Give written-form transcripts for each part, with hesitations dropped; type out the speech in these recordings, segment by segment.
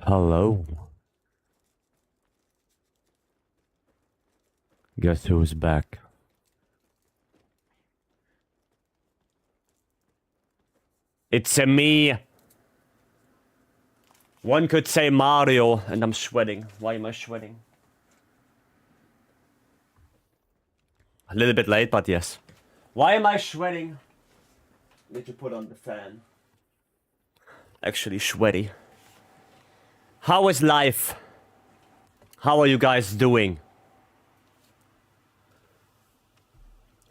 Hello. Guess who's back? It's a me. One could say Mario, and I'm sweating. Why am I sweating? A little bit late, but yes. Why am I sweating? Need to put on the fan. Actually sweaty. How is life? How are you guys doing?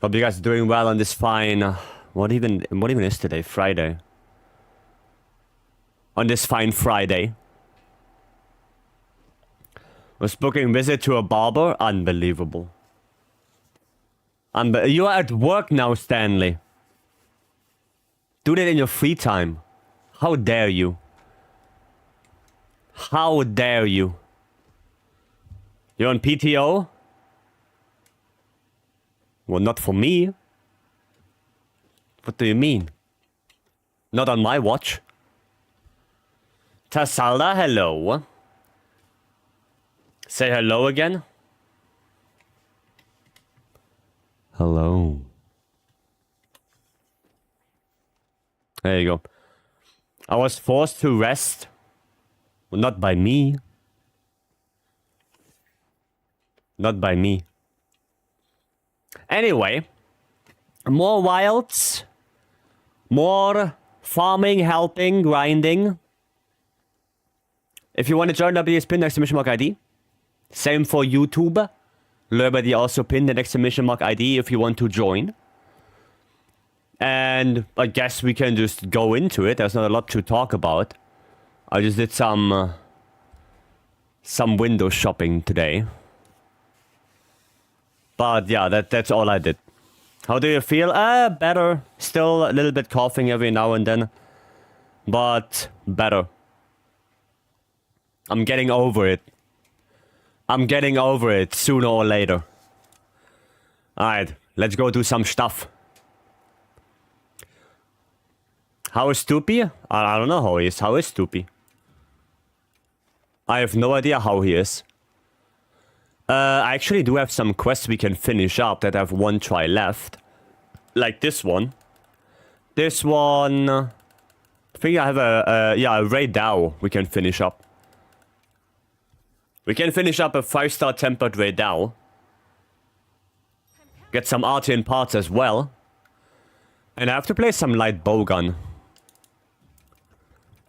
Hope you guys are doing well on this fine... What even is today? Friday. On this fine Friday. Was booking visit to a barber? Unbelievable. You are at work now, Stanley. Do that in your free time. How dare you? How dare you? You're on PTO? Well, not for me. What do you mean? Not on my watch. Tassalda, hello. Say hello again. Hello. There you go. I was forced to rest. Well, not by me. Not by me. Anyway. More wilds. More farming, helping, grinding. If you want to join WS pin exclamation mark ID. Same for YouTube. Liberty also pinned an exclamation mark ID if you want to join. And I guess we can just go into it. There's not a lot to talk about. I just did some window shopping today. But yeah, that's all I did. How do you feel? Better. Still a little bit coughing every now and then. But better. I'm getting over it. I'm getting over it sooner or later. Alright, let's go do some stuff. How is Stoopy? I don't know how he is. How is Stoopy? I have no idea how he is. I actually do have some quests we can finish up that have one try left. Like this one. This one... I think I have a Ray Dow we can finish up. We can finish up a 5-star tempered Ray Dow. Get some Artian parts as well. And I have to play some light bowgun.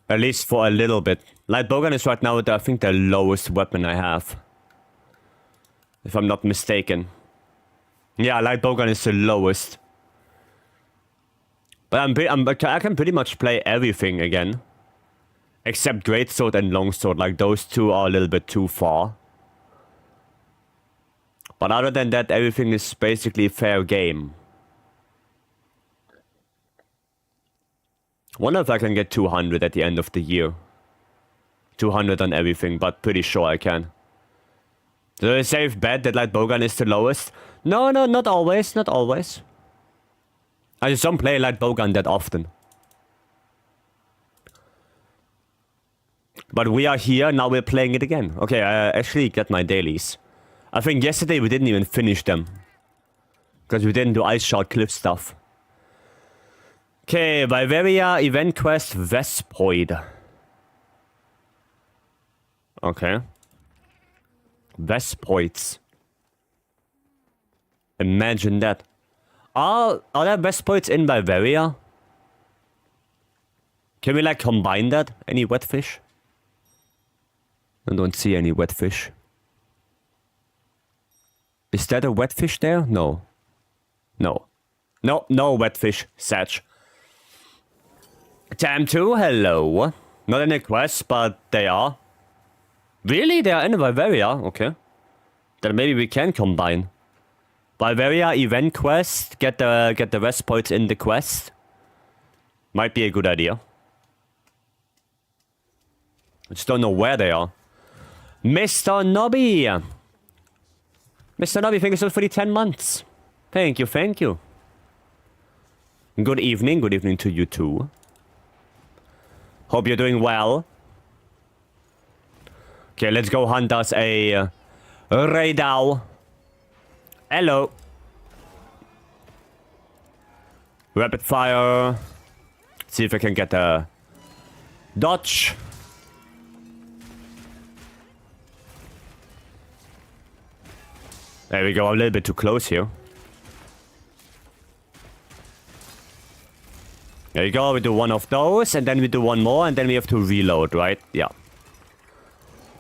At least for a little bit. Light bowgun is right now, I think, the lowest weapon I have. If I'm not mistaken. Yeah, light bowgun is the lowest. But I can pretty much play everything again. Except greatsword and longsword, like those two are a little bit too far. But other than that, everything is basically fair game. Wonder if I can get 200 at the end of the year. 200 on everything, but pretty sure I can. So a safe bet that light bowgun is the lowest? No, not always, not always. I just don't play light bowgun that often. But we are here, now we're playing it again. Okay, I actually get my dailies. I think yesterday we didn't even finish them. Because we didn't do Ice Shard Cliff stuff. Okay, Viveria, Event Quest, Vespoid. Okay. Vespoids. Imagine that. Are there Vespoids in Viveria? Can we like combine that? Any wet fish? I don't see any wet fish. Is that a wet fish there? No. No. No wet fish, Satch. Tam 2, hello. Not in a quest, but they are. Really? They are in Viveria? Okay. Then maybe we can combine. Viveria event quest, get the Vespoids in the quest. Might be a good idea. I just don't know where they are. Mr. Nobby! Mr. Nobby, thank you so much for the 10 months. Thank you, thank you. Good evening to you too. Hope you're doing well. Okay, let's go hunt us a radar. Hello. Rapid fire. See if I can get a dodge. There we go, a little bit too close here. There you go, we do one of those, and then we do one more, and then we have to reload, right? Yeah.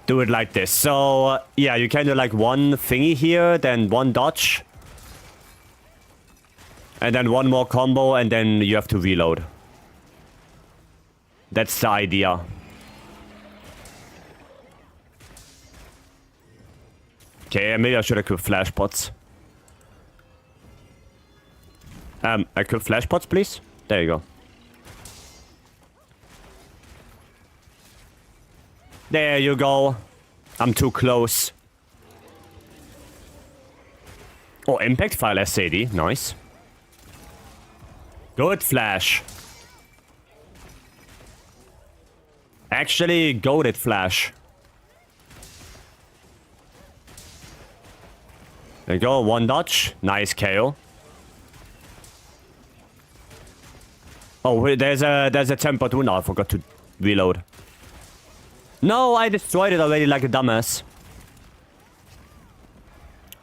Do it like this. So, yeah, you can do like one thingy here, then one dodge. And then one more combo, and then you have to reload. That's the idea. Okay, maybe I should equip flash pots. Equip flash pots, please. There you go. There you go. I'm too close. Oh, impact file SAD. Nice. Good flash. Actually, goated flash. There you go, one dodge. Nice KO. Oh, wait, there's a temper too. No, I forgot to reload. No, I destroyed it already like a dumbass.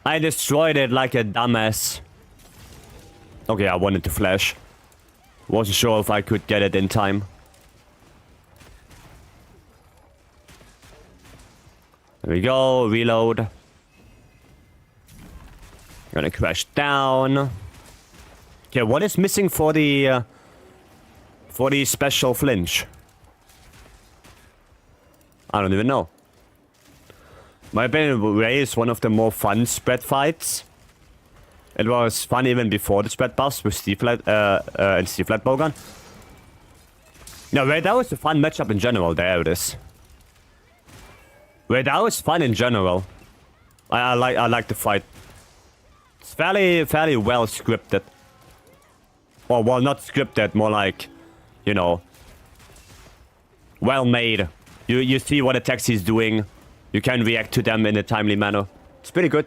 I destroyed it like a dumbass. Okay, I wanted to flash. Wasn't sure if I could get it in time. There we go, reload. Gonna crash down. Okay, what is missing for the special flinch? I don't even know. My opinion, Ray is one of the more fun spread fights. It was fun even before the spread buffs with Steve and Steve Bowgun. No, Ray, that was a fun matchup in general. There it is. Ray, that was fun in general. I like the fight. It's fairly well scripted. Or, well, not scripted, more like, you know, well made. You see what attacks he's doing. You can react to them in a timely manner. It's pretty good.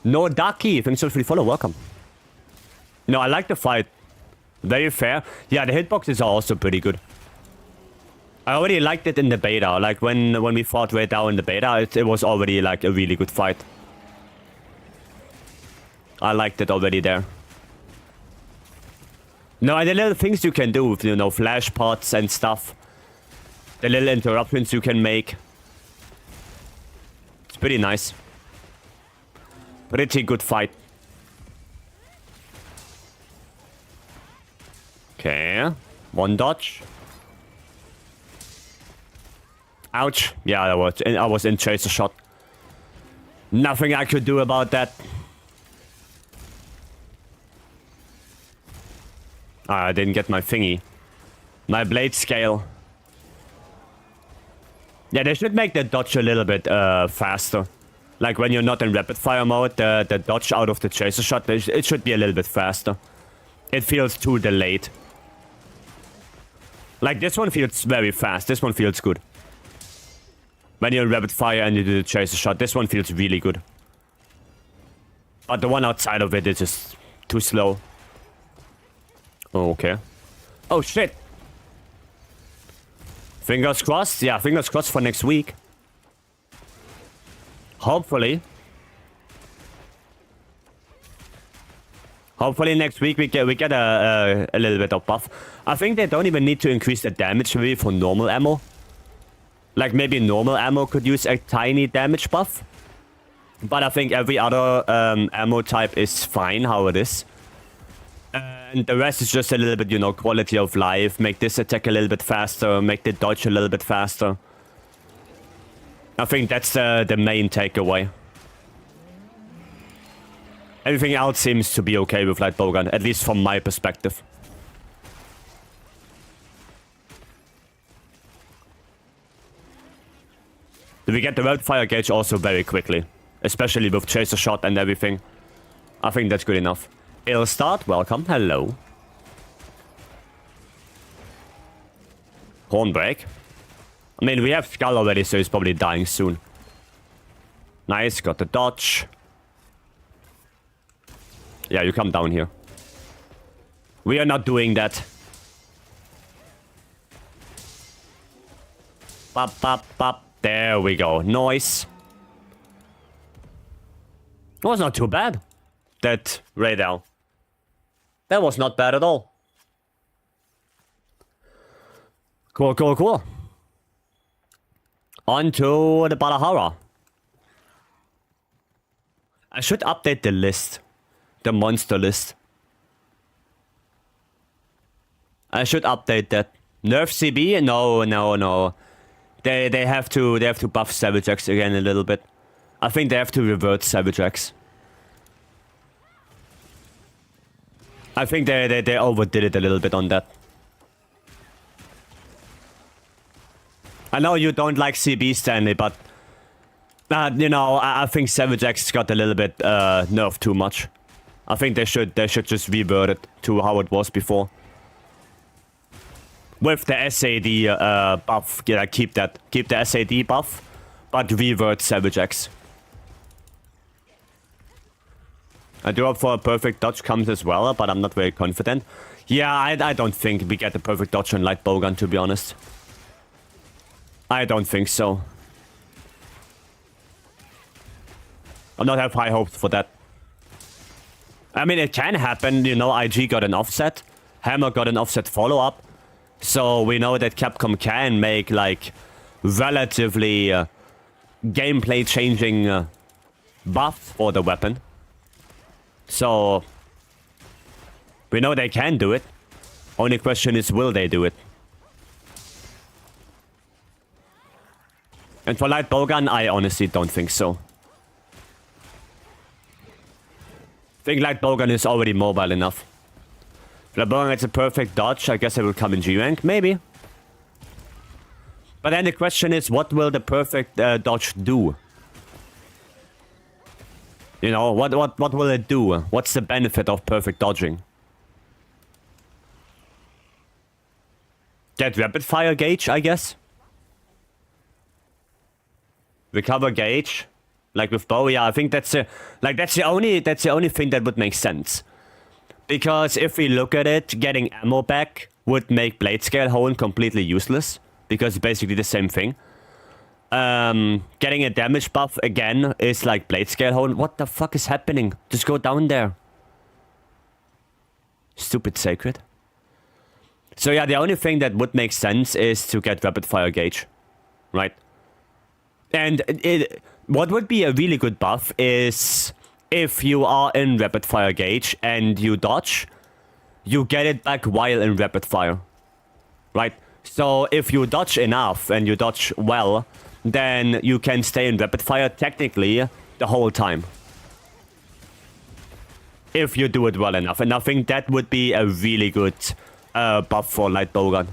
No Ducky, thanks for the follow, welcome. No, I like the fight. Very fair. Yeah, the hitboxes are also pretty good. I already liked it in the beta. Like when we fought right now in the beta, it was already like a really good fight. I liked it already there. No, and the little things you can do with, you know, flash pots and stuff. The little interruptions you can make. It's pretty nice. Pretty good fight. Okay. One dodge. Ouch. Yeah, I was in chaser shot. Nothing I could do about that. I didn't get my thingy. My blade scale. Yeah, they should make the dodge a little bit faster. Like when you're not in rapid fire mode, the dodge out of the chaser shot, it should be a little bit faster. It feels too delayed. Like this one feels very fast. This one feels good. When you're in rapid fire and you do the chaser shot, this one feels really good. But the one outside of it is just too slow. Oh, okay. Oh shit. Fingers crossed. Yeah, fingers crossed for next week. Hopefully. Hopefully next week we get a little bit of buff. I think they don't even need to increase the damage maybe for normal ammo. Like maybe normal ammo could use a tiny damage buff. But I think every other ammo type is fine how it is. And the rest is just a little bit, you know, quality of life. Make this attack a little bit faster. Make the dodge a little bit faster. I think that's the main takeaway. Everything else seems to be okay with Light Bowgun, at least from my perspective. We get the rapid fire gauge also very quickly. Especially with chaser shot and everything. I think that's good enough. It'll start, welcome, hello. Horn break. I mean, we have Skull already, so he's probably dying soon. Nice, got the dodge. Yeah, you come down here. We are not doing that. Bop, bop, bop. There we go. Nice. That was not too bad. That radar. That was not bad at all. Cool, cool, cool. On to the Balahara. I should update the list. The monster list. I should update that. Nerf CB? No, no, no. They have to buff Savage X again a little bit. I think they have to revert Savage X. I think they overdid it a little bit on that. I know you don't like CB, Stanley, but you know, I think Savage X got a little bit nerfed too much. I think they should just revert it to how it was before. With the SAD buff, yeah, keep the SAD buff, but revert Savage X. I do hope for a perfect dodge comes as well, but I'm not very confident. Yeah, I don't think we get a perfect dodge on Light Bowgun, to be honest. I don't think so. I don't have high hopes for that. I mean, it can happen, you know, IG got an offset. Hammer got an offset follow-up. So we know that Capcom can make, like, relatively gameplay-changing buff for the weapon. So we know they can do it. Only question is, will they do it? And for Light Bowgun, I honestly don't think so. I think Light Bowgun is already mobile enough. If Light Bowgun gets a perfect dodge, I guess it will come in G-Rank, maybe. But then the question is, what will the perfect dodge do? You know, what will it do? What's the benefit of perfect dodging? Get rapid fire gauge, I guess. Recover gauge, like with bow. Yeah, I think that's the only thing that would make sense. Because if we look at it, getting ammo back would make blade scale hone completely useless, because it's basically the same thing. Getting a damage buff again is like blade scale hone. What the fuck is happening? Just go down there. Stupid sacred. So yeah, the only thing that would make sense is to get rapid fire gauge, right? And what would be a really good buff is if you are in rapid fire gauge and you dodge, you get it back while in rapid fire, right? So if you dodge enough and you dodge well, then you can stay in rapid fire technically the whole time. If you do it well enough. And I think that would be a really good buff for Light Bowgun.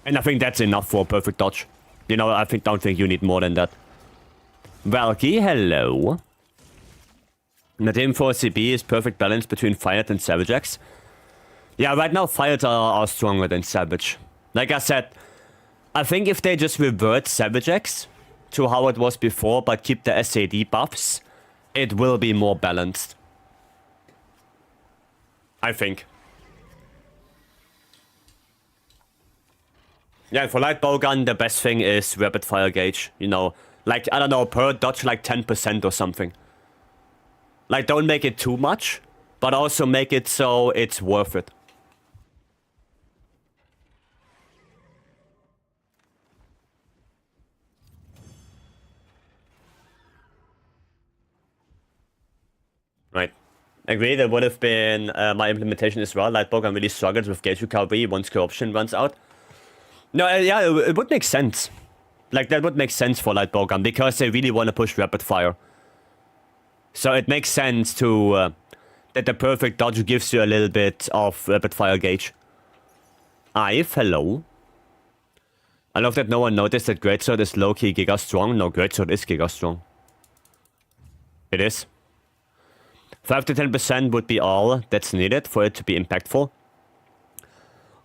And I think that's enough for perfect dodge. You know, I don't think you need more than that. Valky, hello. Nadim for CB is perfect balance between Fired and Savage X. Yeah, right now Fired are stronger than Savage. Like I said, I think if they just revert Savage X to how it was before, but keep the SAD buffs, it will be more balanced. I think. Yeah, for Light Bowgun, the best thing is rapid fire gauge. You know, like, I don't know, per dodge like 10% or something. Like, don't make it too much, but also make it so it's worth it. Right. Agree, that would have been my implementation as well. Light Bowgun really struggles with gauge recovery once corruption runs out. No, yeah, it would make sense. Like, that would make sense for Light Bowgun, because they really want to push rapid fire. So it makes sense to that the perfect dodge gives you a little bit of rapid fire gauge. Ive, hello. I love that no one noticed that Greatsword is low-key Giga strong. No, Greatsword is Giga strong. It is. 5 to 10% would be all that's needed for it to be impactful.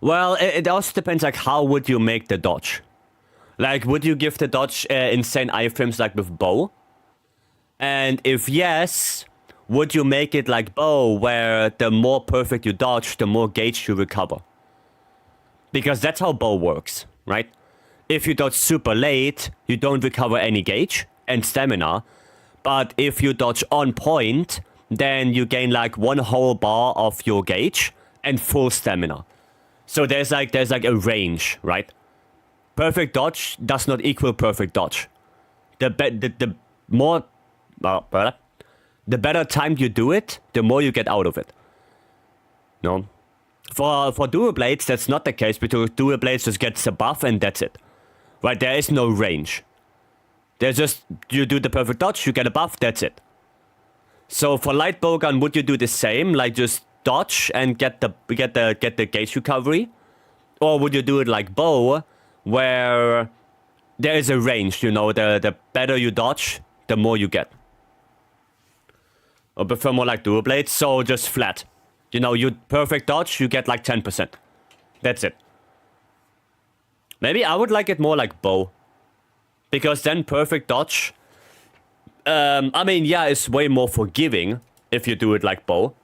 Well, it also depends, like, how would you make the dodge? Like, would you give the dodge insane iframes like with bow? And if yes, would you make it like bow, where the more perfect you dodge, the more gauge you recover? Because that's how bow works, right? If you dodge super late, you don't recover any gauge and stamina. But if you dodge on point, then you gain like one whole bar of your gauge and full stamina. So there's like a range, right? Perfect dodge does not equal perfect dodge. The better time you do it, the more you get out of it. No. For dual blades, that's not the case, because dual blades just gets a buff and that's it. Right, there is no range. There's just, you do the perfect dodge, you get a buff, that's it. So for light bowgun, would you do the same, like just dodge and get the gauge recovery? Or would you do it like bow, where there is a range, you know, the better you dodge, the more you get. Or prefer more like dual blades, so just flat. You know, you perfect dodge, you get like 10%. That's it. Maybe I would like it more like bow. Because then perfect dodge, I mean, yeah, it's way more forgiving if you do it like bow.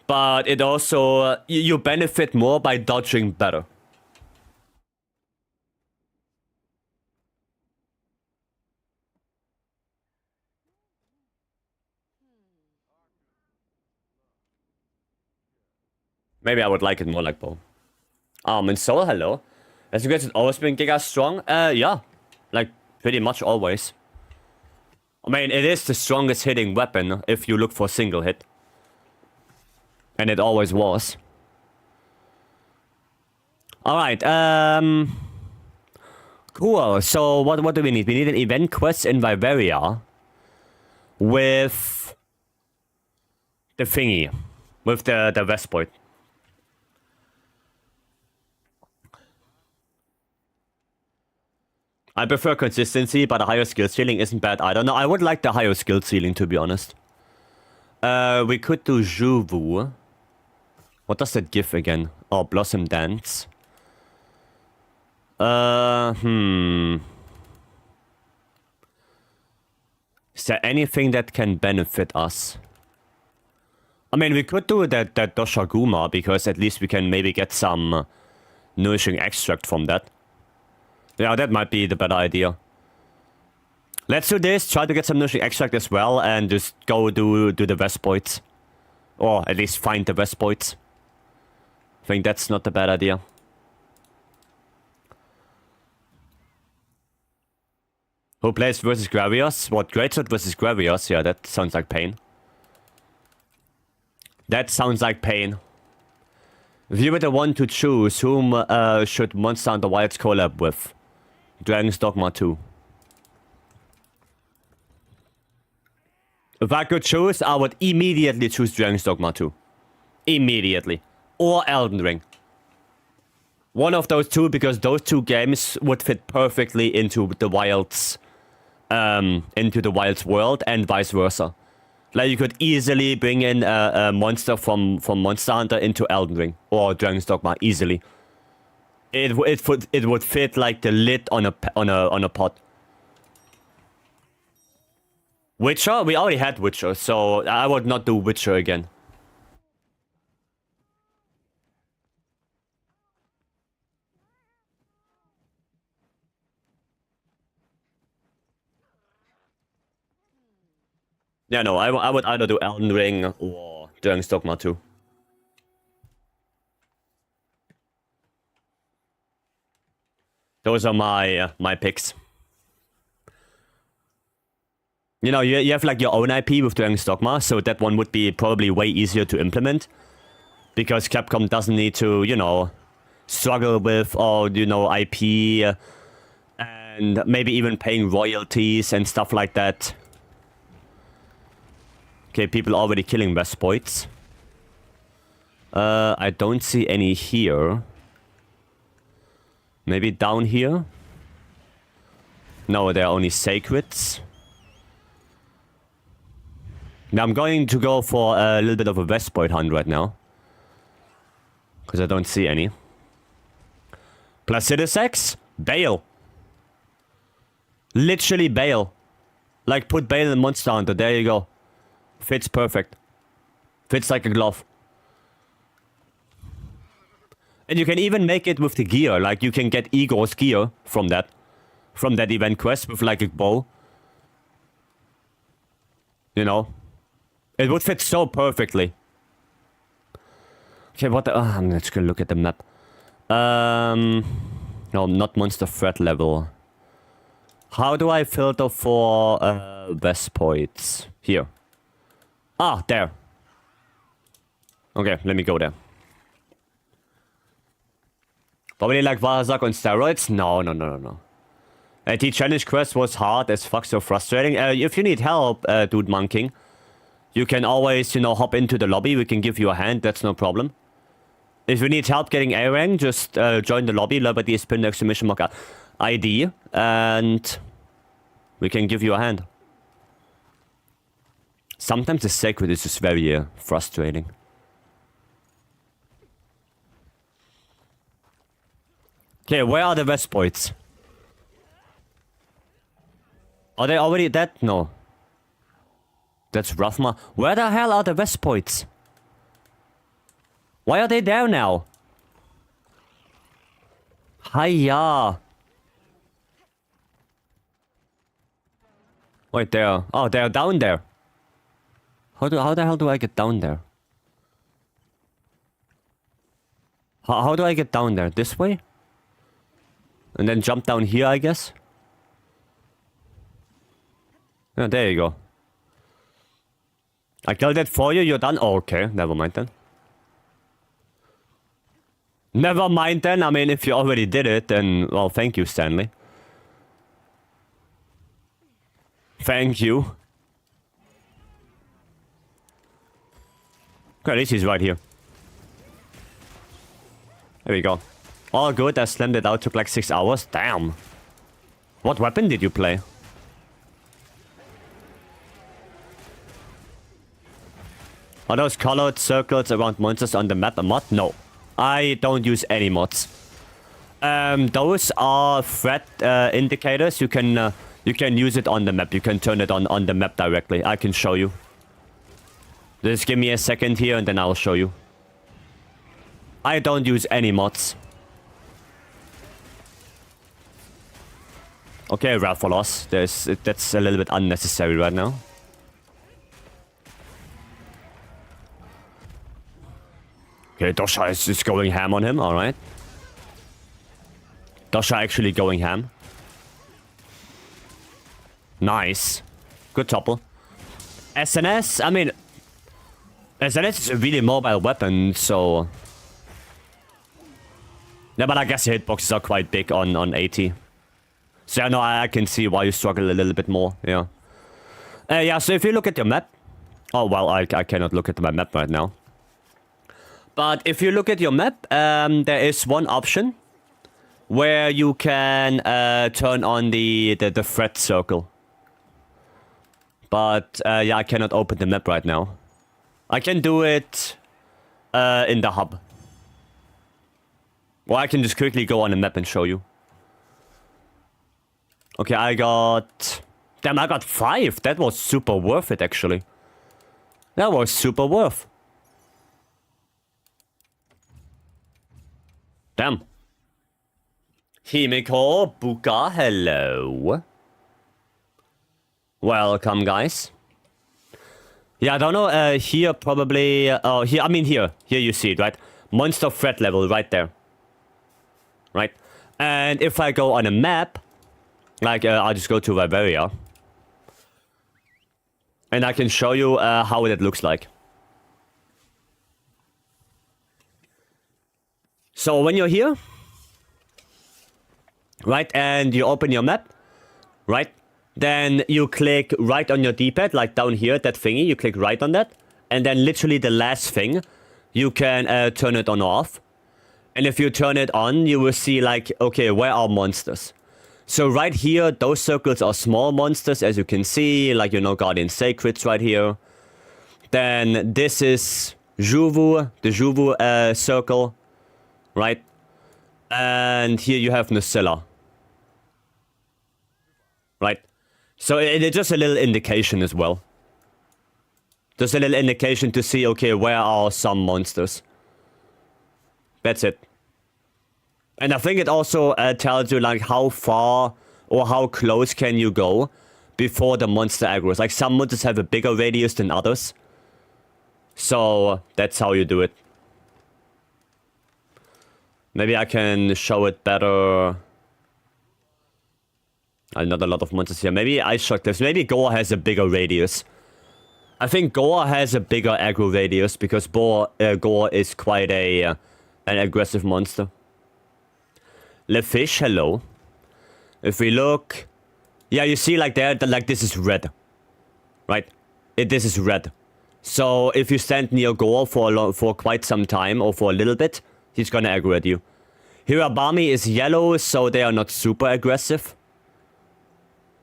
But it also, you benefit more by dodging better. Maybe I would like it more like bow. And Soul, hello. As you guys have always been Giga strong? Yeah. Like, pretty much always. I mean, it is the strongest hitting weapon if you look for single hit. And it always was. Alright, cool. So, what do we need? We need an event quest in Viveria. With the thingy. With the Vespoid. I prefer consistency, but a higher skill ceiling isn't bad either. No, I would like the higher skill ceiling, to be honest. We could do Juvu. What does that give again? Oh, Blossom Dance. Is there anything that can benefit us? I mean, we could do that Doshaguma, because at least we can maybe get some nourishing extract from that. Yeah, that might be the better idea. Let's do this, try to get some nourishing extract as well, and just go do the Vespoids. Or at least find the Vespoids. I think that's not a bad idea. Who plays versus Gravios? What, Greatsword versus Gravios? Yeah, that sounds like pain. That sounds like pain. If you were the one to choose, whom should Monster Hunter Wilds collab with? Dragon's Dogma 2. If I could choose, I would immediately choose Dragon's Dogma 2. Immediately. Or Elden Ring. One of those two, because those two games would fit perfectly into the Wilds, world, and vice versa. Like, you could easily bring in a monster from Monster Hunter into Elden Ring or Dragon's Dogma easily. It would fit like the lid on a pot. Witcher? We already had Witcher, so I would not do Witcher again. Yeah, no, I would either do Elden Ring or Dragon's Dogma 2. Those are my picks. You know, you have like your own IP with Dragon's Dogma, so that one would be probably way easier to implement. Because Capcom doesn't need to, you know, struggle with, or, you know, IP, and maybe even paying royalties and stuff like that. Okay, people already killing Vespoids. I don't see any here. Maybe down here? No, they're only sacreds. Now I'm going to go for a little bit of a Vespoid hunt right now. Because I don't see any. Placidusax? Bale. Literally Bale. Like, put Bale in Monster Hunter. There you go. Fits perfect. Fits like a glove. And you can even make it with the gear. Like, you can get Igor's gear from that. From that event quest with, like, a bow. You know? It would fit so perfectly. Okay, what the... I'm just gonna look at the map. No, not monster threat level. How do I filter for Vespoids? Here. Ah, there. Okay, let me go there. Probably like Varazak on steroids? No. The challenge quest was hard as fuck, so frustrating. If you need help, dude monking, you can always, you know, hop into the lobby. We can give you a hand, that's no problem. If you need help getting A rank, just join the lobby, Liberty is pinned exclamation mark ID, and we can give you a hand. Sometimes the sacred is just very frustrating. Okay, where are the Vespoids? Are they already dead? No. That's Rathma. Where the hell are the Vespoids? Why are they there now? Hiya. Wait, there. Oh, they're down there. How the hell do I get down there? How do I get down there? This way? And then jump down here, I guess? Yeah, there you go. I killed it for you, you're done? Oh, okay, never mind then. Never mind then, I mean, if you already did it, then, well, thank you, Stanley. Thank you. Okay, at least he's right here. There we go. All good, I slammed it out, took like 6 hours. Damn. What weapon did you play? Are those colored circles around monsters on the map a mod? No. I don't use any mods. Those are threat indicators. You can use it on the map. You can turn it on the map directly. I can show you. Just give me a second here and then I'll show you. I don't use any mods. Okay, Raphalos. That's a little bit unnecessary right now. Okay, Dosha is just going ham on him, alright. Dosha actually going ham. Nice. Good topple. SNS, I mean... SNS is a really mobile weapon, so... Yeah, but I guess the hitboxes are quite big on 80. So yeah, no, I can see why you struggle a little bit more, yeah. Yeah, so if you look at your map... Oh, well, I cannot look at my map right now. But if you look at your map, there is one option where you can turn on the threat circle. But yeah, I cannot open the map right now. I can do it in the hub. Or I can just quickly go on the map and show you. Okay, I got... Damn, I got 5. That was super worth it, actually. That was super worth. Damn. Himiko, Buka, hello. Welcome, guys. Yeah, I don't know, here probably... oh, here, I mean here. Here you see it, right? Monster threat level, right there. Right? And if I go on a map... Like, I'll just go to Viveria. And I can show you how it looks like. So when you're here, right, and you open your map, right, then you click right on your D-pad, like down here, that thingy, you click right on that, and then literally the last thing, you can turn it on or off. And if you turn it on, you will see like, okay, where are monsters? So right here, those circles are small monsters, as you can see, like, you know, Guardian Sacreds right here. Then this is Juvu, the Juvu circle. Right? And here you have Nacilla. right? So it's just a little indication as well. Just a little indication to see, okay, where are some monsters? That's it. And I think it also tells you, like, how far or how close can you go before the monster aggroes. Like, some monsters have a bigger radius than others. So, that's how you do it. Maybe I can show it better. Not a lot of monsters here. Maybe Ice Shock Cliffs. Maybe Goa has a bigger radius. I think Goa has a bigger aggro radius because Goa is quite an aggressive monster. Le Fish, hello. If we look... Yeah, you see like there, like this is red. Right? This is red. So if you stand near Goa for quite some time or for a little bit, he's gonna aggro at you. Hirabami is yellow, so they are not super aggressive.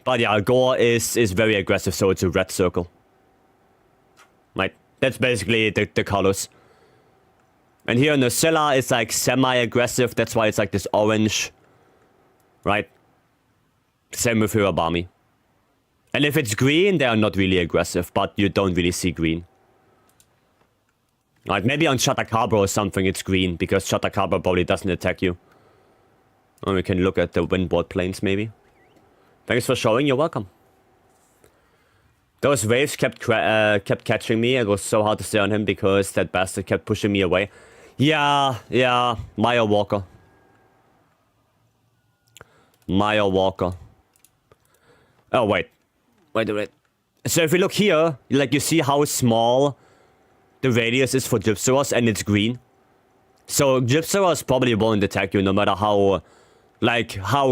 But yeah, Goa is very aggressive, so it's a red circle. Right? That's basically the colors. And here Nocilla is like semi-aggressive, that's why it's like this orange. Right? Same with Hirabami. And if it's green, they are not really aggressive, but you don't really see green. Like maybe on Chatakabra or something it's green, because Chatakabra probably doesn't attack you. Or we can look at the windward plains maybe. Thanks for showing, you're welcome. Those waves kept catching me. It was so hard to stay on him because that bastard kept pushing me away. Yeah, Maya Walker. Maya Walker. Oh, wait. So if we look here, like you see how small the radius is for Gypsaros and it's green. So Gypsaros probably won't attack you no matter how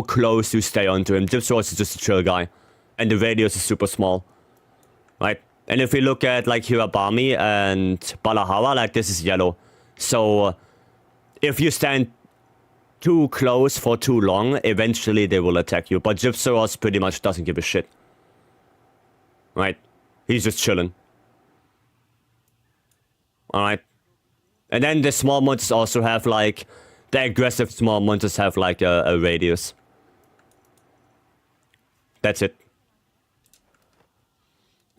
close you stay onto him. Gypsaros is just a chill guy. And the radius is super small. Right? And if we look at like Hirabami and Balahara, like this is yellow. So if you stand too close for too long, eventually they will attack you. But Gypsaros pretty much doesn't give a shit. Right? He's just chilling. Alright. And then the small monsters also have like... The aggressive small monsters have like a radius. That's it.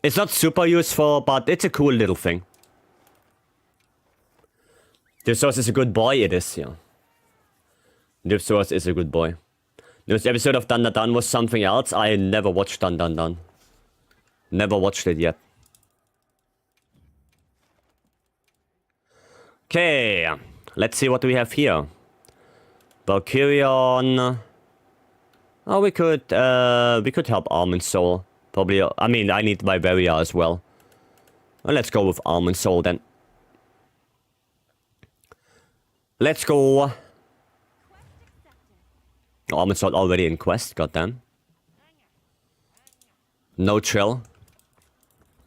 It's not super useful, but it's a cool little thing. Gypsaros is a good boy, it is, yeah. Gypsaros is a good boy. This episode of Dun Dun Dun was something else. I never watched Dun Dun Dun. Never watched it yet. Okay, let's see what we have here. Valkyrion. Oh, we could help Almond Soul. Probably, I mean, I need Viveria as well. Well, let's go with Almond Soul then. Let's go. Oh, Almond Soul already in quest, goddamn. No chill.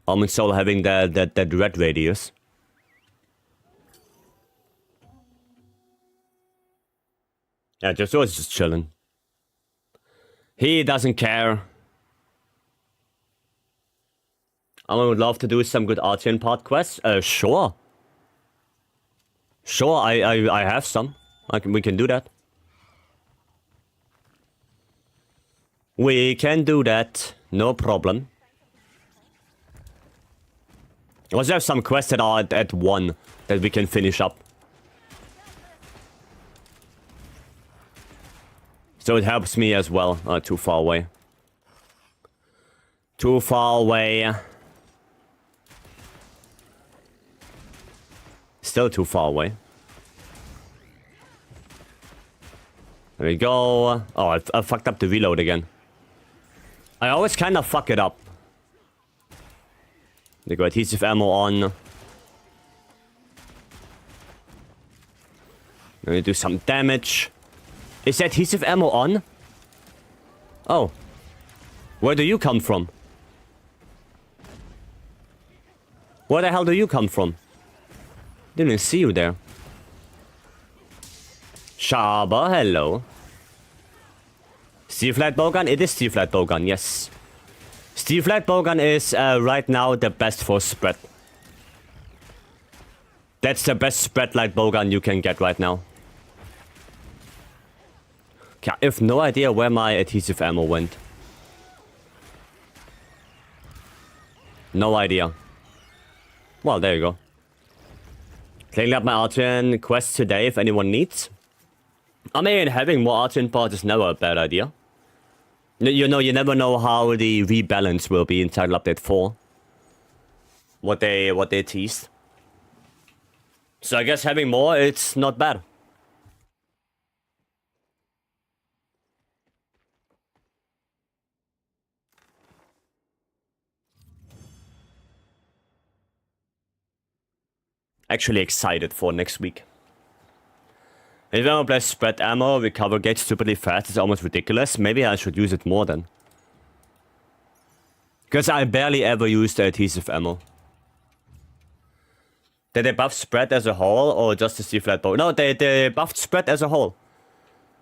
Almond Soul having that red radius. Yeah, Gypsaros is just chilling. He doesn't care. I would love to do some good Artian part quests. Sure. Sure, I have some. We can do that. We can do that. No problem. Also have some quests that are at 1 that we can finish up. So it helps me as well. Too far away. Too far away. Still too far away. There we go. Oh, I fucked up the reload again. I always kind of fuck it up. They go adhesive ammo on. Let me do some damage. Is the adhesive ammo on? Oh. Where do you come from? Where the hell do you come from? Didn't even see you there. Shaba, hello. Steel Flight Bowgun? It is Steel Flight Bowgun, yes. Steel Flight Bowgun is right now the best for spread. That's the best spread light bowgun you can get right now. Okay, I have no idea where my adhesive ammo went. No idea. Well, there you go. Cleaning up my Artian quest today if anyone needs. I mean, having more Artian parts is never a bad idea. You know, you never know how the rebalance will be in Title Update 4. What they teased. So I guess having more, it's not bad. Actually excited for next week. If I want to play spread ammo, recover gauge stupidly fast is almost ridiculous. Maybe I should use it more then. Because I barely ever use the adhesive ammo. Did they buff spread as a whole or just the C-flat bow? No, they buffed spread as a whole.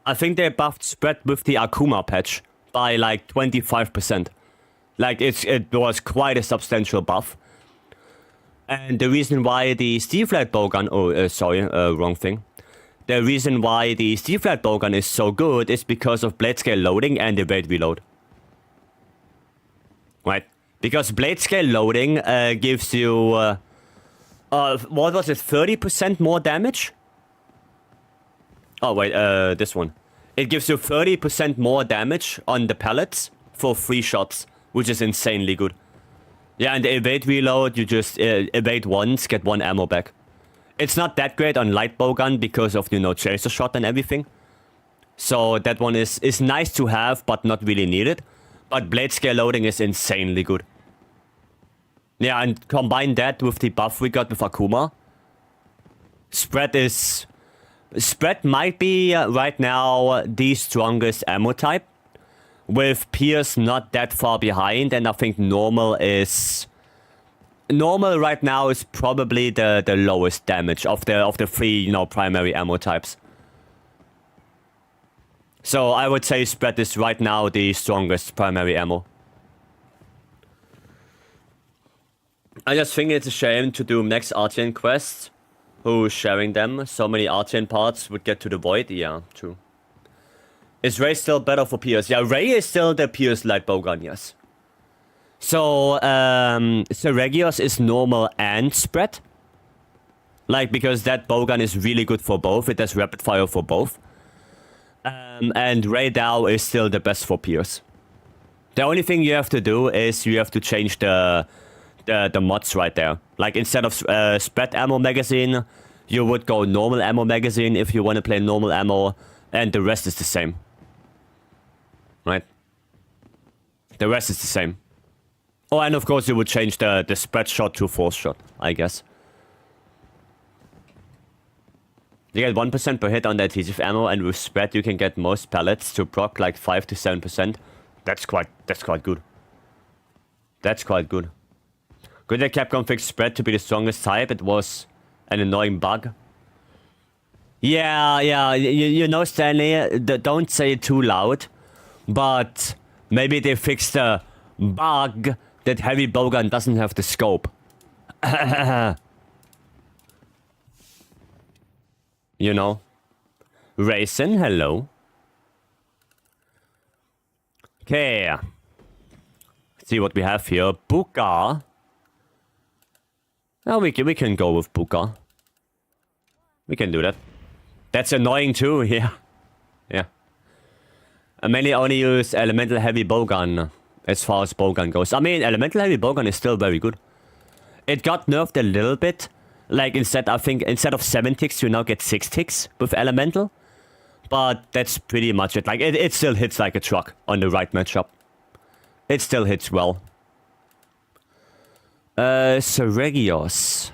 I think they buffed spread with the Akuma patch by like 25%. Like it was quite a substantial buff. And the reason why the C-flat bowgun... wrong thing. The reason why the C-flat bowgun is so good is because of blade scale loading and the rate reload. Right? Because blade scale loading gives you... what was it? 30% more damage? Oh, wait, this one. It gives you 30% more damage on the pellets for 3 shots, which is insanely good. Yeah, and the evade reload, you just evade once, get 1 ammo back. It's not that great on light bowgun because of, you know, chaser shot and everything. So that one is nice to have, but not really needed. But blade scale loading is insanely good. Yeah, and combine that with the buff we got with Akuma. Spread might be right now the strongest ammo type. With Pierce not that far behind, and I think normal right now is probably the lowest damage of the 3, you know, primary ammo types. So I would say spread is right now the strongest primary ammo. I just think it's a shame to do next Artian quests. Who's sharing them? So many Artian parts would get to the void. Yeah, true. Is Ray still better for Pierce? Yeah, Ray is still the Pierce light bowgun, yes. So, Seregios is normal and spread. Like, because that bowgun is really good for both. It has rapid fire for both. And Ray Dow is still the best for Pierce. The only thing you have to do is you have to change the mods right there. Like, instead of spread ammo magazine, you would go normal ammo magazine if you want to play normal ammo. And the rest is the same. Right? The rest is the same. Oh, and of course you would change the spread shot to force shot, I guess. You get 1% per hit on the adhesive ammo, and with spread you can get most pellets to proc like 5 to 7%. That's quite good. That's quite good. Good that Capcom fixed spread to be the strongest type. It was an annoying bug. Yeah, you know, Stanley, don't say it too loud. But maybe they fixed the bug that heavy bowgun doesn't have the scope. You know? Raisin, hello. Okay. Let's see what we have here. Buka. Oh, we can go with Buka. We can do that. That's annoying too, yeah. Yeah. I mainly only use elemental heavy bowgun as far as bowgun goes. I mean, elemental heavy bowgun is still very good. It got nerfed a little bit. Like, I think instead of 7 ticks, you now get 6 ticks with elemental. But that's pretty much it. Like, it still hits like a truck on the right matchup. It still hits well. Seregios.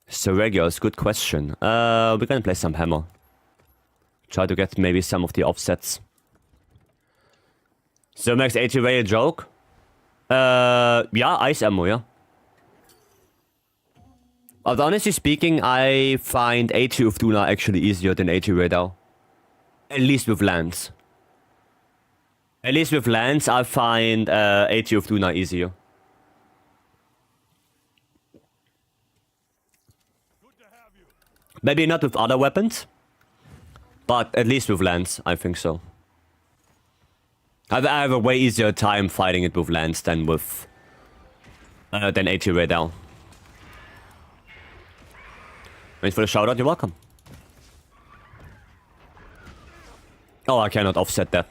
Seregios, good question. We're gonna play some hammer. Try to get maybe some of the offsets. So makes 80 Ray a joke? Yeah, ice ammo, yeah. But honestly speaking, I find 80 of Duna actually easier than 80 Radar. At least with Lance. At least with Lance, I find 80 of Duna easier. Maybe not with other weapons, but at least with Lance, I think so. I have a way easier time fighting it with Lance than with... than AT right now. Thanks for the shout out, you're welcome. Oh, I cannot offset that.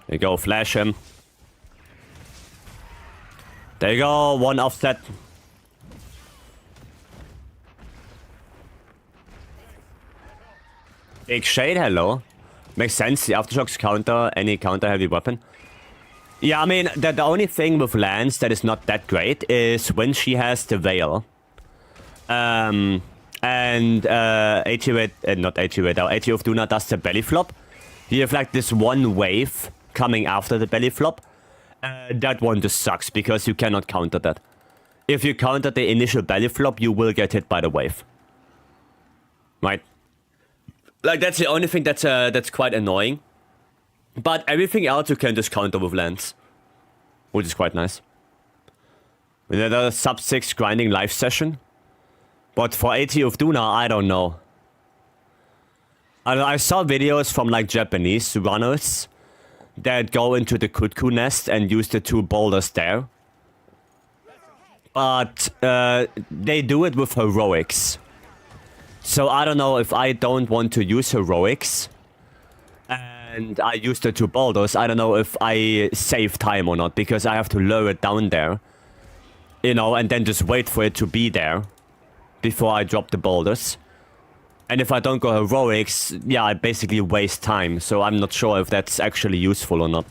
There you go, flash him. There you go, one offset. Big Shade, hello. Makes sense, the Aftershocks counter any counter heavy weapon. Yeah, I mean, the only thing with Lance that is not that great is when she has the Veil. And AT of Duna does the belly flop. You have like this one wave coming after the belly flop. That one just sucks because you cannot counter that. If you counter the initial belly flop, you will get hit by the wave. Right? Like, that's the only thing that's quite annoying. But everything else you can just counter with Lance. Which is quite nice. We had a sub 6 grinding live session. But for AT of Duna, I don't know. I saw videos from like Japanese runners that go into the Kutku nest and use the 2 boulders there. But they do it with heroics. So I don't know if I don't want to use heroics and I use the 2 boulders. I don't know if I save time or not because I have to lower it down there. You know, and then just wait for it to be there before I drop the boulders. And if I don't go heroics, yeah, I basically waste time. So I'm not sure if that's actually useful or not.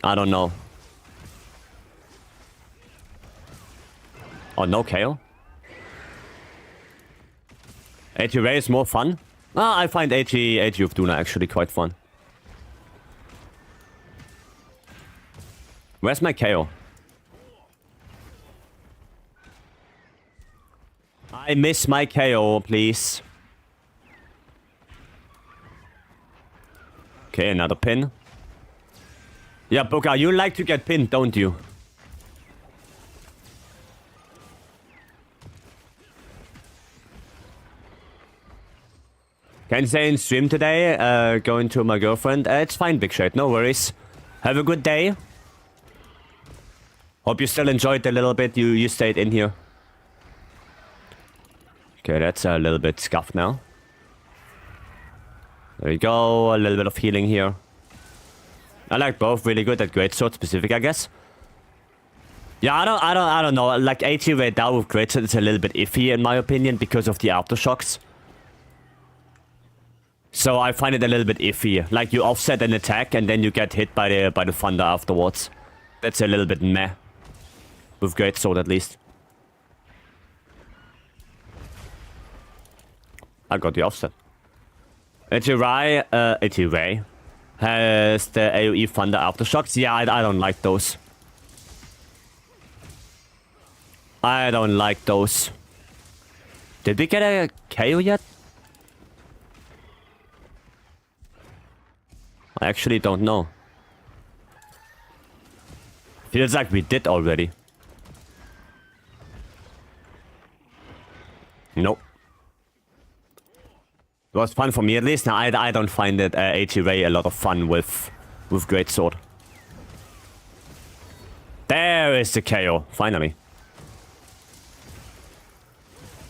I don't know. Oh, no KO? AT Ray is more fun? Ah, I find AT of Duna actually quite fun. Where's my KO? I miss my KO, please. Okay, another pin. Yeah, Boka, you like to get pinned, don't you? Can't say in stream today, going to my girlfriend. It's fine, Big Shade, no worries. Have a good day. Hope you still enjoyed the little bit you stayed in here. Okay, that's a little bit scuffed now. There we go, a little bit of healing here. I like both, really good at Greatsword specific, I guess. Yeah, I don't know. Like AT right now with Greatsword is a little bit iffy in my opinion because of the aftershocks. So I find it a little bit iffy. Like you offset an attack and then you get hit by the thunder afterwards. That's a little bit meh. With Greatsword at least. I got the offset. AT Ray has the AoE thunder aftershocks. Yeah, I don't like those. I don't like those. Did we get a KO yet? I actually don't know. Feels like we did already. Nope. It was fun for me at least. Now I don't find it AT Ray a lot of fun with Greatsword. There is the KO, finally.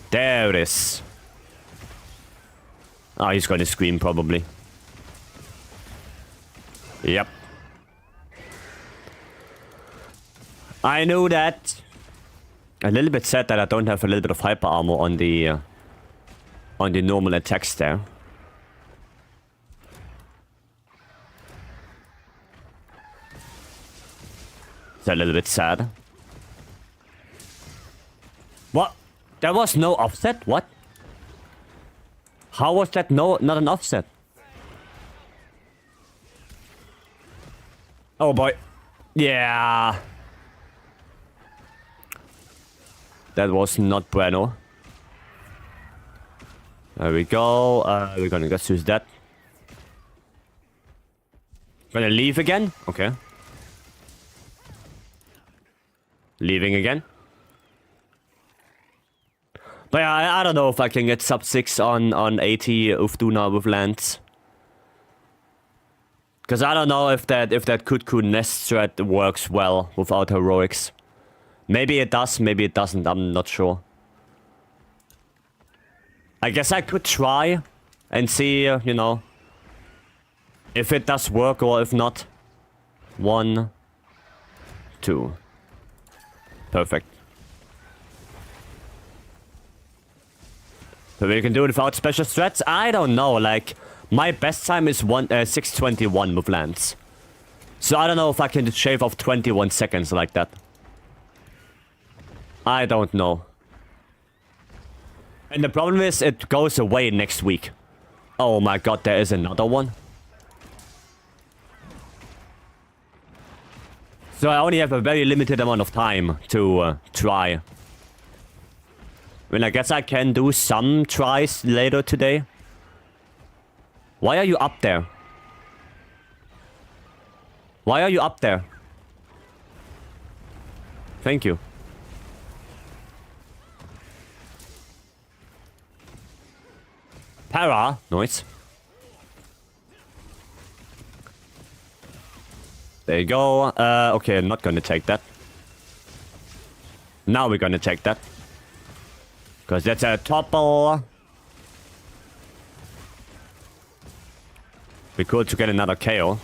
There it is. Oh, he's gonna scream probably. Yep. I knew that. A little bit sad that I don't have a little bit of hyper armor on the normal attacks there. It's a little bit sad. What? There was no offset? What? How was that not an offset? Oh boy. Yeah. That was not bueno. There we go. We're gonna just use that. Gonna leave again? Okay. Leaving again. But yeah, I don't know if I can get sub 6 on 80 Ufduna with lands. Because I don't know if that Kutku nest strat works well without heroics. Maybe it does, maybe it doesn't, I'm not sure. I guess I could try and see, you know, if it does work or if not. 1, 2. Perfect. So we can do it without special strats? I don't know, like, my best time is 6:21 with lands. So I don't know if I can shave off 21 seconds like that. I don't know. And the problem is, it goes away next week. Oh my god, there is another one. So I only have a very limited amount of time to try. I mean, I guess I can do some tries later today. Why are you up there? Why are you up there? Thank you. Para, nice. There you go. Okay, I'm not gonna take that. Now we're gonna take that. Because that's a topple. Be cool to get another KO.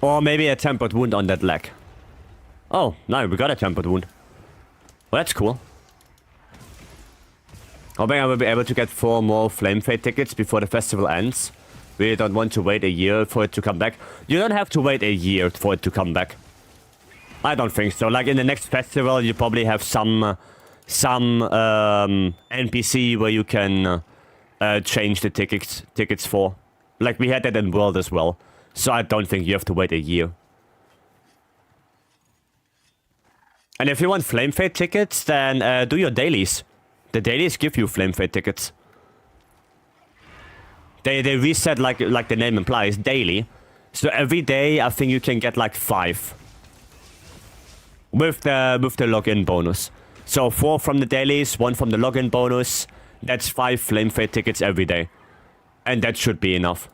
Or maybe a tempered wound on that leg. Oh, no, we got a tempered wound. Well, that's cool. Hoping I will be able to get 4 more FLAMEFETE tickets before the festival ends. We don't want to wait a year for it to come back. You don't have to wait a year for it to come back. I don't think so. Like in the next festival, you probably have some NPC where you can change the tickets for. Like we had that in World as well. So I don't think you have to wait a year. And if you want FLAMEFETE tickets, then do your dailies. The dailies give you FLAMEFETE tickets. They reset like the name implies, daily. So every day I think you can get like 5. With the login bonus. So 4 from the dailies, 1 from the login bonus. That's 5 FLAMEFETE tickets every day. And that should be enough.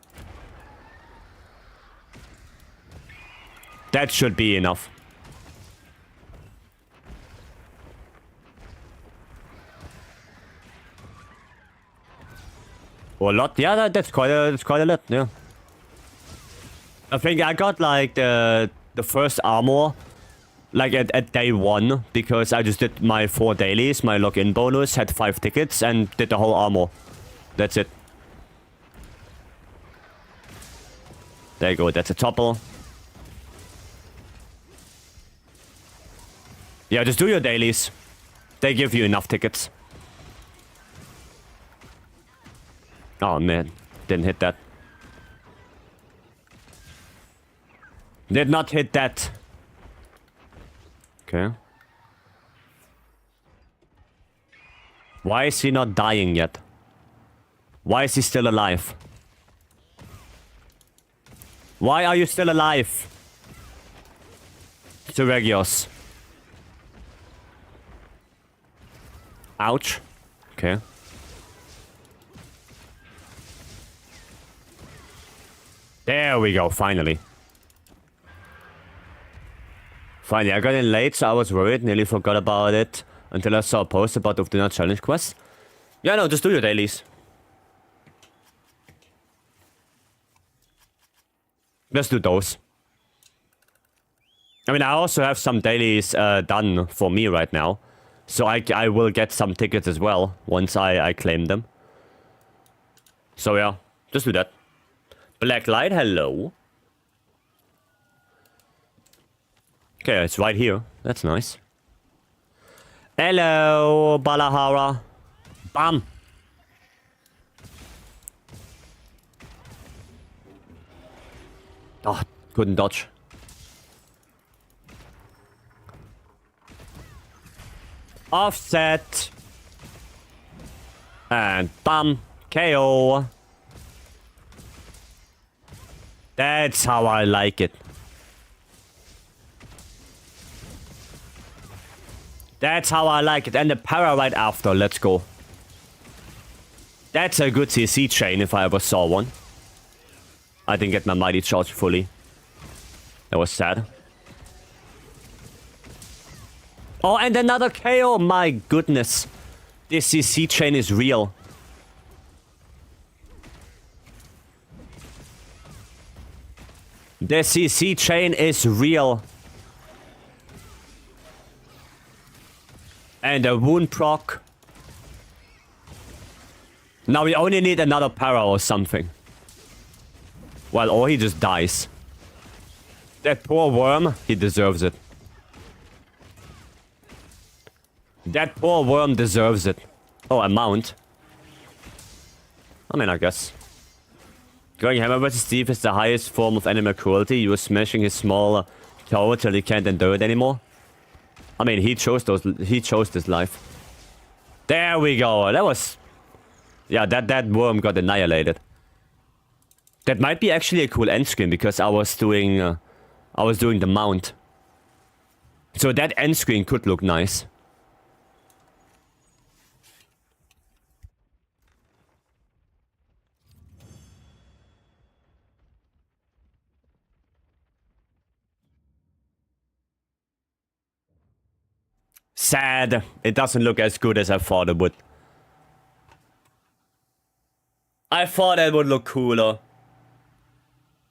That should be enough. Or a lot? Yeah, that's quite a lot, yeah. I think I got like the first armor like at day 1 because I just did my 4 dailies, my login bonus, had 5 tickets and did the whole armor. That's it. There you go, that's a topple. Yeah, just do your dailies. They give you enough tickets. Oh man, didn't hit that. Did not hit that. Okay. Why is he not dying yet? Why is he still alive? Why are you still alive? Seregios. Ouch. Okay. There we go, finally. Finally, I got in late, so I was worried, nearly forgot about it until I saw a post about the Do Not Challenge quest. Yeah, no, just do your dailies. Just do those. I mean, I also have some dailies done for me right now. So I will get some tickets as well once I claim them. So yeah, just do that. Blacklight, hello. Okay, it's right here. That's nice. Hello, Balahara. Bam. Oh, couldn't dodge. Offset. And bam. KO. That's how I like it. That's how I like it. And the para right after. Let's go. That's a good CC chain if I ever saw one. I didn't get my mighty charge fully. That was sad. Oh, and another KO. My goodness. This CC chain is real. The CC chain is real. And a wound proc. Now we only need another para or something. Well, or he just dies. That poor worm, he deserves it. That poor worm deserves it. Oh, a mount. I mean, I guess. Going hammer versus Steve is the highest form of animal cruelty. You were smashing his small toe till he can't endure it anymore. I mean, he chose this life. There we go. That was... Yeah, that worm got annihilated. That might be actually a cool end screen because I was doing the mount. So that end screen could look nice. Sad. It doesn't look as good as I thought it would. I thought it would look cooler.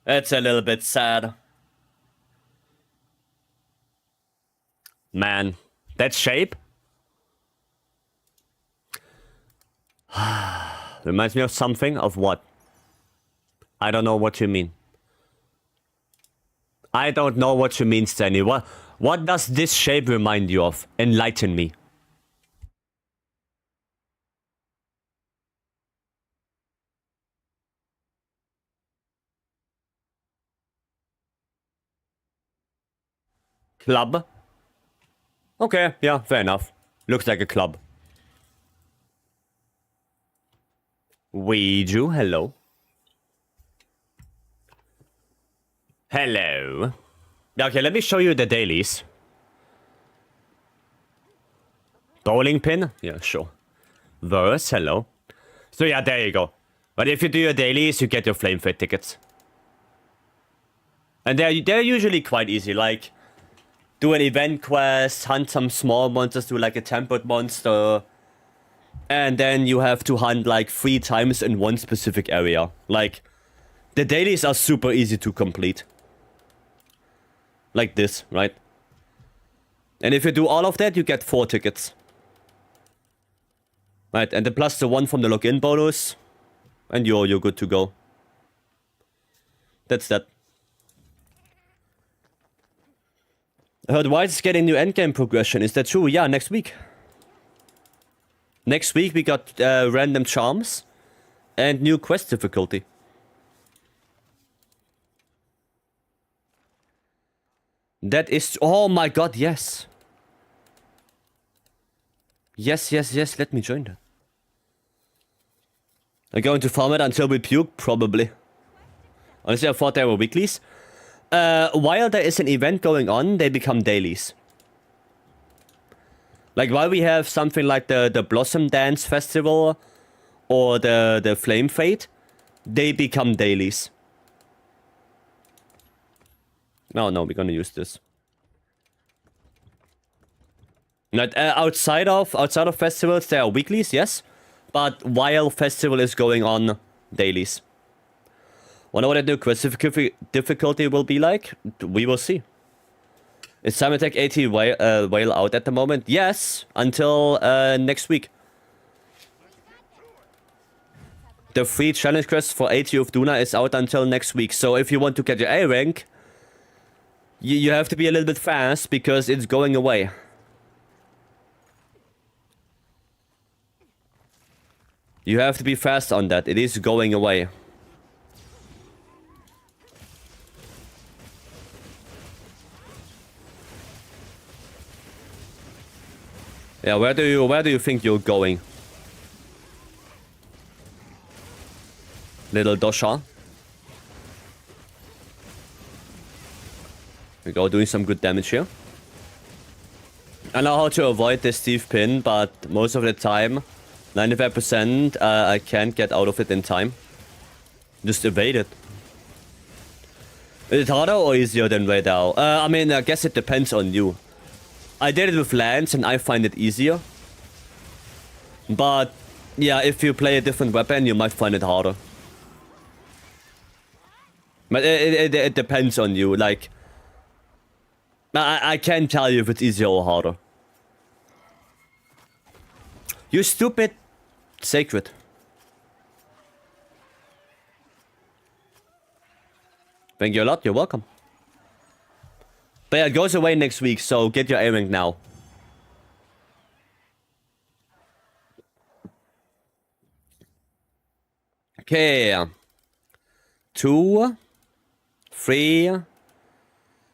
It's a little bit sad. Man, that shape? Reminds me of something. Of what? I don't know what you mean. I don't know what you mean, Stanley. What does this shape remind you of? Enlighten me. Club? Okay, yeah, fair enough. Looks like a club. Ouiju, hello. Hello. Okay, let me show you the dailies. Bowling pin? Yeah, sure. Verse, hello. So yeah, there you go. But if you do your dailies, you get your FLAMEFETE tickets. And they're usually quite easy, like... Do an event quest, hunt some small monsters, do like a tempered monster. And then you have to hunt like 3 times in one specific area. Like, the dailies are super easy to complete. Like this, right? And if you do all of that, you get 4 tickets. Right, and then plus the 1 from the login bonus. And you're good to go. That's that. I heard White is getting new endgame progression. Is that true? Yeah, next week. Next week we got random charms and new quest difficulty. That is... Oh my god, yes. Yes, let me join that. I'm going to farm it until we puke? Probably. Honestly, I thought they were weeklies. While there is an event going on, they become dailies. Like, while we have something like the Blossom Dance Festival or the FLAMEFETE, they become dailies. No, we're gonna use this. Not, outside of festivals, there are weeklies, yes. But while festival is going on, dailies. Wonder what the new quest difficulty will be like? We will see. Is Simon-Tech AT Whale out at the moment? Yes, until next week. The free challenge quest for AT of Duna is out until next week. So if you want to get your A rank, you have to be a little bit fast because it's going away. You have to be fast on that. It is going away. Yeah, where do you think you're going? Little Dosha. We go, doing some good damage here. I know how to avoid this Steve pin, but most of the time, 95%, I can't get out of it in time. Just evade it. Is it harder or easier than Ray Dow? I mean, I guess it depends on you. I did it with Lance and I find it easier. But, yeah, if you play a different weapon, you might find it harder. But it depends on you, like... I can't tell you if it's easier or harder. You stupid... Sacred. Thank you a lot, you're welcome. But yeah, it goes away next week, so get your A-rank now. Okay. 2, 3,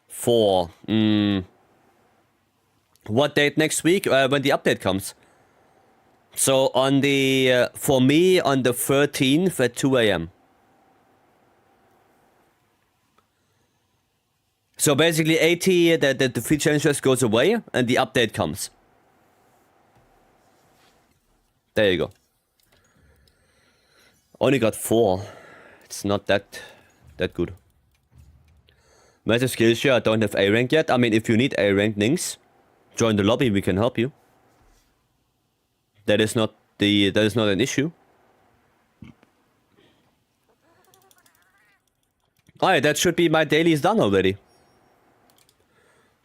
4. What date next week? When the update comes. So on the, for me, on the 13th at 2 AM. So basically 80, the free challenge just goes away and the update comes. There you go. Only got 4. It's not that good. Massive skill share, I don't have A rank yet. I mean, if you need A rank, Nings, join the lobby, we can help you. That is not an issue. Alright, that should be my dailies done already.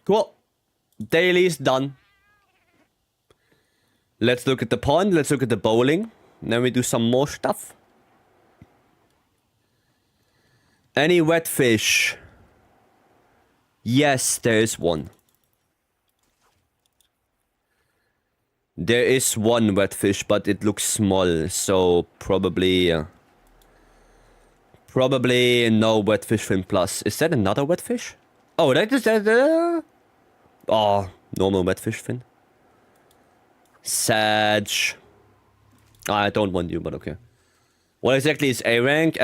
Cool. Daily's done. Let's look at the pond, let's look at the bowling. Then we do some more stuff. Any wet fish? Yes, there is one. There is one wet fish, but it looks small, so probably no wet fish fin plus. Is that another wet fish? Oh, that is that. Oh, normal wet fish fin. Sag. I don't want you, but okay. What exactly is A rank?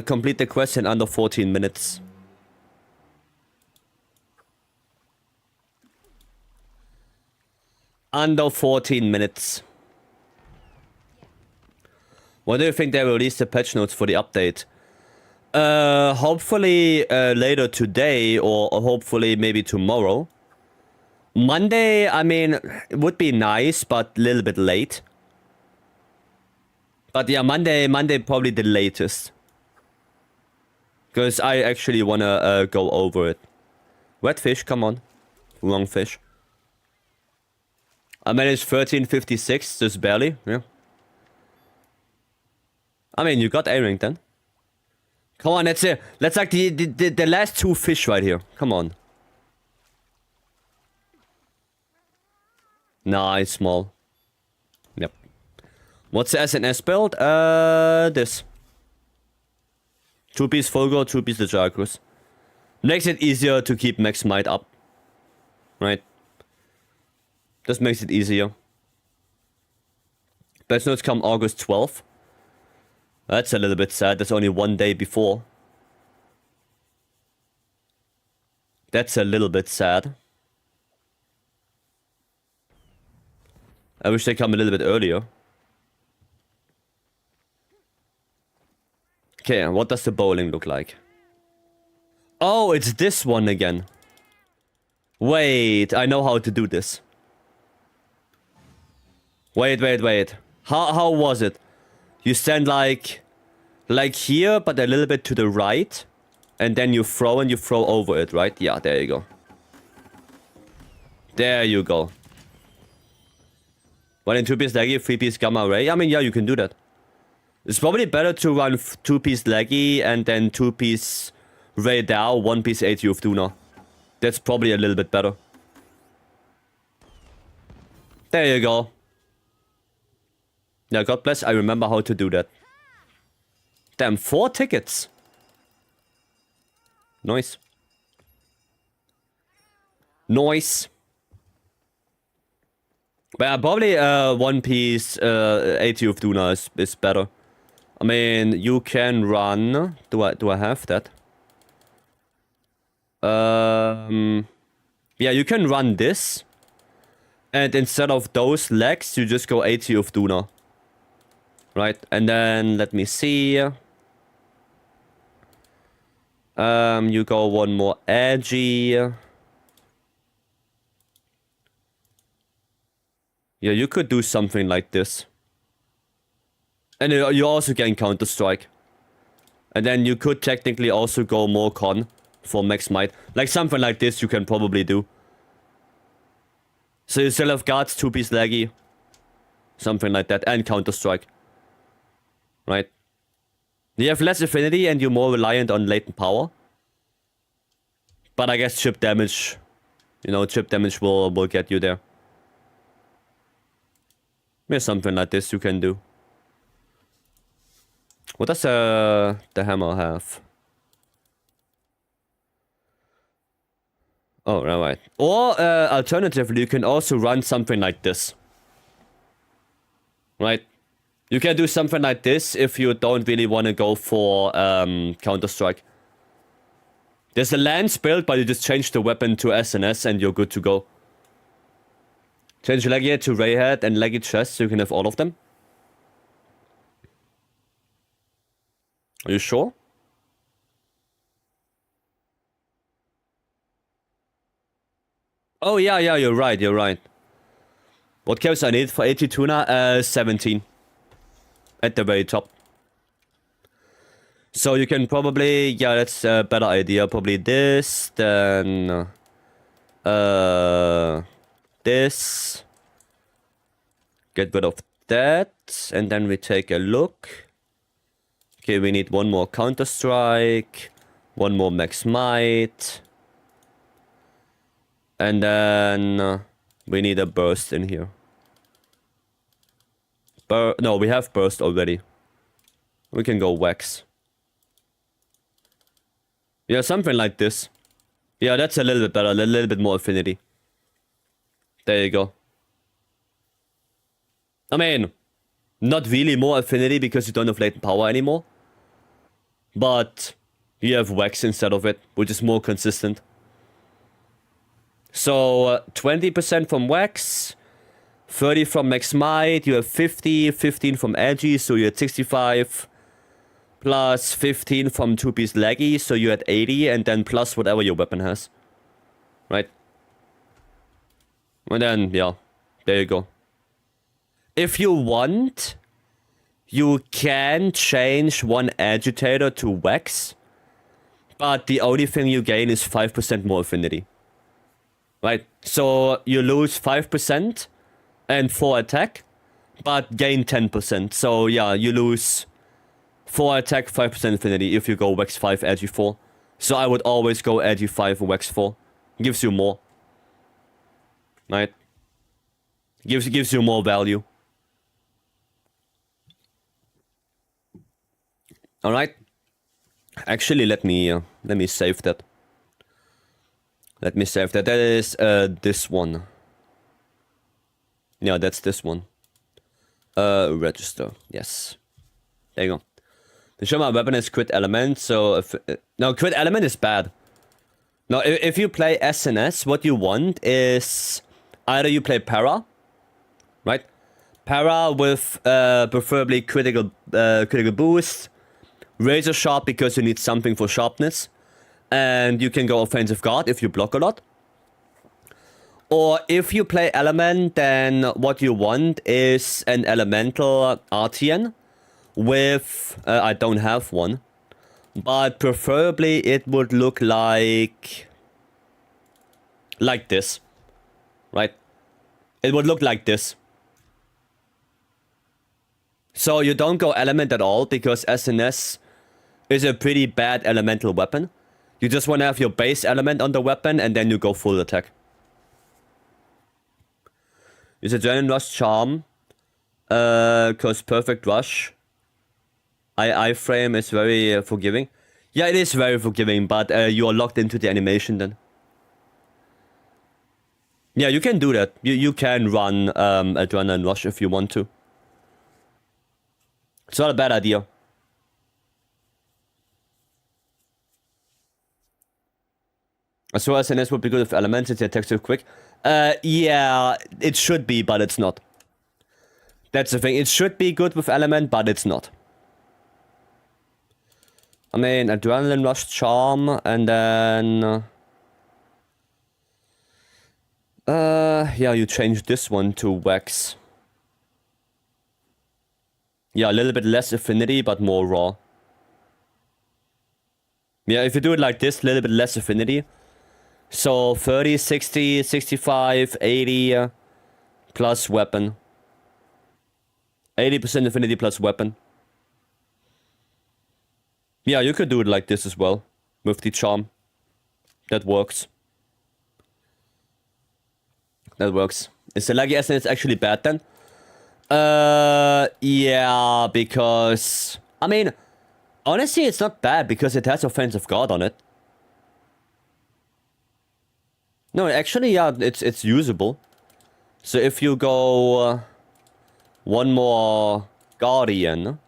Complete the quest in under 14 minutes. Under 14 minutes. When do you think they will release the patch notes for the update? Hopefully later today or hopefully maybe tomorrow. Monday, I mean, it would be nice, but a little bit late. But yeah, Monday probably the latest. Because I actually wanna go over it. Wet fish, come on. Wrong fish. I managed 1356, just barely, yeah. I mean, you got A rank then. Come on, that's it. That's like the last 2 fish right here. Come on. Nah, it's small. Yep. What's the SNS build? This. 2-piece Fulgur, 2-piece Legiacrus. Makes it easier to keep max might up. Right? Just makes it easier. Best notes come August 12th. That's a little bit sad. That's only 1 day before. That's a little bit sad. I wish they come a little bit earlier. Okay, what does the bowling look like? Oh, it's this one again. Wait, I know how to do this. Wait. How was it? You stand like here, but a little bit to the right. And then you throw and you throw over it, right? Yeah, there you go. There you go. But in 2-piece leggy, 3-piece gamma ray? I mean, yeah, you can do that. It's probably better to run 2-piece leggy and then 2-piece ray down, 1-piece ATU of Duna. That's probably a little bit better. There you go. Yeah, God bless, I remember how to do that. Damn, 4 tickets. Nice. Nice. But probably 1-piece ATU of Duna is better. I mean, you can run... Do I have that? Yeah, you can run this. And instead of those legs, you just go 80 of Duna. Right? And then, let me see. You go one more edgy. Yeah, you could do something like this. And you also can counter-strike. And then you could technically also go more con for max might. Like something like this you can probably do. So you still have guards, 2-piece laggy. Something like that. And counter-strike. Right? You have less affinity and you're more reliant on latent power. But I guess chip damage... You know, chip damage will get you there. There's something like this you can do. What does the hammer have? Oh, right. Or alternatively, you can also run something like this. Right? You can do something like this if you don't really want to go for Counter-Strike. There's a lance build, but you just change the weapon to SNS and you're good to go. Change leggy to rayhead and leggy chest so you can have all of them. Are you sure? Oh, yeah, you're right. What kills I need for 80 tuna? 17. At the very top. So you can probably... Yeah, that's a better idea. Probably this, then... this. Get rid of that. And then we take a look. Okay, we need one more Counter-Strike. One more Max Might. And then... we need a burst in here. No, we have burst already. We can go wax. Yeah, something like this. Yeah, that's a little bit better. A little bit more affinity. There you go. I mean, not really more affinity because you don't have latent power anymore. But you have wax instead of it, which is more consistent. So, 20% from wax, 30 from max might, you have 50, 15 from edgy, so you're at 65, plus 15 from 2-piece laggy, so you're at 80, and then plus whatever your weapon has. Right? And then, yeah, there you go. If you want, you can change one agitator to wax, but the only thing you gain is 5% more affinity. Right, so you lose 5% and 4 attack, but gain 10%. So yeah, you lose 4 attack, 5% affinity if you go Wax 5, Agi 4. So I would always go Agi 5 and Wax 4. Gives you more. Right? Gives you more value. Alright. Actually, let me save that. Let me save that. That is this one. Yeah, that's this one. Register. Yes. There you go. The show my weapon is crit element, so if... no, crit element is bad. No, if you play SNS, what you want is... either you play para, right? Para with preferably critical boost. Razor sharp because you need something for sharpness. And you can go offensive guard if you block a lot. Or if you play element, then what you want is an elemental RTN with... I don't have one. But preferably it would look like this. Right? It would look like this. So you don't go element at all because SNS is a pretty bad elemental weapon. You just want to have your base element on the weapon and then you go full attack. Use Adrenaline Rush Charm. Cause Perfect Rush. Iframe is very forgiving. Yeah, it is very forgiving, but you are locked into the animation then. Yeah, you can do that. You can run Adrenaline Rush if you want to. It's not a bad idea. As well as SNS would be good if elements, it attacks so quick. Yeah, it should be, but it's not. That's the thing. It should be good with element, but it's not. I mean, adrenaline rush, charm, and then yeah, you change this one to wax. Yeah, a little bit less affinity, but more raw. Yeah, if you do it like this, a little bit less affinity. So 30, 60, 65, 80 plus weapon. 80% affinity plus weapon. Yeah, you could do it like this as well. With the charm. That works. That works. Is the lucky essence actually bad then? Yeah, because... I mean, honestly, it's not bad because it has offensive guard on it. No, actually, yeah, it's usable. So if you go one more guardian,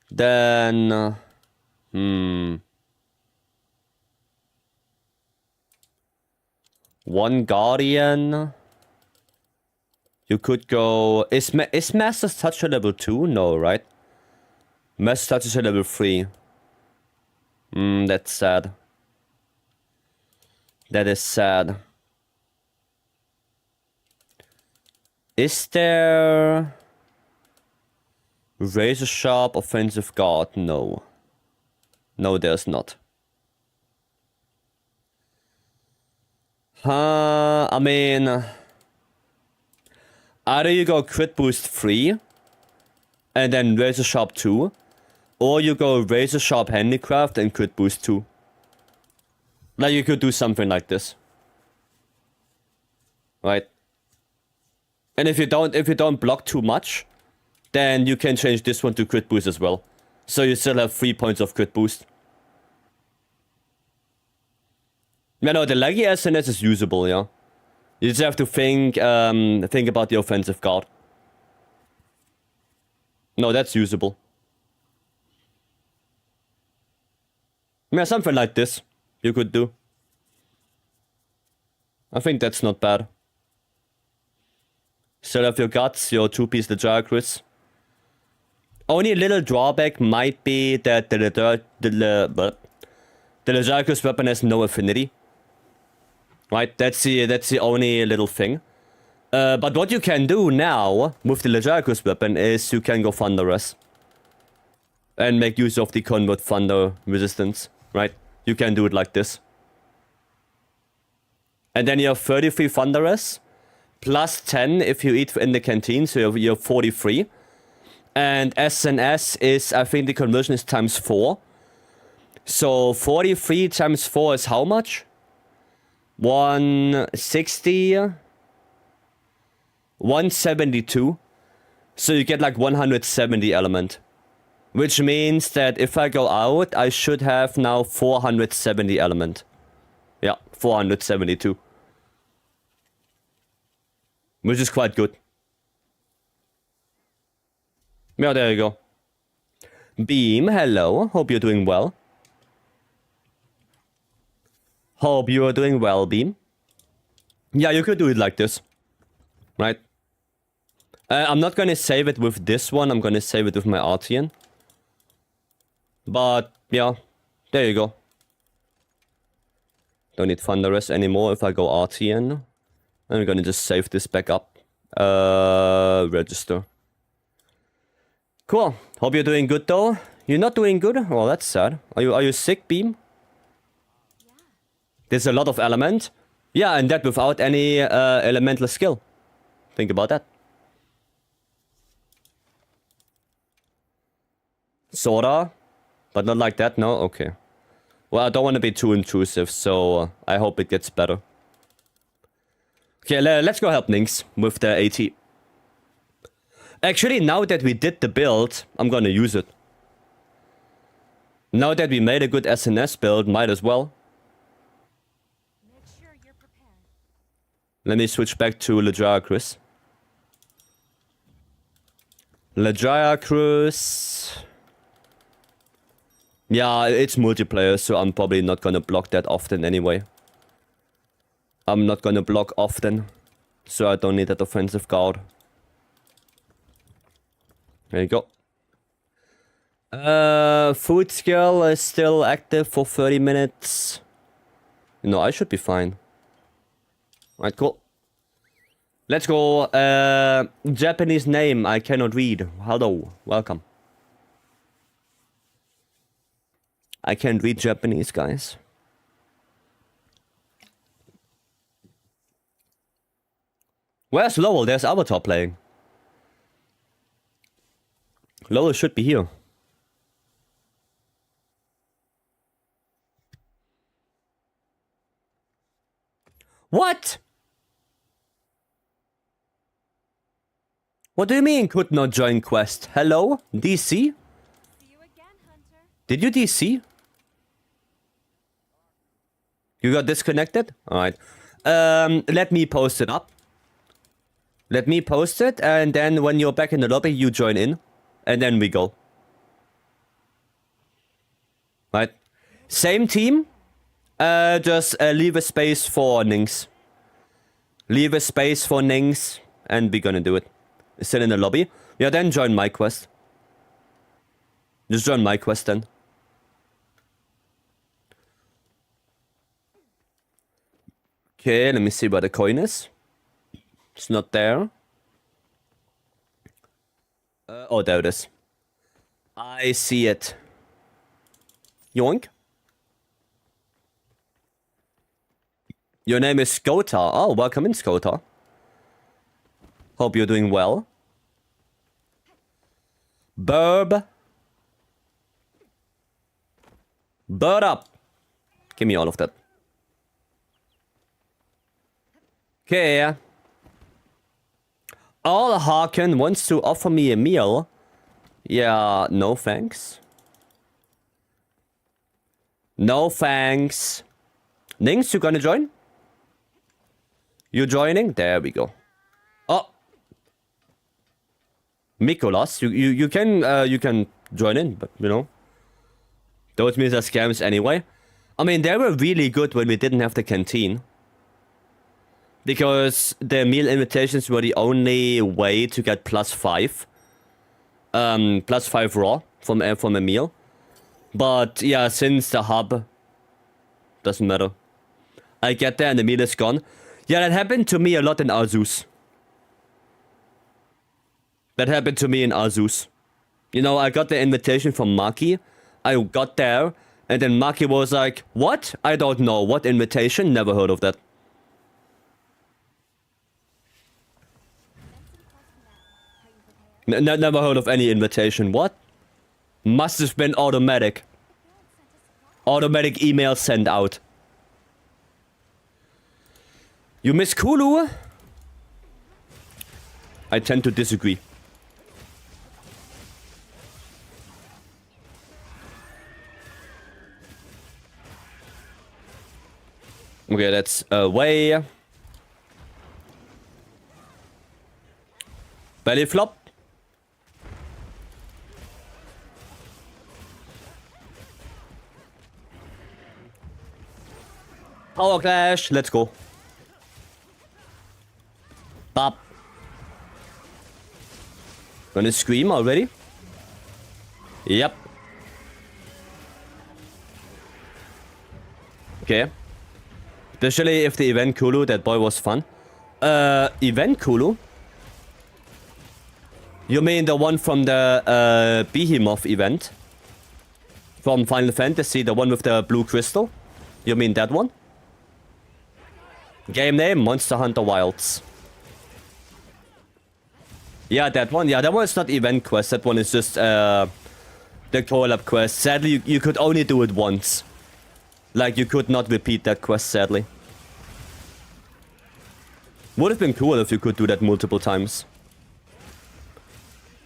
then one guardian. You could go. Is Master's Touch a level 2? No, right? Master's Touch is a level 3. That's sad. That is sad. Is there razor sharp offensive guard? No. No, there's not. I mean, either you go crit boost 3 and then razor sharp 2, or you go razor sharp handicraft and crit boost 2. Like you could do something like this. Right? And if you don't block too much, then you can change this one to crit boost as well. So you still have 3 points of crit boost. Yeah, no, the leggy SNS is usable, yeah. You just have to think about the offensive guard. No, that's usable. Yeah, something like this you could do. I think that's not bad. Still have your guts, your 2-piece Legiacris. Only a little drawback might be that the Legiacris weapon has no affinity. Right, that's the only little thing. But what you can do now with the Legiacris weapon is you can go Thunderous. And make use of the Convert Thunder resistance, right? You can do it like this. And then you have 33 Thunderous, plus 10 if you eat in the canteen, so you have 43. And SNS is, I think the conversion is times 4. So 43 times 4 is how much? 160, 172. So you get like 170 element. Which means that if I go out, I should have now 470 element. Yeah, 472. Which is quite good. Yeah, there you go. Beam, hello. Hope you're doing well. Hope you are doing well, Beam. Yeah, you could do it like this. Right? I'm not gonna save it with this one. I'm gonna save it with my Artian. But, yeah. There you go. Don't need Thunderous anymore if I go Artian. I'm gonna just save this back up. Register. Cool. Hope you're doing good though. You're not doing good? Well, that's sad. Are you sick, Beam? Yeah. There's a lot of element. Yeah, and that without any elemental skill. Think about that. Sorta. But not like that, no? Okay. Well, I don't want to be too intrusive, so I hope it gets better. Okay, let's go help Nynx with the AT. Actually, now that we did the build, I'm gonna use it. Now that we made a good SNS build, might as well. Make sure you're prepared. Let me switch back to Legiacris. Legiacris. Yeah, it's multiplayer, so I'm probably not gonna block that often anyway. I'm not gonna block often, so I don't need that offensive guard. There you go. Food skill is still active for 30 minutes. No, I should be fine. Alright, cool. Let's go. Japanese name I cannot read. Hello, welcome. I can't read Japanese, guys. Where's Lowell? There's Avatar playing. Lowell should be here. What? What do you mean could not join quest? Hello? DC? See you again, Hunter. Did you DC? You got disconnected? Alright. Let me post it up. Let me post it, and then when you're back in the lobby, you join in. And then we go. Right. Same team. Just leave a space for Nings. Leave a space for Nings, and we're gonna do it. Still in the lobby? Yeah, then join my quest. Just join my quest then. Okay, let me see where the coin is. It's not there. Oh, there it is. I see it. Yoink. Your name is Skotar. Oh, welcome in, Skotar. Hope you're doing well. Burb. Bird up. Give me all of that. Okay. All Harkin wants to offer me a meal. Yeah, no thanks. No thanks. Nings, you gonna join? You joining? There we go. Oh. Mikolas, you can join in, but you know. Those meals are scams anyway. I mean, they were really good when we didn't have the canteen. Because the meal invitations were the only way to get +5. +5 raw from a meal. But yeah, since the hub doesn't matter. I get there and the meal is gone. Yeah, that happened to me a lot in Azus. That happened to me in Azus. You know, I got the invitation from Maki. I got there, and then Maki was like, "What? I don't know. What invitation? Never heard of that." Never heard of any invitation. What? Must have been automatic. Automatic email sent out. You miss Kulu? I tend to disagree. Okay, that's away. Belly flop. Power clash, let's go. Bop. Gonna scream already? Yep. Okay. Especially if the event Kulu, that boy was fun. Event Kulu? You mean the one from the Behemoth event? From Final Fantasy, the one with the blue crystal? You mean that one? Game name, Monster Hunter Wilds. Yeah, that one. Yeah, that one is not event quest. That one is just the collab quest. Sadly, you could only do it once. Like, you could not repeat that quest, sadly. Would have been cool if you could do that multiple times.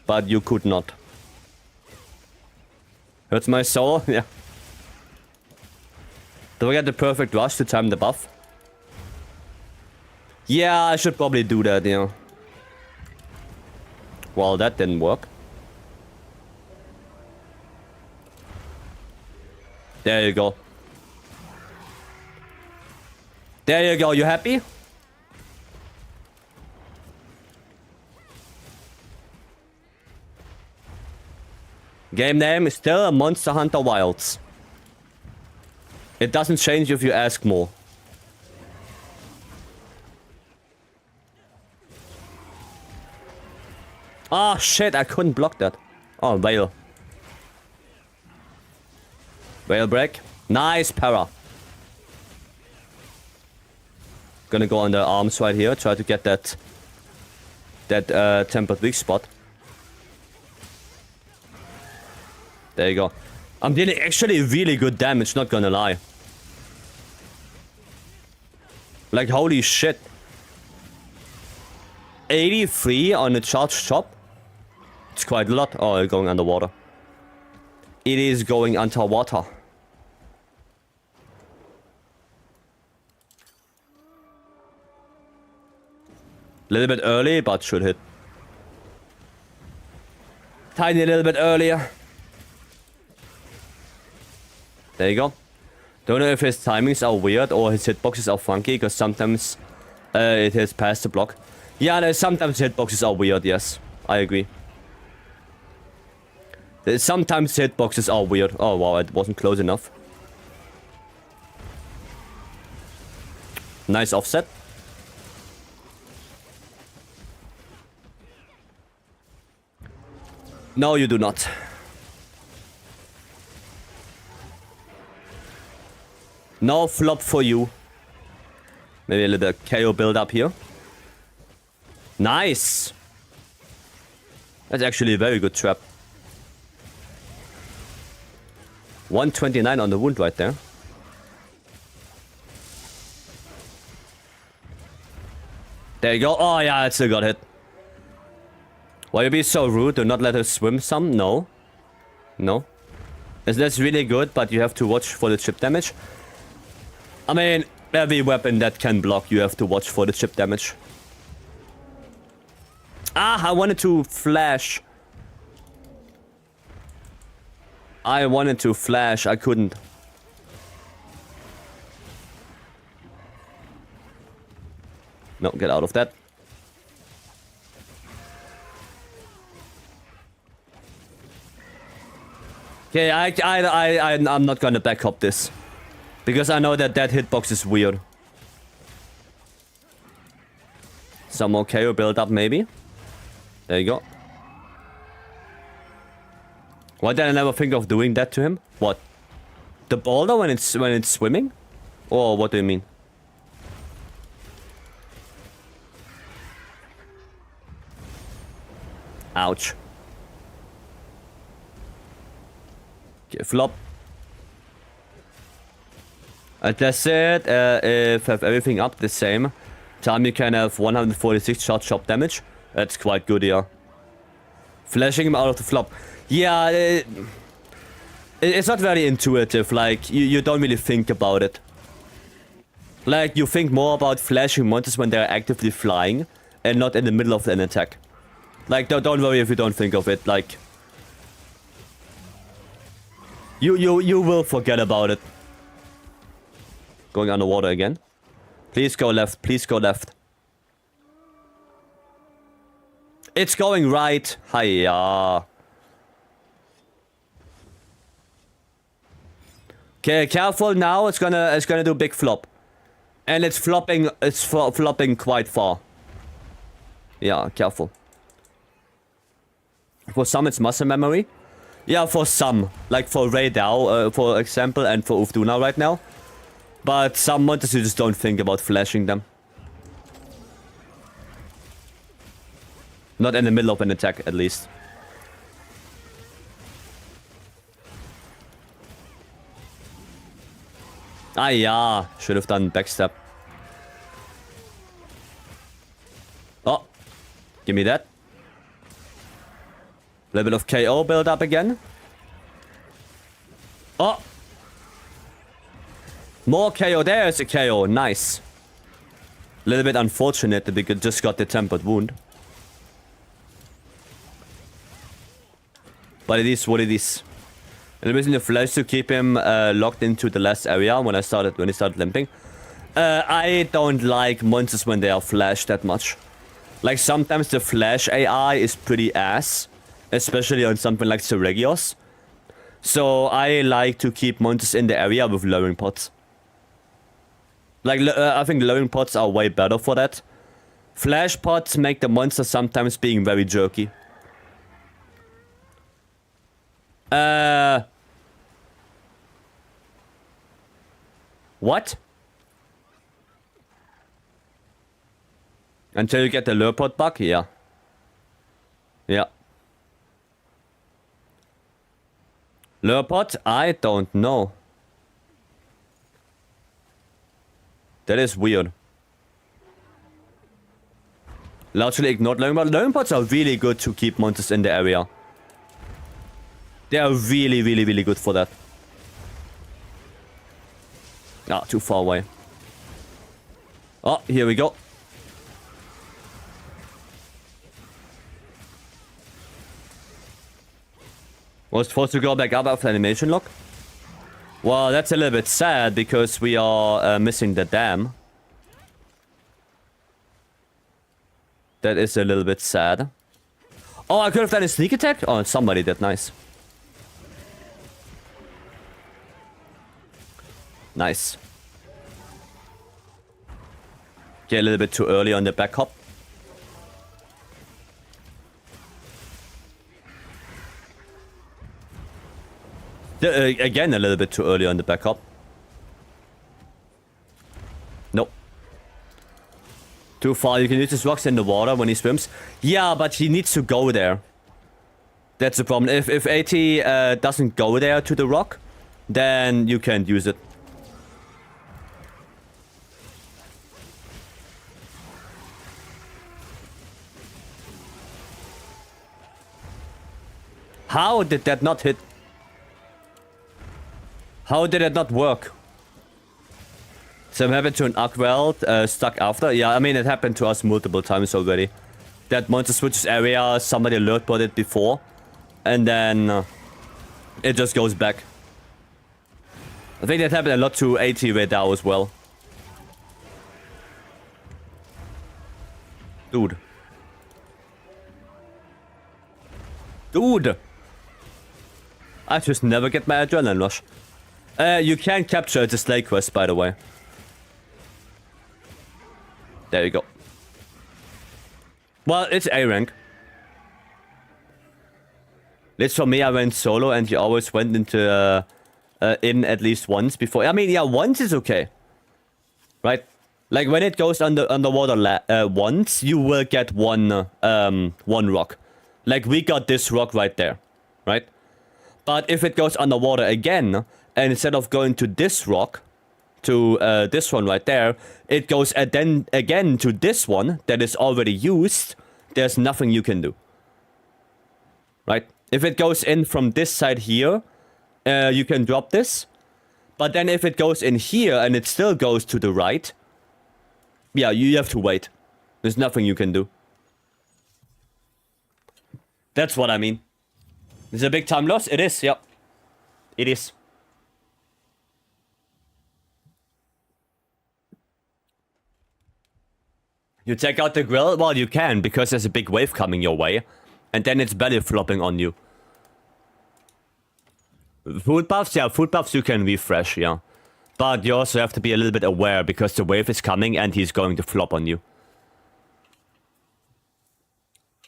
But you could not. Hurts my soul? Yeah. Do I get the perfect rush to time the buff? Yeah, I should probably do that, you know. Well, that didn't work. There you go. There you go. You happy? Game name is still Monster Hunter Wilds. It doesn't change if you ask more. Ah, shit, I couldn't block that. Oh, Veil. Veil break. Nice para. Gonna go on the arms right here. Try to get that tempered weak spot. There you go. I'm dealing actually really good damage, not gonna lie. Like, holy shit. 83 on a charged chop. It's quite a lot. Oh, going underwater. It is going underwater. Little bit early, but should hit. Tiny little bit earlier. There you go. Don't know if his timings are weird or his hitboxes are funky, because sometimes it hits past the block. Yeah, no, sometimes hitboxes are weird, yes. I agree. Sometimes hitboxes are weird. Oh wow, it wasn't close enough. Nice offset. No, you do not. No flop for you. Maybe a little KO build up here. Nice. That's actually a very good trap. 129 on the wound right there. There you go. Oh yeah, it still got hit. Why you be so rude? Do not let her swim some? No. No. That's really good, but you have to watch for the chip damage. I mean, every weapon that can block, you have to watch for the chip damage. Ah, I wanted to flash. I wanted to flash, I couldn't. No, get out of that. Okay, I'm not gonna back up this. Because I know that hitbox is weird. Some more KO build up maybe. There you go. Why did I never think of doing that to him? What? The boulder when it's swimming? Or what do you mean? Ouch. Okay, flop. That's it. If have everything up the same time, you can have 146 shot chop damage. That's quite good here. Flashing him out of the flop. Yeah, it's not very intuitive. Like, you don't really think about it. Like, you think more about flashing monsters when they're actively flying and not in the middle of an attack. Like, don't worry if you don't think of it. Like, you will forget about it. Going underwater again. Please go left. Please go left. It's going right. Hiya. Okay, careful now. It's gonna do big flop. And it's flopping. It's flopping quite far. Yeah, careful. For some, it's muscle memory. Yeah, for some. Like for Ray Dao, for example, and for Ufduna right now. But some monsters you just don't think about flashing them. Not in the middle of an attack, at least. Ah, yeah. Should have done backstep. Oh. Give me that. Little bit of KO build up again. Oh. More KO. There's a KO. Nice. A little bit unfortunate that we just got the tempered wound. But it is what it is. And I'm using the flash to keep him locked into the last area when he started limping. I don't like monsters when they are flash that much. Like, sometimes the flash AI is pretty ass. Especially on something like Seregios. So, I like to keep monsters in the area with lowering pots. Like, I think lowering pots are way better for that. Flash pots make the monster sometimes being very jerky. What? Until you get the lure pot bug? Yeah. Yeah. Lure pot? I don't know. That is weird. Largely ignored luring pots. Luring pots are really good to keep monsters in the area. They are really, really, really good for that. Ah, too far away. Oh, here we go. Was supposed to go back up after animation lock? Well, that's a little bit sad because we are missing the dam. That is a little bit sad. Oh, I could have done a sneak attack? Oh, somebody did. Nice. Nice. Get a little bit too early on the back hop. Again, a little bit too early on the back hop. Nope. Too far. You can use his rocks in the water when he swims. Yeah, but he needs to go there. That's the problem. If AT doesn't go there to the rock, then you can't use it. How did that not hit? How did it not work? Same happened to an Arkweld stuck after. Yeah, I mean, it happened to us multiple times already. That monster switches area, somebody alert bought it before. And then it just goes back. I think that happened a lot to AT Radar as well. Dude. Dude! I just never get my adrenaline rush. You can capture the Slay quest, by the way. There you go. Well, it's A rank. At least for me, I went solo and you always went into in at least once before. I mean, yeah, once is okay. Right? Like, when it goes underwater once, you will get one rock. Like, we got this rock right there. Right? But if it goes underwater again, and instead of going to this rock, to this one right there, it goes then again to this one that is already used, there's nothing you can do. Right? If it goes in from this side here, you can drop this. But then if it goes in here and it still goes to the right, yeah, you have to wait. There's nothing you can do. That's what I mean. It's a big time loss. It is, yeah. It is. You take out the grill? Well, you can, because there's a big wave coming your way. And then it's belly flopping on you. Food buffs? Yeah, food buffs you can refresh, yeah. But you also have to be a little bit aware, because the wave is coming and he's going to flop on you.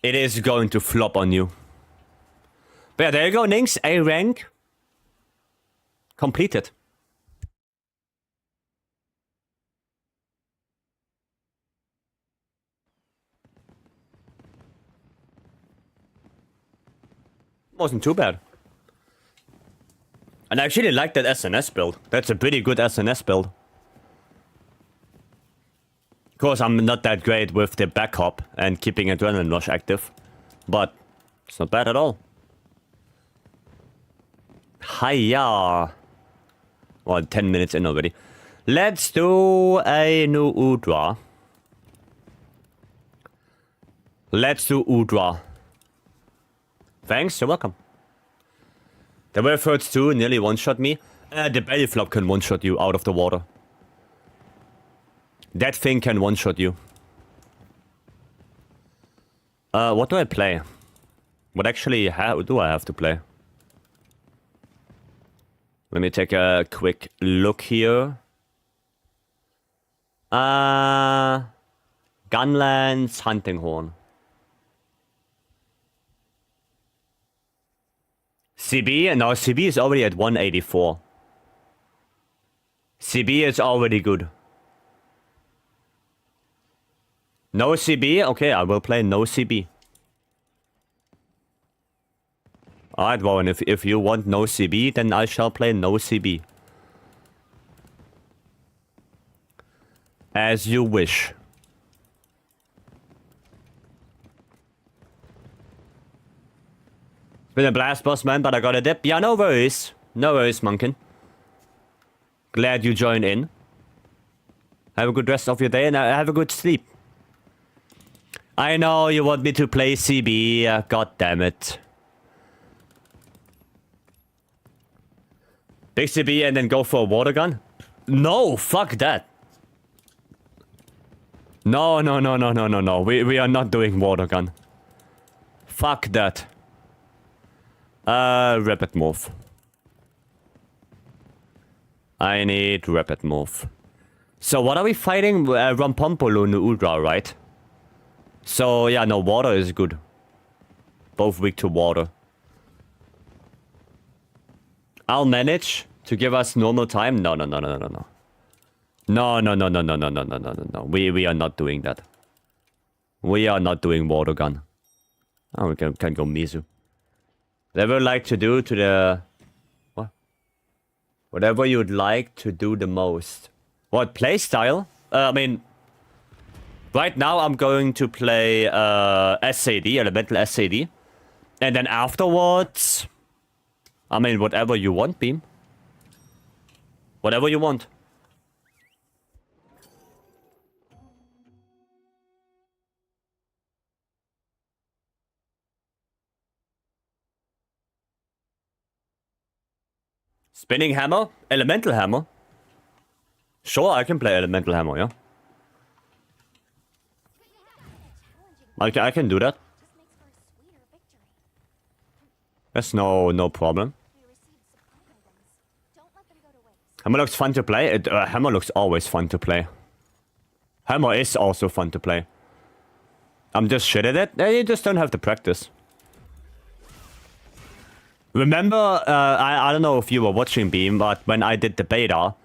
It is going to flop on you. But yeah, there you go, Nynx. A rank. Completed. Wasn't too bad. And I actually like that SNS build. That's a pretty good SNS build. Of course, I'm not that great with the back hop and keeping Adrenaline Rush active. But it's not bad at all. Hiya. Well, 10 minutes in already. Let's do a new Udra. Let's do Udra. Thanks, you're welcome. The wave hurts too, nearly one-shot me. The belly flop can one-shot you out of the water. That thing can one-shot you. What do I play? What actually do I have to play? Let me take a quick look here. Gunlance, Hunting Horn. CB? No, CB is already at 184. CB is already good. No CB? Okay, I will play no CB. Alright, Warren, if you want no CB, then I shall play no CB. As you wish. It's been a blast, boss man, but I got a dip. Yeah, no worries. No worries, Monkin. Glad you joined in. Have a good rest of your day and have a good sleep. I know you want me to play CB. God damn it. Big CB and then go for a water gun? No, fuck that. No. We are not doing water gun. Fuck that. Rapid move. I need rapid move. So what are we fighting? Rampompolo and Udra, right? So yeah, no, water is good. Both weak to water. I'll manage to give us normal time. No. No. We are not doing that. We are not doing water gun. Oh, we can go Mizu. Whatever you'd like to do to the... What? Whatever you'd like to do the most. What, playstyle? I mean... Right now I'm going to play SAD, Elemental SAD. And then afterwards... I mean, whatever you want, Beam. Whatever you want. Spinning hammer? Elemental hammer? Sure, I can play elemental hammer, yeah. I can do that. That's no problem. Hammer looks fun to play. Hammer looks always fun to play. Hammer is also fun to play. I'm just shit at it. You just don't have to practice. Remember, I don't know if you were watching Beam, but when I did the beta,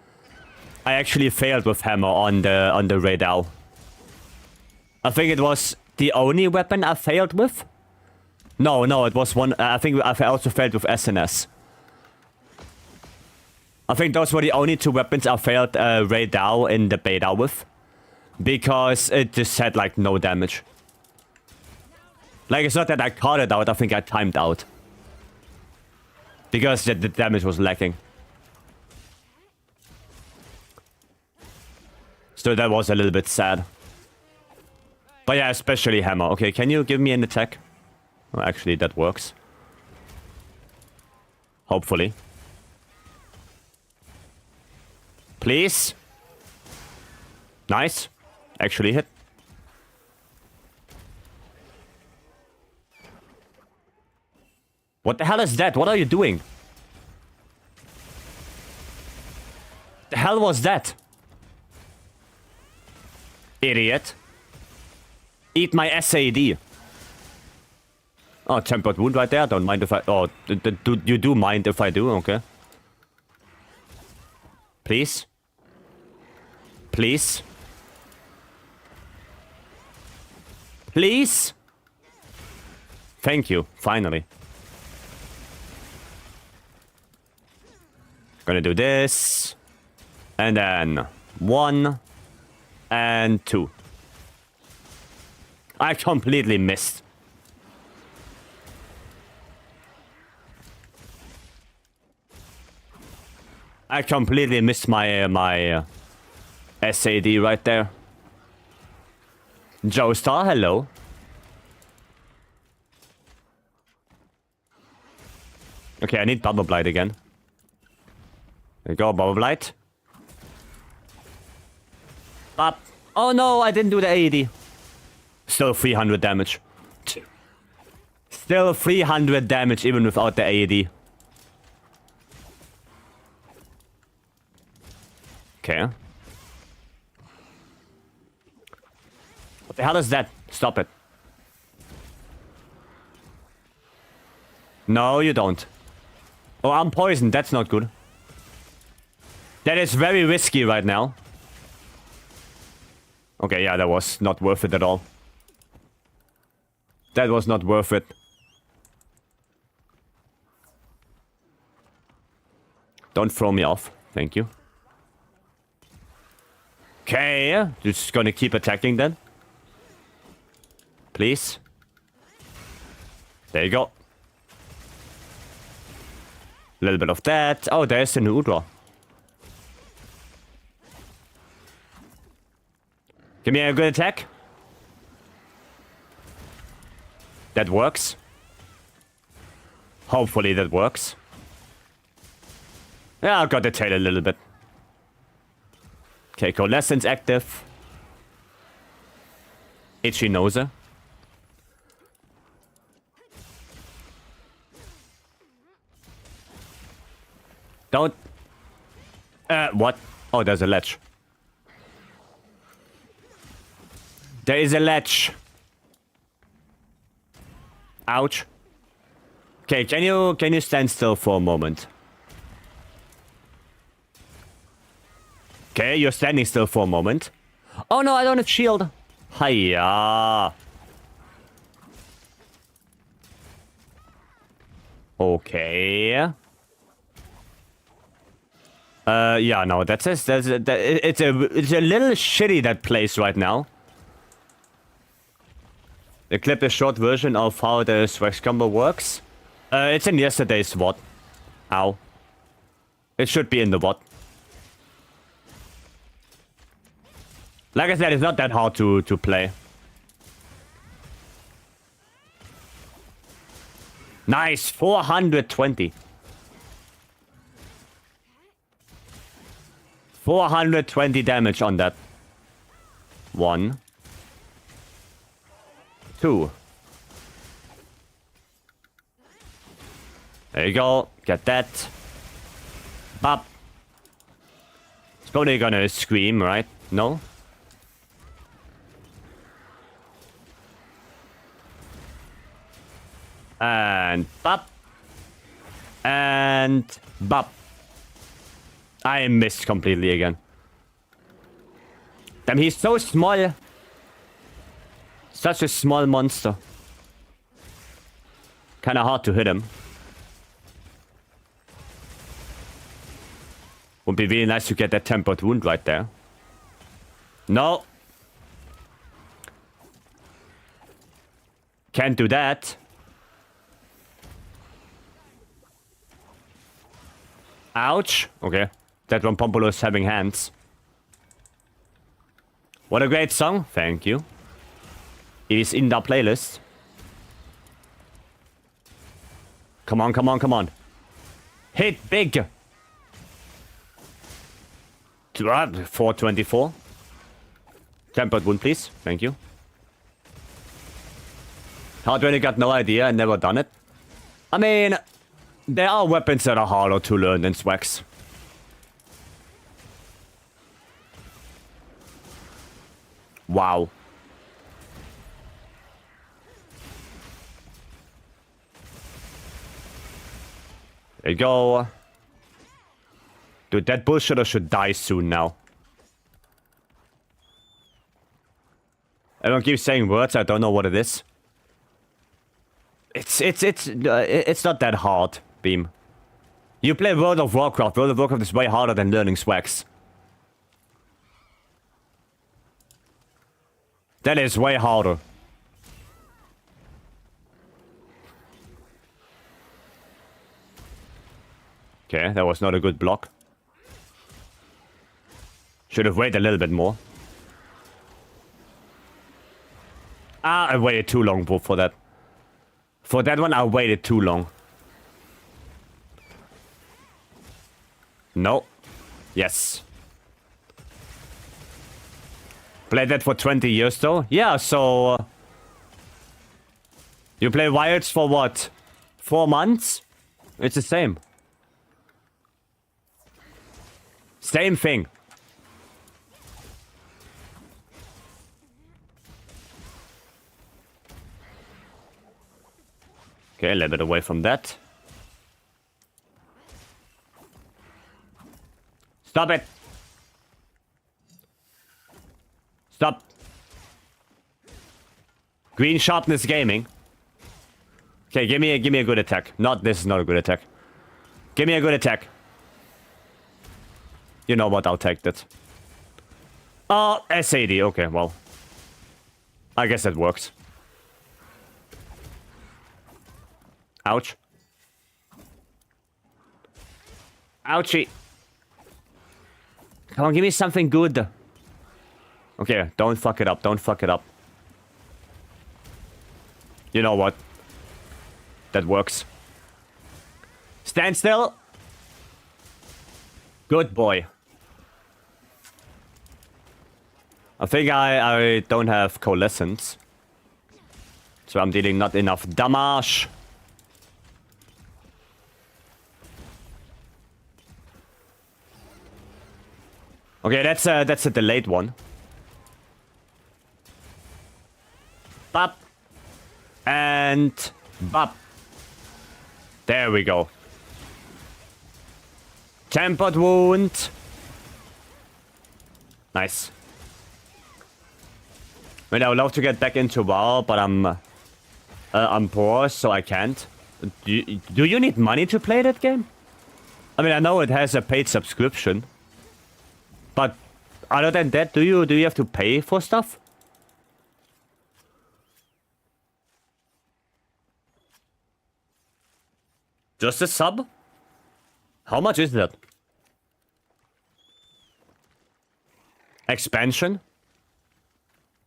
I actually failed with Hammer on the radar. I think it was the only weapon I failed with. No, it was one. I think I also failed with SNS. I think those were the only two weapons I failed radar in the beta with, because it just had like no damage. Like, it's not that I caught it out. I think I timed out. Because the damage was lacking. So that was a little bit sad. But yeah, especially Hammer. Okay, can you give me an attack? Well, actually, that works. Hopefully. Please. Nice. Actually hit. What the hell is that? What are you doing? The hell was that? Idiot. Eat my SAD. Oh, tempered wound right there. Don't mind if I... Oh, you do mind if I do? Okay. Please. Please. Please. Thank you. Finally. Gonna do this. And then 1 and 2. I completely missed. I completely missed my SAD right there. Joestar, hello. Okay, I need Bubble Blight again. There you go, Bubble Blight. Up. Oh no, I didn't do the AED. Still 300 damage. Still 300 damage even without the AED. Okay. What the hell is that? Stop it. No, you don't. Oh, I'm poisoned. That's not good. That is very risky right now. Okay, yeah, that was not worth it at all. That was not worth it. Don't throw me off. Thank you. Okay, just gonna keep attacking then. Please. There you go. A little bit of that. Oh, there's the new Udra. Give me a good attack. That works. Hopefully that works. Yeah, I got the tail a little bit. Okay, Coalescence active. Itchy Noser. Don't... what? Oh, there's a ledge. There is a ledge. Ouch. Okay, can you stand still for a moment? Okay, you're standing still for a moment. Oh no, I don't have shield. Hiya. Okay. Yeah, no, it's a little shitty, that place right now. The clip is short version of how the Swax combo works. It's in yesterday's VOD. Ow. It should be in the VOD. Like I said, it's not that hard to play. Nice, 420. 420 damage on that. 1. 2. There you go. Get that. Bop. It's probably gonna scream, right? No? And bop. And bop. I missed completely again. Damn, he's so small. Such a small monster. Kinda hard to hit him. Would be really nice to get that tempered wound right there. No. Can't do that. Ouch. Okay. That one Pompolos is having hands. What a great song. Thank you. It is in the playlist. Come on, come on, come on. Hit big. 424. Tempered wound, please. Thank you. Hard really got no idea. I never done it. I mean, there are weapons that are harder to learn than Swax. Wow. There you go. Dude, that bullshitter should die soon now. Everyone keeps saying words, I don't know what it is. It's not that hard, Beam. You play World of Warcraft. World of Warcraft is way harder than learning Swax. That is way harder. Okay, that was not a good block. Should have waited a little bit more. Ah, I waited too long for that. For that one, I waited too long. No. Yes. Played that for 20 years though? Yeah, so... you play Wilds for what? 4 months? It's the same. Same thing. Okay, a little bit away from that. Stop it! Stop. Green Sharpness Gaming. Okay, give me a good attack. This is not a good attack. Give me a good attack. You know what, I'll take that. Oh, SAD. Okay, well. I guess that works. Ouch. Ouchie. Come on, give me something good. Okay, don't fuck it up. Don't fuck it up. You know what? That works. Stand still. Good boy. I think I don't have coalescence. So I'm dealing not enough damage. Okay, that's a delayed one. Bop. And bop. There we go. Tempered wound. Nice. I mean, I would love to get back into WoW, but I'm poor, so I can't. Do you need money to play that game? I mean, I know it has a paid subscription. But other than that, do you have to pay for stuff? Just a sub? How much is that? Expansion?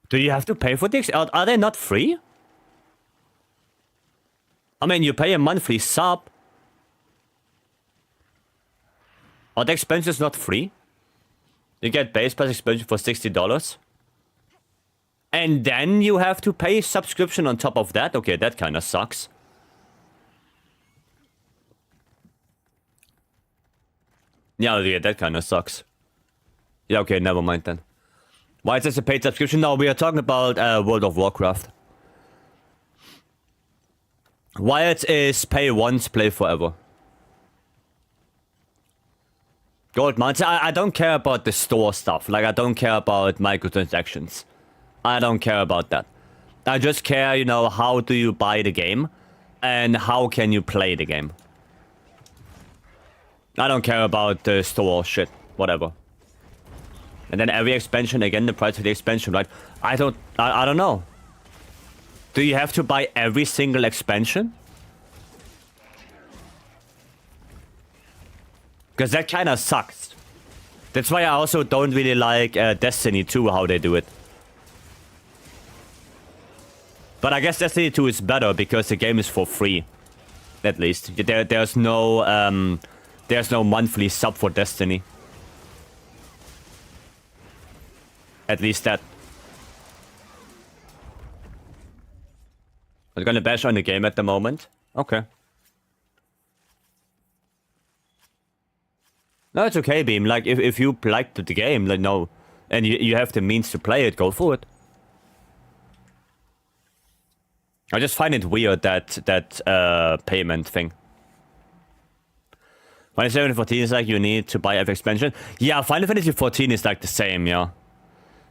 Do you have to pay for this? Are they not free? I mean, you pay a monthly sub. Are the expansions not free? You get base pass expansion for $60. And then you have to pay subscription on top of that? Okay, that kind of sucks. Yeah, that kind of sucks. Yeah, okay, never mind then. Why is this a paid subscription? No, we are talking about World of Warcraft. Wild is pay once, play forever. Gold mounts. I don't care about the store stuff. Like, I don't care about microtransactions. I don't care about that. I just care, you know, how do you buy the game? And how can you play the game? I don't care about the store shit. Whatever. And then every expansion, again, the price of the expansion, right? I don't know. Do you have to buy every single expansion? Because that kind of sucks. That's why I also don't really like Destiny 2, how they do it. But I guess Destiny 2 is better because the game is for free. At least. There's no monthly sub for Destiny. At least that. I'm gonna bash on the game at the moment. Okay. No, it's okay, Beam. Like, if you liked the game, like, no, and you have the means to play it, go for it. I just find it weird, that payment thing. Final Fantasy 14 is like, you need to buy every expansion. Yeah, Final Fantasy 14 is like the same, yeah.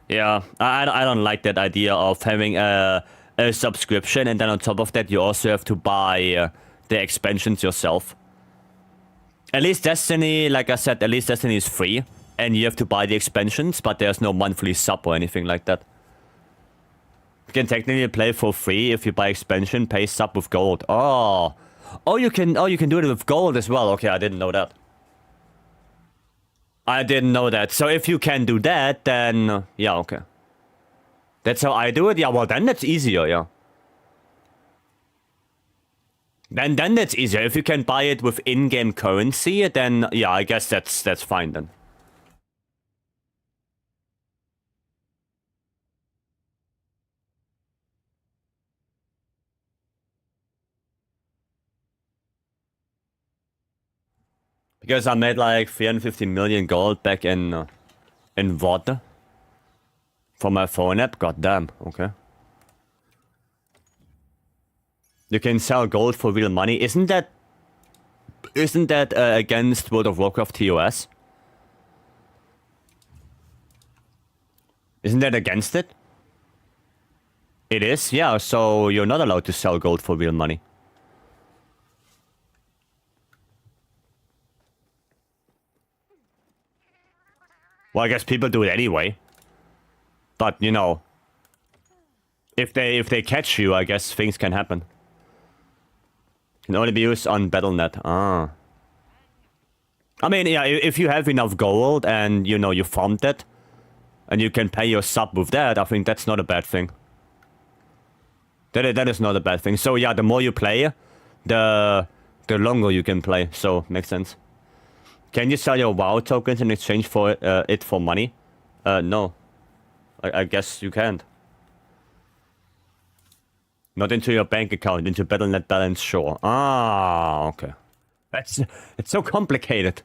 Yeah, I don't like that idea of having a subscription, and then on top of that, you also have to buy the expansions yourself. At least Destiny, like I said, at least Destiny is free. And you have to buy the expansions, but there's no monthly sub or anything like that. You can technically play for free if you buy expansion, pay sub with gold. Oh, you can do it with gold as well. Okay, I didn't know that. I didn't know that. So if you can do that, then yeah, okay. That's how I do it. Yeah, well then that's easier, yeah. Then that's easier. If you can buy it with in-game currency, then yeah, I guess that's fine then. Because I made like 350 million gold back in water for my phone app. God damn. Okay. You can sell gold for real money. Isn't that against World of Warcraft TOS? Isn't that against it? It is, yeah. So you're not allowed to sell gold for real money. Well, I guess people do it anyway. But you know, if they catch you, I guess things can happen. Can only be used on Battle.net. Ah. I mean, yeah, if you have enough gold and you know you farmed it, and you can pay your sub with that, I think that's not a bad thing. That is not a bad thing. So yeah, the more you play, the longer you can play. So makes sense. Can you sell your WoW tokens in exchange for it for money? No. I guess you can't. Not into your bank account, into Battle.net balance, sure. Ah, okay. It's so complicated.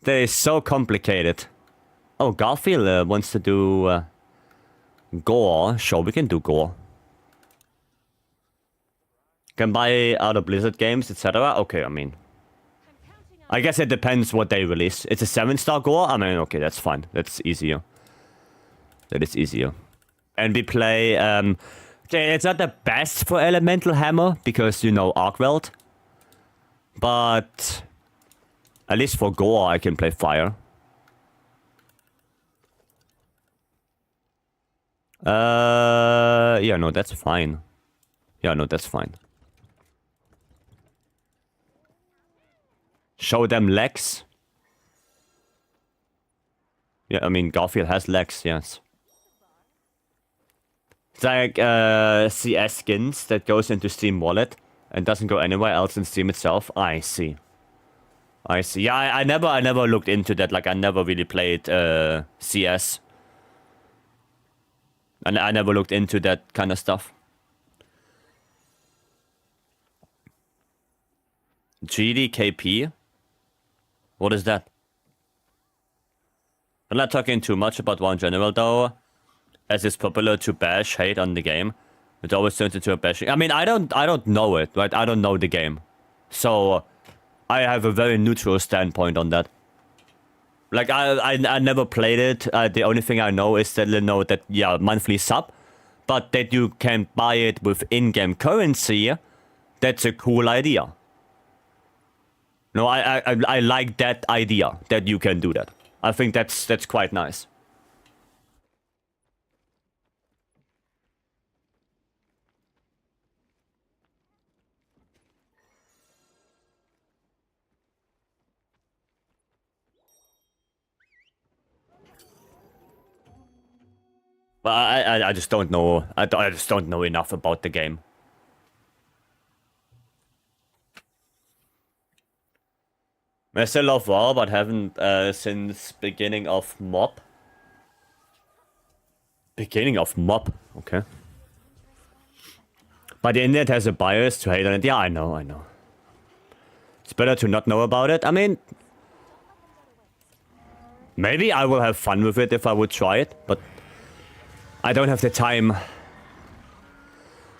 That is so complicated. Oh, Garfield wants to do gore. Sure, we can do gore. Can buy other Blizzard games, etc. Okay, I mean, I guess it depends what they release. It's a 7-star gore? I mean, okay, that's fine. That's easier. That is easier. And we play, okay, it's not the best for Elemental Hammer, because, you know, Arcweld. But at least for gore, I can play Fire. Yeah, no, that's fine. Yeah, no, that's fine. Show them legs. Yeah, I mean, Garfield has legs, yes. It's like CS skins that goes into Steam Wallet and doesn't go anywhere else in Steam itself. I see. I see. Yeah, I never looked into that. Like, I never really played CS. And I never looked into that kind of stuff. GDKP? What is that? I'm not talking too much about WoW in general, though, as it's popular to bash hate on the game. It always turns into a bashing. I mean, I don't know it, right? I don't know the game, so I have a very neutral standpoint on that. Like, I never played it. The only thing I know is that yeah, monthly sub, but that you can buy it with in-game currency. That's a cool idea. No, I like that idea that you can do that. I think that's quite nice. But I just don't know. I just don't know enough about the game. I still love WoW, but haven't since beginning of Mob. Beginning of Mob, okay. But the internet has a bias to hate on it. Yeah, I know. It's better to not know about it. I mean, maybe I will have fun with it if I would try it, but I don't have the time.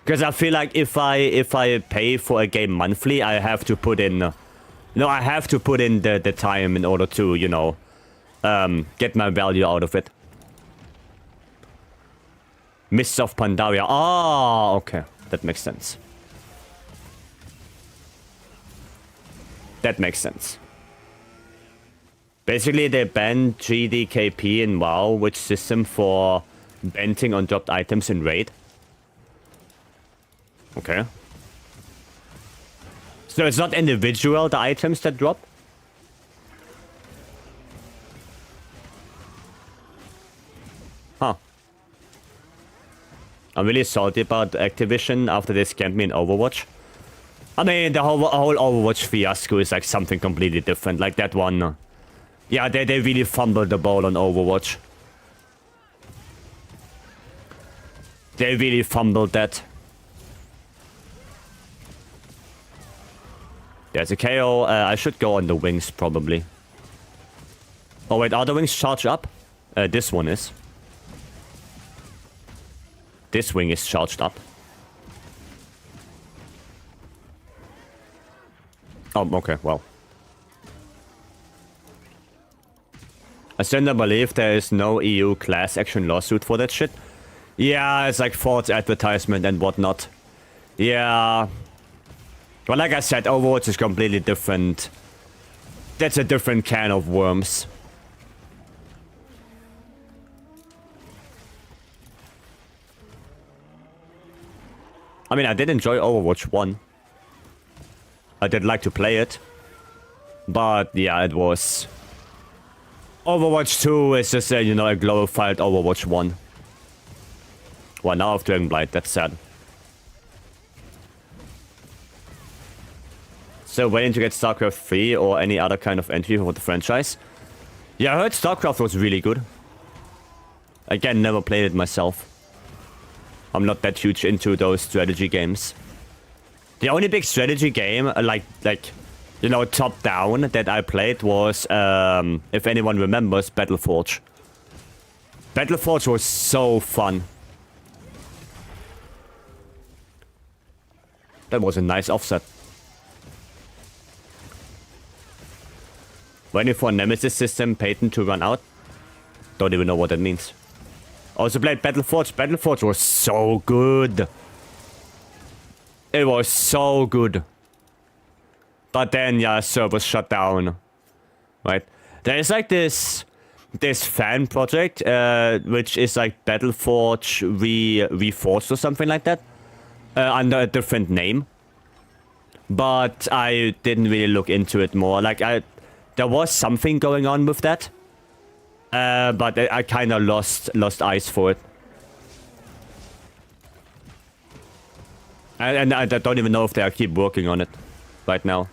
Because I feel like if I pay for a game monthly, I have to put in... No, I have to put in the time in order to, you know, get my value out of it. Mists of Pandaria. Ah, okay. That makes sense. That makes sense. Basically, they banned GDKP in WoW, which system for banting on dropped items in Raid. Okay. So it's not individual, the items that drop? Huh. I'm really salty about Activision after they scammed me in Overwatch. I mean, the whole Overwatch fiasco is like something completely different. Like that one. Yeah, they really fumbled the ball on Overwatch. They really fumbled that. There's a KO. I should go on the wings, probably. Oh, wait. Are the wings charged up? This one is. This wing is charged up. Oh, okay. Well. I still don't believe there is no EU class action lawsuit for that shit. Yeah, it's like false advertisement and whatnot. Yeah. Well, like I said, Overwatch is completely different. That's a different can of worms. I mean, I did enjoy Overwatch 1. I did like to play it. But, yeah, it was... Overwatch 2 is just, you know, a glorified Overwatch 1. Well, now of Dragonblight, that's sad. So waiting to get StarCraft 3 or any other kind of entry for the franchise. Yeah, I heard StarCraft was really good. Again, never played it myself. I'm not that huge into those strategy games. The only big strategy game, like you know, top-down that I played was, if anyone remembers, Battleforge. Battleforge was so fun. That was a nice offset. Waiting for Nemesis system patent to run out. Don't even know what that means. Also played Battleforge. Battleforge was so good. It was so good. But then, yeah, servers shut down. Right? There is like this fan project, which is like Battleforge Reforged or something like that. Under a different name. But I didn't really look into it more. Like, there was something going on with that. But I kind of lost eyes for it. And I don't even know if they keep working on it right now.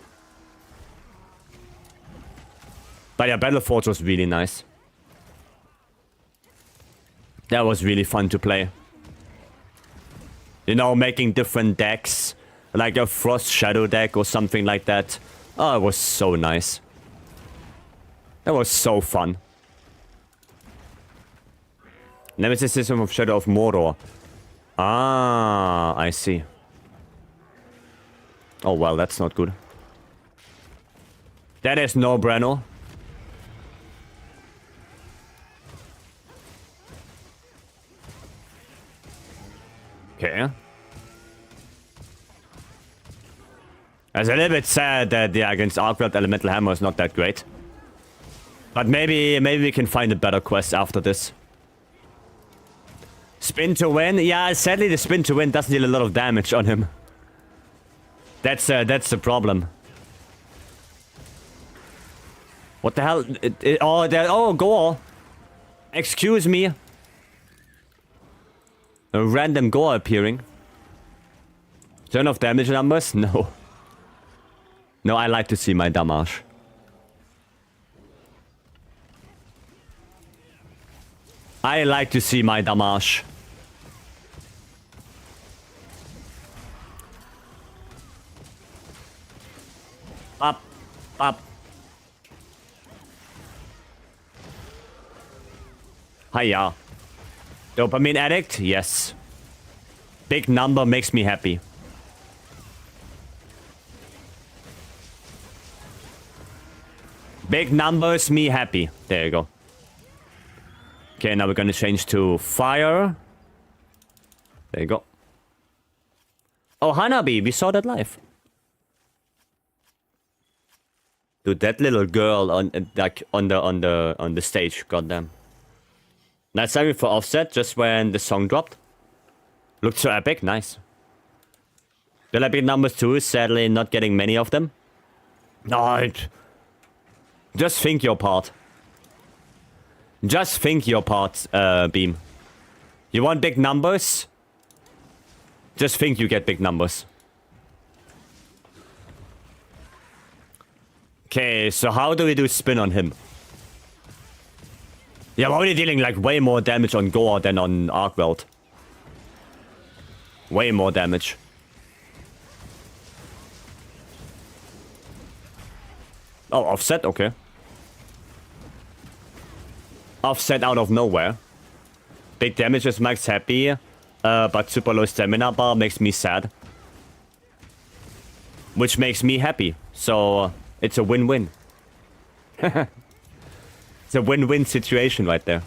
But yeah, Battleforge was really nice. That was really fun to play. You know, making different decks. Like a Frost Shadow deck or something like that. Oh, it was so nice. That was so fun. Nemesis system of Shadow of Mordor. Ah, I see. Oh, well, that's not good. That is no bueno. Okay. It's a little bit sad that, yeah, against Arcworld Elemental Hammer is not that great. But maybe we can find a better quest after this. Spin to win? Yeah, sadly the spin to win doesn't deal a lot of damage on him. That's the problem. What the hell? Oh, Gore. Excuse me. A random Gore appearing. Turn off damage numbers? No. No, I like to see my damage. I like to see my damage. Up. Up. Hiya. Dopamine addict? Yes. Big number makes me happy. Big numbers me happy. There you go. Okay, now we're gonna change to fire. There you go. Oh, Hanabi, we saw that live. Dude, that little girl on the stage, goddamn. Nice timing for offset just when the song dropped. Looked so epic, nice. The epic numbers too, sadly not getting many of them. No, just think your part. Just think your part, Beam. You want big numbers? Just think you get big numbers. Okay, so how do we do spin on him? Yeah, I'm already dealing like way more damage on Gore than on Arcworld. Way more damage. Oh, offset, okay. Offset out of nowhere. Big damage just makes happy, but super low stamina bar makes me sad. Which makes me happy, so it's a win-win. It's a win-win situation right there.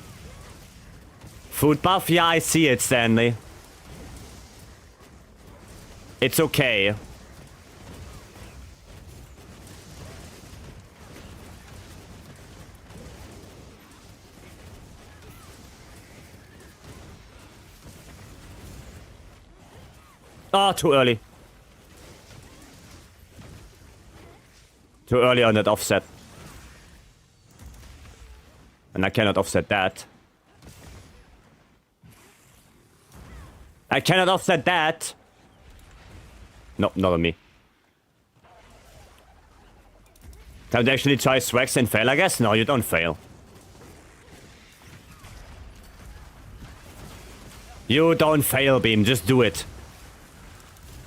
Food buff? Yeah, I see it, Stanley. It's okay. Ah, too early. Too early on that offset. And I cannot offset that. I cannot offset that. No, not on me. Time to actually try Swags and fail, I guess? No, you don't fail. You don't fail, Beam. Just do it.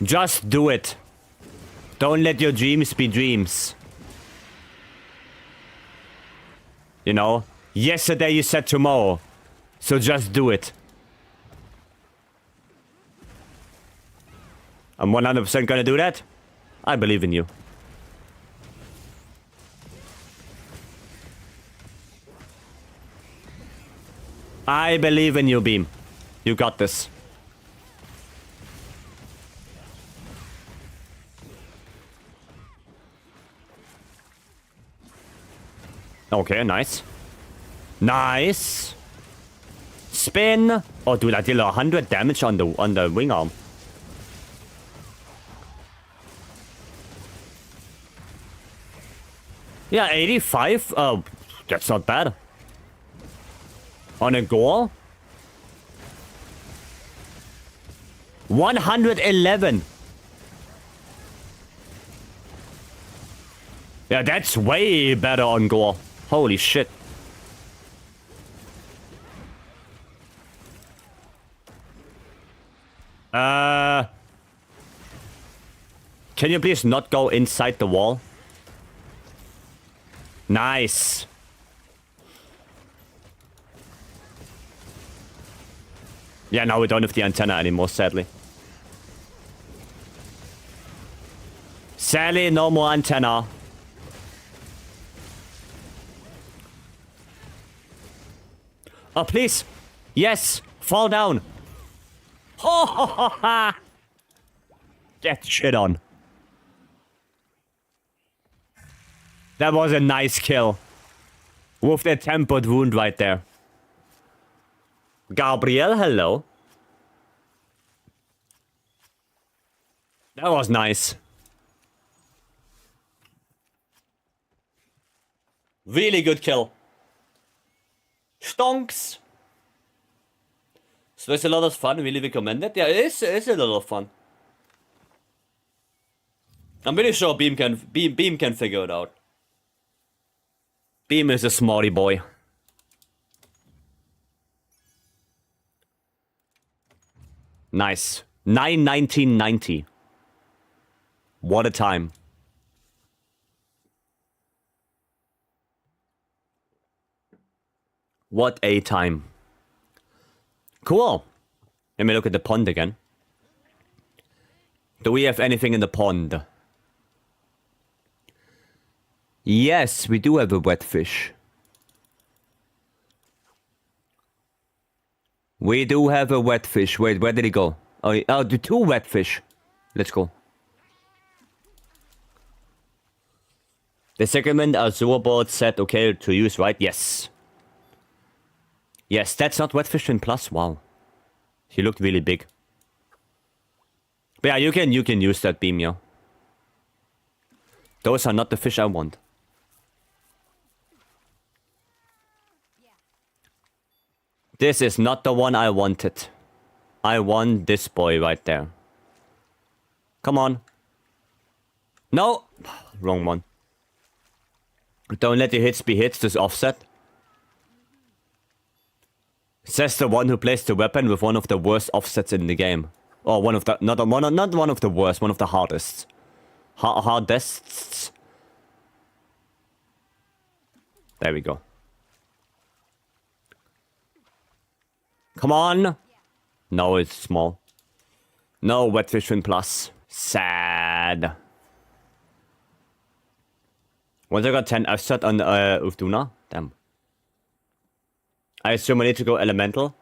Just do it. Don't let your dreams be dreams. You know? Yesterday you said tomorrow. So just do it. I'm 100% gonna do that. I believe in you. I believe in you, Beam. You got this. Okay, nice. Nice. Spin. Oh, dude, I did 100 damage on the wing arm. Yeah, 85. Oh, that's not bad. On a goal. 111. Yeah, that's way better on goal. Holy shit. Can you please not go inside the wall? Nice. Yeah, now we don't have the antenna anymore, sadly. Sadly, no more antenna. Oh, please. Yes. Fall down. Ho, ho, ho, ha. Get shit on. That was a nice kill. With the tempered wound right there. Gabriel, hello. That was nice. Really good kill. Stonks. So it's a lot of fun. Really recommend it. Yeah, it's a lot of fun. I'm pretty sure Beam can figure it out. Beam is a smarty boy. Nice. 9/19/90. What a time. What a time. Cool. Let me look at the pond again. Do we have anything in the pond? Yes, we do have a wet fish. We do have a wet fish. Wait, where did he go? Oh, the two wet fish. Let's go. The second Azure board said okay to use, right? Yes. Yes, that's not wet fish in plus. Wow. He looked really big. But yeah, you can use that beam, yeah. Those are not the fish I want. This is not the one I wanted. I want this boy right there. Come on. No! Wrong one. Don't let the hits be hits, just offset. Says the one who plays the weapon with one of the worst offsets in the game. Or one of the... Not one of the worst, one of the hardest. Hardest? There we go. Come on! No, it's small. No wet vision plus. Sad. Once I got 10 F-shot on Ufduna. Damn. I assume I need to go elemental.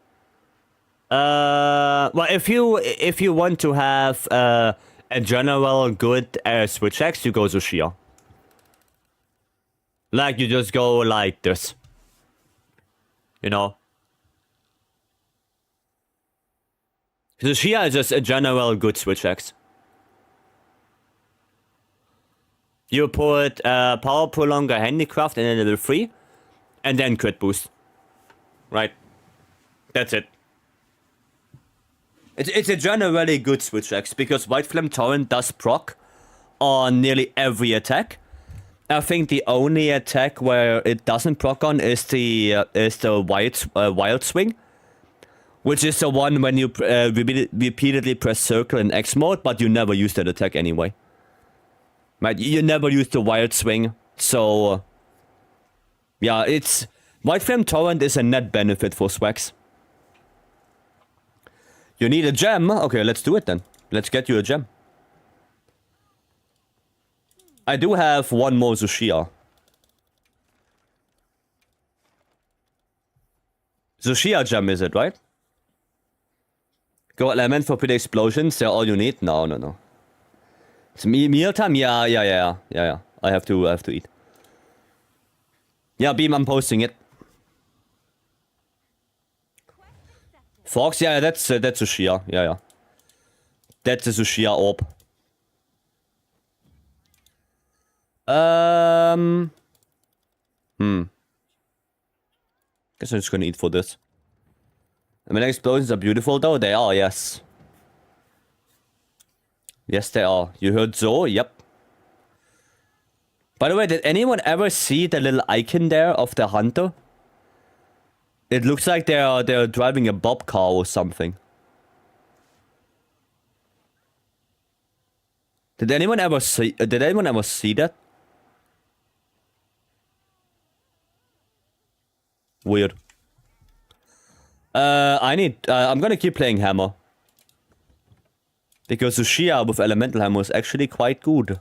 Well, if you want to have a general good switch X, you go Zushia. Like, you just go like this. You know? Zushia is just a general good switch X. You put Power Prolonger Handicraft in a level 3, and then crit boost. Right? That's it. It's a generally good switch X, because White Flame Torrent does proc on nearly every attack. I think the only attack where it doesn't proc on is the Wild Swing, which is the one when you repeatedly press circle in X mode, but you never use that attack anyway. Right? You never use the Wild Swing, so yeah, it's White Flame Torrent is a net benefit for Swags. You need a gem? Okay, let's do it then. Let's get you a gem. I do have one more Zushia. Zushia gem is it, right? Go element for pretty explosions, they're all you need? No. It's mealtime? Yeah. I have to eat. Yeah, Beam, I'm posting it. Fox, yeah, that's Zushia. Yeah. That's a Zushia orb. Guess I'm just gonna eat for this. I mean, explosions are beautiful though. They are, yes. Yes, they are. You heard Zo? Yep. By the way, did anyone ever see the little icon there of the hunter? It looks like they're driving a bob car or something. Did anyone ever see that? Weird. I'm gonna keep playing Hammer. Because Zushia with Elemental Hammer is actually quite good.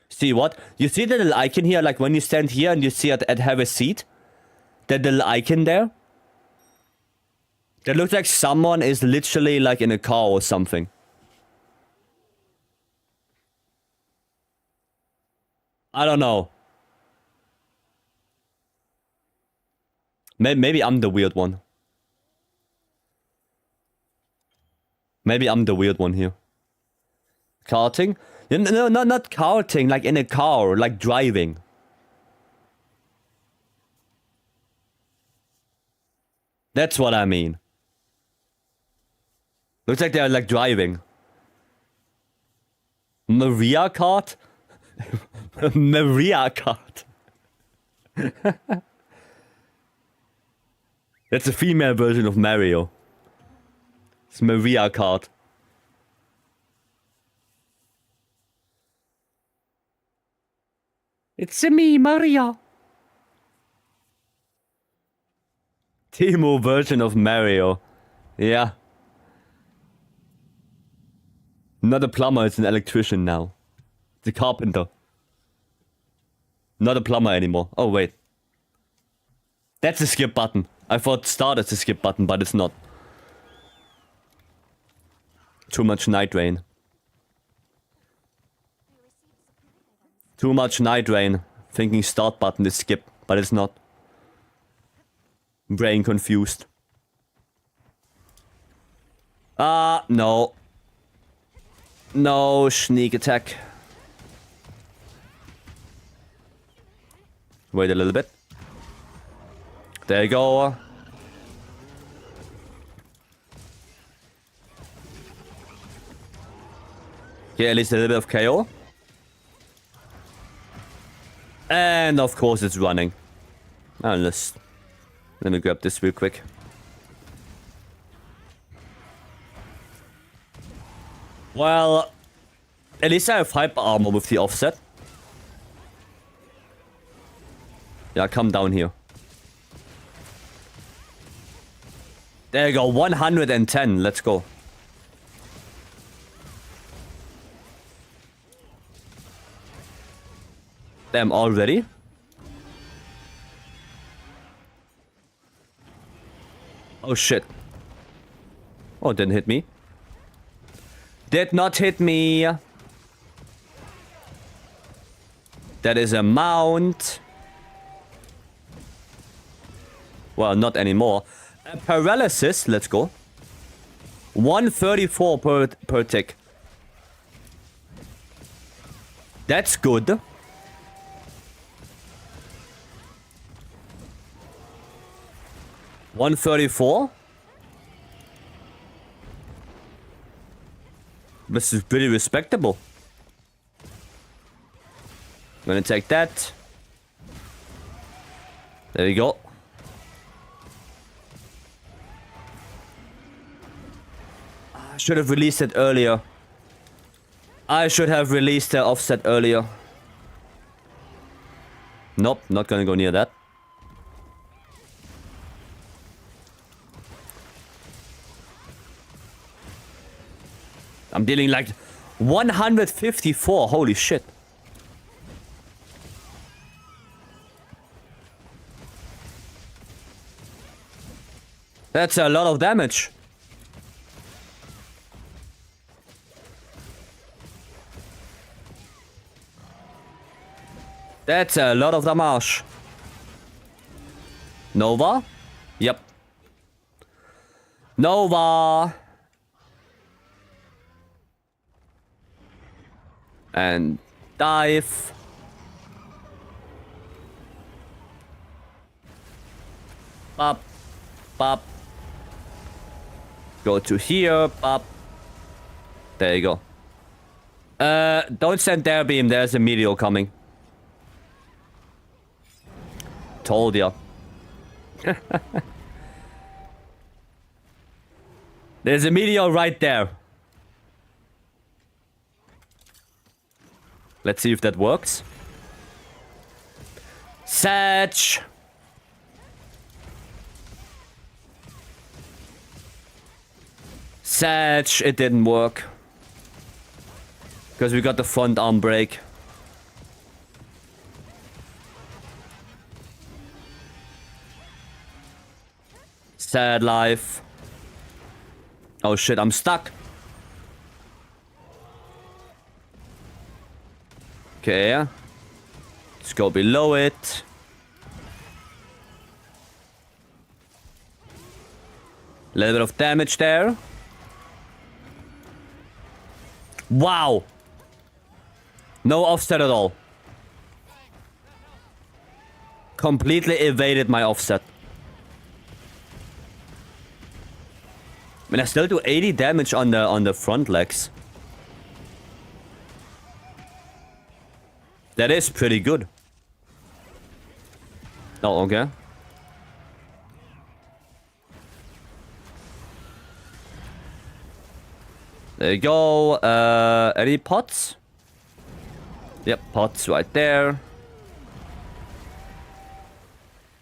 See what? You see the little icon here, like when you stand here and you see at have a seat? That little icon there? That looks like someone is literally like in a car or something. I don't know. Maybe I'm the weird one. Maybe I'm the weird one here. Karting? No, not karting, like in a car, like driving. That's what I mean. Looks like they're like driving. Maria Kart? Maria Kart. That's a female version of Mario. It's Maria Kart. It's me, Maria. Timo version of Mario. Yeah. Not a plumber, it's an electrician now. It's a carpenter. Not a plumber anymore. Oh, wait. That's a skip button. I thought start as a skip button, but it's not. Too much night rain. Too much night rain. Thinking start button is skip, but it's not. Brain confused. No. No, sneak attack. Wait a little bit. There you go. Yeah, at least a little bit of KO. And of course it's running. Let me grab this real quick. Well, at least I have hyper armor with the offset. Yeah, come down here. There you go, 110. Let's go. Damn, already? Oh shit. Oh, it didn't hit me. Did not hit me. That is a mount. Well, not anymore. A paralysis, let's go. 134 per tick. That's good. $134. This is pretty respectable. I'm gonna take that. There you go. I should have released it earlier. I should have released the offset earlier. Nope, not gonna go near that. I'm dealing like 154. Holy shit. That's a lot of damage. That's a lot of damage. Nova? Yep. Nova. And dive. Pop. Pop. Go to here. Pop. There you go. Don't send their beam. There's a meteor coming. Told ya. There's a meteor right there. Let's see if that works. Satch. Satch. It didn't work. Because we got the front arm break. Sad life. Oh shit, I'm stuck. Okay. Let's go below it. A little bit of damage there. Wow. No offset at all. Completely evaded my offset. I mean, I still do 80 damage on the front legs. That is pretty good. Oh, okay. There you go. Any pots? Yep, pots right there.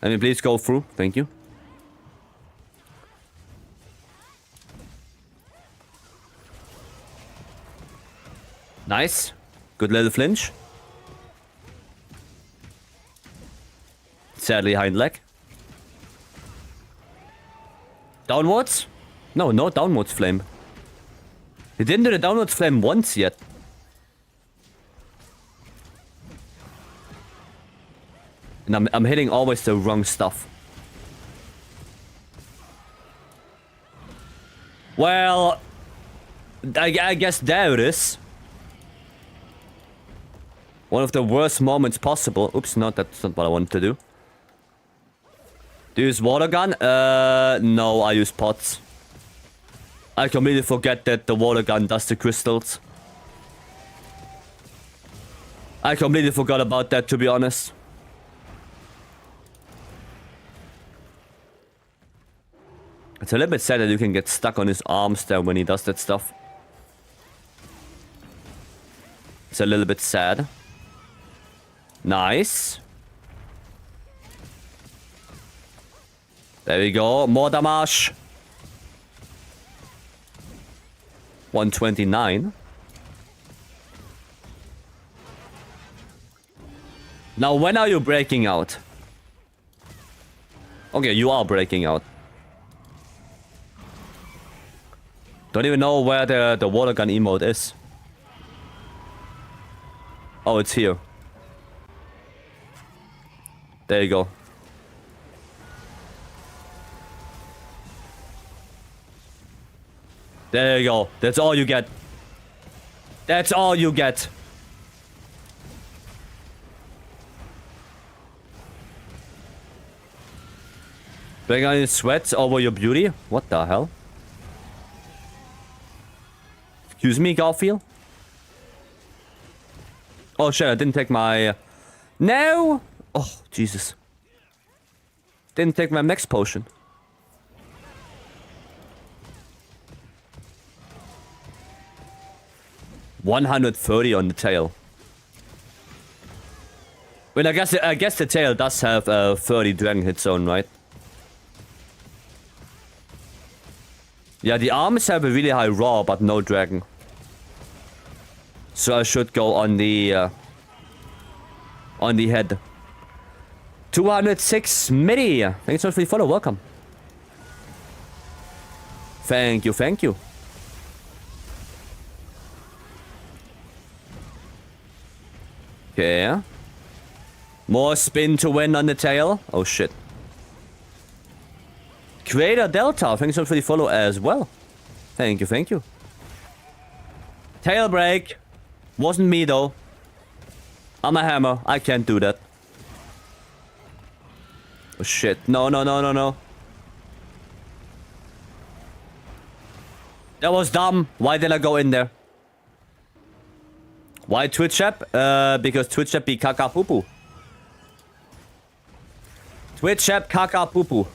Let me please go through. Thank you. Nice. Good little flinch. Sadly, hind leg. Downwards? No, no downwards flame. He didn't do the downwards flame once yet. And I'm hitting always the wrong stuff. Well, I guess there it is. One of the worst moments possible. Oops, that's not what I wanted to do. Do you use water gun? No, I use pots. I completely forget that the water gun does the crystals. I completely forgot about that, to be honest. It's a little bit sad that you can get stuck on his arms there when he does that stuff. It's a little bit sad. Nice. There we go. More damage. 129. Now, when are you breaking out? Okay, you are breaking out. Don't even know where the water gun emote is. Oh, it's here. There you go. There you go. That's all you get. That's all you get. Bring on your sweats over your beauty? What the hell? Excuse me, Garfield? Oh shit, I didn't take my... No! Oh, Jesus. Didn't take my max potion. $130 on the tail. Well, I guess the tail does have 30 dragon hit zone, right? Yeah, the arms have a really high raw, but no dragon. So I should go on the head. 206 Mitty. Thanks so much for the follow. Welcome. Thank you, thank you. Okay. More spin to win on the tail. Oh shit. Creator Delta, thanks so much for the follow as well. Thank you, thank you. Tail break. Wasn't me though. I'm a hammer. I can't do that. Oh shit. No, no, no, no, no. That was dumb. Why did I go in there? Why Twitch app? Because Twitch app be kaka poo poo. Twitch app kaka poo poo.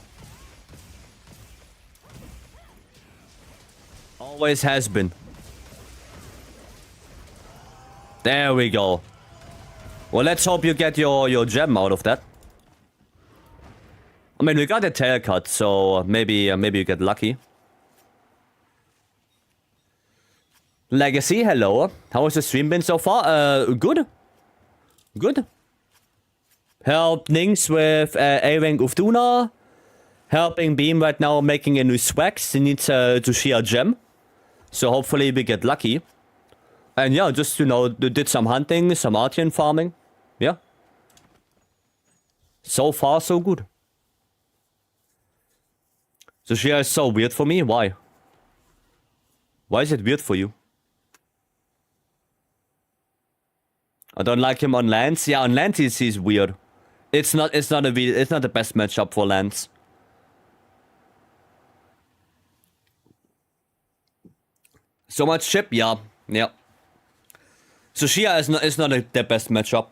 Always has been. There we go. Well, let's hope you get your gem out of that. I mean, we got a tail cut, so maybe you get lucky. Legacy, hello. How has the stream been so far? Good. Good. Help Nings with A-Rank Uftuna. Helping Beam right now making a new swag. He needs to share a gem. So hopefully we get lucky. And yeah, just, you know, did some hunting, some Artian farming. Yeah. So far, so good. Zushia is so weird for me. Why? Why is it weird for you? I don't like him on Lance. Yeah, on Lance he's weird. It's not the best matchup for Lance. So much chip, yeah, yeah. So Shia is not the best matchup.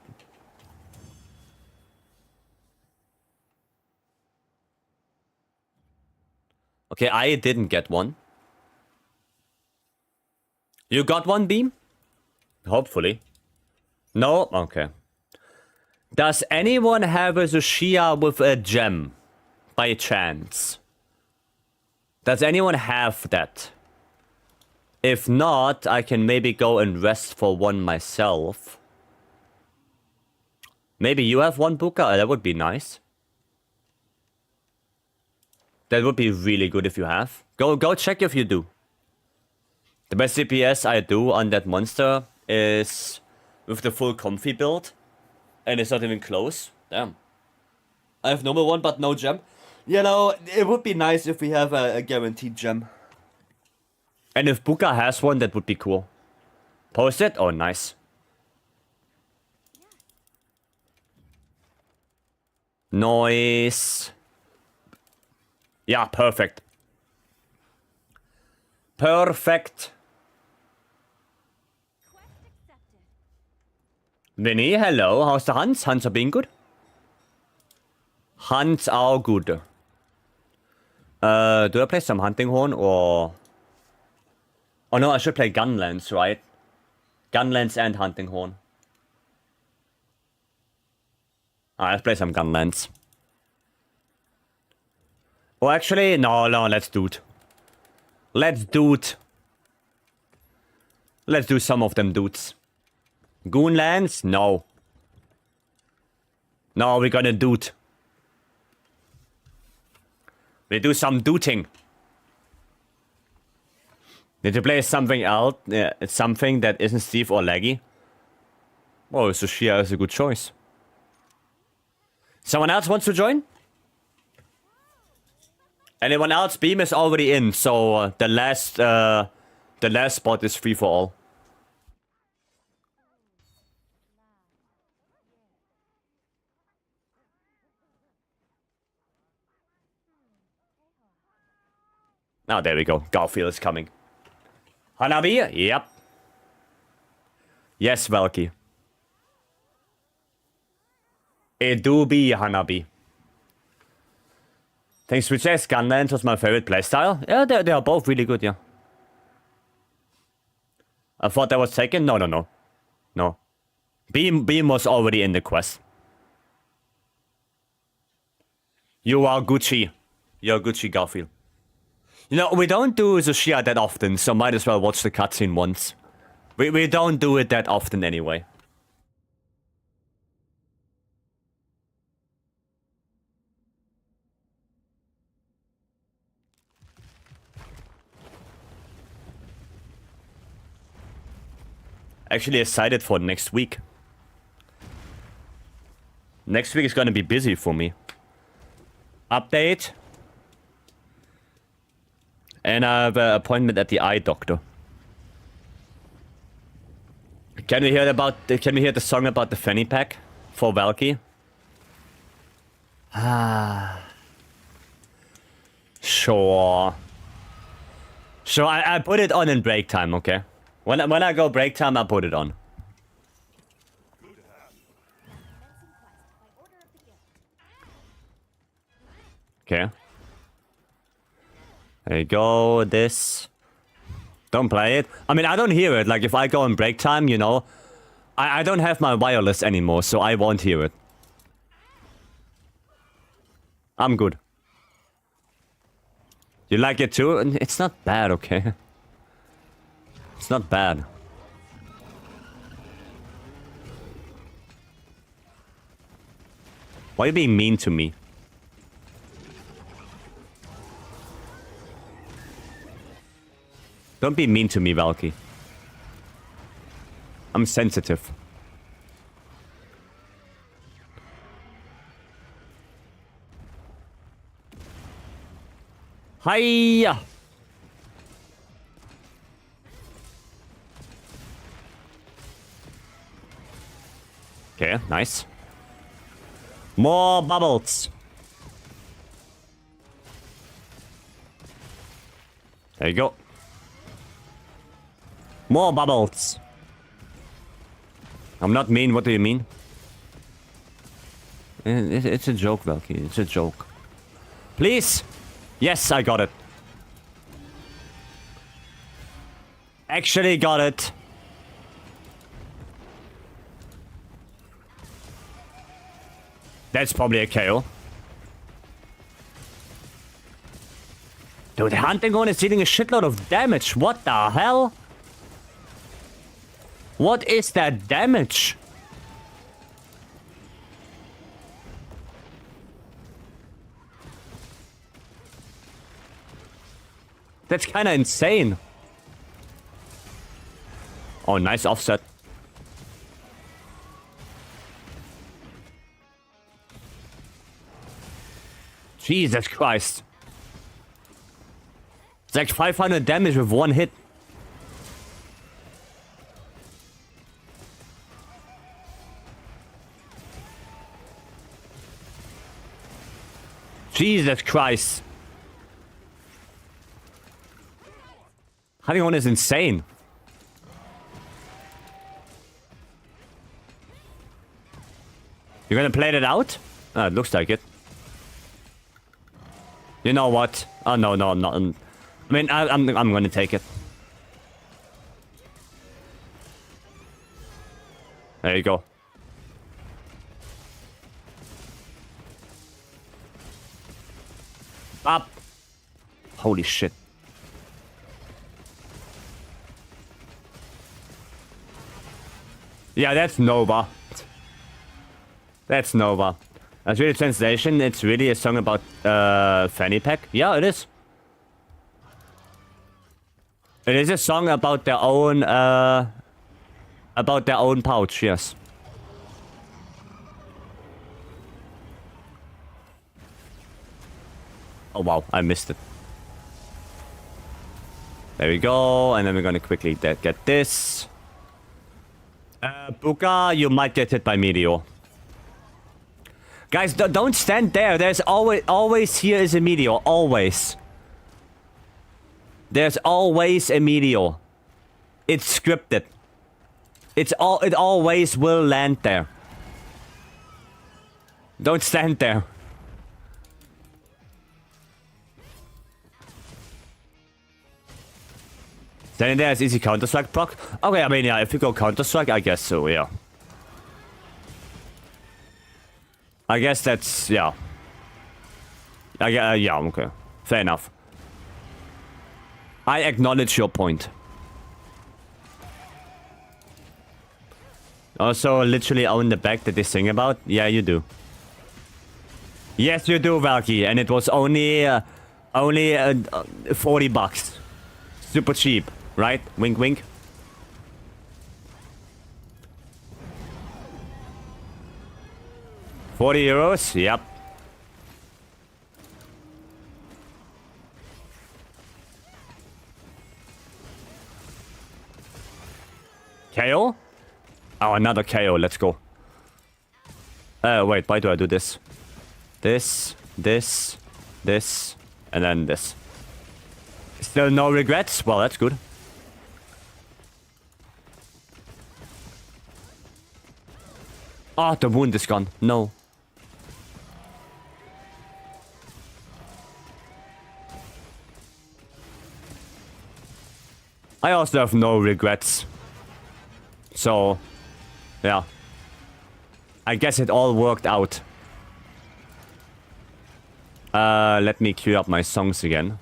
Okay, I didn't get one. You got one, Beam? Hopefully. No? Okay. Does anyone have a Zushia with a gem? By chance? Does anyone have that? If not, I can maybe go and rest for one myself. Maybe you have one, Buka? That would be nice. That would be really good if you have. Go check if you do. The best CPS I do on that monster is with the full comfy build. And it's not even close. Damn. I have normal one, but no gem. You know, it would be nice if we have a guaranteed gem. And if Buka has one, that would be cool. Post it? Oh, nice. Nice. Yeah, perfect. Perfect. Vinny, hello. How's the hunts? Hunts are being good? Hunts are good. Do I play some hunting horn or... Oh no, I should play Gunlance, right? Gunlance and hunting horn. Alright, let's play some Gunlance. Oh, actually, no, let's do it. Let's do it. Let's do some of them dudes. Goonlands? No. No, we're gonna do it. We do some dooting. Need to play something else? Yeah, it's something that isn't Steve or Laggy. Oh, so Shia is a good choice. Someone else wants to join? Anyone else? Beam is already in, so the last spot is free for all. Now, there we go. Garfield is coming. Hanabi? Yep. Yes, Valky. It do be Hanabi. Thanks for chess. Gunland was my favorite playstyle. Yeah, they are both really good, yeah. I thought that was second. No. No. Beam was already in the quest. You are Gucci. You're Gucci, Garfield. You know, we don't do Zushia that often, so might as well watch the cutscene once. We don't do it that often anyway. Actually excited for next week. Next week is gonna be busy for me. Update. And I have an appointment at the eye doctor. Can we hear the song about the fanny pack for Valky? Sure. So I put it on in break time, okay? When I go break time, I put it on. Okay. There you go, this. Don't play it. I mean, I don't hear it. Like, if I go on break time, you know, I don't have my wireless anymore, so I won't hear it. I'm good. You like it too? It's not bad, okay? It's not bad. Why are you being mean to me? Don't be mean to me, Valky. I'm sensitive. Hiya! Okay, nice. More bubbles. There you go. More bubbles. I'm not mean. What do you mean? It's a joke, Valky. It's a joke. Please. Yes, I got it. Actually got it. That's probably a KO. Dude, the hunting one is dealing a shitload of damage. What the hell? What is that damage? That's kind of insane. Oh, nice offset. Jesus Christ. It's like 500 damage with one hit. Jesus Christ. Hunting one is insane. You're gonna play that out? Ah, it looks like it. You know what? Oh, no, I'm not. I mean, I'm gonna take it. There you go. Up. Holy shit. Yeah, that's Nova. That's Nova. As really translation, it's really a song about fanny pack. Yeah, it is. It is a song about their own pouch, yes. Oh wow, I missed it. There we go, and then we're gonna quickly get this. Buka, you might get hit by Meteor. Guys, don't stand there. There's always here is a Meteor. Always. There's always a Meteor. It's scripted. It always will land there. Don't stand there. Standing there is easy Counter-Strike proc. Okay, I mean, yeah, if you go Counter-Strike, I guess so, yeah. I guess that's, yeah. Yeah, okay. Fair enough. I acknowledge your point. Also, literally own the bag that they sing about? Yeah, you do. Yes, you do, Valky, and it was only 40 bucks. Super cheap, right? Wink, wink. €40? Yep. KO? Oh, another KO. Let's go. Wait. Why do I do this? This, and then this. Still no regrets? Well, that's good. Oh, the wound is gone. No. I also have no regrets. So, yeah. I guess it all worked out. Let me queue up my songs again.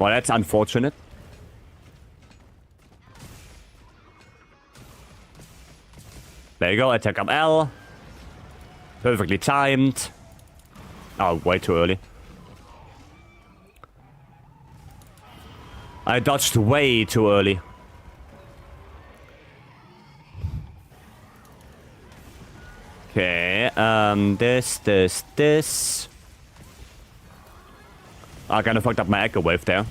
Well, that's unfortunate. There you go, attack up L. Perfectly timed. Oh, way too early. I dodged way too early. Okay, this. I kind of fucked up my echo wave there.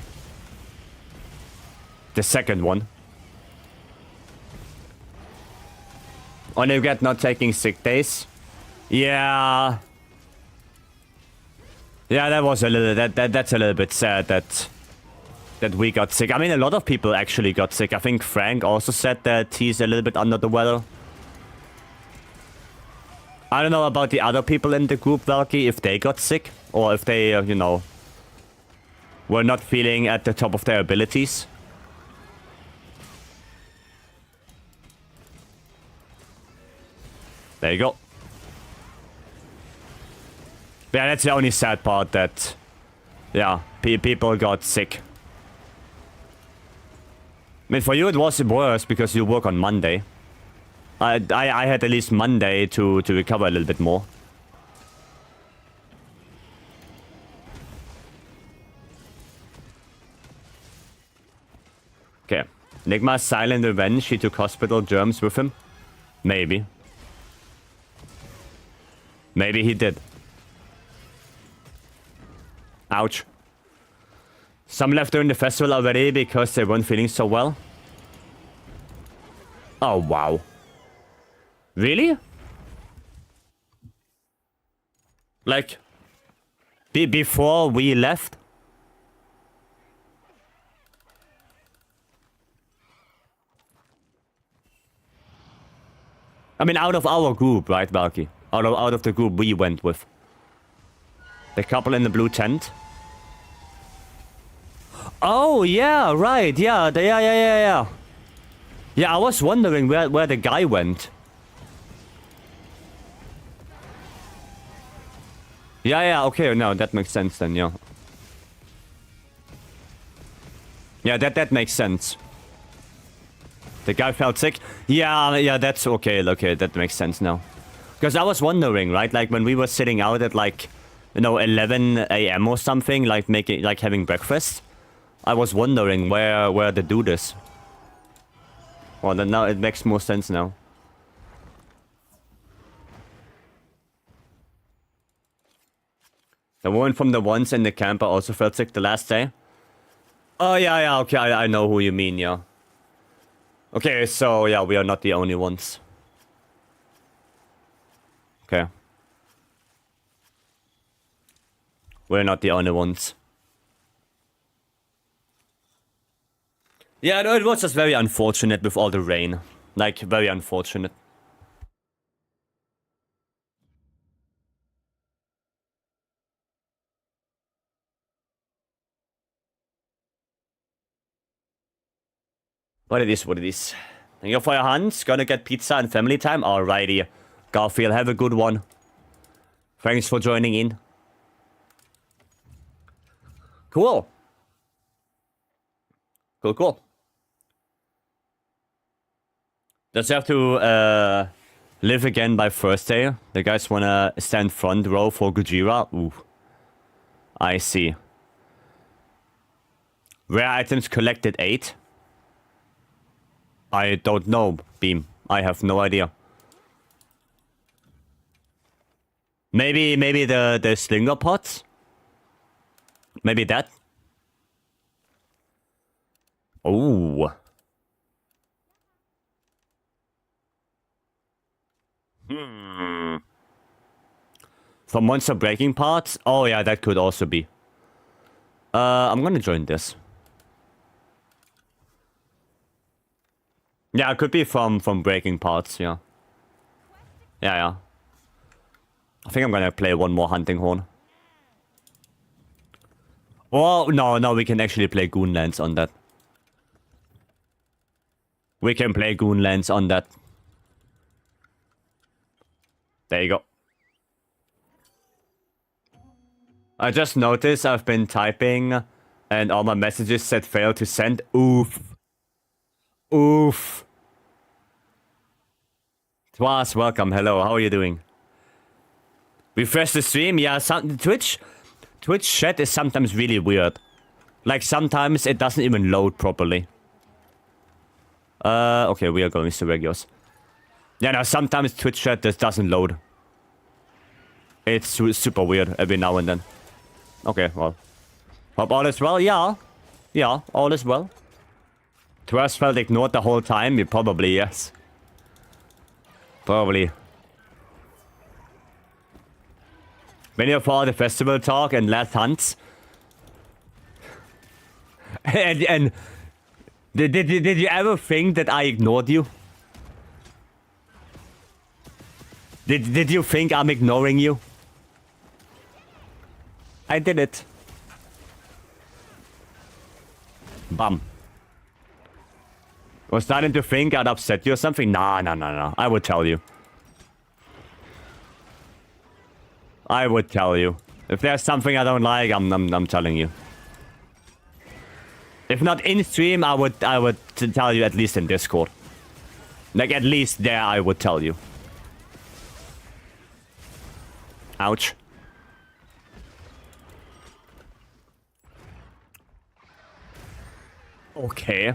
The second one. Only regret not taking sick days. Yeah. Yeah, that was a little that's a little bit sad that we got sick. I mean, a lot of people actually got sick. I think Frank also said that he's a little bit under the weather. I don't know about the other people in the group, Valky, if they got sick or if they, you know, were not feeling at the top of their abilities. There you go. Yeah, that's the only sad part that, yeah, people got sick. I mean, for you it was worse because you work on Monday. I had at least Monday to recover a little bit more. Okay. Nigma's silent revenge. He took hospital germs with him. Maybe. Maybe he did. Ouch. Some left during the festival already because they weren't feeling so well. Oh, wow. Really? Like, before we left? I mean, out of our group, right, Valky? Out of the group we went with. The couple in the blue tent. Oh, yeah, right. Yeah, yeah. Yeah, I was wondering where the guy went. Yeah, okay, no, that makes sense then, yeah. Yeah, that makes sense. The guy felt sick? Yeah, that's okay, that makes sense now. Because I was wondering, right, like when we were sitting out at like, 11 a.m. or something, like having breakfast, I was wondering where the dude is. Well, then now it makes more sense now. The woman from the ones in the camper also felt sick the last day. Oh, yeah, okay, I know who you mean, yeah. Okay, so, yeah, we are not the only ones. Okay. We're not the only ones. Yeah, no, it was just very unfortunate with all the rain. Like, very unfortunate. What it is, what it is. Thank you for your hands. Gonna get pizza and family time? Alrighty. Garfield, have a good one. Thanks for joining in. Cool. Cool. Does you have to live again by Thursday? The guys wanna stand front row for Gojira? Ooh. I see. Rare items collected 8? I don't know, Beam. I have no idea. Maybe the slinger pots? Maybe that? Oh. For monster breaking parts? Oh yeah, that could also be. I'm gonna join this. Yeah, it could be from breaking parts, yeah. Yeah. I think I'm gonna play one more hunting horn. Oh, no, we can actually play Goonlands on that. We can play Goonlands on that. There you go. I just noticed I've been typing and all my messages said fail to send. Oof. Twas, welcome. Hello, how are you doing? Refresh the stream? Yeah, Twitch chat is sometimes really weird. Like, sometimes it doesn't even load properly. Okay, we are going to Regios. Yeah, no, sometimes Twitch chat just doesn't load. It's super weird every now and then. Okay, well. Hope all is well? Yeah. Yeah, all is well. Twas felt ignored the whole time? Probably, yes. Probably. Many of all the festival talk and last hunts. and did you ever think that I ignored you? Did you think I'm ignoring you? I did it. Bum. Was starting to think I'd upset you or something? Nah. I would tell you. I would tell you. If there's something I don't like, I'm telling you. If not in stream, I would tell you at least in Discord. Like, at least there I would tell you. Ouch. Okay.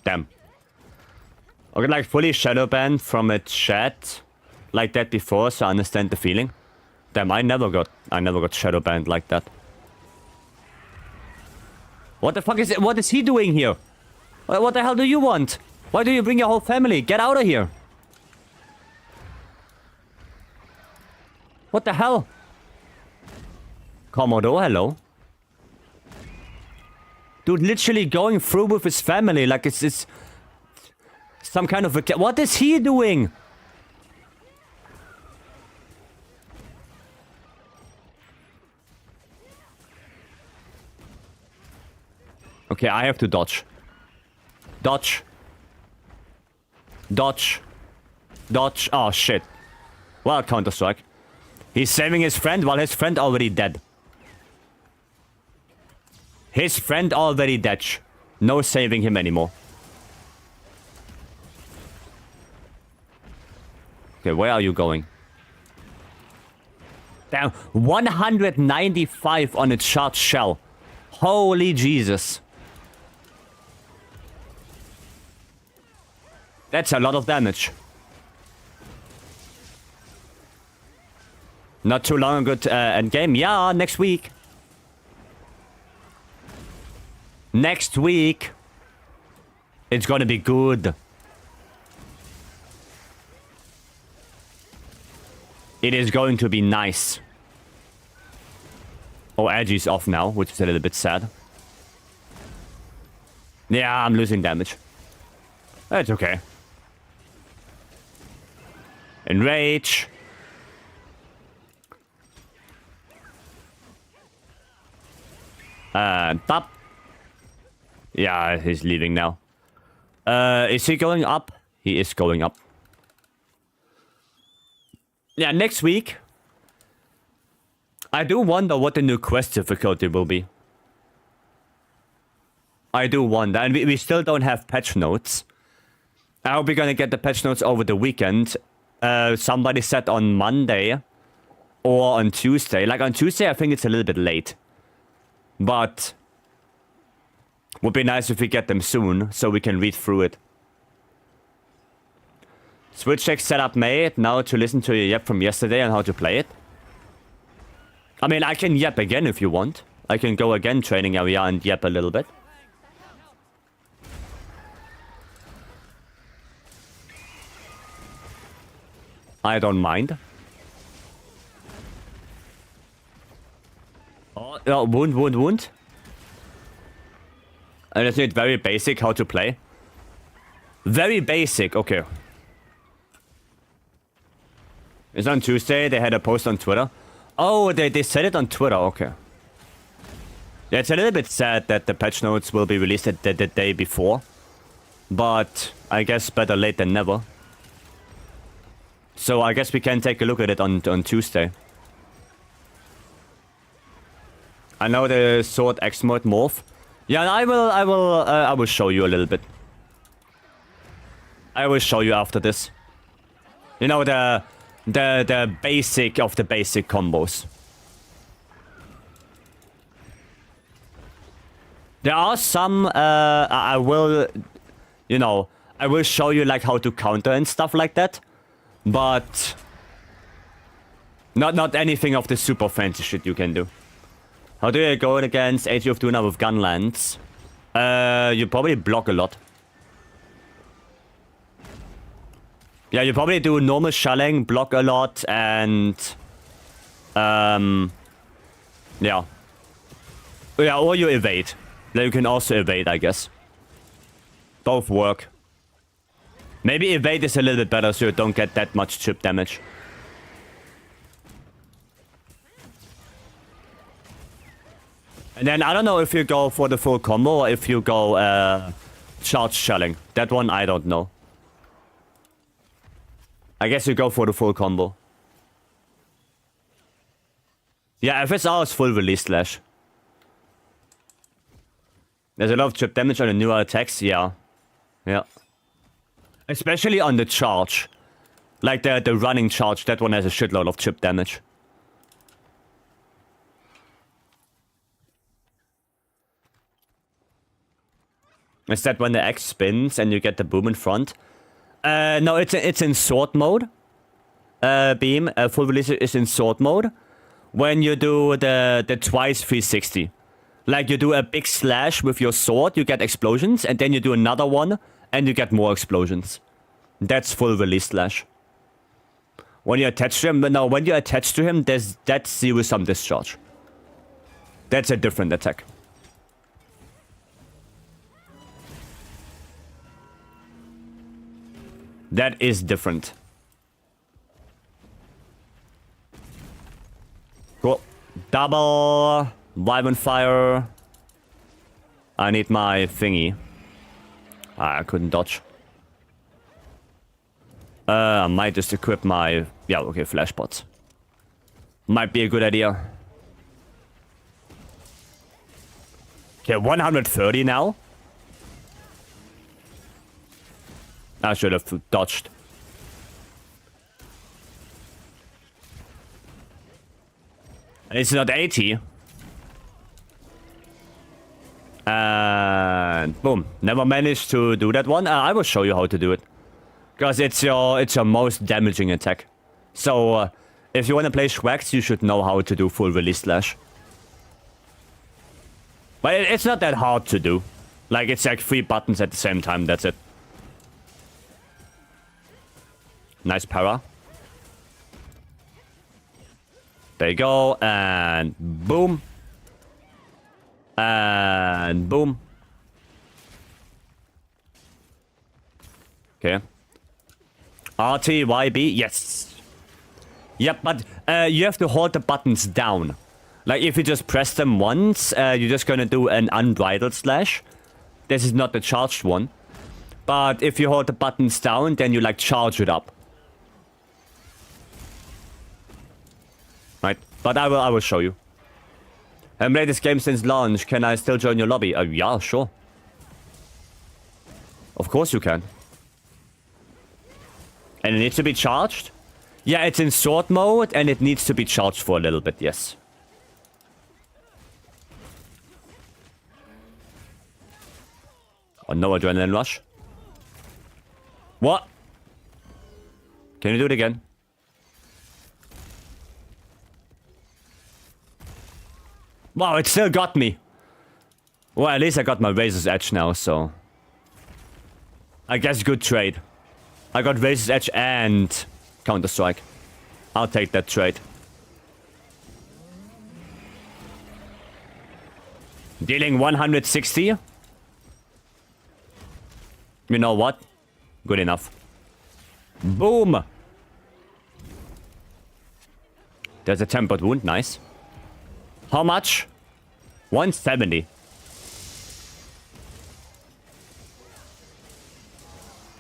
Damn. Okay, like fully shadow banned from a chat like that before, so I understand the feeling. Damn, I never got shadow banned like that. What the fuck is it? What is he doing here? What the hell do you want? Why do you bring your whole family? Get out of here. What the hell? Komodo, hello. Dude, literally going through with his family like it's some kind of a... What is he doing? Okay, I have to dodge. Dodge. Dodge. Oh, shit. Well, Counter-Strike. He's saving his friend while his friend already dead. His friend already dead. No saving him anymore. Okay, where are you going? Damn, 195 on a charged shell. Holy Jesus. That's a lot of damage. Not too long ago to end game. Yeah, next week. Next week. It's gonna be good. It is going to be nice. Oh, Edgy's off now, which is a little bit sad. Yeah, I'm losing damage. That's okay. Enrage. Top. Yeah, he's leaving now. Is he going up? He is going up. Yeah, next week. I do wonder what the new quest difficulty will be. I do wonder. And we still don't have patch notes. I hope we're gonna get the patch notes over the weekend. Somebody said on Monday. Or on Tuesday. Like on Tuesday, I think it's a little bit late. But would be nice if we get them soon, so we can read through it. Switch check setup made. Now to listen to your yep from yesterday on how to play it. I mean, I can yep again if you want. I can go again training area and yep a little bit. I don't mind. Oh, wound. I just need very basic how to play. Very basic, okay. It's on Tuesday, they had a post on Twitter. Oh, they said it on Twitter, okay. Yeah, it's a little bit sad that the patch notes will be released the day before. But I guess better late than never. So I guess we can take a look at it on Tuesday. I know the Sword X mode morph. Yeah, I will show you a little bit. I will show you after this. You know, the basic of the basic combos. There are some, I will, you know, I will show you like how to counter and stuff like that. But not anything of the super fancy shit you can do. How do you go against Age of Duna with Gunlands? You probably block a lot. Yeah, you probably do normal shelling, block a lot, and... yeah. Yeah, or you evade. Then you can also evade, I guess. Both work. Maybe evade is a little bit better so you don't get that much chip damage. And then I don't know if you go for the full combo or if you go charge shelling. That one I don't know. I guess you go for the full combo. Yeah, FSR is full release slash. There's a lot of chip damage on the newer attacks, yeah. Yeah. Especially on the charge. Like the running charge, that one has a shitload of chip damage. Is that when the X spins and you get the boom in front? No, it's in sword mode. Beam, full release is in sword mode. When you do the twice 360. Like you do a big slash with your sword, you get explosions, and then you do another one, and you get more explosions. That's full release slash. When you attach to him, no, when you attach to him, that's zero-sum discharge. That's a different attack. That is different. Cool. Double Wyvern Fire. I need my thingy. I couldn't dodge. I might just equip my... Yeah, okay, flash pots. Might be a good idea. Okay, 130 now. I should have dodged. And it's not 80. And boom. Never managed to do that one. I will show you how to do it. Because it's your most damaging attack. So, if you want to play Schwax, you should know how to do full release slash. But it's not that hard to do. Like, it's like 3 buttons at the same time, that's it. Nice para. There you go, and boom. And boom. Okay. RTYB, yes. Yep, but you have to hold the buttons down. Like, if you just press them once, you're just gonna do an unbridled slash. This is not the charged one. But if you hold the buttons down, then you, like, charge it up. Right, but I will show you. I haven't played this game since launch. Can I still join your lobby? Yeah, sure. Of course you can. And it needs to be charged? Yeah, it's in sword mode, and it needs to be charged for a little bit, yes. Oh, no adrenaline rush. What? Can you do it again? Wow, it still got me. Well, at least I got my Razor's Edge now, so... I guess good trade. I got Razor's Edge and Counter-Strike. I'll take that trade. Dealing 160. You know what? Good enough. Boom! There's a tempered wound, nice. How much? 170.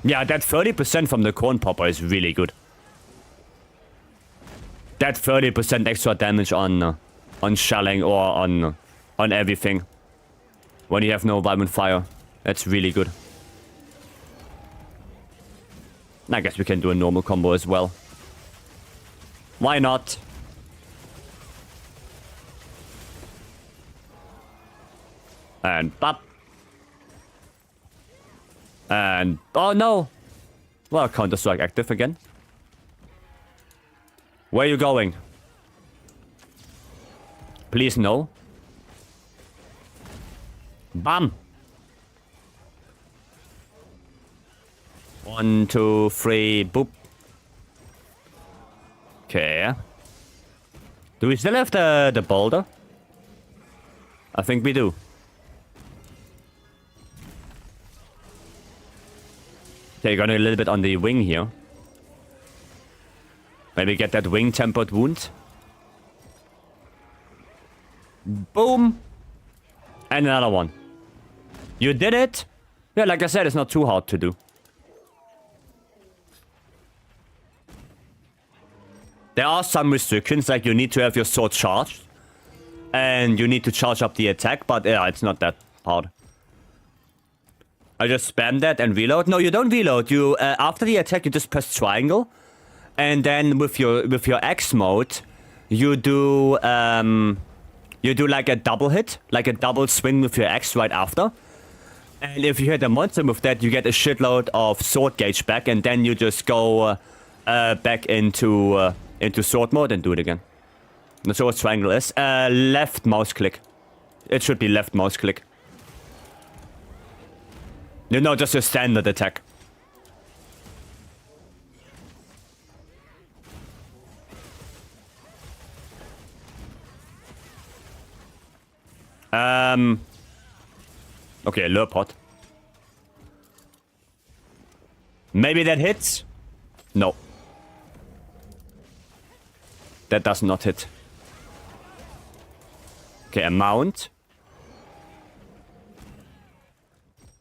Yeah, that 30% from the corn popper is really good. That 30% extra damage on shelling or on everything. When you have no vibrant fire. That's really good. I guess we can do a normal combo as well. Why not? And bop. And oh no. Well, Counter-Strike active again. Where are you going? Please no. Bam. 1, 2, 3, boop. Okay. Do we still have the boulder? I think we do. Okay, going a little bit on the wing here. Maybe get that wing tempered wound. Boom! And another one. You did it? Yeah, like I said, it's not too hard to do. There are some restrictions, like you need to have your sword charged. And you need to charge up the attack, but yeah, it's not that hard. I just spam that and reload. No, you don't reload. You after the attack, you just press triangle, and then with your X mode, you do like a double hit, like a double swing with your X right after. And if you hit a monster with that, you get a shitload of sword gauge back, and then you just go back into sword mode and do it again. That's what triangle is. Left mouse click. It should be left mouse click. You know, just a standard attack. Okay, lure pot. Maybe that hits? No. That does not hit. Okay, a mount.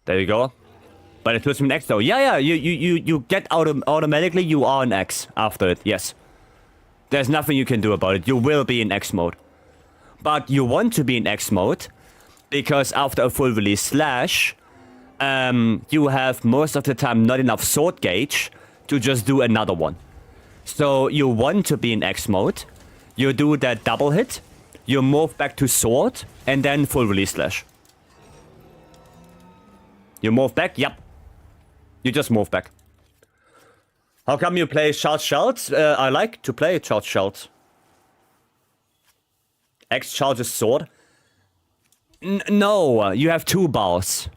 There you go. But it puts me in X though. Yeah, you get automatically you are in X after it, yes. There's nothing you can do about it. You will be in X mode. But you want to be in X mode because after a full release slash, you have most of the time not enough sword gauge to just do another one. So you want to be in X mode, you do that double hit, you move back to sword, and then full release slash. You move back? Yep. You just move back. How come you play charged shells? I like to play charged shells. X charges sword. No, you have two bars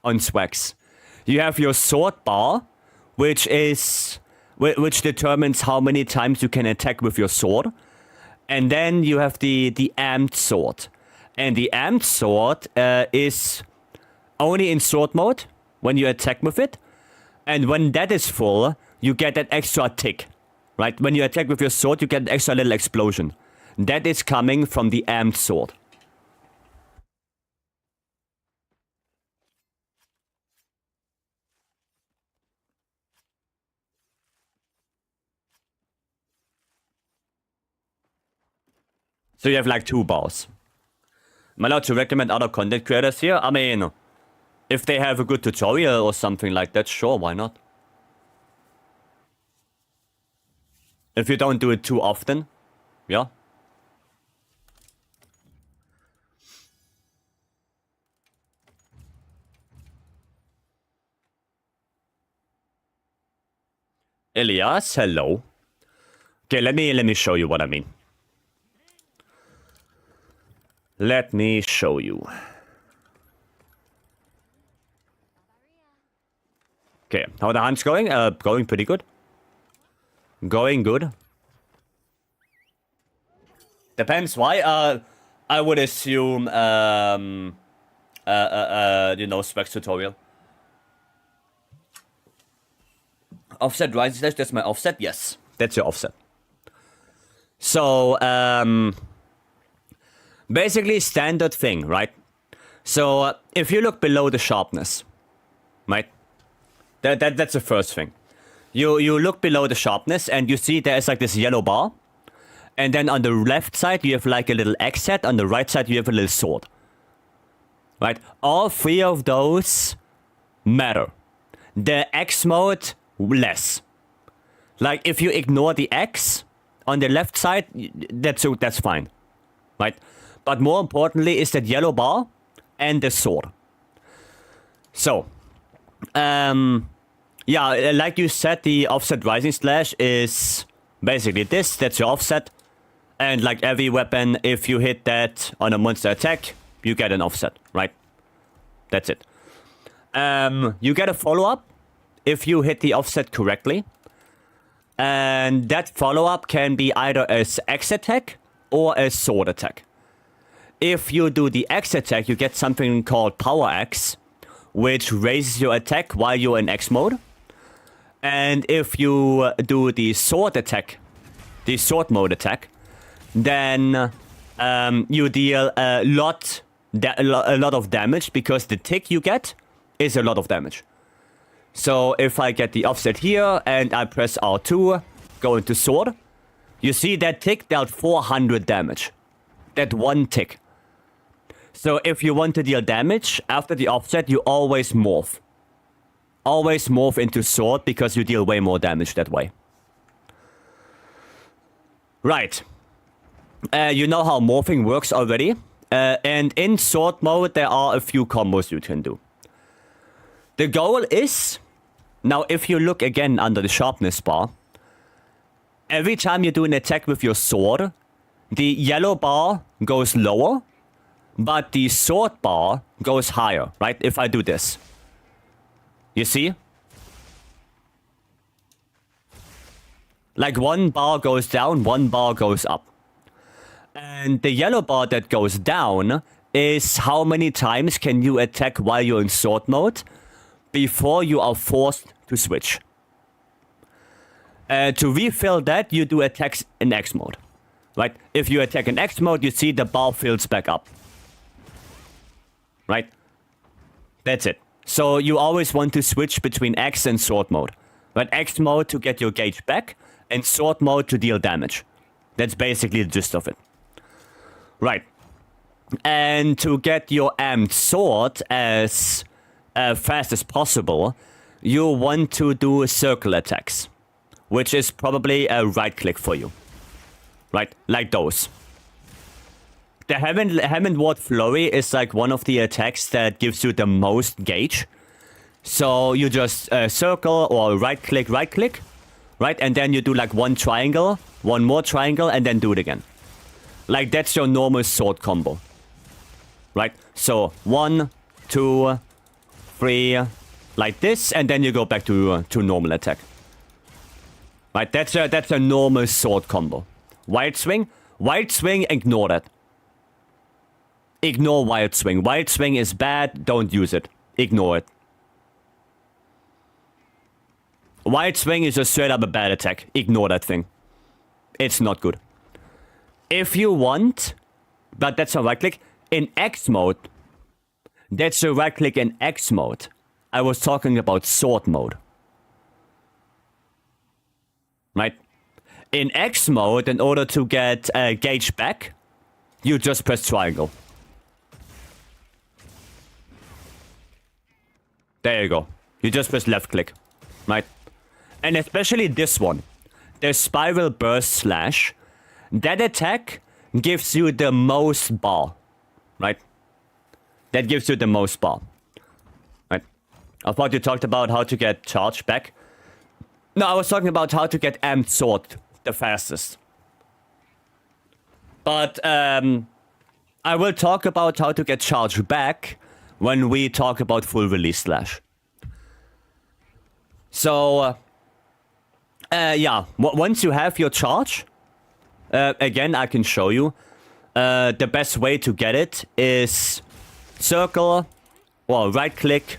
on Swags. You have your sword bar, which determines how many times you can attack with your sword. And then you have the amped sword. And the amped sword is only in sword mode when you attack with it. And when that is full, you get that extra tick. Right? When you attack with your sword, you get an extra little explosion. That is coming from the amped sword. So you have like two bars. Am I allowed to recommend other content creators here? I mean, if they have a good tutorial or something like that, sure, why not? If you don't do it too often, yeah. Elias, hello. Okay, let me show you what I mean. Let me show you. Okay, how are the hunts going? Going pretty good. Going good. Depends why. I would assume, Specs tutorial. Offset rising slash, that's my offset? Yes, that's your offset. So, basically standard thing, right? So, if you look below the sharpness, right? That's the first thing. You look below the sharpness and you see there's like this yellow bar. And then on the left side, you have like a little X set. On the right side, you have a little sword. Right? All three of those matter. The X mode, less. Like, if you ignore the X on the left side, that's fine. Right? But more importantly is that yellow bar and the sword. So, yeah, like you said, the offset rising slash is basically this. That's your offset. And like every weapon, if you hit that on a monster attack, you get an offset, right? That's it. You get a follow-up if you hit the offset correctly. And that follow-up can be either as X attack or a sword attack. If you do the X attack, you get something called Power X, which raises your attack while you're in X mode. And if you do the sword attack, the sword mode attack, then you deal a lot of damage because the tick you get is a lot of damage. So if I get the offset here and I press R2, go into sword, you see that tick dealt 400 damage. That one tick. So if you want to deal damage after the offset, you always morph. Always morph into sword because you deal way more damage that way. Right. You know how morphing works already. And in sword mode, there are a few combos you can do. The goal is, now if you look again under the sharpness bar, every time you do an attack with your sword, the yellow bar goes lower, but the sword bar goes higher, right? If I do this. You see? Like one bar goes down, one bar goes up. And the yellow bar that goes down is how many times can you attack while you're in sword mode before you are forced to switch. To refill that, you do attacks in X mode. Right? If you attack in X mode, you see the bar fills back up. Right? That's it. So you always want to switch between X and sword mode. Right, X mode to get your gauge back, and sword mode to deal damage. That's basically the gist of it. Right. And to get your amped sword as fast as possible, you want to do circle attacks, which is probably a right click for you. Right, like those. The Hammond Ward Flurry is like one of the attacks that gives you the most gauge. So you just circle or right click, right? And then you do like one triangle, one more triangle, and then do it again. Like that's your normal sword combo. Right? So 1, 2, 3, like this, and then you go back to normal attack. Right? That's a normal sword combo. Wild swing, ignore that. Ignore wild swing. Wild swing is bad, don't use it. Ignore it. Wild swing is just straight up a bad attack. Ignore that thing. It's not good. If you want, but that's a right click, in X mode, that's a right click in X mode. I was talking about sword mode. Right? In X mode, in order to get gauge back, you just press triangle. There you go. You just press left click. Right? And especially this one. The Spiral Burst Slash. That attack gives you the most bar. Right? That gives you the most bar. Right? I thought you talked about how to get charge back. No, I was talking about how to get amped sword the fastest. But I will talk about how to get charge back when we talk about full release slash. So, yeah, once you have your charge, again, I can show you. The best way to get it is circle, or right click,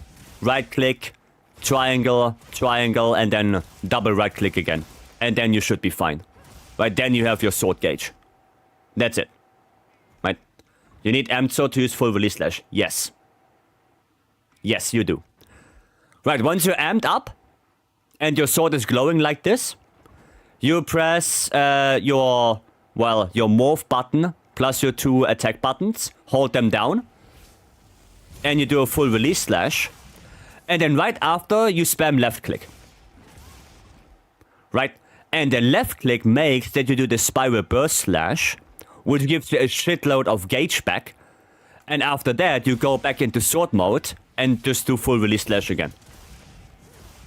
triangle, and then double right click again. And then you should be fine. Right, then you have your sword gauge. That's it. Right? You need amped sword to use full release slash. Yes. Yes, you do. Right, once you're amped up, and your sword is glowing like this, you press your morph button plus your 2 attack buttons, hold them down, and you do a full release slash, and then right after you spam left click. Right? And the left click makes that you do the Spiral Burst Slash, which gives you a shitload of gauge back, and after that you go back into sword mode and just do full release slash again.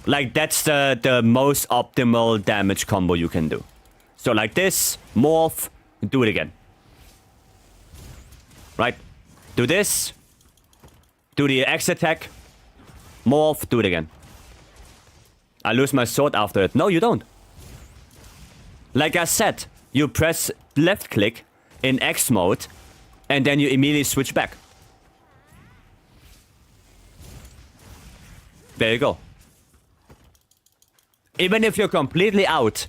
Like, that's the most optimal damage combo you can do. So like this, morph, do it again. Right? Do this, do the X attack, morph, do it again. I lose my sword after it. No, you don't. Like I said, you press left click in X mode, and then you immediately switch back. There you go. Even if you're completely out,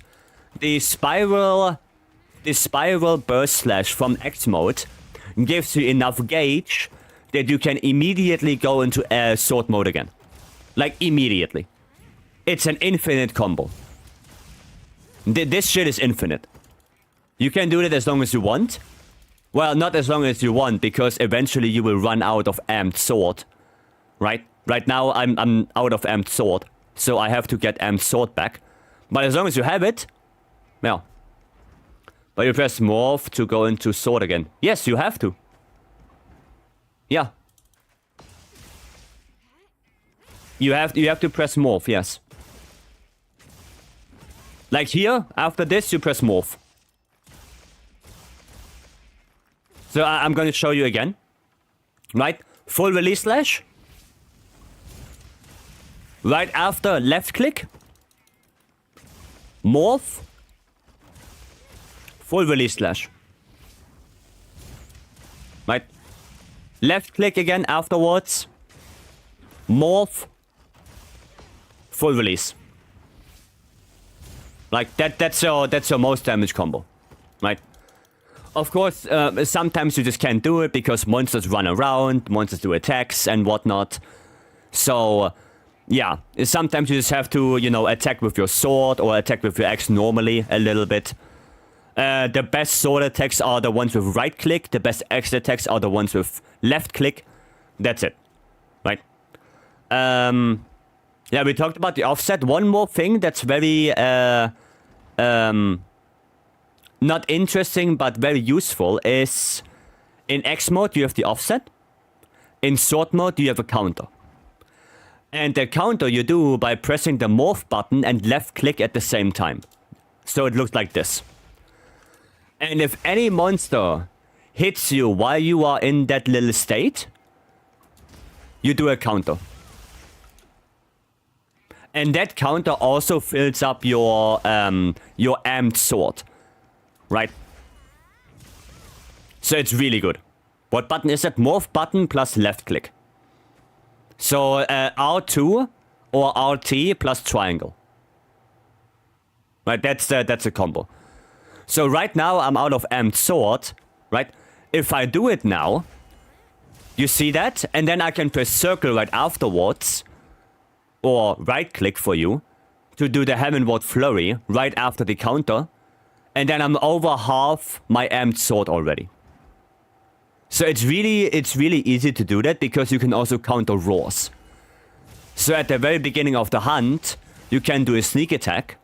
the spiral burst slash from X mode gives you enough gauge that you can immediately go into sword mode again. Like, immediately. It's an infinite combo. This shit is infinite. You can do it as long as you want. Well, not as long as you want, because eventually you will run out of amped sword. Right? Right now, I'm out of amped sword. So I have to get amped sword back. But as long as you have it, well. But you press morph to go into sword again. Yes, you have to. Yeah. You have to press morph, yes. Like here, after this, you press morph. So I'm going to show you again. Right? Full release slash. Right after left click. Morph. Full release slash. Right? Left click again afterwards. Morph. Full release. Like, that's your most damage combo. Right? Of course, sometimes you just can't do it because monsters run around, monsters do attacks and whatnot. So, yeah, sometimes you just have to, you know, attack with your sword or attack with your axe normally a little bit. The best sword attacks are the ones with right click. The best axe attacks are the ones with left click. That's it, right? Yeah, we talked about the offset. One more thing that's very, not interesting but very useful is in X mode you have the offset. In sword mode you have a counter. And the counter you do by pressing the morph button and left click at the same time. So it looks like this. And if any monster hits you while you are in that little state, you do a counter. And that counter also fills up your amped sword. Right? So it's really good. What button is that? Morph button plus left click. So R2 or RT plus triangle. Right, that's a combo. So right now I'm out of amped sword, right? If I do it now, you see that? And then I can press circle right afterwards, or right click for you, to do the Heavenward Flurry right after the counter. And then I'm over half my amped sword already. So it's really easy to do that because you can also counter roars. So at the very beginning of the hunt, you can do a sneak attack,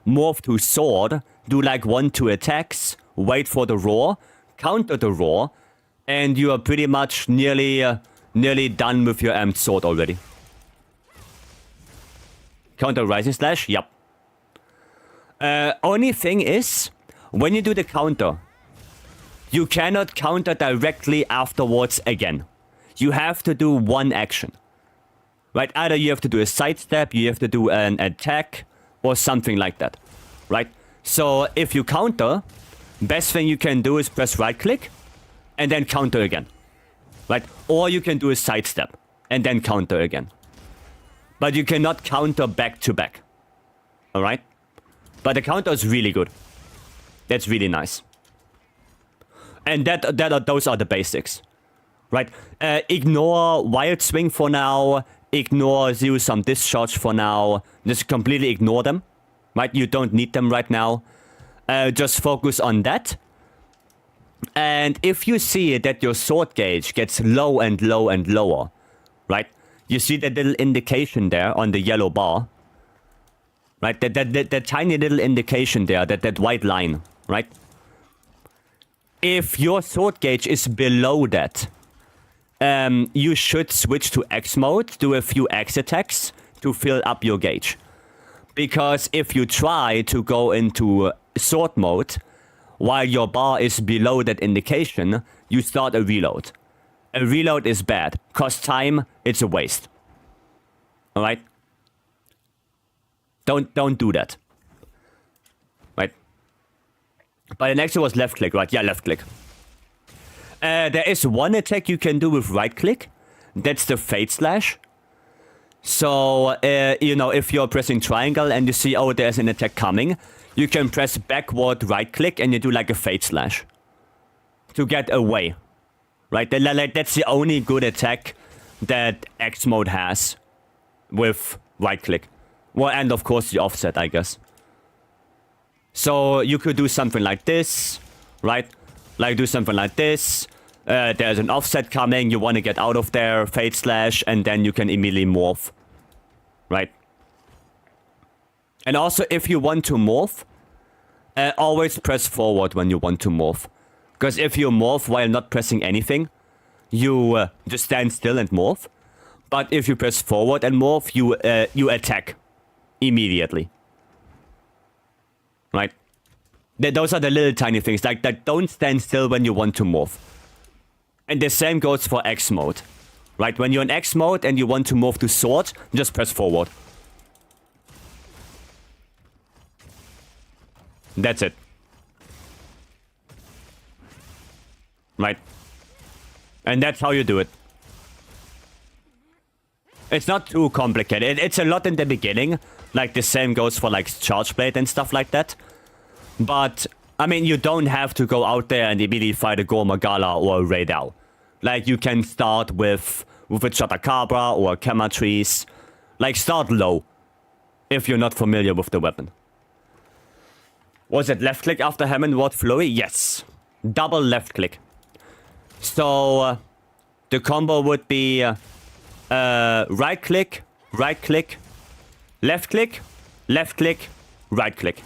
morph to sword, do like 1-2 attacks, wait for the roar, counter the roar, and you are pretty much nearly done with your amped sword already. Counter Rising Slash, yep. Only thing is, when you do the counter, you cannot counter directly afterwards again. You have to do one action. Right? Either you have to do a sidestep, you have to do an attack, or something like that. Right? So if you counter, best thing you can do is press right click, and then counter again. Right? Or you can do a sidestep, and then counter again. But you cannot counter back to back. Alright? But the counter is really good. That's really nice. And those are the basics. Right? Ignore Wild Swing for now. Ignore Zero Sum Discharge for now. Just completely ignore them. Right? You don't need them right now. Just focus on that. And if you see that your sword gauge gets low and low and lower, right? You see that little indication there on the yellow bar. Right? That tiny little indication there, that white line, right? If your sword gauge is below that, you should switch to X mode, do a few X attacks to fill up your gauge. Because if you try to go into sword mode, while your bar is below that indication, you start a reload. A reload is bad. Cost time, it's a waste. Alright? Don't do that. Right? But the next one was left click, right? Yeah, left click. There is one attack you can do with right click. That's the Fate Slash. So, you know, if you're pressing triangle and you see, oh, there's an attack coming, you can press backward right click and you do like a Fate Slash. To get away. Right? That's the only good attack that X mode has with right click. Well, and of course the offset, I guess. So you could do something like this, right? Like do something like this. There's an offset coming, you want to get out of there, Fate Slash, and then you can immediately morph. Right? And also, if you want to morph, always press forward when you want to morph. Because if you morph while not pressing anything, you just stand still and morph. But if you press forward and morph, you attack immediately. Right? Those are the little tiny things. Like that, don't stand still when you want to morph. And the same goes for X mode. Right? When you're in X mode and you want to morph to sword, just press forward. That's it. Right? And that's how you do it. It's not too complicated. It's a lot in the beginning. Like the same goes for like Charge Blade and stuff like that. But, I mean, you don't have to go out there and immediately fight a Gore Magala or a Raidao. Like, you can start with with a Chotacabra or a Chemma-Trees. Like, start low, if you're not familiar with the weapon. Was it left click after Hammond Ward Flurry? Yes. Double left click. So, the combo would be right click, left click, left click, right click.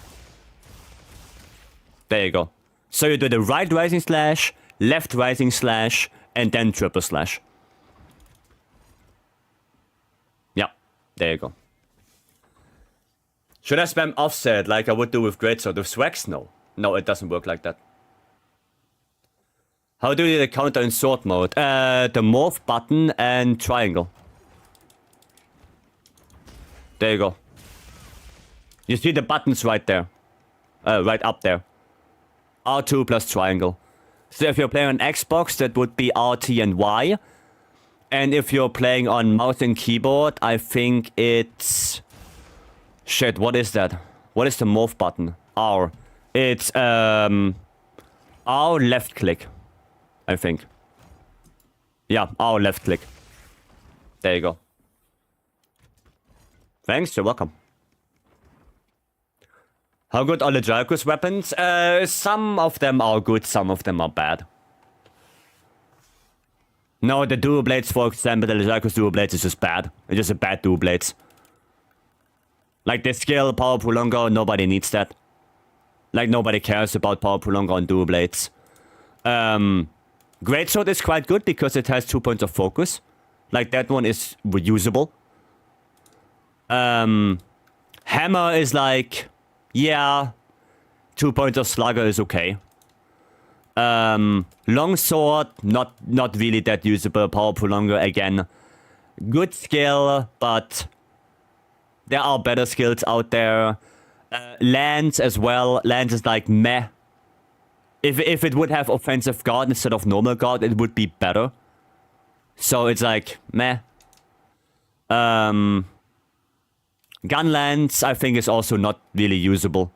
There you go. So you do the right rising slash, left rising slash, and then triple slash. Yeah, there you go. Should I spam offset like I would do with Greatsword with Swags? No. No, it doesn't work like that. How do you counter in sword mode? The morph button and triangle. There you go. You see the buttons right there. Right up there. R2 plus triangle. So if you're playing on Xbox, that would be RT and Y. And if you're playing on mouse and keyboard, I think it's... Shit, what is that? What is the morph button? R. It's, R left click. I think. Yeah, R left click. There you go. Thanks, you're welcome. How good are the Jericho's weapons? Some of them are good, some of them are bad. No, the dual blades, for example, the Jericho's dual blades is just bad. It's just a bad dual blades. Like the skill, power prolonger, nobody needs that. Like nobody cares about power prolonger on dual blades. Greatsword is quite good because it has 2 points of focus. Like that one is reusable. Hammer is like... Yeah, 2 points of slugger is okay. Longsword, not really that usable. Power prolonger again. Good skill, but there are better skills out there. Lance as well. Lance is like meh. If it would have offensive guard instead of normal guard, it would be better. So it's like meh. Gun lance, I think, is also not really usable.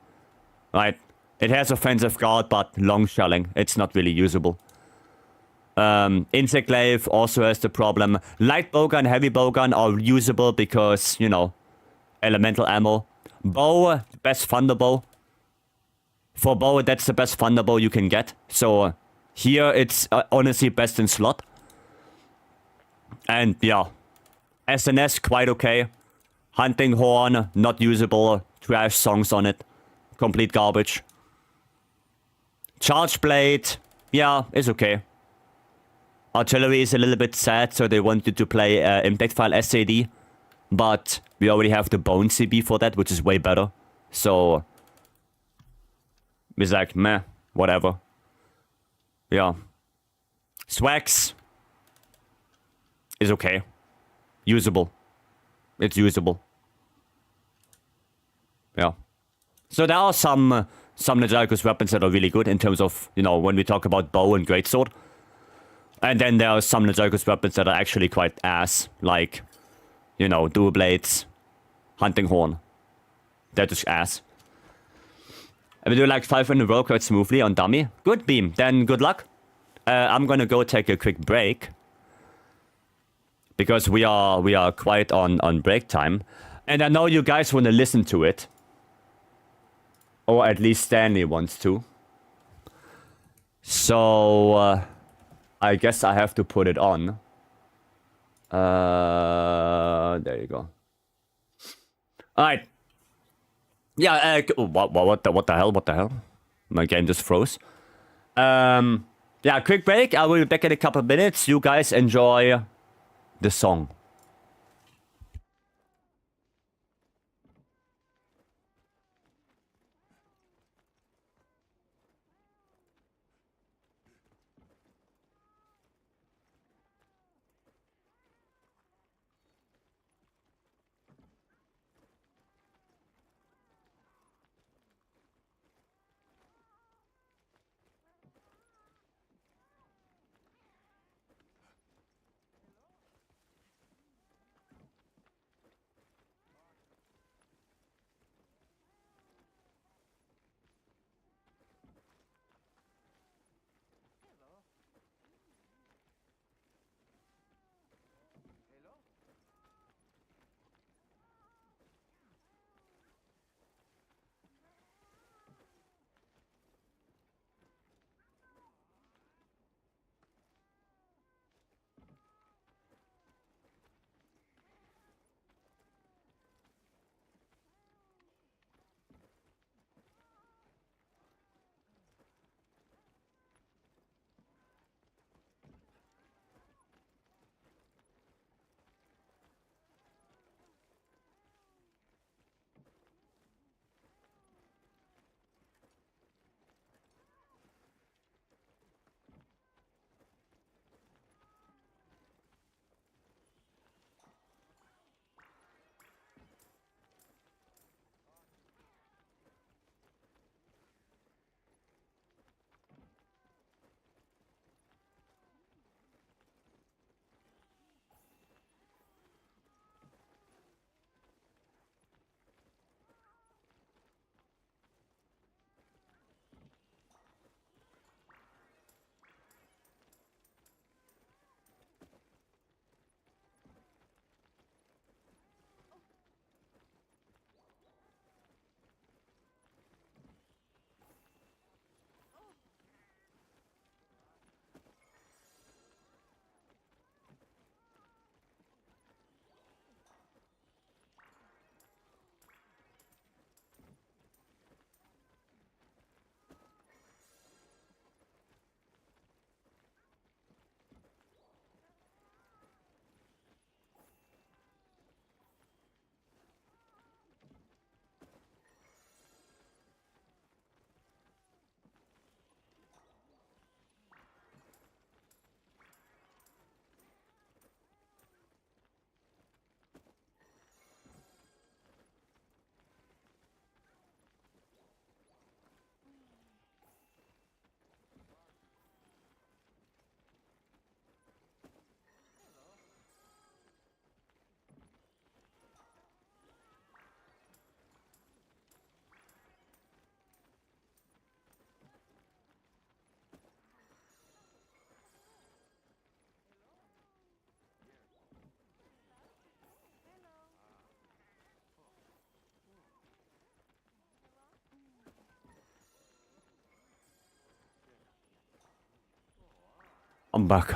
Right? It has offensive guard, but long shelling. It's not really usable. Insect glaive also has the problem. Light bowgun, heavy bowgun are usable because, you know, elemental ammo. Bow, best thunderbow. For bow, that's the best thunderbow you can get. So here it's honestly best in slot. And yeah, SNS quite okay. Hunting horn, not usable. Trash songs on it. Complete garbage. Charge blade, yeah, it's okay. Artillery is a little bit sad, so they wanted to play impact file SAD. But we already have the bone CB for that, which is way better. So it's like, meh, whatever. Yeah. Swags is okay. Usable. It's usable. Yeah. So there are some Najaku's weapons that are really good in terms of, you know, when we talk about bow and greatsword. And then there are some Najaku's weapons that are actually quite ass, like, you know, dual blades, hunting horn. They're just ass. And we do like 5 in a row quite smoothly on dummy. Good beam. Then good luck. I'm gonna go take a quick break. Because we are quite on break time. And I know you guys want to listen to it. Or at least Stanley wants to. So I guess I have to put it on. There you go. Alright. Yeah, what the hell? My game just froze. Yeah, quick break. I will be back in a couple of minutes. You guys enjoy the song. I'm back.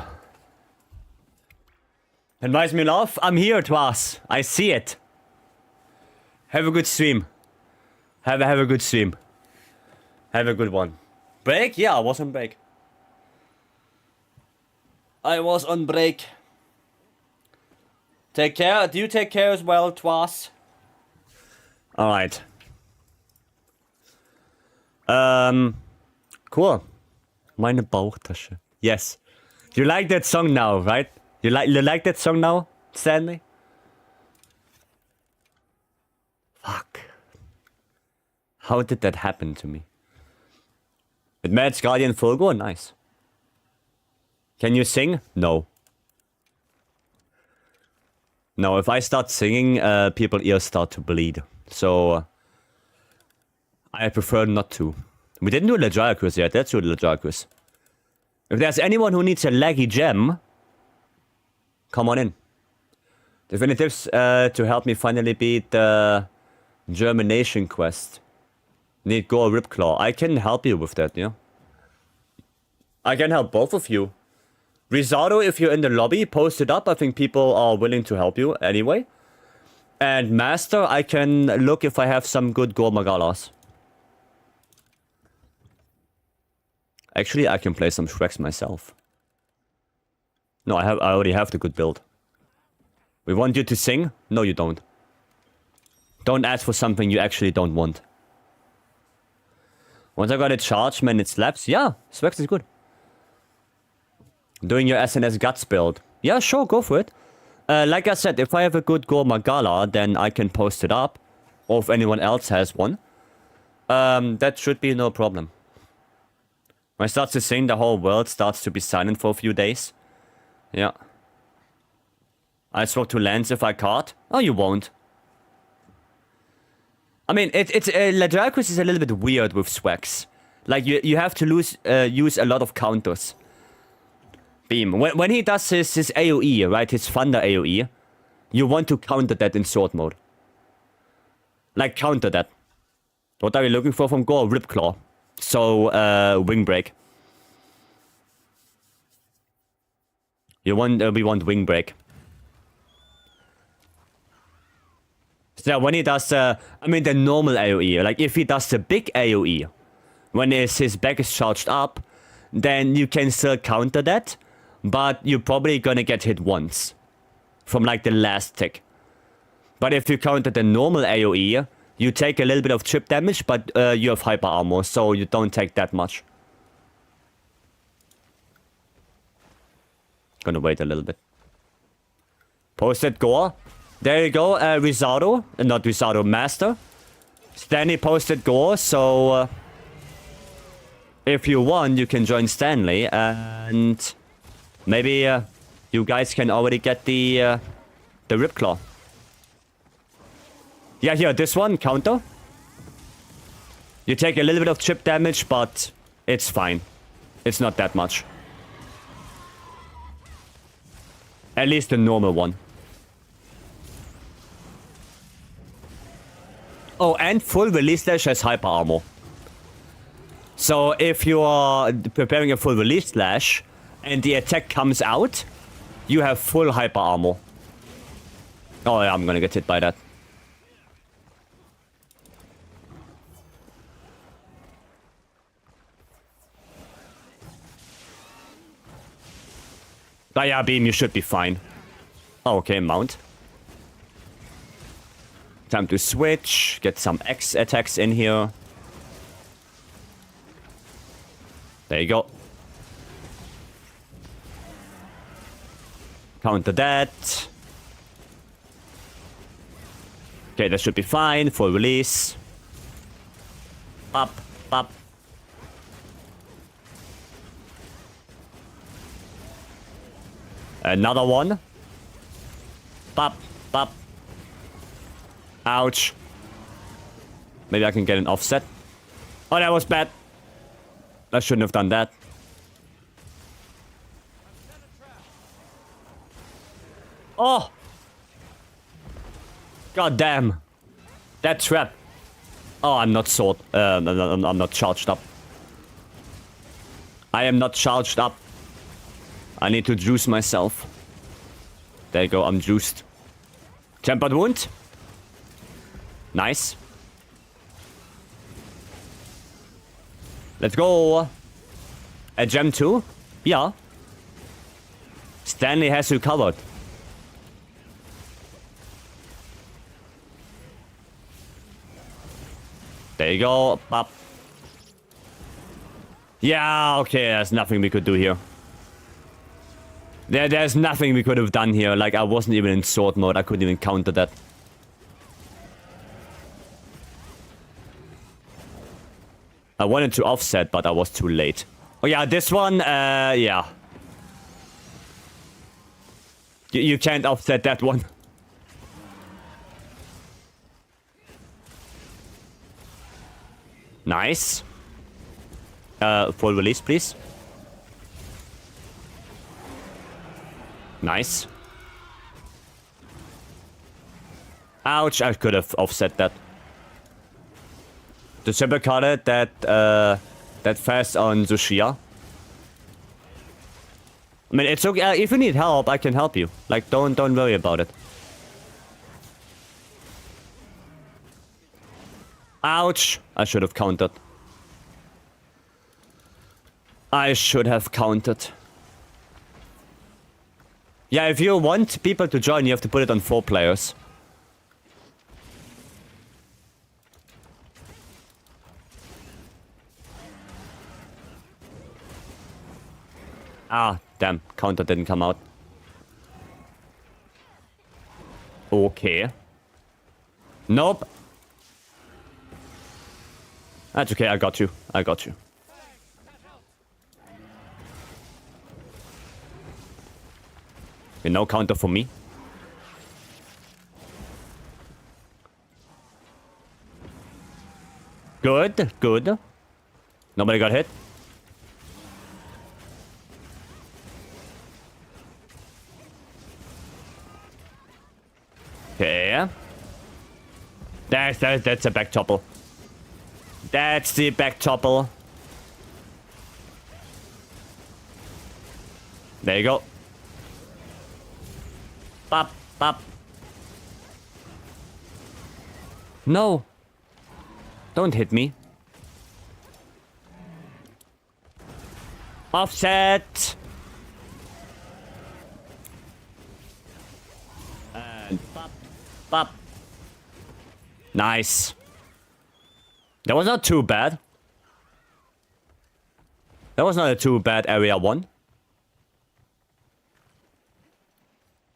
Advise me love. I'm here, Twas. I see it. Have a good stream. Have a good stream. Have a good one. Break? Yeah, I was on break. I was on break. Take care. Do you take care as well, Twas? Alright. Cool. Meine Bauchtasche. Yes. You like that song now, right? You like that song now, Stanley? Fuck. How did that happen to me? With Mads Guardian Fulgo? Nice. Can you sing? No. No, if I start singing, people's ears start to bleed. So, I prefer not to. We didn't do a Legion quiz yet. Let's do a Legion quiz. If there's anyone who needs a laggy gem, come on in. Definitives to help me finally beat the Germination quest. Need Gore Ripclaw. I can help you with that, yeah. I can help both of you. Risado, if you're in the lobby, post it up. I think people are willing to help you anyway. And Master, I can look if I have some good Gore Magalas. Actually, I can play some Shreks myself. No, I already have the good build. We want you to sing? No, you don't. Don't ask for something you actually don't want. Once I got it charged, man, it slaps. Yeah, Shreks is good. Doing your SNS Guts build. Yeah, sure, go for it. Like I said, if I have a good Gore Magala, then I can post it up. Or if anyone else has one. That should be no problem. When I start to sing, the whole world starts to be silent for a few days. Yeah. I spoke to Lance if I caught. Oh, you won't. I mean, Ladracus is a little bit weird with swags. Like, you have to use a lot of counters. Beam. When he does his AoE, right, his Thunder AoE, you want to counter that in sword mode. Like, counter that. What are we looking for from Gore? Ripclaw. So, Wing Break. We want Wing Break. So when he does, I mean the normal AoE, like if he does the big AoE, when his back is charged up, then you can still counter that, but you're probably gonna get hit once. From like the last tick. But if you counter the normal AoE, you take a little bit of chip damage, but you have hyper armor, so you don't take that much. Gonna wait a little bit. Posted Gore. There you go, Risado. Not Risado, Master. Stanley posted Gore, so... if you want, you can join Stanley, and... maybe you guys can already get the Ripclaw. Yeah, here, this one, counter. You take a little bit of chip damage, but it's fine. It's not that much. At least the normal one. Oh, and full release slash has hyper armor. So if you are preparing a full release slash and the attack comes out, you have full hyper armor. Oh yeah, I'm gonna get hit by that. Oh yeah, Beam, you should be fine. Oh, okay, mount. Time to switch, get some X attacks in here. There you go. Counter that. Okay, that should be fine. Full release. Up, up. Another one. Pop, pop. Ouch. Maybe I can get an offset. Oh, that was bad. I shouldn't have done that. Oh! God damn. That trap. Oh, I'm not sword. I'm not charged up. I am not charged up. I need to juice myself. There you go, I'm juiced. Tempered wound. Nice. Let's go. A gem too? Yeah. Stanley has you covered. There you go. Up. Yeah, okay, there's nothing we could do here. There's nothing we could have done here. Like, I wasn't even in sword mode. I couldn't even counter that. I wanted to offset, but I was too late. Oh yeah, this one, yeah. You can't offset that one. Nice. Full release, please. Nice. Ouch, I could have offset that. The super carded that fast on Zushia. I mean, it's okay. If you need help, I can help you. Like, don't worry about it. Ouch! I should have countered. I should have countered. Yeah, if you want people to join, you have to put it on 4 players. Ah, damn. Counter didn't come out. Okay. Nope. That's okay, I got you. I got you. Okay, no counter for me. Good, good. Nobody got hit. Okay. That's a back topple. That's the back topple. There you go. Bop, bop. No. Don't hit me. Offset. And bop, bop. Nice. That was not too bad. That was not a too bad area 1.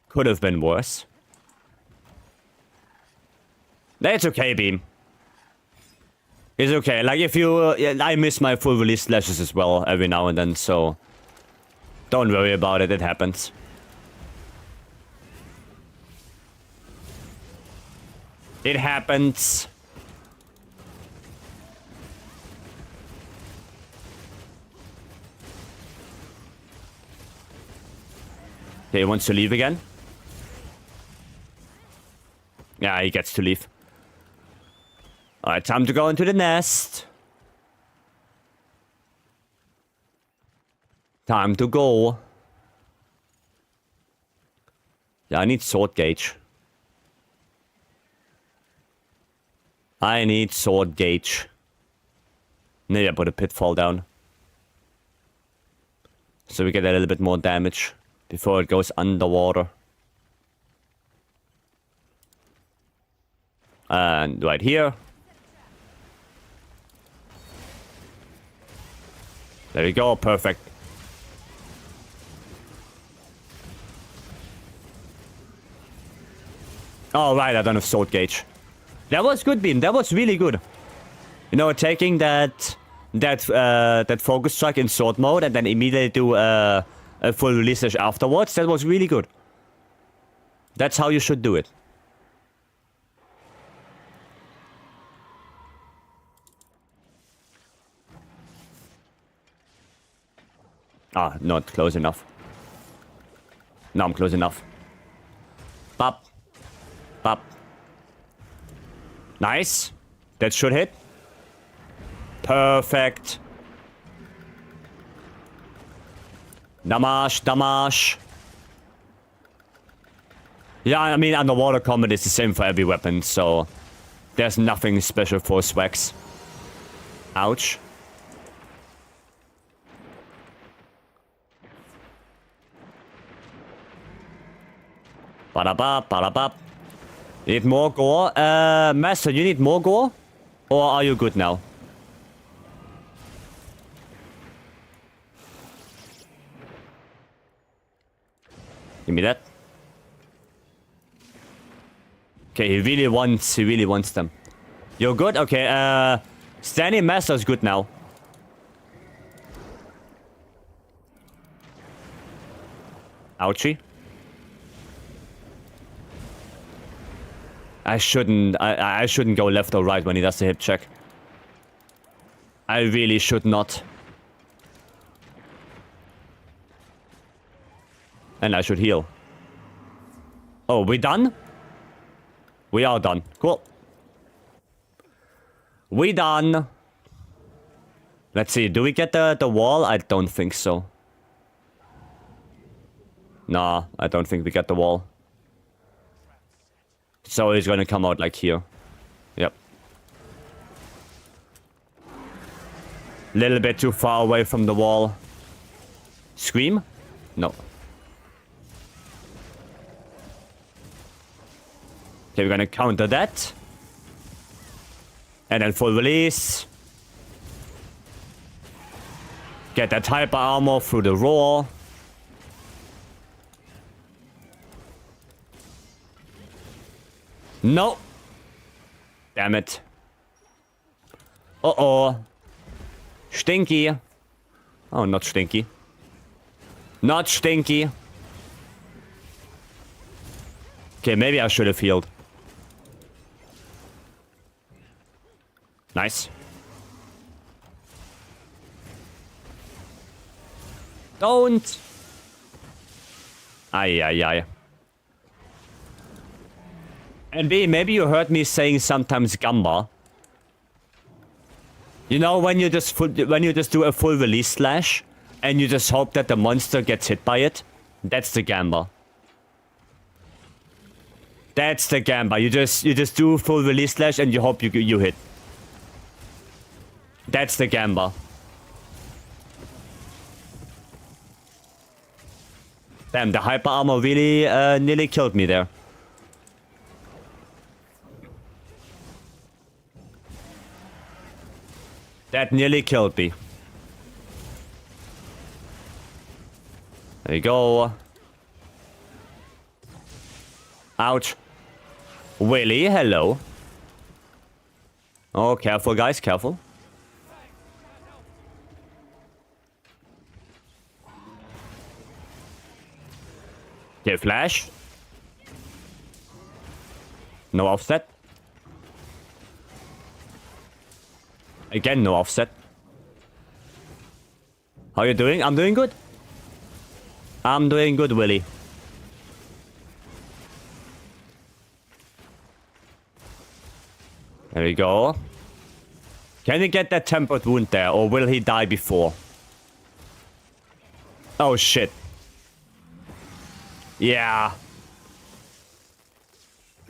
Could have been worse. That's okay, Beam. It's okay. Like, if you... I miss my full release slashes as well every now and then, so... Don't worry about it, it happens. It happens. Okay, he wants to leave again. Yeah, he gets to leave. Alright, time to go into the nest. Time to go. Yeah, I need sword gauge. I need sword gauge. Maybe I put a pitfall down. So we get a little bit more damage before it goes underwater. And right here. There we go, perfect. Oh, right, I don't have sword gauge. That was good, Beam. That was really good. You know, taking that focus strike in sword mode and then immediately do a full release afterwards. That was really good. That's how you should do it. Ah, not close enough. No, I'm close enough. Bop. Bop. Nice. That should hit. Perfect. Damage, damage. Yeah, I mean, underwater combat is the same for every weapon, so there's nothing special for swags. Ouch. Badabap, badabap. Need more gore? Master, you need more gore? Or are you good now? Give me that. Okay, he really wants them. You're good? Okay, Standing Master's good now. Ouchie. I shouldn't go left or right when he does the hip check. I really should not. And I should heal. Oh, we done? We are done. Cool. We done. Let's see. Do we get the wall? I don't think so. Nah, I don't think we get the wall. So he's gonna come out like here. Yep. Little bit too far away from the wall. Scream? No. Okay, we're gonna counter that. And then full release. Get that hyper armor through the roar. No. Damn it. Uh-oh. Stinky. Oh, not stinky. Not stinky. Okay, maybe I should have healed. Nice. Don't. Ay, ay, ay. And B, maybe you heard me saying sometimes Gamba. You know, when you just do a full release slash and you just hope that the monster gets hit by it, that's the Gamba. That's the Gamba. You just do full release slash and you hope you hit. That's the Gamba. Damn, the hyper armor really nearly killed me there. That nearly killed me. There you go. Ouch. Willy, hello. Oh, careful, guys, careful. Okay, flash. No offset. Again, no offset. How you doing? I'm doing good. I'm doing good, Willy. There we go. Can he get that tempered wound there, or will he die before? Oh, shit. Yeah.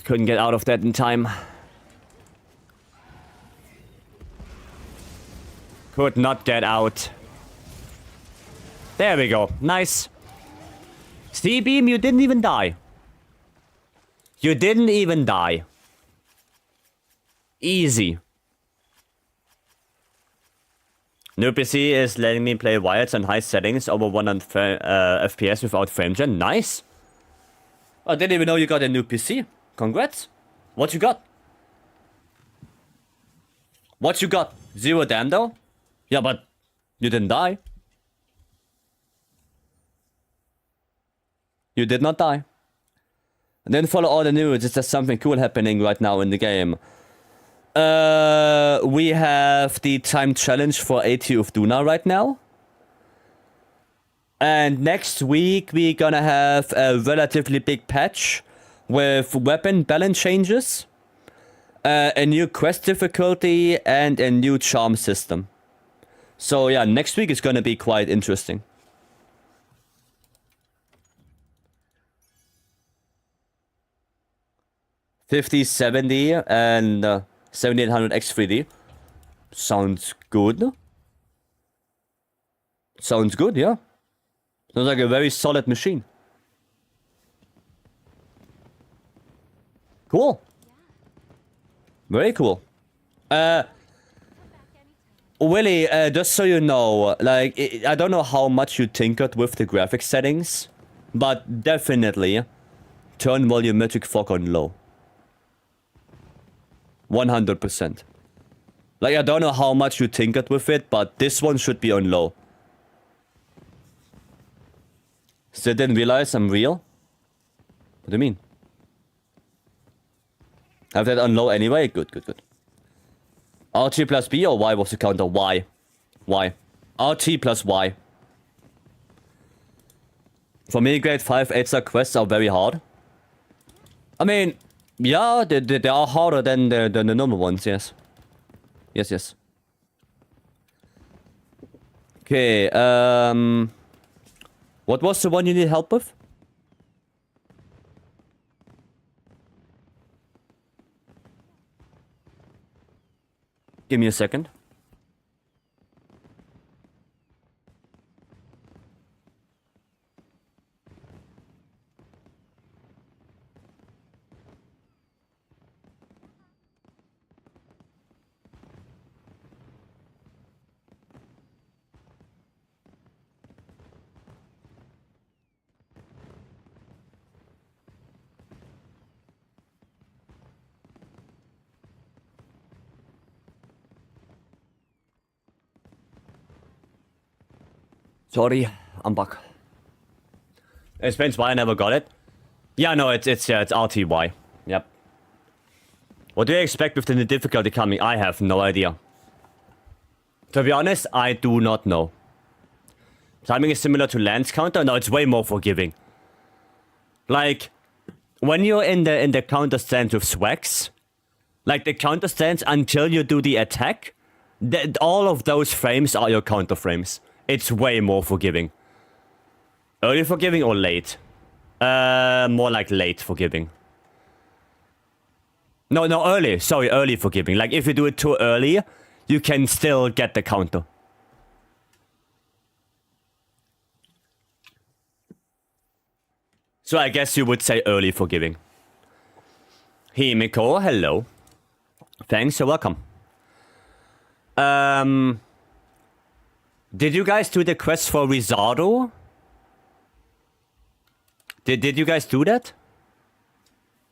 Couldn't get out of that in time. Could not get out. There we go. Nice. C-Beam, you didn't even die. You didn't even die. Easy. New PC is letting me play wireless on high settings over 100 FPS without frame gen. Nice. I didn't even know you got a new PC. Congrats. What you got? What you got? 0 damn though? Yeah, but you didn't die. You did not die. And then follow all the news. Is there something cool happening right now in the game? We have the time challenge for AT of Duna right now. And next week we're gonna have a relatively big patch with weapon balance changes, a new quest difficulty, and a new charm system. So yeah, next week is gonna be quite interesting. 5070 and 7800 X3D. Sounds good. Sounds good, yeah. Sounds like a very solid machine. Cool. Very cool. Willie, just so you know, like, I don't know how much you tinkered with the graphics settings, but definitely turn volumetric fog on low. 100%. Like, I don't know how much you tinkered with it, but this one should be on low. Still didn't realize I'm real? What do you mean? Have that on low anyway? Good, good, good. RT plus B or Y was the counter? Y. Y. RT plus Y. For me, grade 5 8-star quests are very hard. I mean, yeah, they are harder than the normal ones, yes. Yes, yes. Okay, what was the one you need help with? Give me a second. Sorry, I'm back. Explains why I never got it. Yeah, no, it's RTY. Yep. What do you expect with the new difficulty coming? I have no idea. To be honest, I do not know. Timing is similar to Lance counter? No, it's way more forgiving. Like, when you're in the counter stance with swags, like the counter stance until you do the attack, all of those frames are your counter frames. It's way more forgiving. Early forgiving or late? More like late forgiving. No, early. Sorry, early forgiving. Like, if you do it too early, you can still get the counter. So I guess you would say early forgiving. Himiko, hello. Thanks, you're welcome. Did you guys do the quest for Risado? Did you guys do that?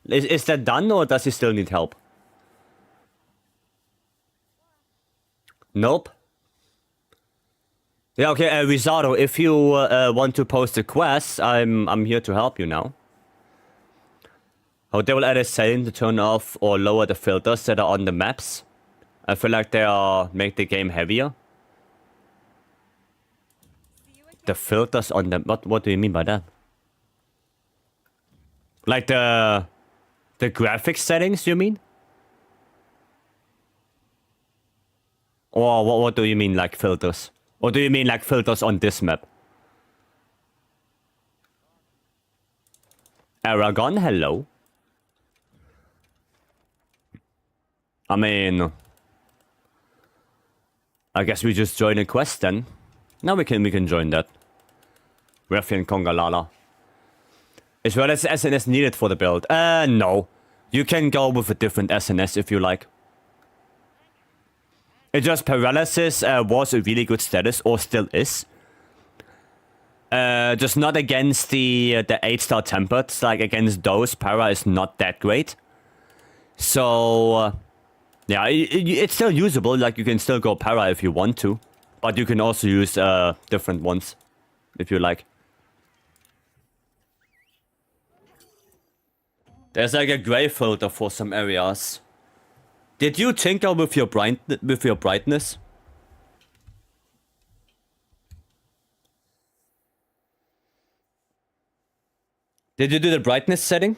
Is that done or does he still need help? Nope. Yeah, okay, Risado, if you want to post a quest, I'm here to help you now. Oh, they will add a setting to turn off or lower the filters that are on the maps. I feel like they make the game heavier. The filters on the... What do you mean by that? Like the graphics settings, you mean? Or what do you mean, like filters? Or do you mean like filters on this map? Aragon, hello. I mean... I guess we just join a quest then. Now we can join that. Ruffian Kongalala. Is well as SNS needed for the build? No. You can go with a different SNS if you like. It just paralysis was a really good status, or still is. Just not against the 8-star tempered. Like against those, para is not that great. So yeah, it's still usable. Like you can still go para if you want to, but you can also use different ones if you like. There's like a gray filter for some areas. Did you tinker with your brightness? Did you do the brightness setting?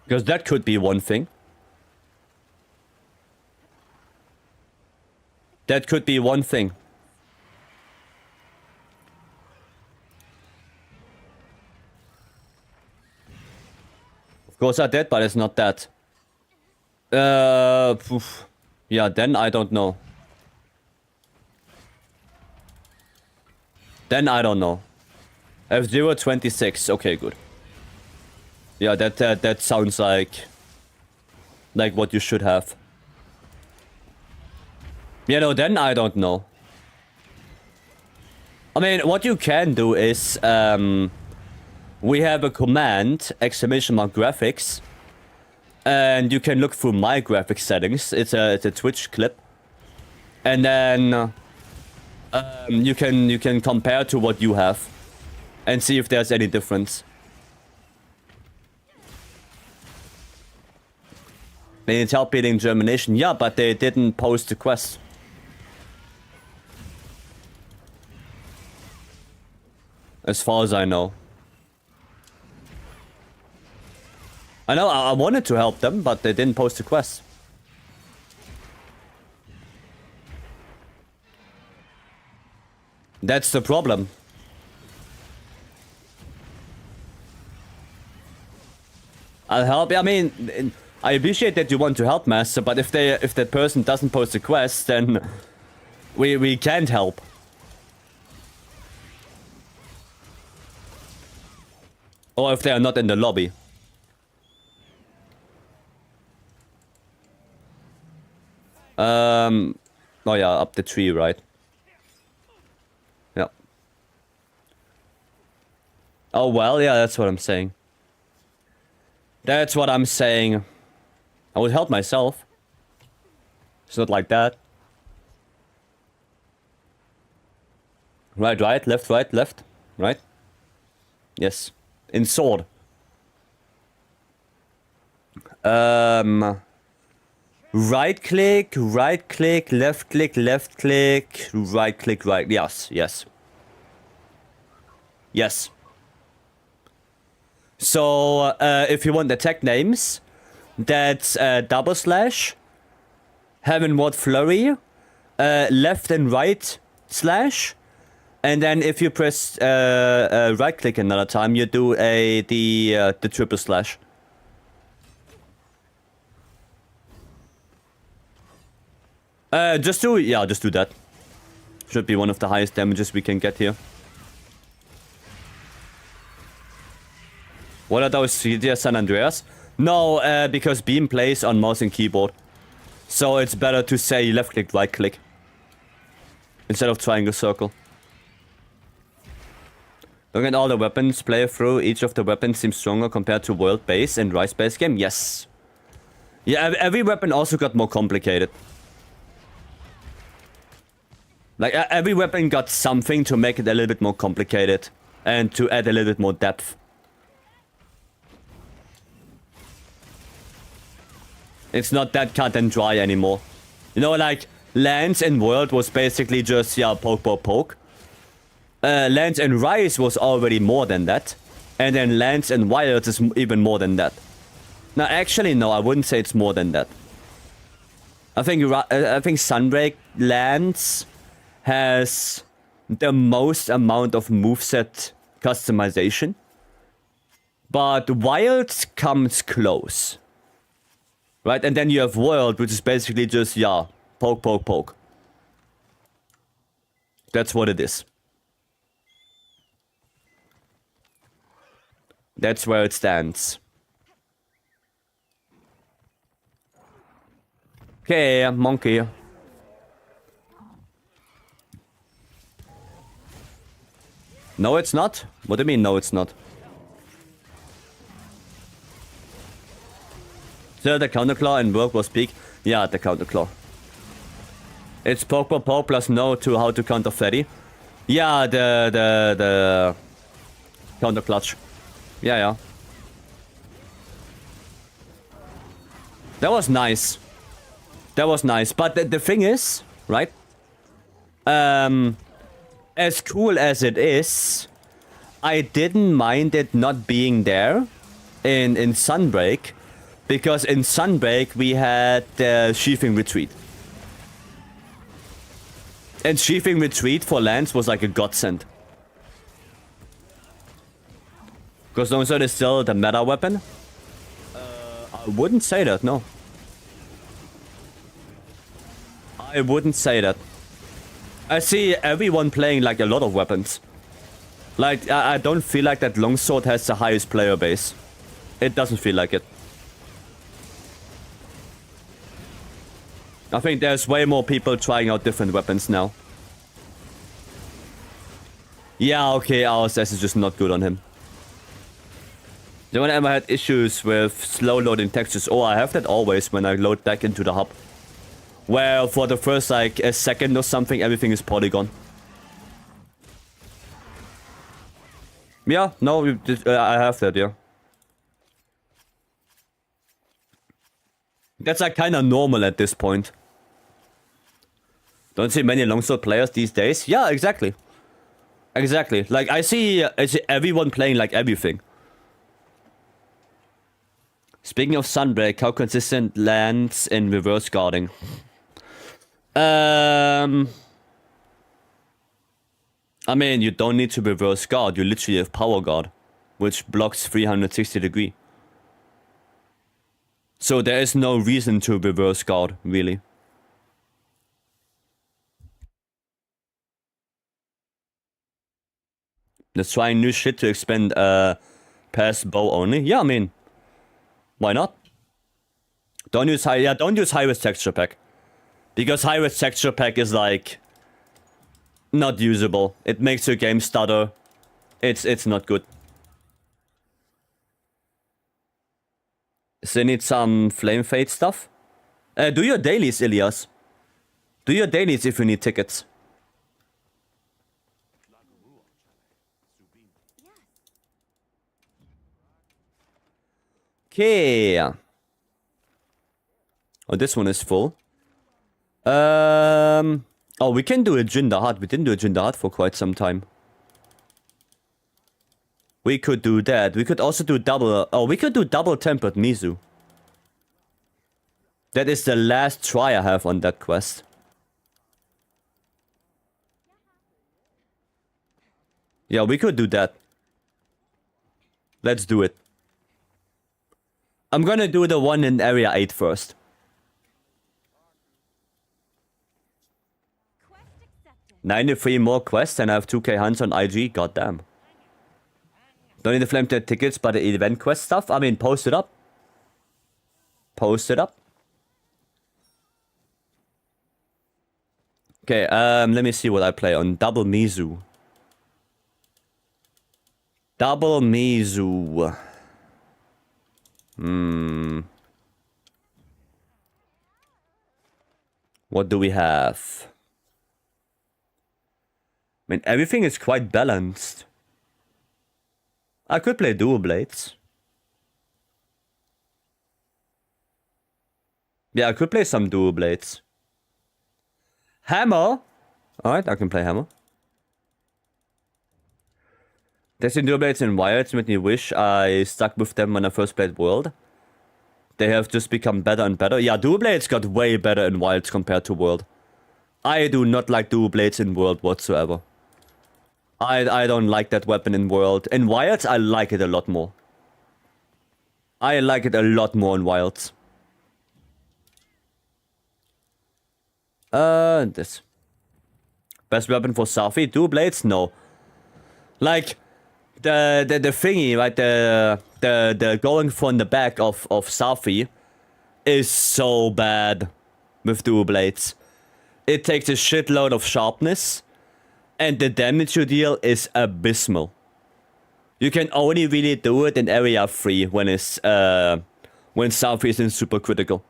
Because that could be one thing. That could be one thing. Goes are dead, but it's not that. Oof. Yeah, then I don't know. Then I don't know. F0 26. Okay, good. Yeah, that sounds like what you should have. You know, then I don't know. I mean, what you can do is we have a command !graphics, and you can look through my graphics settings. It's a Twitch clip, and then you can compare to what you have, and see if there's any difference. They need help beating Germination. Yeah, but they didn't post the quest. As far as I know. I know, I wanted to help them, but they didn't post the quest. That's the problem. I'll help. I mean, I appreciate that you want to help, Master, but if that person doesn't post a quest, then we can't help. Or if they are not in the lobby. Oh yeah, up the tree, right? Yeah. Oh well, yeah, that's what I'm saying. That's what I'm saying. I would help myself. It's not like that. Right, right, left, right. Yes. In sword. Right click, left click, right click, right. Yes, yes. Yes. So, if you want attack names, that's /, heaven ward flurry, left and right /, and then if you press right click another time, you do the triple slash. Just do that. Should be one of the highest damages we can get here. What are those CDS San Andreas? No, because Beam plays on mouse and keyboard. So it's better to say left click, right click. Instead of triangle circle. Look at all the weapons play through. Each of the weapons seems stronger compared to world base and Rise base game. Yes. Yeah, every weapon also got more complicated. Like, every weapon got something to make it a little bit more complicated. And to add a little bit more depth. It's not that cut and dry anymore. You know, like, Lance and World was basically just, yeah, poke, poke, poke. Lance and Rise was already more than that. And then Lance and Wild is even more than that. Now, actually, no, I wouldn't say it's more than that. I think Sunbreak Lance has the most amount of moveset customization. But Wild comes close. Right, and then you have World, which is basically just, yeah, poke, poke, poke. That's what it is. That's where it stands. Okay, monkey. No, it's not? What do you mean, no, it's not? So the counterclaw and work was peak. Yeah, the counterclaw. It's poke, poke, poke plus no to how to counter Freddy. Yeah, the counter clutch. Yeah, yeah. That was nice. That was nice. But the thing is, right? As cool as it is, I didn't mind it not being there in Sunbreak. Because in Sunbreak, we had Sheathing Retreat. And Sheathing Retreat for Lance was like a godsend. Because Longsword is still the meta weapon. I wouldn't say that, no. I wouldn't say that. I see everyone playing like a lot of weapons. Like, I don't feel like that longsword has the highest player base. It doesn't feel like it. I think there's way more people trying out different weapons now. Yeah, okay, RSS is just not good on him. No one ever had issues with slow loading textures. Oh, I have that always when I load back into the hub. Where for the first like a second or something, everything is polygon. Yeah, no, I have that, yeah. That's like kind of normal at this point. Don't see many longsword players these days. Yeah, exactly. Exactly. Like, I see everyone playing like everything. Speaking of Sunbreak, how consistent lands in reverse guarding? I mean, you don't need to reverse guard. You literally have power guard, which blocks 360 degree. So there is no reason to reverse guard, really. Let's try new shit to expand past bow only. Yeah, I mean, why not? Don't use high-res texture pack. Because high-res texture pack is like not usable. It makes your game stutter. It's not good. So you need some FLAMEFETE stuff. Do your dailies, Ilias. Do your dailies if you need tickets. Okay. Oh, this one is full. Oh, we can do a Jinder Hut. We didn't do a Jinder Hut for quite some time. We could do that. We could also do double... Oh, we could do double tempered Mizu. That is the last try I have on that quest. Yeah, we could do that. Let's do it. I'm gonna do the one in Area 8 first. Quest accepted. 93 more quests and I have 2k hunts on IG. Goddamn. Don't need the FLAMEFETE tickets, but the event quest stuff. I mean, post it up. Post it up. Okay, let me see what I play on double Mizu. Double Mizu. What do we have? I mean, everything is quite balanced. I could play dual blades. Yeah, I could play some dual blades. Hammer! Alright, I can play hammer. Testing dual blades in Wilds made me wish I stuck with them when I first played World. They have just become better and better. Yeah, dual blades got way better in Wilds compared to World. I do not like dual blades in World whatsoever. I don't like that weapon in World. In Wilds, I like it a lot more. I like it a lot more in Wilds. This. Best weapon for Safi? Dual blades? No. Like, the thingy, right? The going from the back of Safi is so bad with dual blades. It takes a shitload of sharpness. And the damage you deal is abysmal. You can only really do it in area 3 when it's when Safi is in super critical.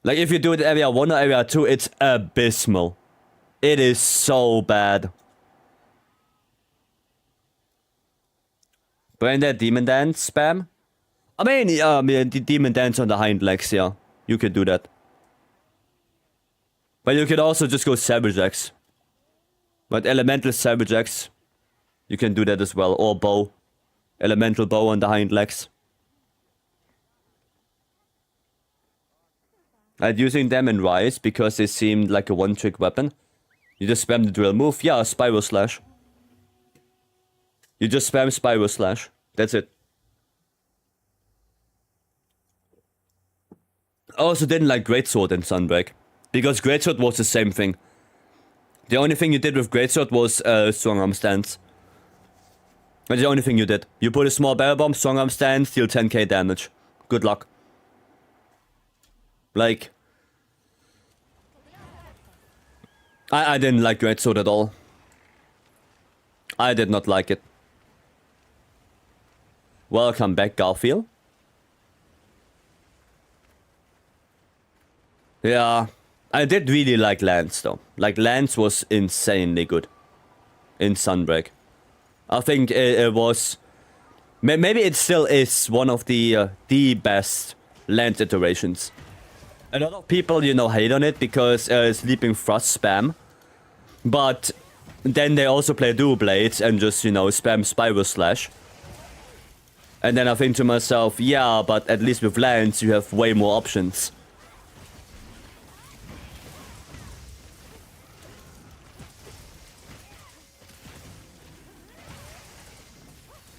Like if you do it in area 1 or area 2, it's abysmal. It is so bad. Brain Dead Demon Dance spam? I mean, the Demon Dance on the hind legs, yeah. You could do that. But you could also just go Savage Axe. But Elemental Savage Axe, you can do that as well. Or Bow. Elemental Bow on the hind legs. I'm using them in Rise because they seemed like a one-trick weapon. You just spam the drill move. Yeah, Spiral Slash. You just spam Spiral Slash. That's it. I also didn't like Greatsword in Sunbreak. Because Greatsword was the same thing. The only thing you did with Greatsword was strong arm stance. That's the only thing you did. You put a small barrel bomb, strong arm stance, deal 10k damage. Good luck. Like... I didn't like Greatsword at all. I did not like it. Welcome back, Garfield. Yeah, I did really like Lance though. Like Lance was insanely good in Sunbreak. I think it was... Maybe it still is one of the best Lance iterations. A lot of people, you know, hate on it because Sleeping Thrust spam. But then they also play Dual Blades and just, you know, spam Spiral Slash. And then I think to myself, yeah, but at least with Lance you have way more options.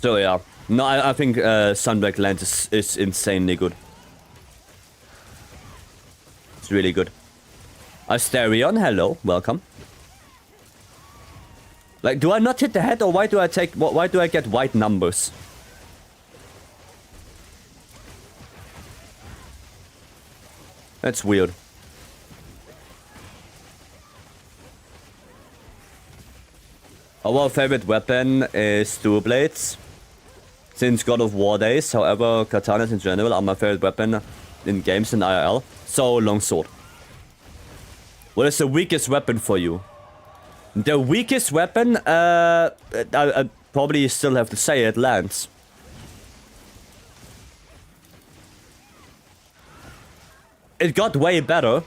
So yeah, no, I think Sunbreak Lance is insanely good. It's really good. Asterion, hello, welcome. Like, do I not hit the head, or why do I get white numbers? That's weird. Our favorite weapon is Dual Blades. Since God of War days, however, katanas in general are my favorite weapon in games in IRL. So, longsword. What is the weakest weapon for you? The weakest weapon, I probably still have to say it, Lance. It got way better,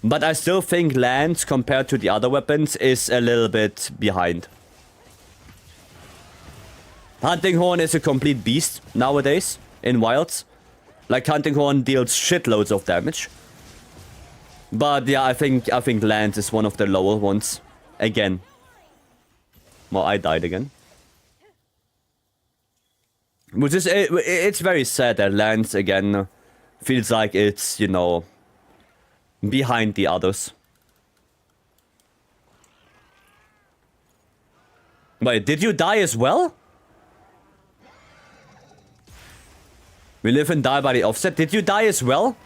but I still think Lance, compared to the other weapons, is a little bit behind. Hunting Horn is a complete beast nowadays in Wilds. Like, Hunting Horn deals shitloads of damage. But yeah, I think Lance is one of the lower ones. Again. Well, I died again. Which is, it's very sad that Lance, again, feels like it's, you know, behind the others. Wait, did you die as well? We live and die by the offset. Did you die as well?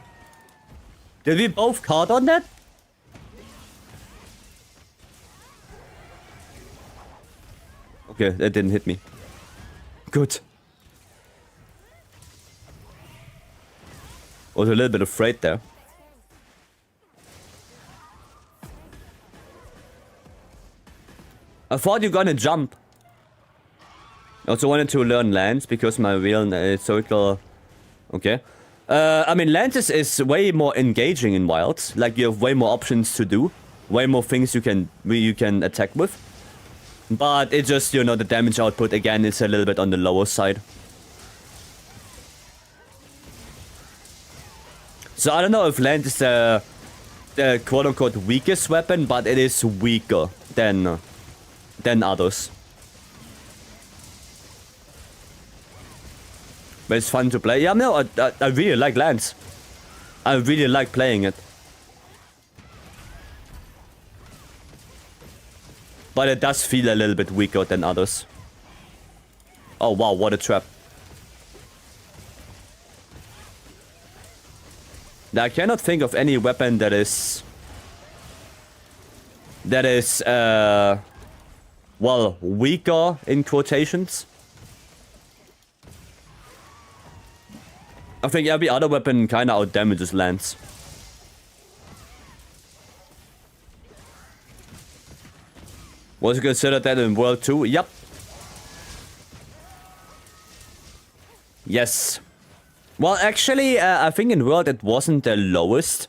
Did we both card on that? Okay, that didn't hit me. Good. I was a little bit afraid there. I thought you were gonna jump. I also wanted to learn Lance because my real circle... Okay. I mean, Lance is way more engaging in Wilds. Like, you have way more options to do. Way more things you can attack with. But it just, you know, the damage output, again, is a little bit on the lower side. So I don't know if Lance is the quote-unquote weakest weapon, but it is weaker than others. But it's fun to play. Yeah, no, I really like Lance. I really like playing it. But it does feel a little bit weaker than others. Oh wow, what a trap. I cannot think of any weapon that is... well, weaker in quotations. I think every other weapon kinda outdamages Lance. Was you considered that in World 2? Yep. Yes. Well, actually, I think in World it wasn't the lowest.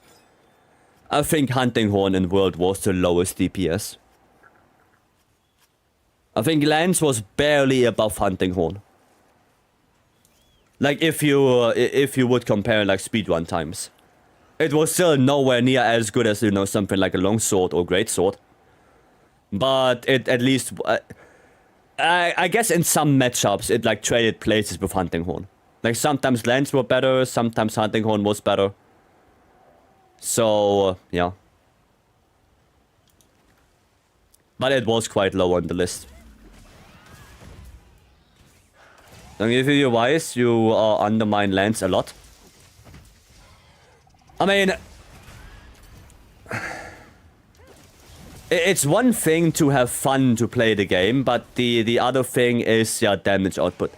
I think Hunting Horn in World was the lowest DPS. I think Lance was barely above Hunting Horn. Like, if you would compare, like, speedrun times. It was still nowhere near as good as, you know, something like a longsword or greatsword. But it at least... I guess in some matchups, it, like, traded places with Hunting Horn. Like, sometimes Lance were better, sometimes Hunting Horn was better. So, yeah. But it was quite low on the list. Don't give you your wise, you undermine lands a lot. I mean... It's one thing to have fun to play the game, but the other thing is, yeah, damage output.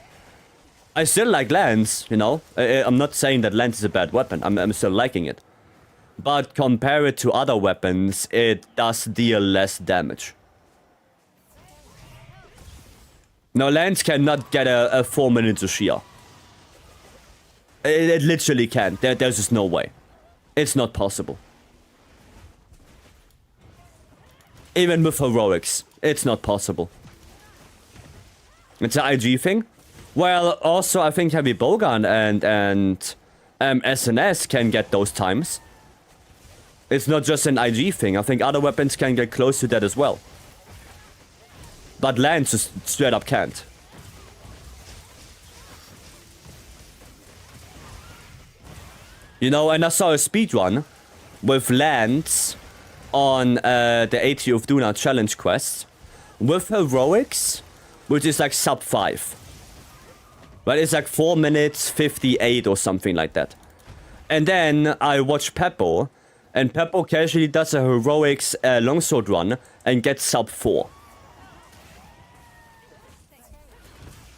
I still like lands, you know. I'm not saying that lands is a bad weapon. I'm still liking it. But compare it to other weapons, it does deal less damage. No, lands cannot get a 4 minutes of shear. It literally can't. There's just no way. It's not possible. Even with heroics, it's not possible. It's an IG thing. Well, also I think heavy bowgun and SNS can get those times. It's not just an IG thing. I think other weapons can get close to that as well. But lands just straight up can't. You know, and I saw a speedrun with lands on the 80 of Duna challenge quest with heroics, which is like sub 5. But it's like 4 minutes 58 or something like that. And then I watch Peppo, and Peppo casually does a heroics longsword run and gets sub 4.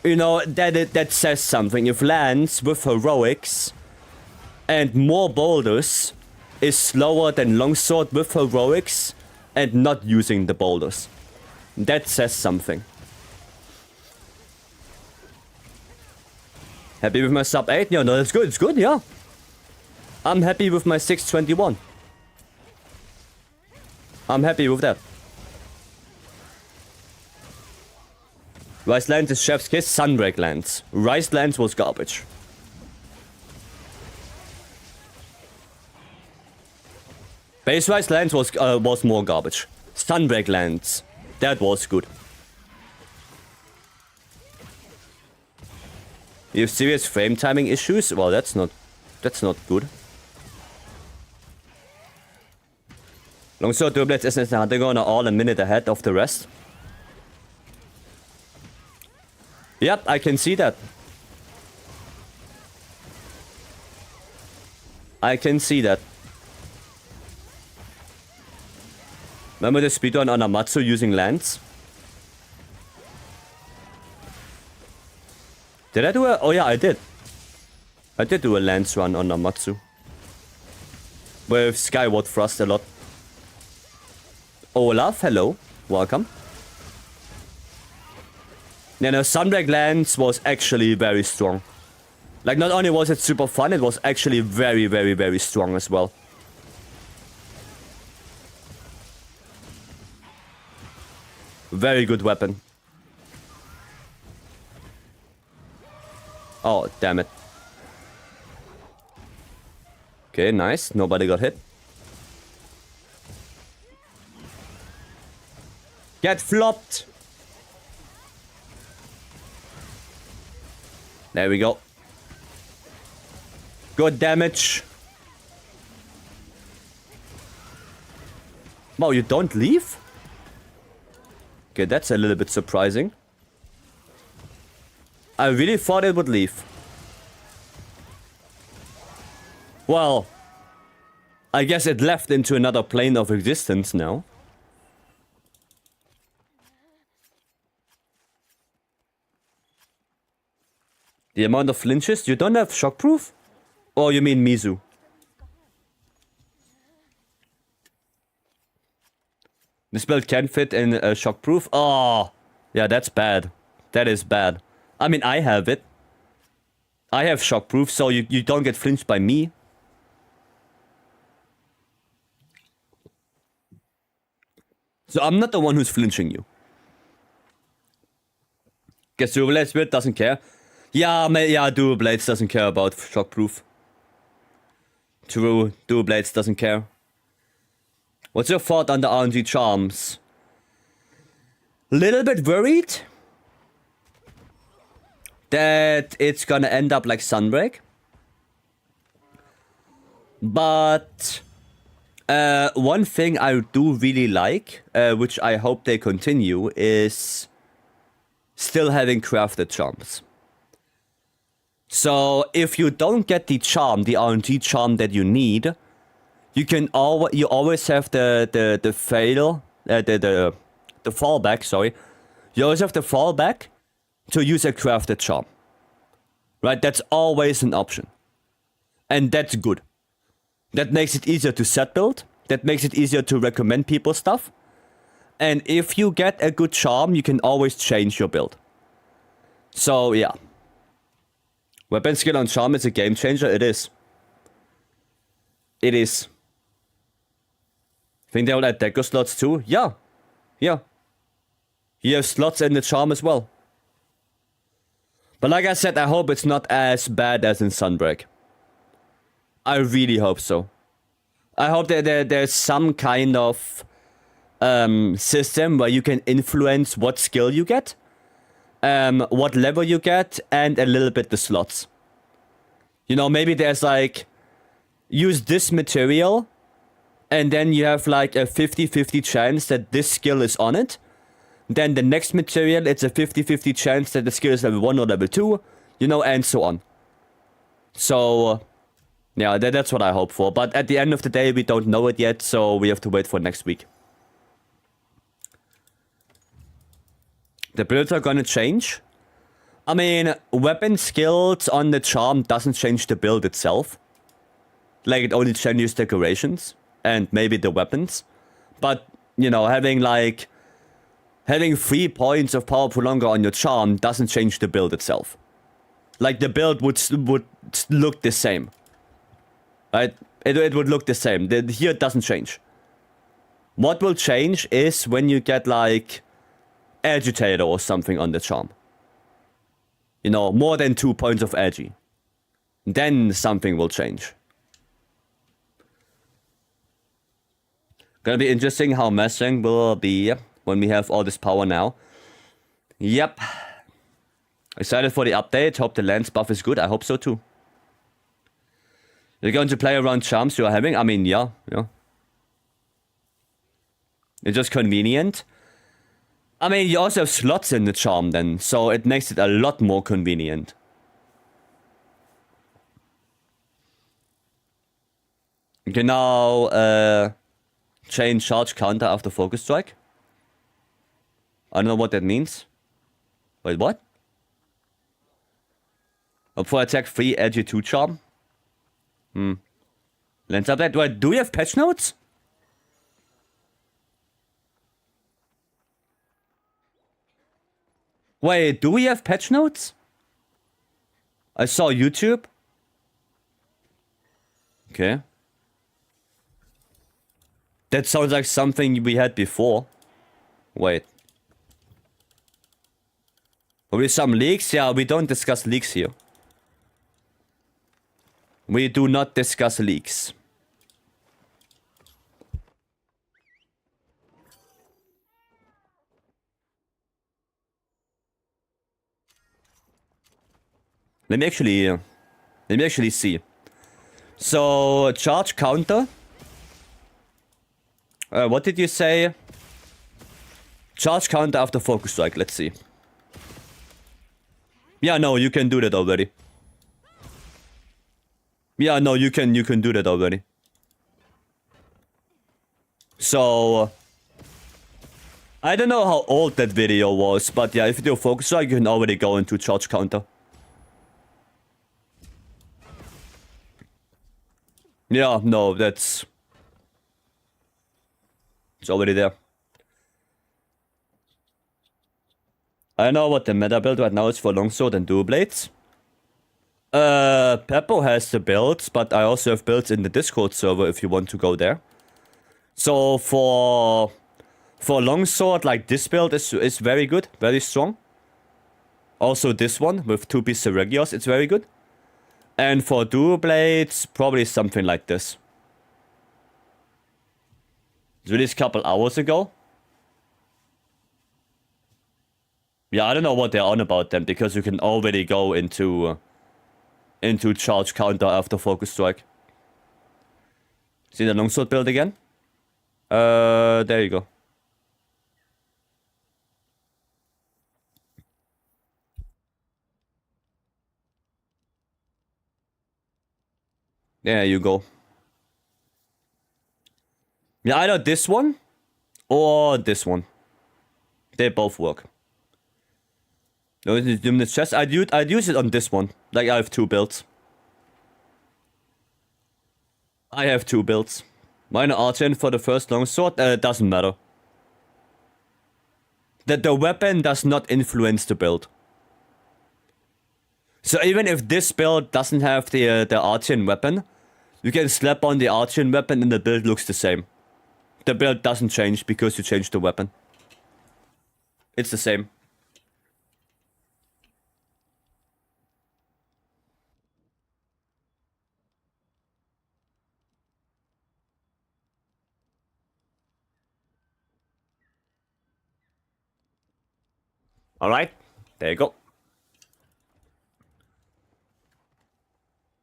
You know, that says something. If lands with heroics and more boulders is slower than longsword with heroics and not using the boulders, that says something. Happy with my sub 8? Yeah, no, that's good. It's good, yeah. I'm happy with my 621. I'm happy with that. Rice Lands is Chef's Kiss. Sunbreak Lands. Rice Lands was garbage. Base Rice Lands was more garbage. Sunbreak Lands, that was good. You have serious frame timing issues? Well, that's not good. Longsword Dual-Blades SNS Hunter are all a minute ahead of the rest. Yep, I can see that. I can see that. Remember the speedrun on Amatsu using lands? Did I do a... Oh yeah, I did. I did do a lance run on Amatsu. With Skyward Thrust a lot. Olaf, hello. Welcome. Yeah, no, Sunbreak Lands was actually very strong. Like, not only was it super fun, it was actually very, very, very strong as well. Very good weapon. Oh, damn it. Okay, nice. Nobody got hit. Get flopped. There we go. Good damage. Wow, you don't leave? Okay, that's a little bit surprising. I really thought it would leave. Well, I guess it left into another plane of existence now. The amount of flinches? You don't have shockproof? Or you mean Mizu? This build can fit in shockproof? Oh, yeah, that's bad. That is bad. I mean, I have it. I have shockproof, so you don't get flinched by me. So I'm not the one who's flinching you. Guess Dual-Blades doesn't care. Yeah, Dual-Blades doesn't care about shockproof. True, Dual-Blades doesn't care. What's your thought on the RNG charms? Little bit worried that it's gonna end up like Sunbreak. But One thing I do really like, which I hope they continue, is still having crafted charms. So if you don't get the charm, the RNG charm that you need, you always have the fallback. Sorry, you always have the fallback to use a crafted charm. Right, that's always an option, and that's good. That makes it easier to set build. That makes it easier to recommend people stuff. And if you get a good charm, you can always change your build. So yeah, weapon skill on charm is a game changer. It is. It is. Think they'll add deco slots too? Yeah. Yeah. You have slots in the charm as well. But like I said, I hope it's not as bad as in Sunbreak. I really hope so. I hope that there's some kind of system where you can influence what skill you get, what level you get, and a little bit the slots. You know, maybe there's like, use this material, and then you have like a 50-50 chance that this skill is on it. Then the next material, it's a 50-50 chance that the skill is level 1 or level 2, you know, and so on. So, yeah, that's what I hope for. But at the end of the day, we don't know it yet, so we have to wait for next week. The builds are gonna change. I mean, weapon skills on the charm doesn't change the build itself. Like, it only changes decorations and maybe the weapons. But, you know, having 3 points of power prolonger on your charm doesn't change the build itself. Like, the build would look the same. Right? It would look the same. Here it doesn't change. What will change is when you get, like, Agitator or something on the charm. You know, more than 2 points of agi. Then something will change. Gonna be interesting how messing will be when we have all this power now. Yep. Excited for the update. Hope the lance buff is good. I hope so too. You're going to play around charms you are having? I mean, yeah. It's just convenient. I mean, you also have slots in the charm then, so it makes it a lot more convenient. You can now chain charge counter after focus strike. I don't know what that means. Wait, what? For attack 3, edgy 2 charm? Lens update. Wait, do we have patch notes? Wait, do we have patch notes? I saw YouTube. Okay. That sounds like something we had before. Wait. With some leaks? Yeah, we don't discuss leaks here. We do not discuss leaks. Let me actually see. So, charge counter. What did you say? Charge counter after focus strike. Let's see. Yeah, no, you can do that already. Yeah, no, you can do that already. So, I don't know how old that video was, but yeah, if you do focus strike, you can already go into charge counter. Yeah, no, it's already there. I know what the meta build right now is for longsword and dual blades. Peppo has the builds, but I also have builds in the Discord server if you want to go there. So for longsword, like this build is very good, very strong. Also this one with 2-piece Seregios, it's very good. And for dual blades, probably something like this. It's released a couple hours ago. Yeah, I don't know what they're on about them, because you can already go into charge counter after focus strike. See the longsword build again? There you go. There you go. Yeah, either this one or this one. They both work. No, it's just I'd use it on this one. Like I have 2 builds. I have 2 builds. Minor archer for the first longsword. Doesn't matter. The weapon does not influence the build. So even if this build doesn't have the archer weapon, you can slap on the archer weapon and the build looks the same. The build doesn't change because you changed the weapon. It's the same. Alright, there you go.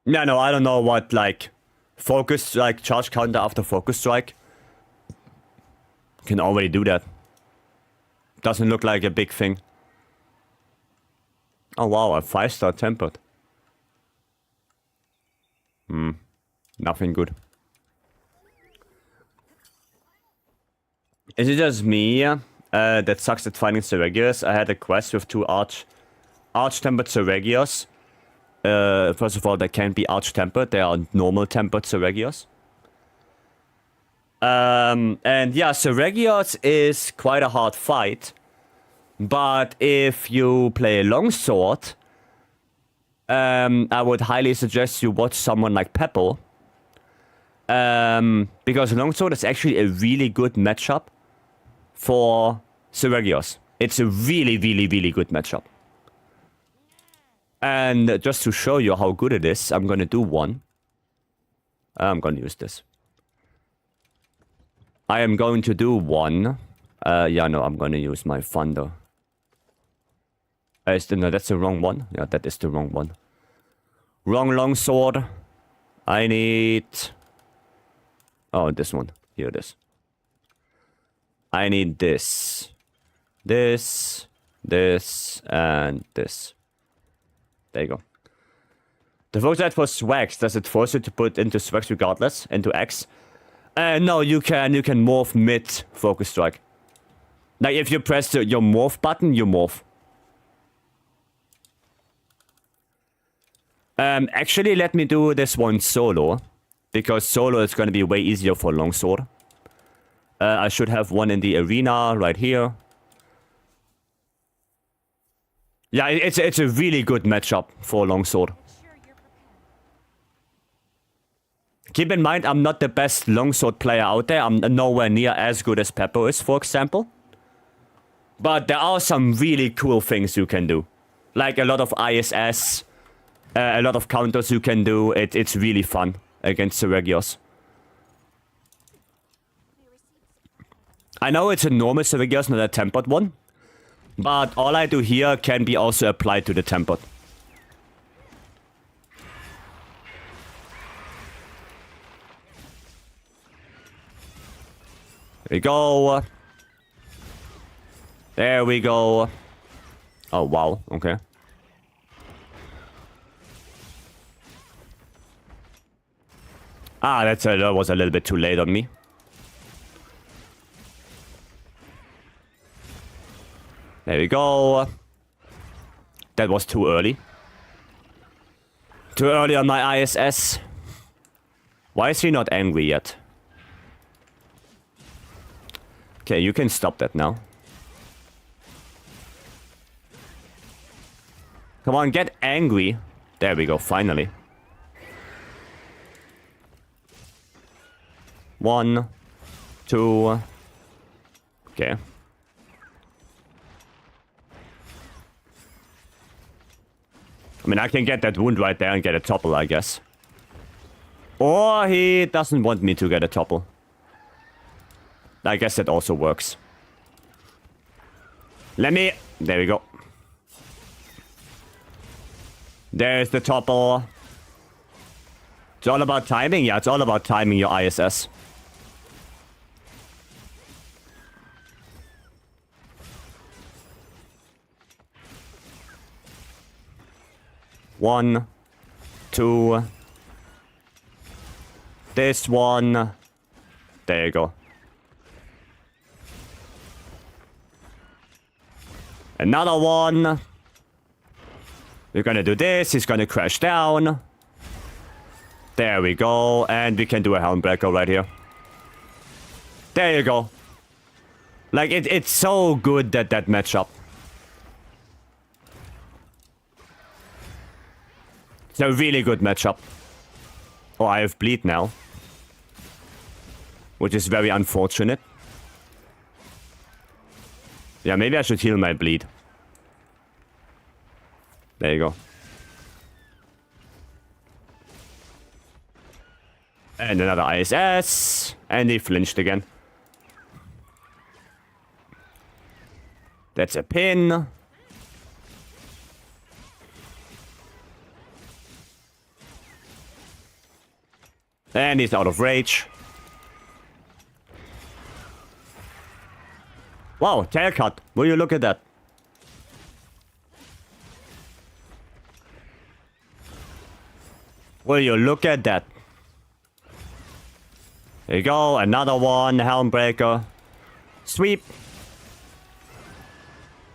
Yeah, no, I don't know what, like, focus strike, charge counter after focus strike. Can already do that. Doesn't look like a big thing. Oh wow, a 5-star tempered. Nothing good. Is it just me that sucks at finding Seregios? I had a quest with 2 arch-tempered Seregios. First of all, they can't be arch-tempered. They are normal tempered Seregios. And yeah, Seregios is quite a hard fight. But if you play longsword, I would highly suggest you watch someone like Pepple. Because longsword is actually a really good matchup for Seregios. It's a really, really, really good matchup. And just to show you how good it is, I'm gonna do one. I'm gonna use this. I am going to do one. Yeah, no, I'm gonna use my Thunder. No, that's the wrong one. Yeah, that is the wrong one. Wrong longsword. I need... Oh, this one. Here it is. I need this. This, and this. There you go. The focus light for swags, does it force you to put into swags regardless? Into X? No, you can morph mid focus strike. Like if you press your morph button, you morph. Actually, let me do this one solo. Because solo is going to be way easier for longsword. I should have one in the arena right here. Yeah, it's a really good matchup for longsword. Keep in mind, I'm not the best longsword player out there. I'm nowhere near as good as Peppo is, for example. But there are some really cool things you can do. Like a lot of ISS, a lot of counters you can do. It's really fun against Seregios. I know it's a normal Seregios, not a tempered one. But all I do here can be also applied to the tempered. There we go. There we go. Oh, wow. Okay. Ah, that was a little bit too late on me. There we go. That was too early. Too early on my ISS. Why is he not angry yet? Okay, you can stop that now. Come on, get angry. There we go, finally. 1, 2. Okay. I mean, I can get that wound right there and get a topple, I guess. Or he doesn't want me to get a topple. I guess that also works. Let me... There we go. There's the topple. It's all about timing? Yeah, it's all about timing your ISS. 1, 2. This one. There you go. Another one. We're gonna do this. He's gonna crash down. There we go. And we can do a Helmbreaker right here. There you go. Like, it's so good that matchup. It's a really good matchup. Oh, I have bleed now. Which is very unfortunate. Yeah, maybe I should heal my bleed. There you go. And another ISS. And he flinched again. That's a pin. And he's out of rage. Wow, tail cut. Will you look at that? Will you look at that? There you go, another one, Helmbreaker. Sweep.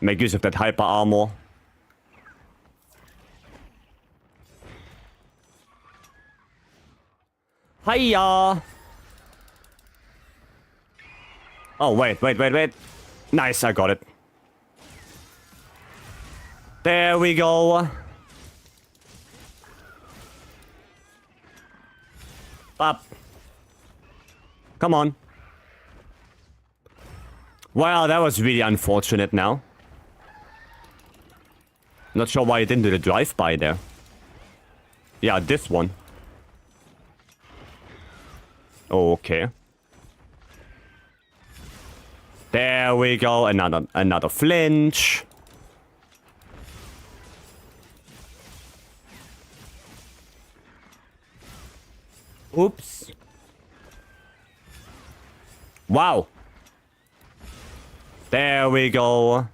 Make use of that hyper armor. Hiya! Oh, wait. Nice, I got it. There we go. Up. Come on. Wow, that was really unfortunate now. Not sure why I didn't do the drive-by there. Yeah, this one. Okay. There we go. Another flinch. Oops. Wow. There we go.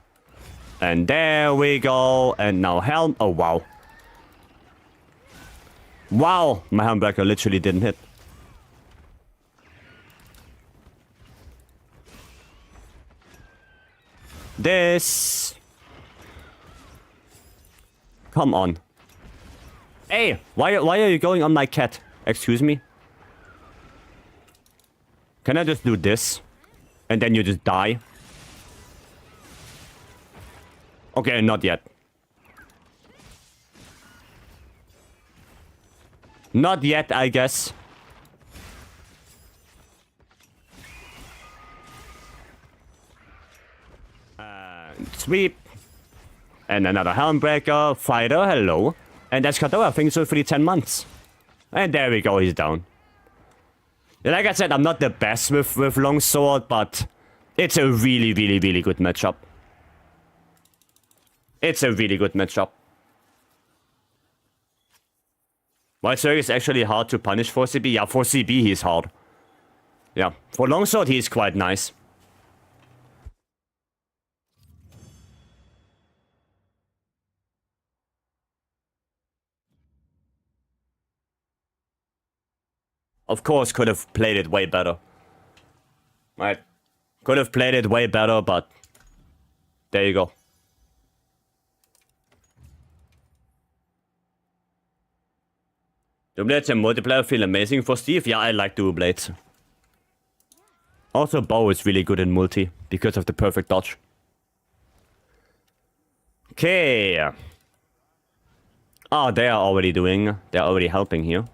And there we go. And now Helm. Oh, wow. Wow. My Helmbreaker literally didn't hit. This. Come on. Hey, why are you going on my cat? Excuse me? Can I just do this? And then you just die? Okay, not yet. Not yet, I guess. Sweep. And another Helmbreaker. Fighter, hello. And that's Kadoa, thanks for the 10 months. And there we go, he's down. Like I said, I'm not the best with longsword, but it's a really good matchup. It's a really good matchup. While Zerg is actually hard to punish for CB. Yeah, for CB he's hard. Yeah, for longsword he's quite nice. Of course, could have played it way better. Right. Could have played it way better, but there you go. Dual Blades and multiplayer feel amazing for Steve. Yeah, I like Dual Blades. Also, Bow is really good in multi because of the perfect dodge. Okay. Oh, they're already helping here.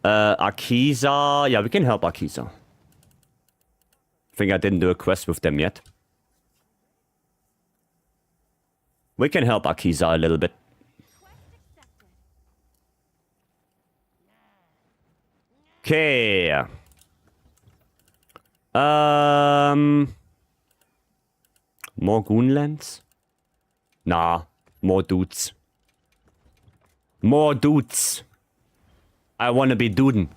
Akiza. Yeah, we can help Akiza. I think I didn't do a quest with them yet. We can help Akiza a little bit. Okay. More Goonlands? Nah, more dudes. More dudes. I wanna be duden.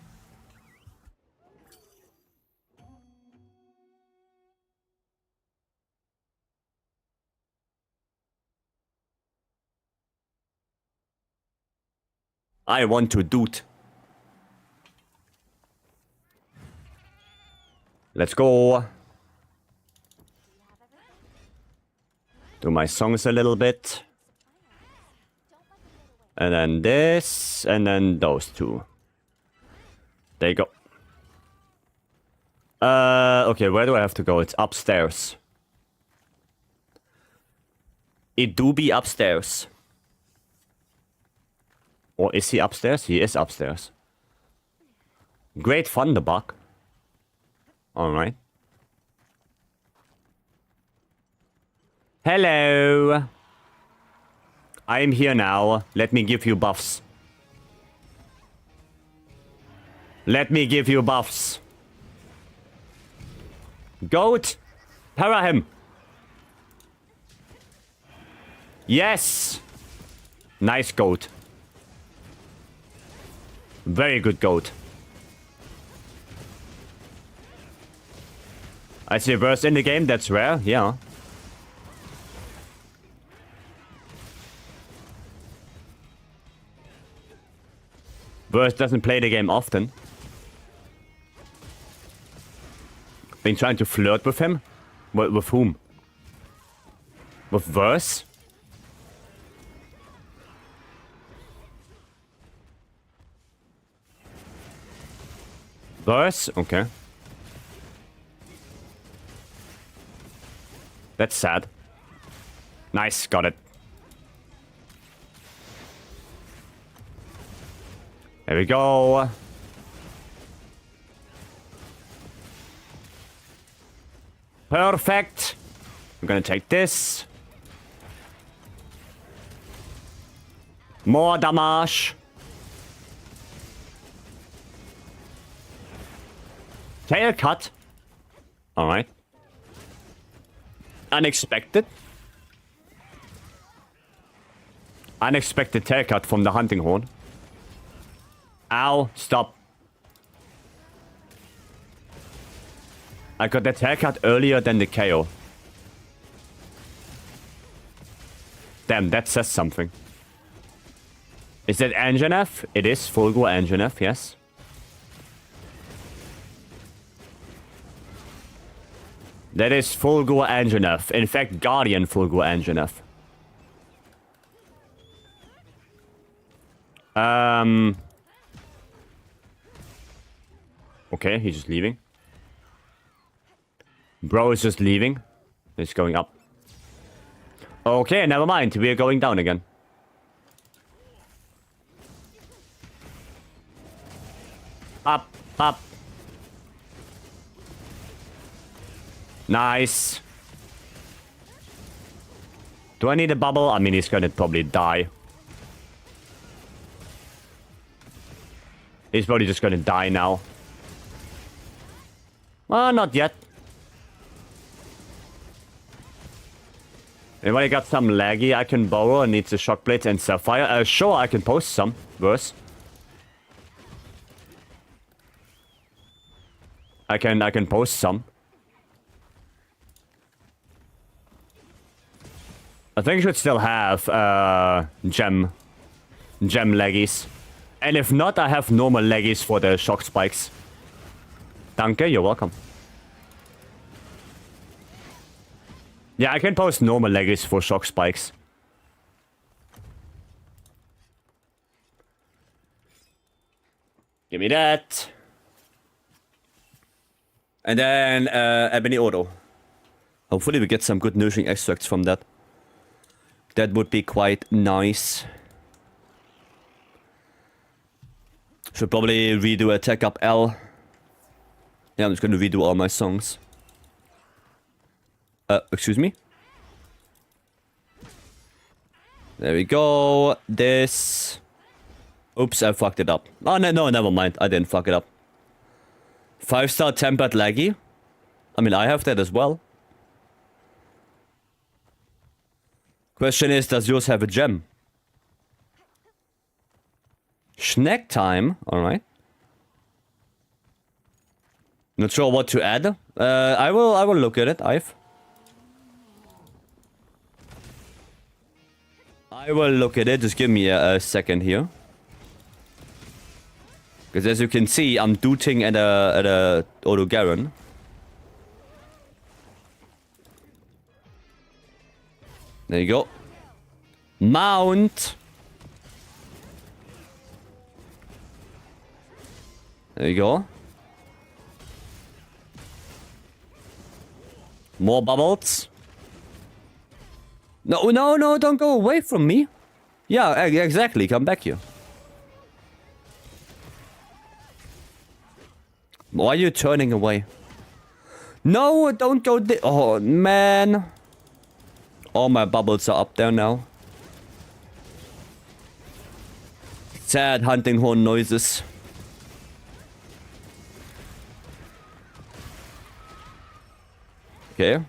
I want to doot. Let's go. Do my songs a little bit. And then this, and then those two. There you go. Okay, where do I have to go? It's upstairs. It do be upstairs. Or is he upstairs? He is upstairs. Great fun, the buck. Alright. Hello. I'm here now. Let me give you buffs. Let me give you buffs. Goat. Para him. Yes. Nice goat. Very good goat. I see a burst in the game. That's rare. Yeah. Burst doesn't play the game often. Been trying to flirt with him? With whom? With Verse? Verse? Okay. That's sad. Nice, got it. There we go. Perfect. I'm gonna take this. More damage. Tail cut. Alright. Unexpected. Unexpected tail cut from the hunting horn. Ow, stop. I got that haircut earlier than the KO. Damn, that says something. Is that Anjanath? It is Fulgur Anjanath, yes. That is Fulgur Anjanath. In fact, Guardian Fulgur Anjanath. Okay, he's just leaving. Bro is just leaving. It's going up. Okay, never mind. We are going down again. Up, up. Nice. Do I need a bubble? I mean, he's gonna probably die. He's probably just gonna die now. Not yet. Anybody got some laggy I can borrow and needs a shock blade and sapphire? Sure, I can post some. Worse. I can post some. I think I should still have gem leggies. And if not, I have normal leggies for the shock spikes. Danke, you're welcome. Yeah, I can post normal leggies for shock spikes. Give me that. And then Ebony Auto. Hopefully we get some good nourishing extracts from that. That would be quite nice. Should probably redo Attack Up L. Yeah, I'm just gonna redo all my songs. Excuse me? There we go. This. Oops, I fucked it up. Oh, no, never mind. I didn't fuck it up. 5-star tempered laggy. I mean, I have that as well. Question is, does yours have a gem? Snack time. Alright. Not sure what to add. I will look at it, I will look at it. Just give me a second here. Because as you can see, I'm dooting at a Auto Garen. There you go. Mount. There you go. More bubbles. No, no, no, don't go away from me. Yeah, exactly. Come back here. Why are you turning away? No, don't go there. Oh, man. All my bubbles are up there now. Sad hunting horn noises. Okay.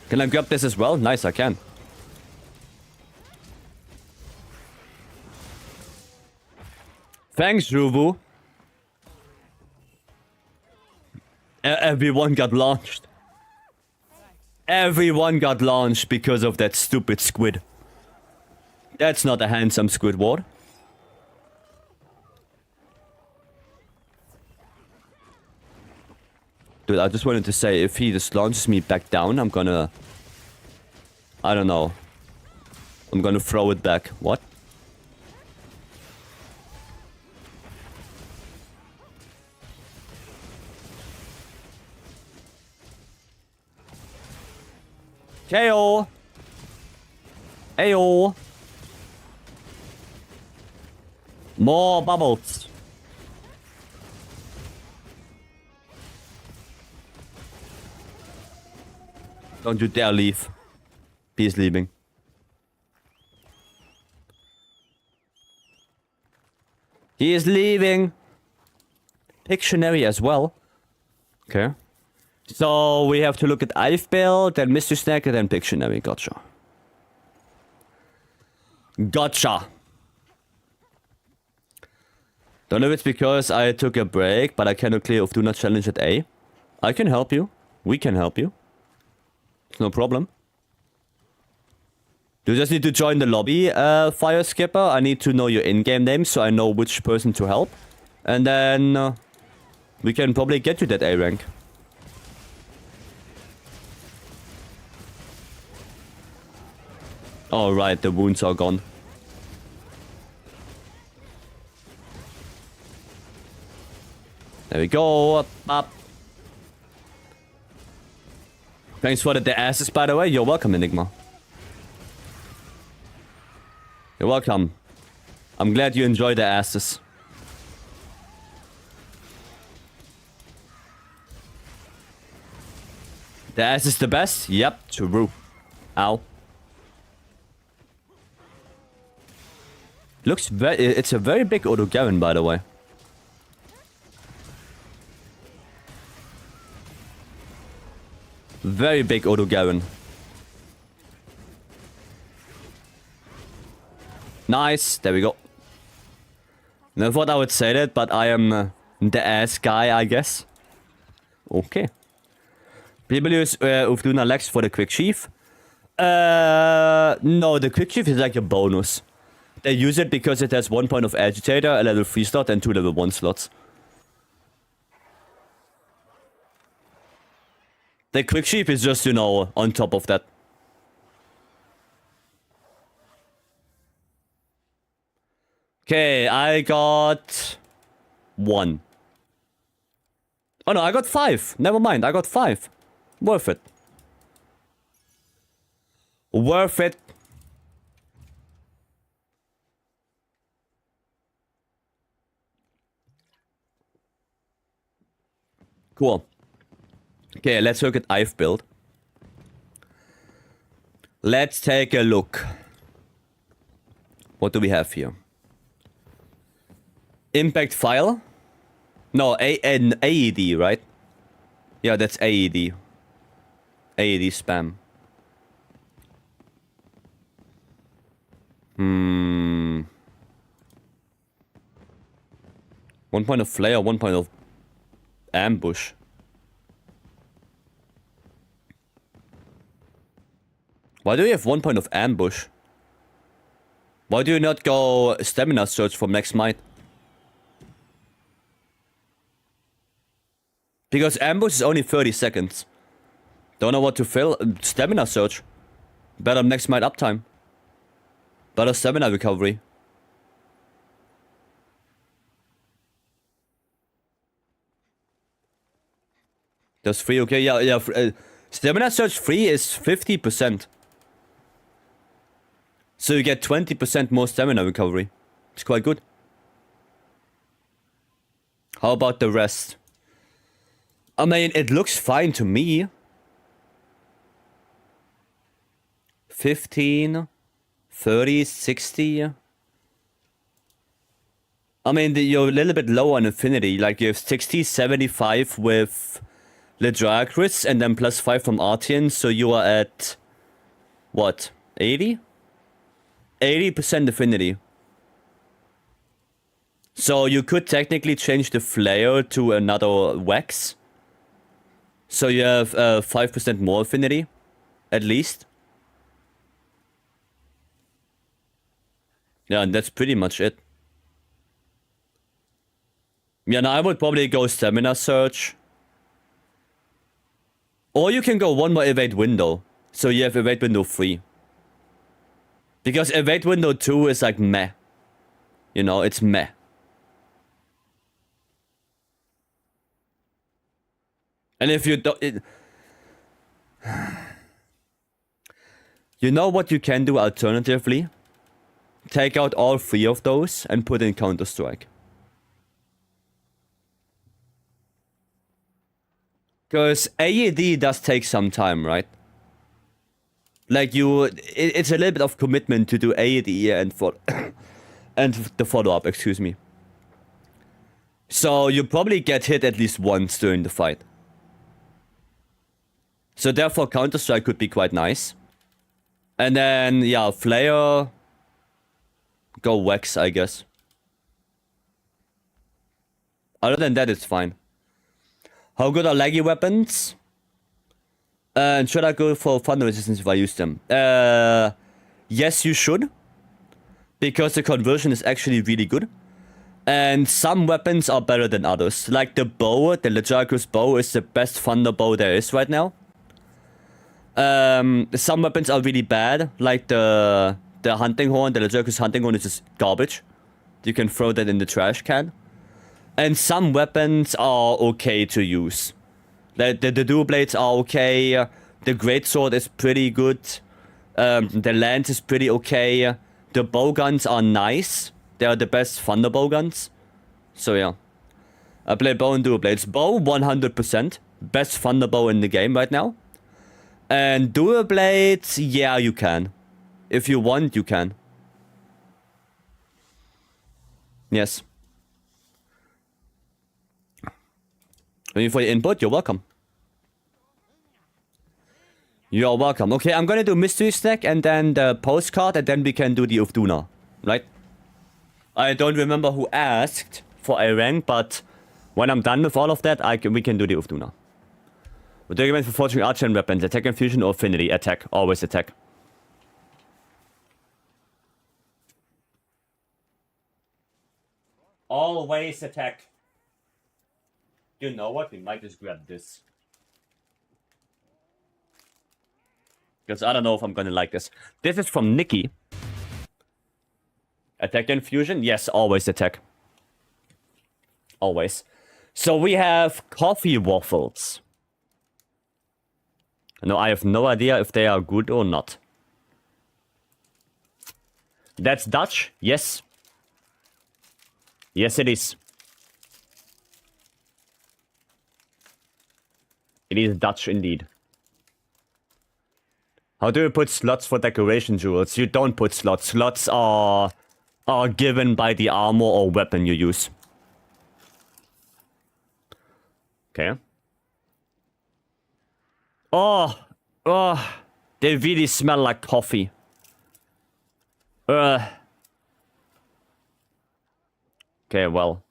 Can I grab this as well? Nice, I can. Thanks, Ruvu. Everyone got launched. Everyone got launched because of that stupid squid. That's not a handsome Squidward. Dude, I just wanted to say, if he just launches me back down, I'm gonna... I don't know. I'm gonna throw it back. What? KO! Ayo! More bubbles. Don't you dare leave. He's leaving. He is leaving. Pictionary as well. Okay. So we have to look at I've built, then Mr. Snack, and then Pictionary. Gotcha. Gotcha. Don't know if it's because I took a break, but I cannot clear of Do Not Challenge at A. I can help you. We can help you. It's no problem. You just need to join the lobby, Fire Skipper. I need to know your in-game name so I know which person to help. And then we can probably get you that A rank. Alright, the wounds are gone. There we go. Up. Thanks for the asses, by the way. You're welcome, Enigma. You're welcome. I'm glad you enjoy the asses. The ass is the best? Yep, true. Ow. Looks very... It's a very big Auto Garen, by the way. Very big Auto Garen. Nice. There we go. Never thought I would say that, but I am the ass guy, I guess. Okay. People use Ufduna Lex for the quick sheath. No, the quick sheath is like a bonus. They use it because it has 1 point of agitator, a level 3 slot, and 2 level 1 slots. The quick sheath is just, you know, on top of that. Okay, I got 1. Oh no, I got 5. Never mind, I got 5. Worth it. Worth it. Cool. Okay, let's look at I've built. Let's take a look. What do we have here? Impact file? No, an AED, right? Yeah, that's AED. AED spam. 1 point of flare, 1 point of ambush. Why do you have 1 point of ambush? Why do you not go stamina search for max might? Because ambush is only 30 seconds. Don't know what to fill. Stamina surge. Better next might uptime. Better stamina recovery. That's free, okay? Yeah. Stamina surge free is 50%. So you get 20% more stamina recovery. It's quite good. How about the rest? I mean, it looks fine to me. 15, 30, 60. I mean, you're a little bit low on affinity. Like, you have 60, 75 with Ledracris, and then plus 5 from Artian, so you are at... what? 80? 80% affinity. So you could technically change the flare to another Wax. So you have 5% more affinity, at least. Yeah, and that's pretty much it. Yeah, now I would probably go Stamina Surge. Or you can go one more Evade Window. So you have Evade Window 3. Because Evade Window 2 is like meh. You know, it's meh. And if you don't... You know what you can do alternatively? Take out all 3 of those and put in Counter-Strike. Because AED does take some time, right? Like it's a little bit of commitment to do AED and and the follow-up, excuse me. So you probably get hit at least once during the fight. So therefore Counter-Strike could be quite nice. And then, yeah, Flare... Go Wax, I guess. Other than that, it's fine. How good are laggy weapons? And should I go for thunder resistance if I use them? Yes, you should. Because the conversion is actually really good. And some weapons are better than others. Like the bow, the Ledracris bow is the best thunder bow there is right now. Some weapons are really bad. Like the hunting horn, the Ledracris hunting horn is just garbage. You can throw that in the trash can. And some weapons are okay to use. The dual blades are okay. The greatsword is pretty good. The lance is pretty okay. The bow guns are nice. They are the best thunder bow guns. So yeah. I play bow and dual blades. Bow 100%. Best thunder bow in the game right now. And dual blades, yeah, you can. If you want, you can. Yes. Thank you for your input. You're welcome. You're welcome. Okay, I'm gonna do Mystery Snack and then the postcard, and then we can do the Ufduna. Right? I don't remember who asked for a rank, but when I'm done with all of that, we can do the Ufduna. What do you recommend for forging archer and weapons? Attack and fusion or affinity? Attack. Always attack. Always attack. You know what? We might just grab this. Because I don't know if I'm gonna like this. This is from Nikki. Attack and fusion? Yes, always attack. Always. So we have coffee waffles. No, I have no idea if they are good or not. That's Dutch? Yes. Yes, it is. It is Dutch indeed. How do you put slots for decoration jewels? You don't put slots. Slots are given by the armor or weapon you use. Okay. Oh, they really smell like coffee. Okay, well.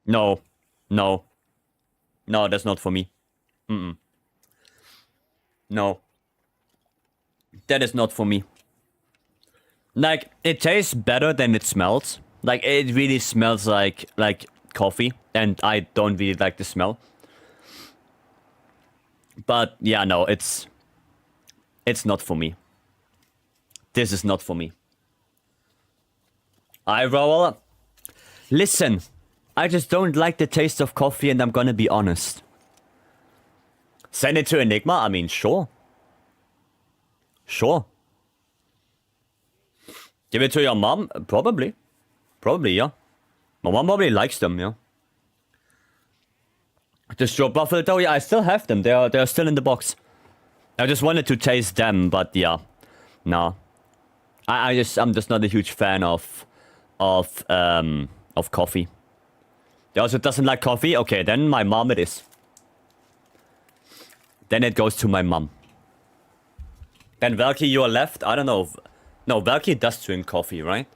No. No. No, that's not for me. Mm-mm. No. That is not for me. Like, it tastes better than it smells. Like, it really smells like coffee, and I don't really like the smell. But yeah, no, it's not for me. This is not for me. Eye roll. Listen, I just don't like the taste of coffee, and I'm gonna be honest. Send it to Enigma? I mean, sure. Sure. Give it to your mom? Probably. Probably, yeah. My mom probably likes them, yeah. The stroopwafel though, yeah, I still have them. They're still in the box. I just wanted to taste them, but yeah. No. I'm just not a huge fan of coffee. They also doesn't like coffee? Okay, then my mom it is. Then it goes to my mom. Then Valky, you're left. I don't know. No, Valky does drink coffee, right?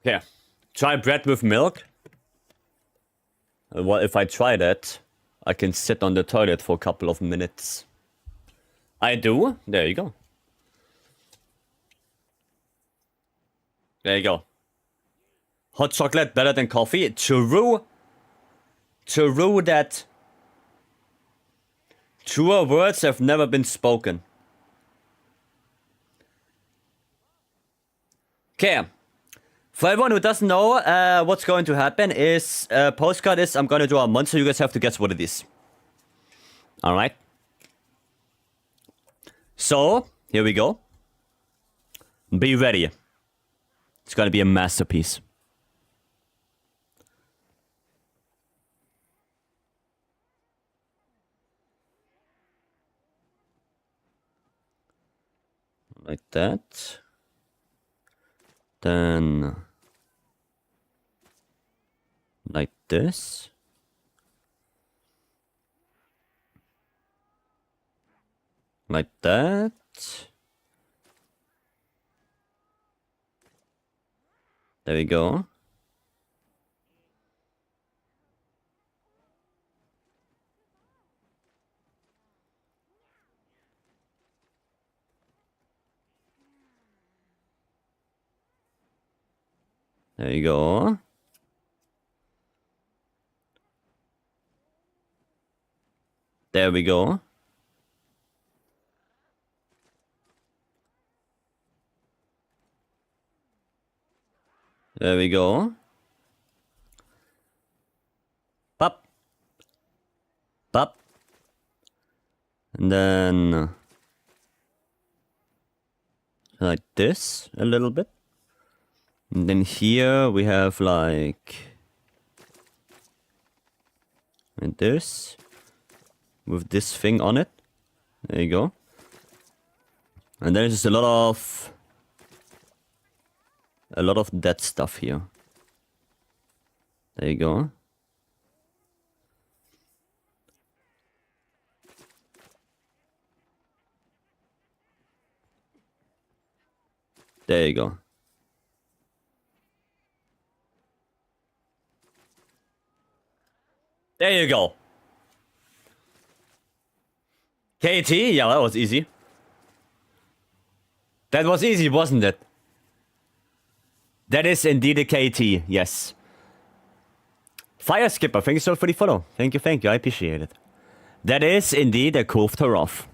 Yeah. Try bread with milk. Well, if I try that, I can sit on the toilet for a couple of minutes. I do? There you go. There you go. Hot chocolate better than coffee? True that. Truer words have never been spoken. Okay. For everyone who doesn't know, what's going to happen is, postcard is, I'm gonna draw a monster, you guys have to guess what it is. Alright. So, here we go. Be ready. It's gonna be a masterpiece. Like that. Then like this. Like that. There we go. There you go. There we go. There we go. Pop. Pop. And then like this a little bit. And then here we have like and this with this thing on it. There you go. And then there's just a lot of that stuff here. There you go. There you go. There you go. KT? Yeah, that was easy. That was easy, wasn't it? That is indeed a KT, yes. Fire Skipper, thank you so much for the follow. Thank you, I appreciate it. That is indeed a Kulf Taroth.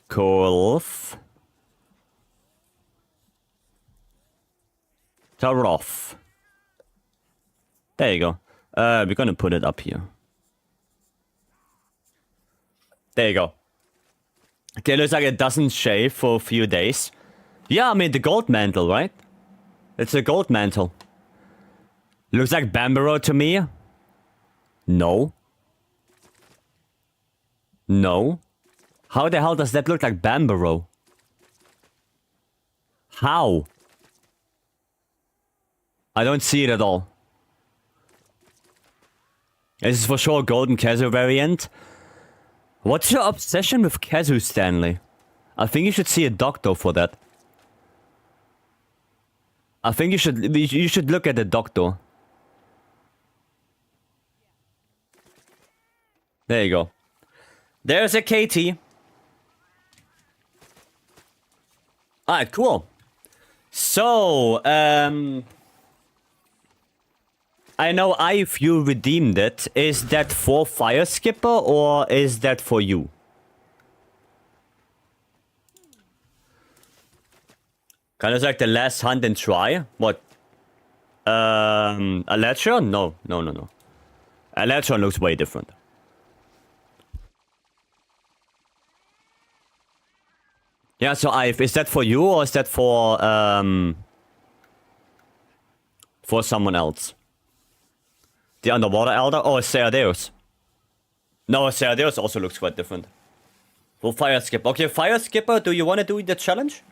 Kulf Taroth. There you go. We're gonna put it up here. There you go. Okay, looks like it doesn't shave for a few days. Yeah, I mean the gold mantle, right? It's a gold mantle. Looks like Bambaro to me. No. No. How the hell does that look like Bambaro? How? I don't see it at all. This is for sure a golden Kazu variant. What's your obsession with Kazu, Stanley? I think you should see a doctor for that. I think you should look at the doctor. There you go. There's a KT. Alright, cool. So, I know if you redeemed it. Is that for Fire Skipper or is that for you? Kind of like the last hunt and try? What? Electron? No. Electron looks way different. Yeah, so Ive, is that for you or is that for someone else? The Underwater Elder? Oh, Seradeus. No, Seradeus also looks quite different. For Fire Skipper. Okay, Fire Skipper, do you want to do the challenge?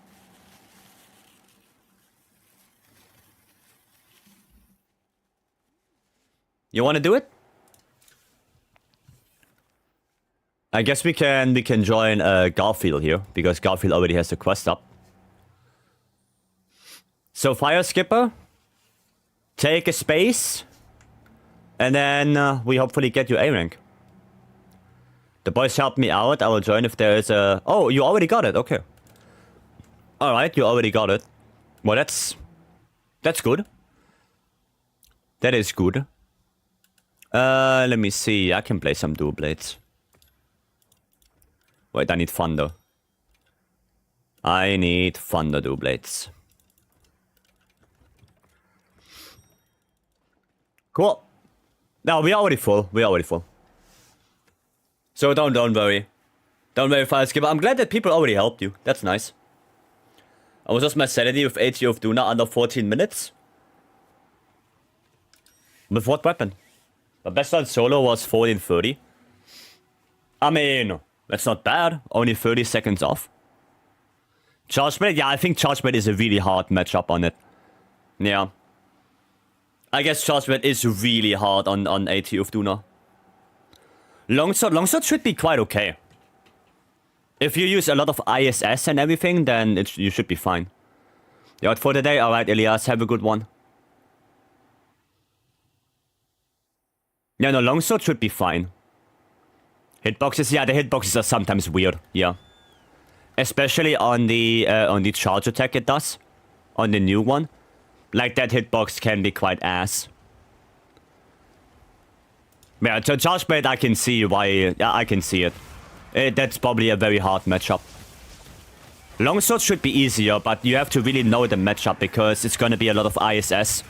You want to do it? I guess we can join Garfield here, because Garfield already has the quest up. So Fire Skipper, take a space, and then we hopefully get you A rank. The boys helped me out. I will join if there is a... Oh, you already got it. Okay. Alright, you already got it. Well, that's good. That is good. Let me see. I can play some dual blades. Wait, I need Thunder. I need Thunder dual blades. Cool. No, we're already full. We're already full. So don't worry. Don't worry, Fire Skipper. I'm glad that people already helped you. That's nice. I was just my sanity with 80 of Duna under 14 minutes. With what weapon? My best on solo was 14:30. I mean, that's not bad. Only 30 seconds off. Charge Blade? Yeah, I think Charge Blade is a really hard matchup on it. Yeah. I guess Charge Blade is really hard on 80 of Duna. Longsword should be quite okay. If you use a lot of ISS and everything, then you should be fine. Yeah, for today, alright, Elias, have a good one. Yeah, no, Longsword should be fine. Hitboxes, yeah, the hitboxes are sometimes weird, yeah. Especially on the charge attack it does. On the new one. Like, that hitbox can be quite ass. Yeah, so Charge Blade, I can see why... Yeah, I can see it. That's probably a very hard matchup. Longsword should be easier, but you have to really know the matchup, because it's gonna be a lot of ISS.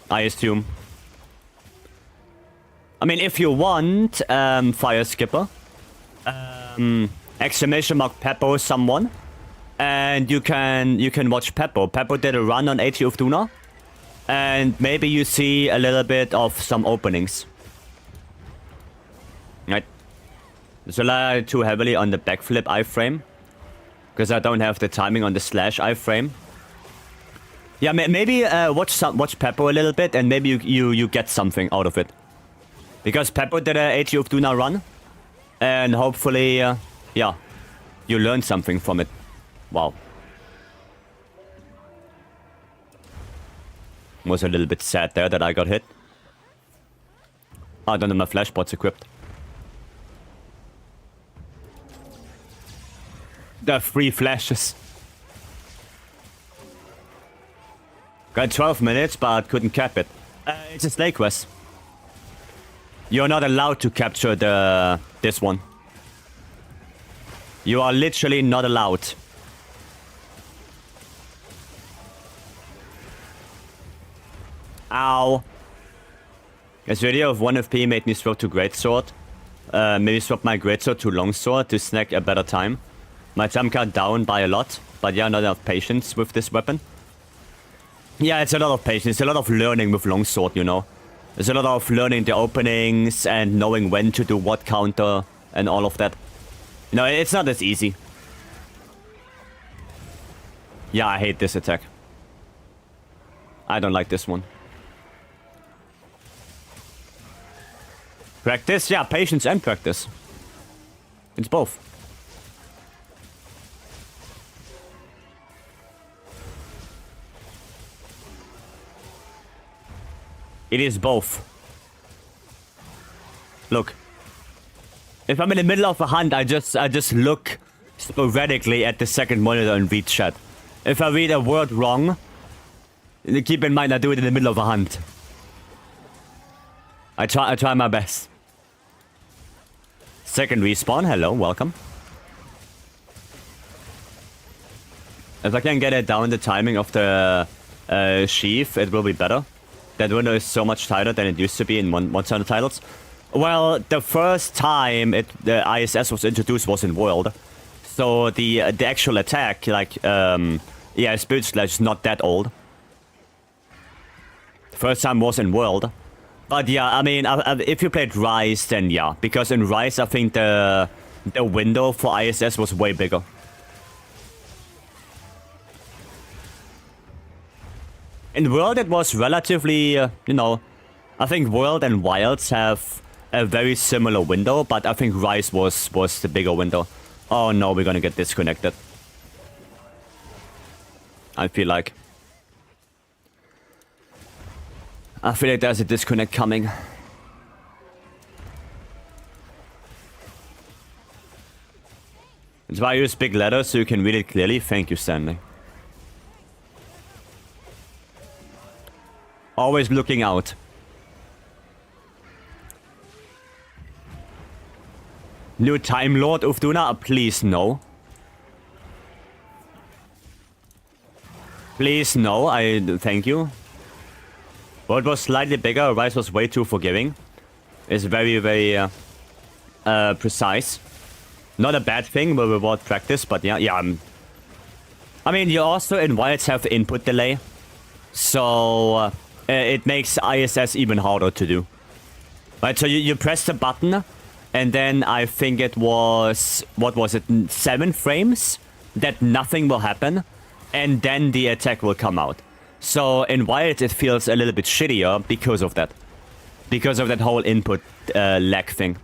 I assume. I mean, if you want Fire Skipper, exclamation mark Peppo someone, and you can watch Peppo. Peppo did a run on 80 of Duna, and maybe you see a little bit of some openings. Right. So rely too heavily on the backflip iframe, because I don't have the timing on the slash iframe. Yeah, maybe watch Peppo a little bit, and maybe you get something out of it. Because Peppo did a 80 of Duna run, and hopefully, yeah, you learn something from it. Wow. Was a little bit sad there that I got hit. I don't know, my flashbot's equipped. The 3 flashes. Got 12 minutes, but couldn't cap it. It's a snake quest. You're not allowed to capture this one. You are literally not allowed. Ow. This video of 1 FP made me swap to Greatsword. Maybe swap my Greatsword to Longsword to snag a better time. My jump card down by a lot, but yeah, not enough patience with this weapon. Yeah, it's a lot of patience, it's a lot of learning with Longsword, you know. There's a lot of learning the openings and knowing when to do what counter and all of that. You know, it's not as easy. Yeah, I hate this attack. I don't like this one. Practice? Yeah, patience and practice. It's both. It is both. Look. If I'm in the middle of a hunt, I just look sporadically at the second monitor and read chat. If I read a word wrong, keep in mind I do it in the middle of a hunt. I try my best. Second respawn, hello, welcome. If I can get it down the timing of the sheath, it will be better. That window is so much tighter than it used to be in Monster Hunter titles. Well, the first time the ISS was introduced was in World. So the actual attack, like, yeah, Spirit Slash is not that old. First time was in World. But yeah, I mean, if you played Rise, then yeah. Because in Rise, I think the window for ISS was way bigger. In World, it was relatively, you know... I think World and Wilds have a very similar window, but I think Rise was the bigger window. Oh no, we're gonna get disconnected. I feel like there's a disconnect coming. That's why I use big letters so you can read it clearly. Thank you, Stanley. Always looking out. New Time Lord Ufduna? Please no. Please no, thank you. World was slightly bigger, Rise was way too forgiving. It's very, very precise. Not a bad thing, will reward practice, but yeah. I mean, you also in Wilds have input delay. So it makes ISS even harder to do. Right, so you press the button, and then I think it was, what was it, 7 frames? That nothing will happen, and then the attack will come out. So in Wild it feels a little bit shittier because of that. Because of that whole input lag thing.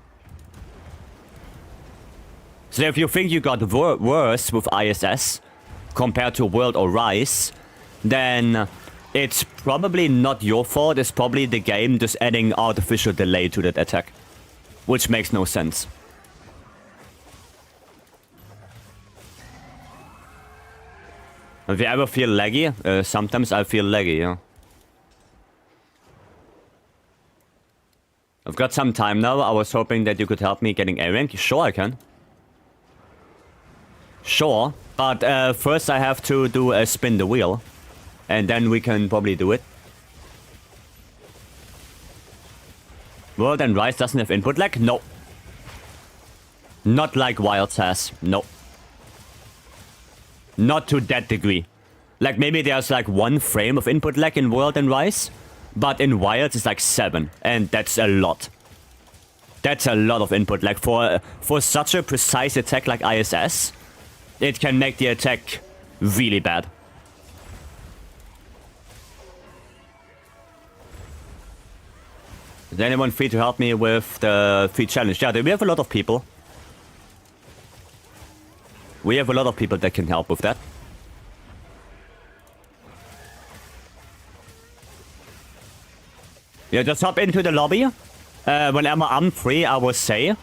So if you think you got worse with ISS compared to World or Rise, then it's probably not your fault, it's probably the game just adding artificial delay to that attack. Which makes no sense. If you ever feel laggy, sometimes I feel laggy, yeah. I've got some time now, I was hoping that you could help me getting A rank. Sure I can. Sure, but first I have to do a spin the wheel. And then we can probably do it. World and Rise doesn't have input lag? No. Not like Wilds has. No. Not to that degree. Like maybe there's like 1 frame of input lag in World and Rise. But in Wilds it's like 7. And that's a lot. That's a lot of input lag. For such a precise attack like ISS, it can make the attack really bad. Is anyone free to help me with the free challenge? Yeah, we have a lot of people. We have a lot of people that can help with that. Yeah, just hop into the lobby. Whenever I'm free, I will say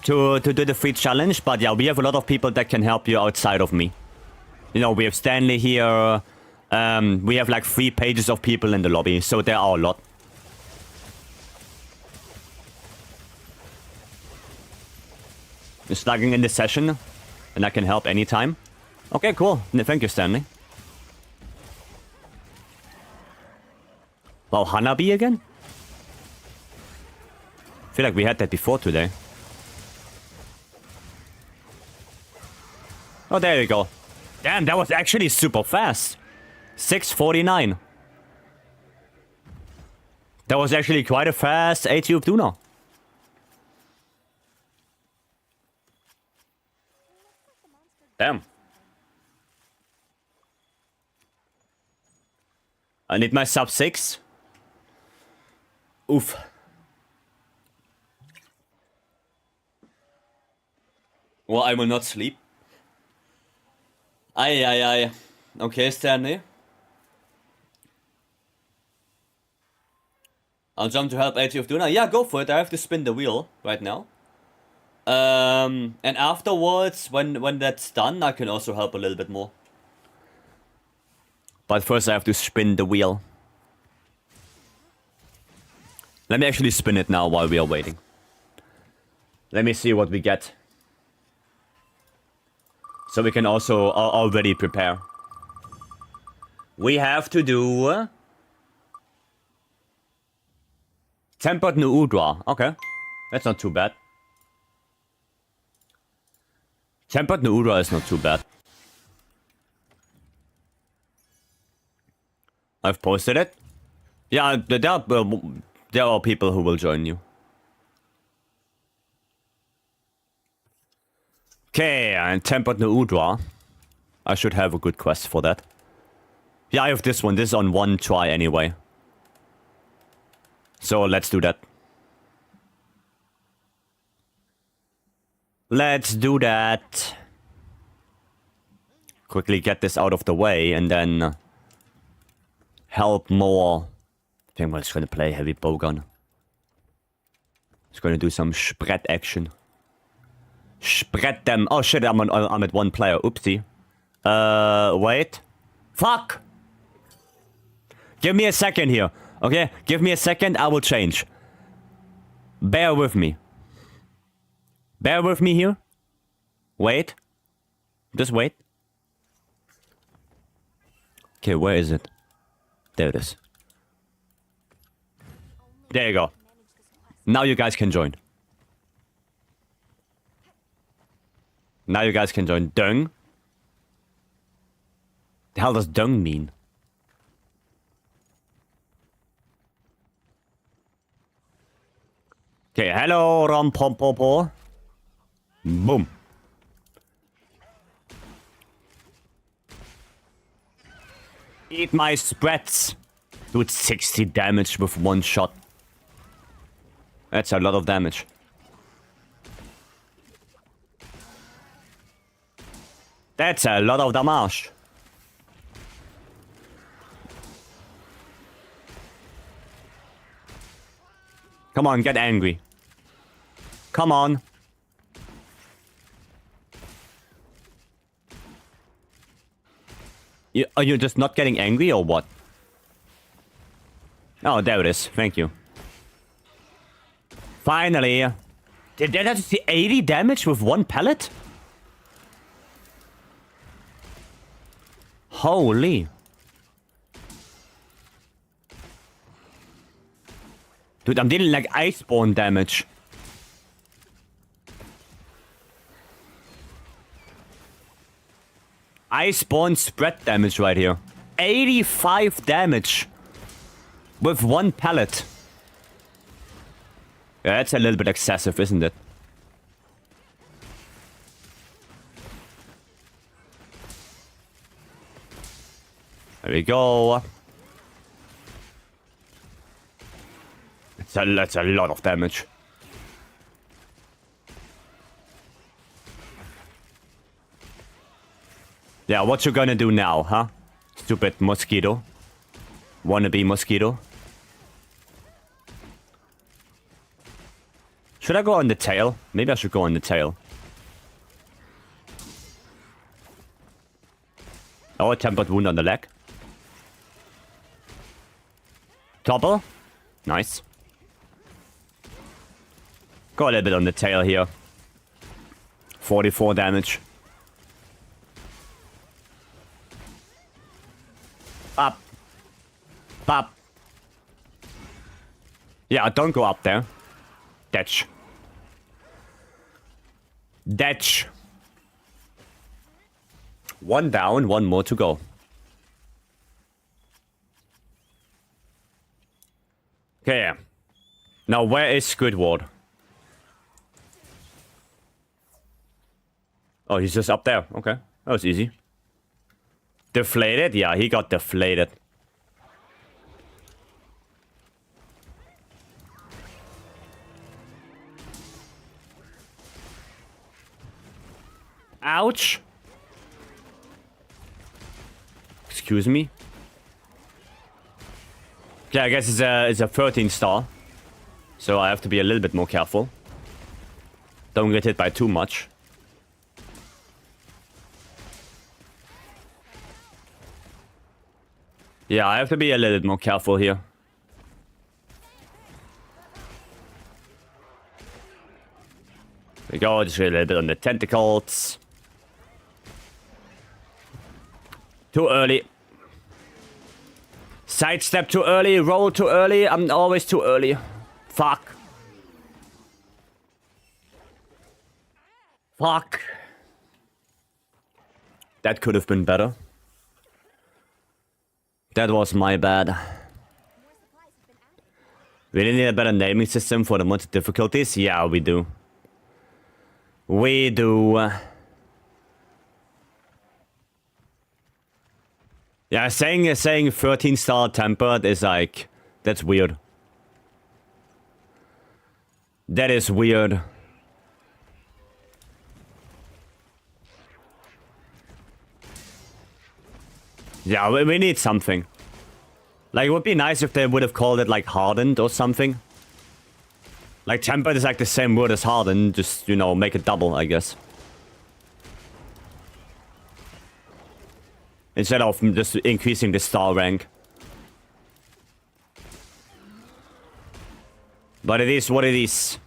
to do the free challenge. But yeah, we have a lot of people that can help you outside of me. You know, we have Stanley here. We have like 3 pages of people in the lobby, so there are a lot. Just logging in the session, and I can help anytime. Okay, cool. Thank you, Stanley. Wow, Hanabi again? I feel like we had that before today. Oh, there you go. Damn, that was actually super fast. 6:49. That was actually quite a fast AT of Duna. Damn. I need my sub 6. Oof. Well, I will not sleep. Aye. Okay, Stanley. I'll jump to help AT of Duna. Yeah, go for it. I have to spin the wheel right now. And afterwards, when that's done, I can also help a little bit more. But first I have to spin the wheel. Let me actually spin it now while we are waiting. Let me see what we get. So we can also already prepare. We have to do... Tempered New Udra. Okay. That's not too bad. Tempered New Udra is not too bad. I've posted it. Yeah, there are people who will join you. Okay, and Tempered New Udra. I should have a good quest for that. Yeah, I have this one. This is on one try anyway. So let's do that. Let's do that. Quickly get this out of the way and then help more. I think we're just gonna play heavy bowgun. Just gonna do some spread action. Spread them. Oh shit, I'm at one player. Oopsie. Wait. Fuck! Give me a second here. Okay? Give me a second, I will change. Bear with me. Bear with me here. Wait. Just wait. Okay, where is it? There it is. There you go. Now you guys can join. Now you guys can join. Dung? The hell does dung mean? Okay, hello, Rampompopo. Boom. Eat my spreads. Do it 60 damage with one shot. That's a lot of damage. That's a lot of damage. Come on, get angry. Come on. Are you just not getting angry or what? Oh, there it is. Thank you. Finally. Did that have to see 80 damage with one pellet? Holy. Dude, I'm dealing like iceborne damage. Iceborne spread damage right here. 85 damage. With one pellet. Yeah, that's a little bit excessive, isn't it? There we go. That's a lot of damage. Yeah, what you gonna do now, huh? Stupid mosquito. Wannabe mosquito. Should I go on the tail? Maybe I should go on the tail. Oh, a tempered wound on the leg. Topple. Nice. Go a little bit on the tail here. 44 damage. Up. Up. Yeah, don't go up there. Detch. Detch. One down, one more to go. Okay. Now, where is Squidward? Oh, he's just up there. Okay. That was easy. Deflated? Yeah, he got deflated. Ouch. Excuse me. Yeah, I guess it's a 13 star. So I have to be a little bit more careful. Don't get hit by too much. Yeah, I have to be a little bit more careful here. There we go, just a little bit on the tentacles. Too early. Sidestep too early, roll too early. I'm always too early. Fuck. Fuck. That could have been better. That was my bad. We need a better naming system for the multi difficulties? Yeah, we do. We do. Yeah, saying 13 star tempered is like, that's weird. That is weird. Yeah, we need something. Like, it would be nice if they would have called it like hardened or something. Like, tempered is like the same word as hardened, just, you know, make it double, I guess. Instead of just increasing the star rank. But it is what it is.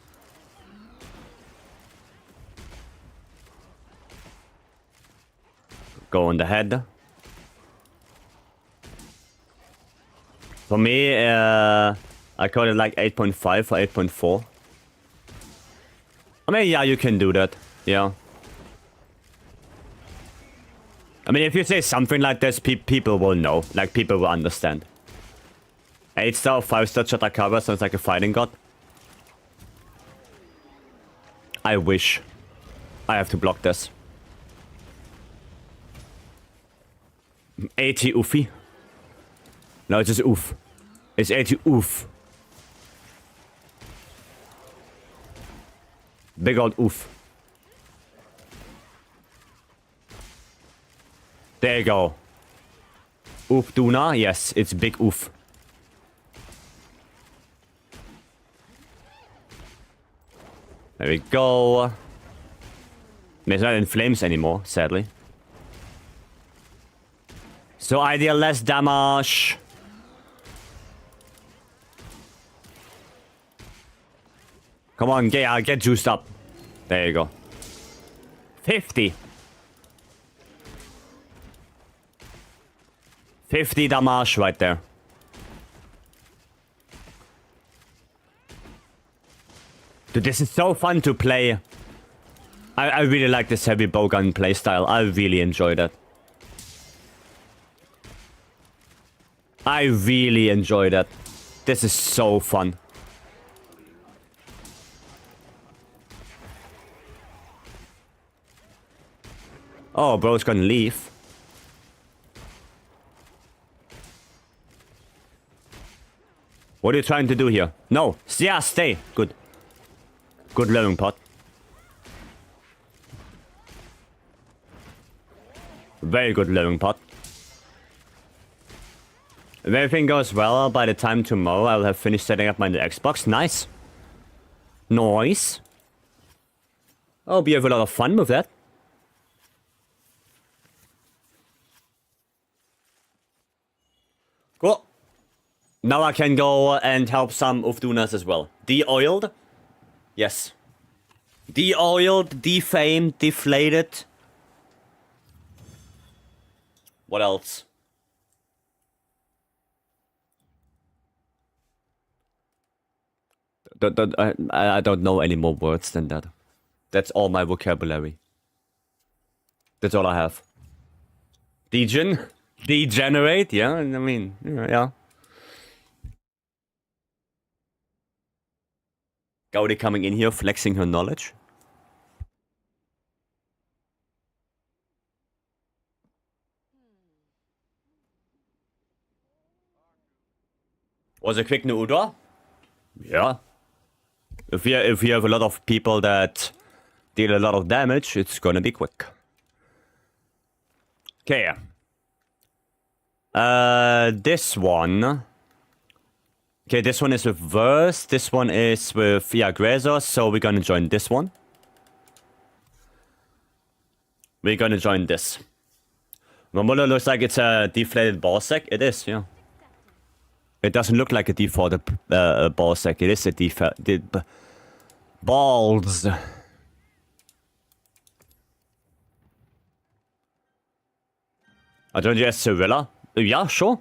Go on the head. For me, I call it like 8.5 or 8.4. I mean, yeah, you can do that. Yeah. I mean, if you say something like this, people will know. Like, people will understand. 8 star, 5 star Chatakara sounds like a fighting god. I wish. I have to block this. 80 oofy. No, it's just oof. It's 80 oof. Big old oof. There you go. Oof Duna? Yes, it's big oof. There we go. It's not in flames anymore, sadly. So I deal less damage. Come on, get juiced up. There you go. 50. 50 damage right there. Dude, this is so fun to play. I really like this heavy bowgun playstyle. I really enjoy that. I really enjoy that. This is so fun. Oh, bro's gonna leave. What are you trying to do here? No. Yeah, stay. Good. Good learning pot. Very good learning pot. If everything goes well, by the time tomorrow, I'll have finished setting up my new Xbox. Nice. Nice. I'll be have a lot of fun with that. Cool. Now I can go and help some Ufdunas as well. De-oiled? Yes. De-oiled, defamed, deflated. What else? I don't know any more words than that. That's all my vocabulary. That's all I have. Degen? Degenerate? Yeah, I mean, yeah. Gaudi coming in here, flexing her knowledge. Was a quick Nuda? Yeah. If you have a lot of people that deal a lot of damage, it's gonna be quick. Okay. This one Okay, this one is with Verse. This one is with, yeah, Grazos. So we're gonna join this one. We're gonna join this. Mamulla looks like it's a deflated ball sack. It is, yeah. It doesn't look like a defaulted ball sack. It is a default. Balls. I don't guess Cirilla. Yeah, sure.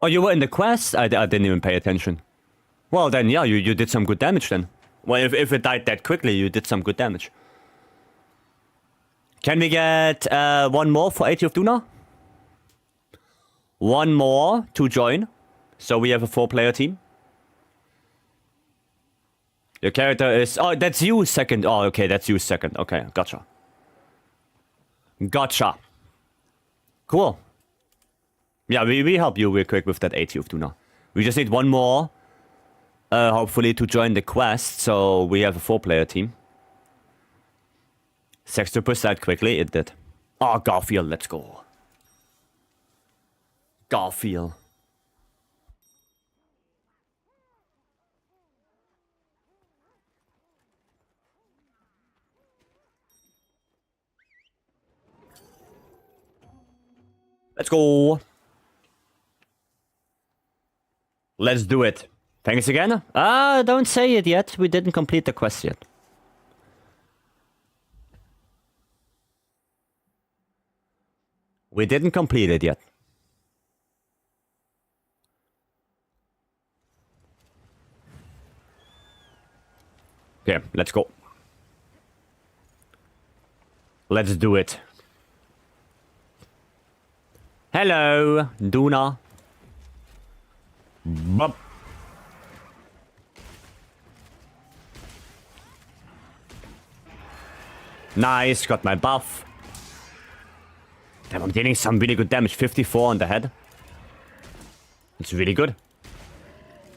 Oh, you were in the quest? I didn't even pay attention. Well, then, yeah, you did some good damage then. Well, if it died that quickly, you did some good damage. Can we get one more for 80 of Duna? One more to join. So we have a 4-player team. Your character is... Oh, that's you second. Oh, okay, that's you second. Okay, gotcha. Gotcha. Cool. Yeah, we help you real quick with that 80 of Tuna. We just need one more, hopefully, to join the quest, so we have a 4-player team. 60% quickly, it did. Oh, Garfield, let's go. Garfield. Let's go. Let's do it. Thanks again. Don't say it yet. We didn't complete the quest yet. We didn't complete it yet. Okay, let's go. Let's do it. Hello, Duna. Bop. Nice, got my buff. Damn, I'm dealing some really good damage. 54 on the head. It's really good.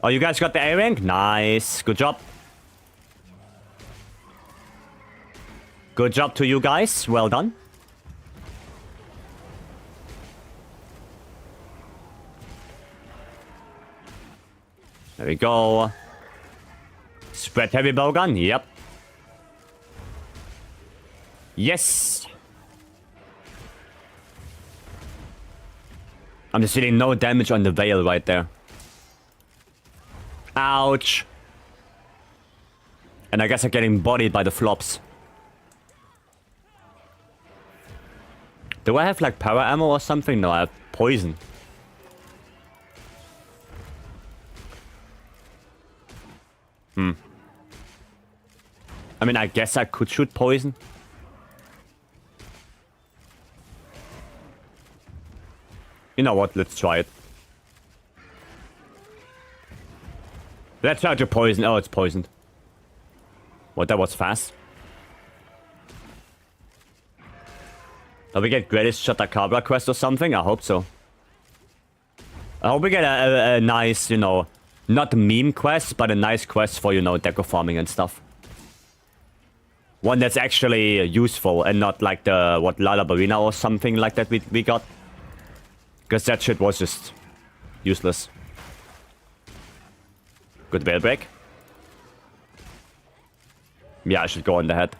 Oh, you guys got the A rank? Nice. Good job. Good job to you guys. Well done. There we go. Spread heavy bowgun. Yep. Yes. I'm just feeling no damage on the veil right there. Ouch. And I guess I'm getting bodied by the flops. Do I have like power ammo or something? No, I have poison. I mean, I guess I could shoot poison. You know what? Let's try it. Let's try to poison. Oh, it's poisoned. What? That was fast. Do we get Greatest Chatakabra quest or something? I hope so. I hope we get a nice, you know, not a meme quest, but a nice quest for, you know, deco farming and stuff. One that's actually useful and not like the, what, Lalabarina or something like that we got. Because that shit was just useless. Good veil break. Yeah, I should go on the head.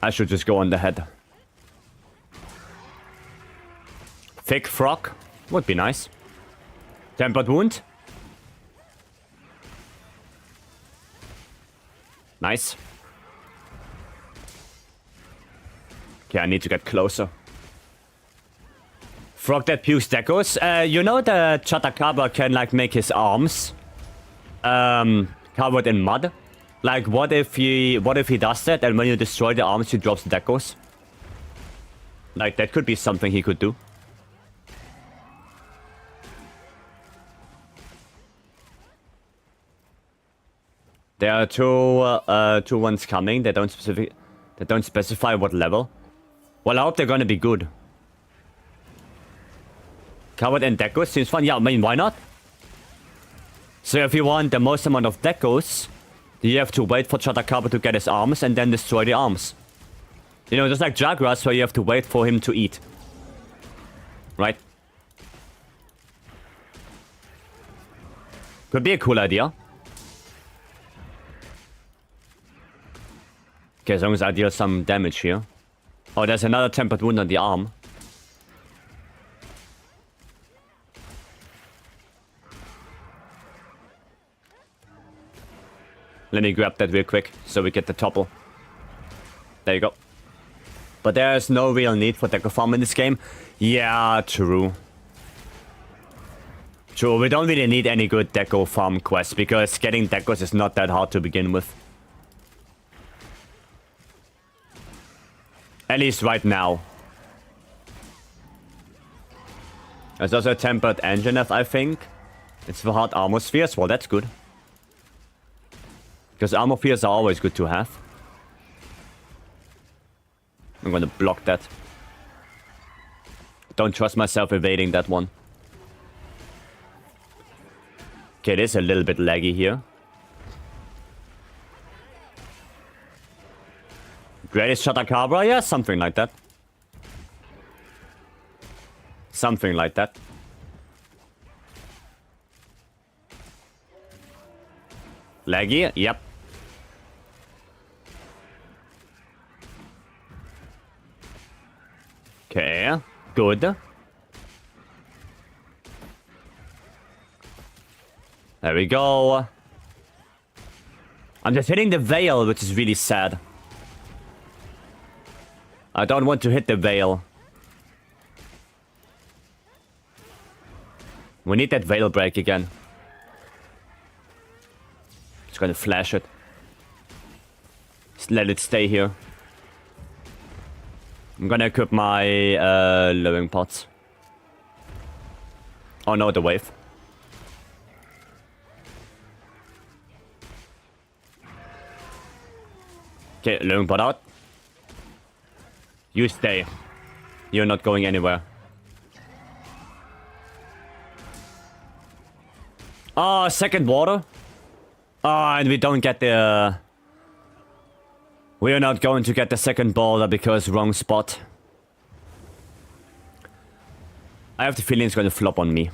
I should just go on the head. Thick frog would be nice. Tempered wound. Nice. Okay, I need to get closer. Frog that pukes decos. You know the Chatakabra can like make his arms covered in mud? Like what if he does that and when you destroy the arms he drops decos? Like that could be something he could do. There are two ones coming. They don't specify what level. Well, I hope they're gonna be good. Covered in decos seems fun. Yeah, I mean, why not? So if you want the most amount of decos, you have to wait for Chatakabra to get his arms and then destroy the arms. You know, just like Jaguars where you have to wait for him to eat. Right? Could be a cool idea. Okay, as long as I deal some damage here. Oh, there's another tempered wound on the arm. Let me grab that real quick so we get the topple. There you go. But there's no real need for deco farm in this game. Yeah, true. True, we don't really need any good deco farm quests because getting decos is not that hard to begin with. At least right now. There's also a tempered engine, I think. It's for hard armor spheres. Well, that's good. Because armor spheres are always good to have. I'm gonna block that. Don't trust myself evading that one. Okay, it is a little bit laggy here. Greatest Shatacabra? Yeah, something like that. Something like that. Laggy? Yep. Okay, good. There we go. I'm just hitting the veil, which is really sad. I don't want to hit the veil. We need that veil break again. Just gonna flash it. Just let it stay here. I'm gonna equip my living pots. Oh no, the wave. Okay, living pot out. You stay. You're not going anywhere. Oh, second water. Oh, and we don't get the... We are not going to get the second boulder because wrong spot. I have the feeling it's going to flop on me.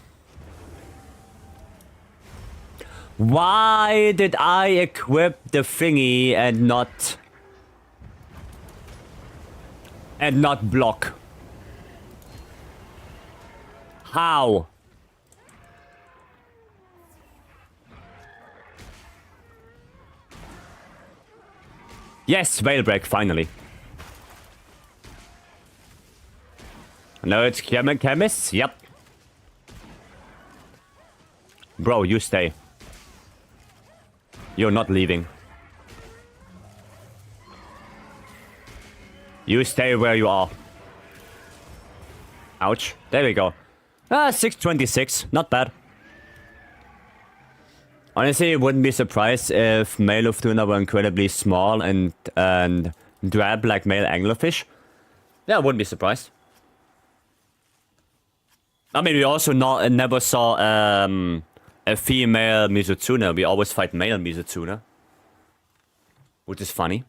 Why did I equip the thingy and not... block? How? Yes, veil break, finally. No, it's chemists? Yep. Bro, you stay. You're not leaving. You stay where you are. Ouch. There we go. 626. Not bad. Honestly, I wouldn't be surprised if male of tuna were incredibly small and drab like male anglerfish. Yeah, I wouldn't be surprised. I mean, we also never saw a female Mizutuna. We always fight male Mizutuna. Which is funny.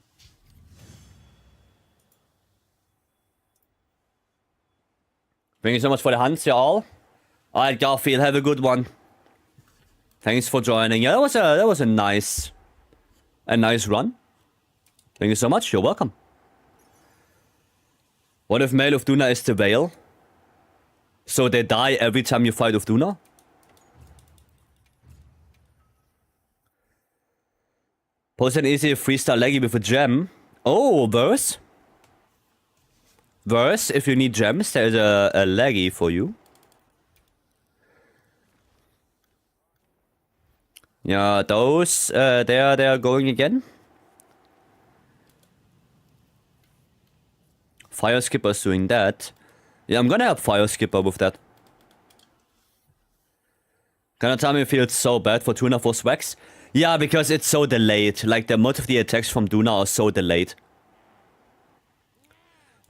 Thank you so much for the hunts, y'all. Alright, Garfield, have a good one. Thanks for joining. Yeah, that was a nice run. Thank you so much. You're welcome. What if male of Duna is the veil? So they die every time you fight with Duna? Post an easy freestyle leggy with a gem. Oh, verse. Verse, if you need gems, there's a leggy for you. Yeah, those, they are going again. Fire Skipper's doing that. Yeah, I'm gonna help Fire Skipper with that. Gonna tell me it feels so bad for Tuna for Swags? Yeah, because it's so delayed. Like, the most of the attacks from Duna are so delayed.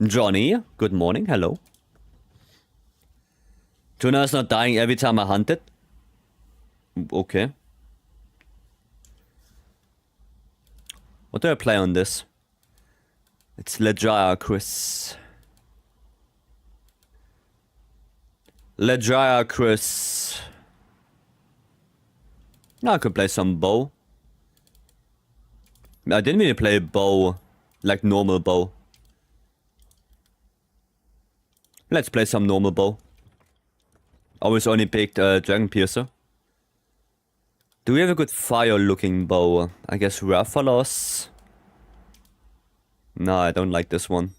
Johnny, good morning, hello. Tuna is not dying every time I hunt it? Okay. What do I play on this? It's Ledria, Chris. Ledria, Chris. I could play some bow. I didn't really play bow, like normal bow. Let's play some normal bow. Always only picked Dragon Piercer. Do we have a good fire-looking bow? I guess Rathalos. No, I don't like this one.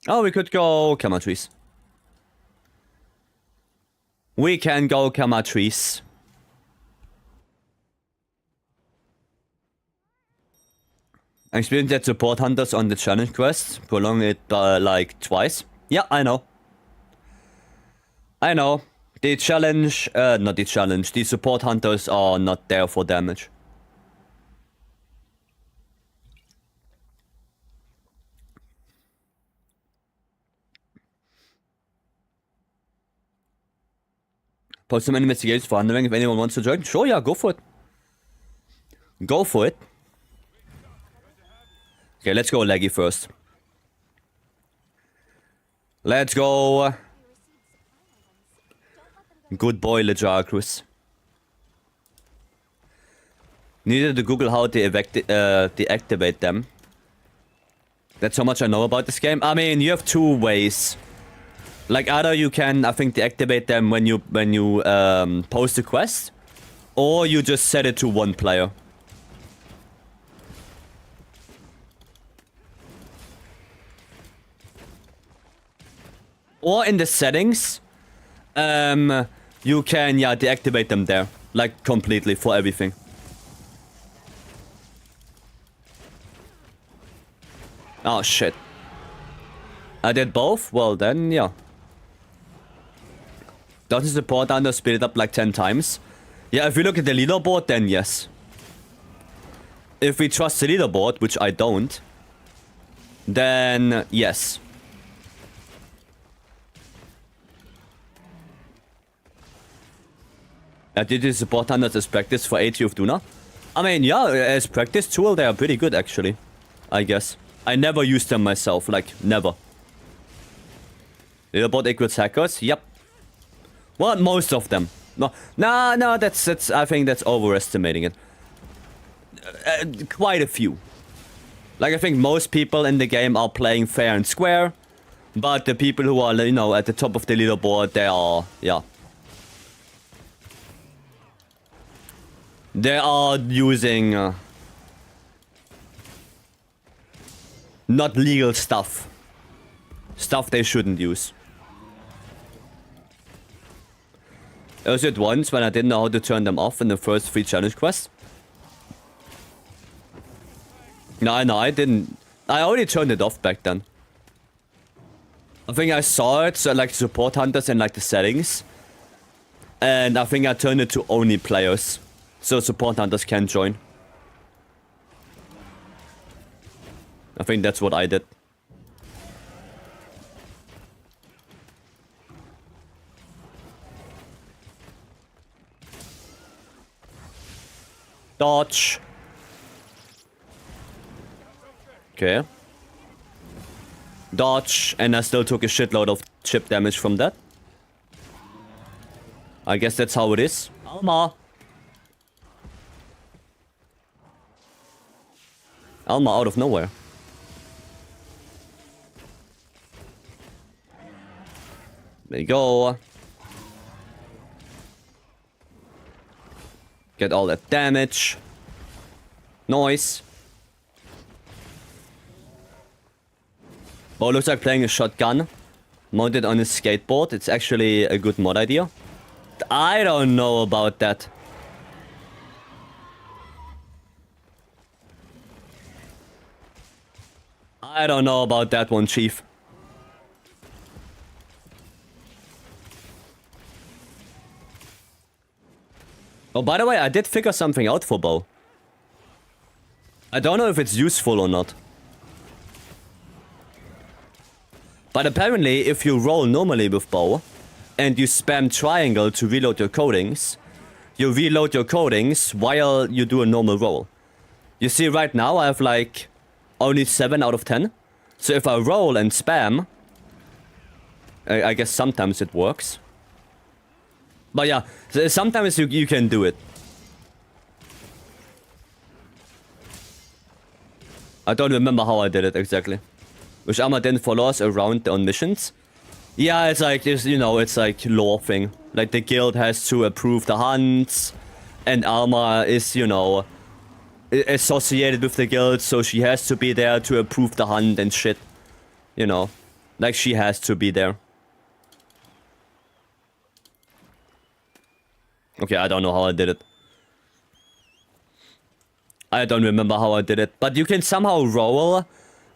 Oh, we could go Karma Trees. We can go Karma Trees. I experienced that support hunters on the challenge quest. Prolong it like twice. Yeah, I know. I know. The challenge, not the challenge. The support hunters are not there for damage. Post some investigations for wondering if anyone wants to join. Sure, yeah, go for it. Go for it. Okay, let's go Leggy first. Let's go. Good boy, Lejarcrus. Needed to Google how to deactivate them. That's how much I know about this game. I mean, you have two ways. Like, either you can, I think, deactivate them when you post a quest, or you just set it to one player. Or in the settings, you can, yeah, deactivate them there. Like, completely, for everything. Oh, shit. I did both? Well, then, yeah. Doesn't support under speed it up like 10 times? Yeah, if we look at the leaderboard, then yes. If we trust the leaderboard, which I don't, then yes. Did you support hunters as practice for AT of Duna? I mean, yeah, as practice tool, they are pretty good, actually. I guess. I never used them myself, like, never. Leaderboard equals hackers? Yep. Well, most of them. No, that's I think that's overestimating it. Quite a few. Like, I think most people in the game are playing fair and square. But the people who are, you know, at the top of the leaderboard, they are, yeah. They are using not legal stuff. Stuff they shouldn't use. I was it once when I didn't know how to turn them off in the first 3 challenge quests. No, I didn't. I already turned it off back then. I think I saw it, so like support hunters and like the settings. And I think I turned it to only players. So support hunters can join. I think that's what I did. Dodge. Okay. Dodge, and I still took a shitload of chip damage from that. I guess that's how it is. Alma. Alma out of nowhere. There you go. Get all that damage. Noise. Oh, looks like playing a shotgun mounted on a skateboard. It's actually a good mod idea. I don't know about that. I don't know about that one, Chief. Oh, by the way, I did figure something out for bow. I don't know if it's useful or not. But apparently, if you roll normally with bow, and you spam triangle to reload your coatings, you reload your coatings while you do a normal roll. You see, right now I have like Only 7 out of 10. So if I roll and spam, I guess sometimes it works. But yeah, sometimes you can do it. I don't remember how I did it exactly. Which Arma then follows around on missions. Yeah, it's like, it's like lore thing. Like the guild has to approve the hunts. And Arma is, associated with the guild. So she has to be there to approve the hunt and shit. Like she has to be there. Okay, I don't know how I did it. I don't remember how I did it. But you can somehow roll,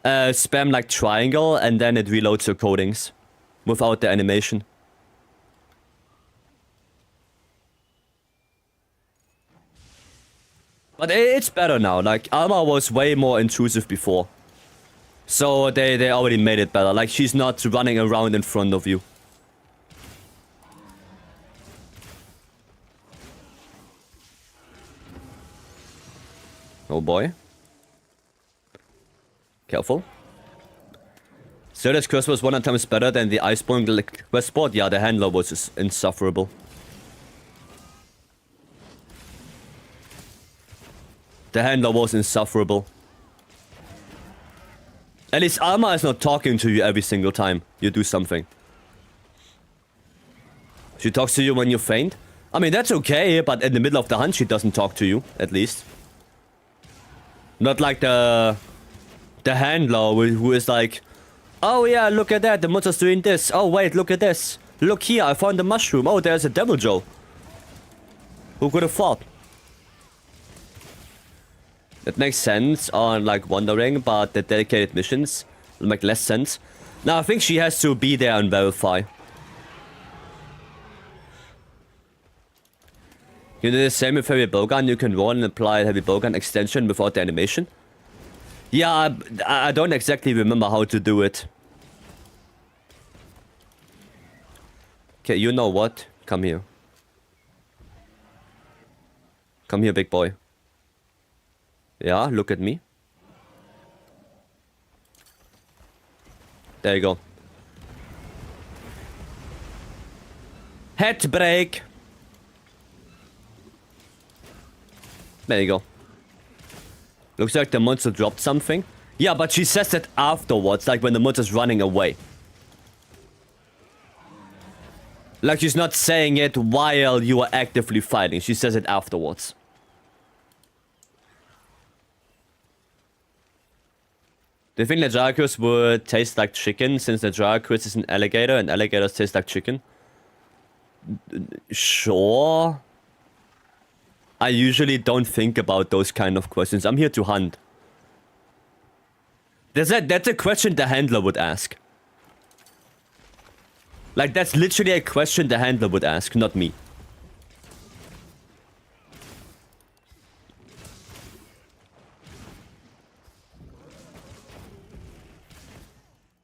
spam like triangle, and then it reloads your codings. Without the animation. But it's better now. Like, Alma was way more intrusive before. So they already made it better. Like, she's not running around in front of you. Oh boy. Careful. Zelda's curse was 100 times better than the Iceborne quest board. Yeah, the handler was insufferable. The handler was insufferable. At least Alma is not talking to you every single time you do something. She talks to you when you faint. I mean, that's okay, but in the middle of the hunt, she doesn't talk to you, at least. Not like the handler who is like, oh yeah, look at that, the monster's doing this. Oh wait, look at this. Look here, I found a mushroom. Oh, there's a Devil Joe. Who could have thought? It makes sense on like wandering, but the dedicated missions will make less sense. Now I think she has to be there and verify. You do the same with heavy bowgun. You can roll and apply heavy bowgun extension without the animation. Yeah, I don't exactly remember how to do it. Okay, you know what? Come here. Come here, big boy. Yeah, look at me. There you go. Head break. There you go. Looks like the monster dropped something. Yeah, but she says it afterwards, like when the monster's running away. Like she's not saying it while you are actively fighting. She says it afterwards. Do you think the Dracarys would taste like chicken since the Dracarys is an alligator and alligators taste like chicken? Sure. I usually don't think about those kind of questions. I'm here to hunt. That's a question the handler would ask. Like, that's literally a question the handler would ask, not me.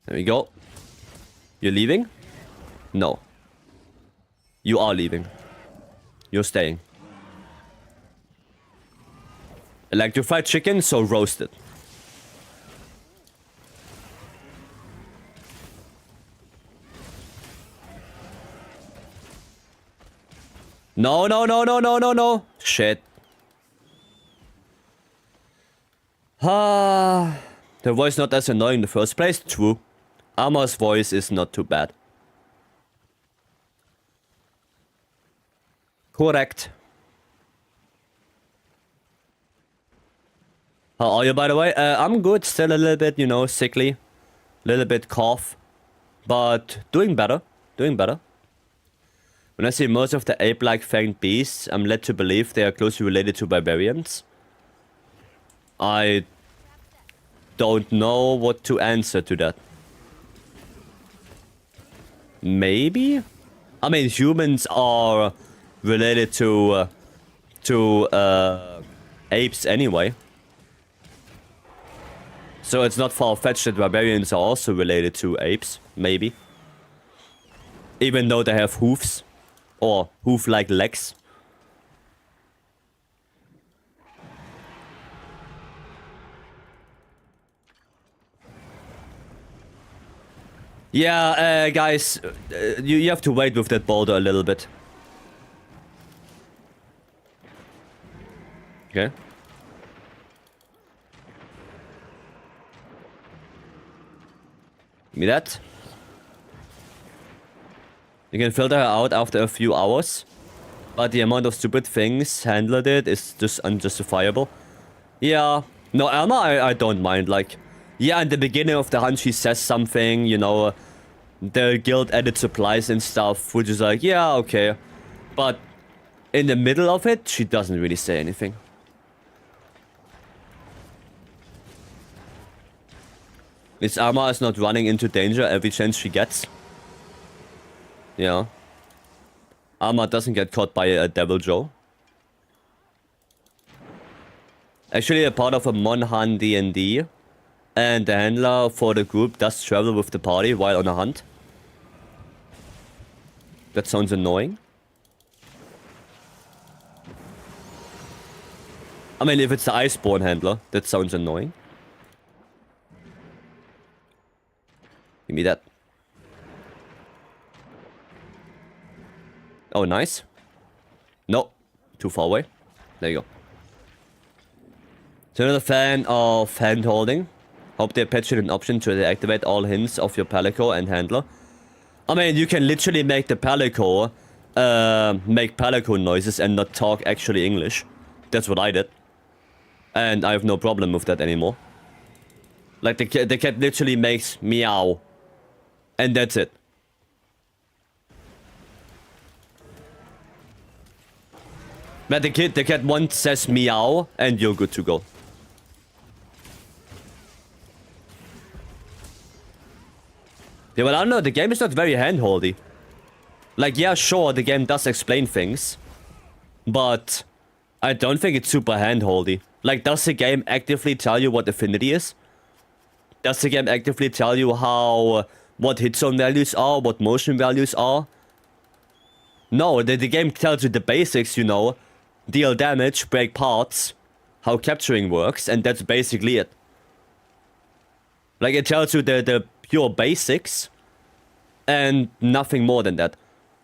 There we go. You're leaving? No. You are leaving. You're staying. I like to fried chicken, so roast it. No, no, no, no, no, no, no. Shit. Ah, the voice not as annoying in the first place. True. Arma's voice is not too bad. Correct. How are you, by the way? I'm good. Still a little bit, sickly. Little bit cough. But doing better. Doing better. When I see most of the ape-like fanged beasts, I'm led to believe they are closely related to barbarians. I don't know what to answer to that. Maybe? I mean, humans are related to apes anyway. So it's not far-fetched that barbarians are also related to apes, maybe. Even though they have hoofs. Or hoof-like legs. Yeah, guys, you have to wait with that boulder a little bit. Okay. Give me that. You can filter her out after a few hours, but the amount of stupid things handled it is just unjustifiable. Yeah. No, Alma, I don't mind. Like, yeah, in the beginning of the hunt, she says something, you know, the guild added supplies and stuff, which is like, yeah, okay. But in the middle of it, she doesn't really say anything. Miss Alma is not running into danger every chance she gets. Yeah. Alma doesn't get caught by a Devil Joe. Actually, a part of a Monhan D&D, and the handler for the group does travel with the party while on a hunt. That sounds annoying. I mean, if it's the Iceborne handler, that sounds annoying. Give me that. Oh, nice. No, too far away. There you go. So another fan of hand-holding. Hope they patched an option to deactivate all hints of your palico and handler. I mean, you can literally make the palico make palico noises and not talk actually English. That's what I did. And I have no problem with that anymore. Like, the cat literally makes meow. And that's it. But the cat once says meow, and you're good to go. Yeah, well, I don't know, the game is not very handholdy. Like, yeah, sure, the game does explain things. But I don't think it's super handholdy. Like, does the game actively tell you what affinity is? Does the game actively tell you how... what hit zone values are, what motion values are? No, the game tells you the basics, you know. Deal damage, break parts, how capturing works, and that's basically it. Like, it tells you the pure basics, and nothing more than that.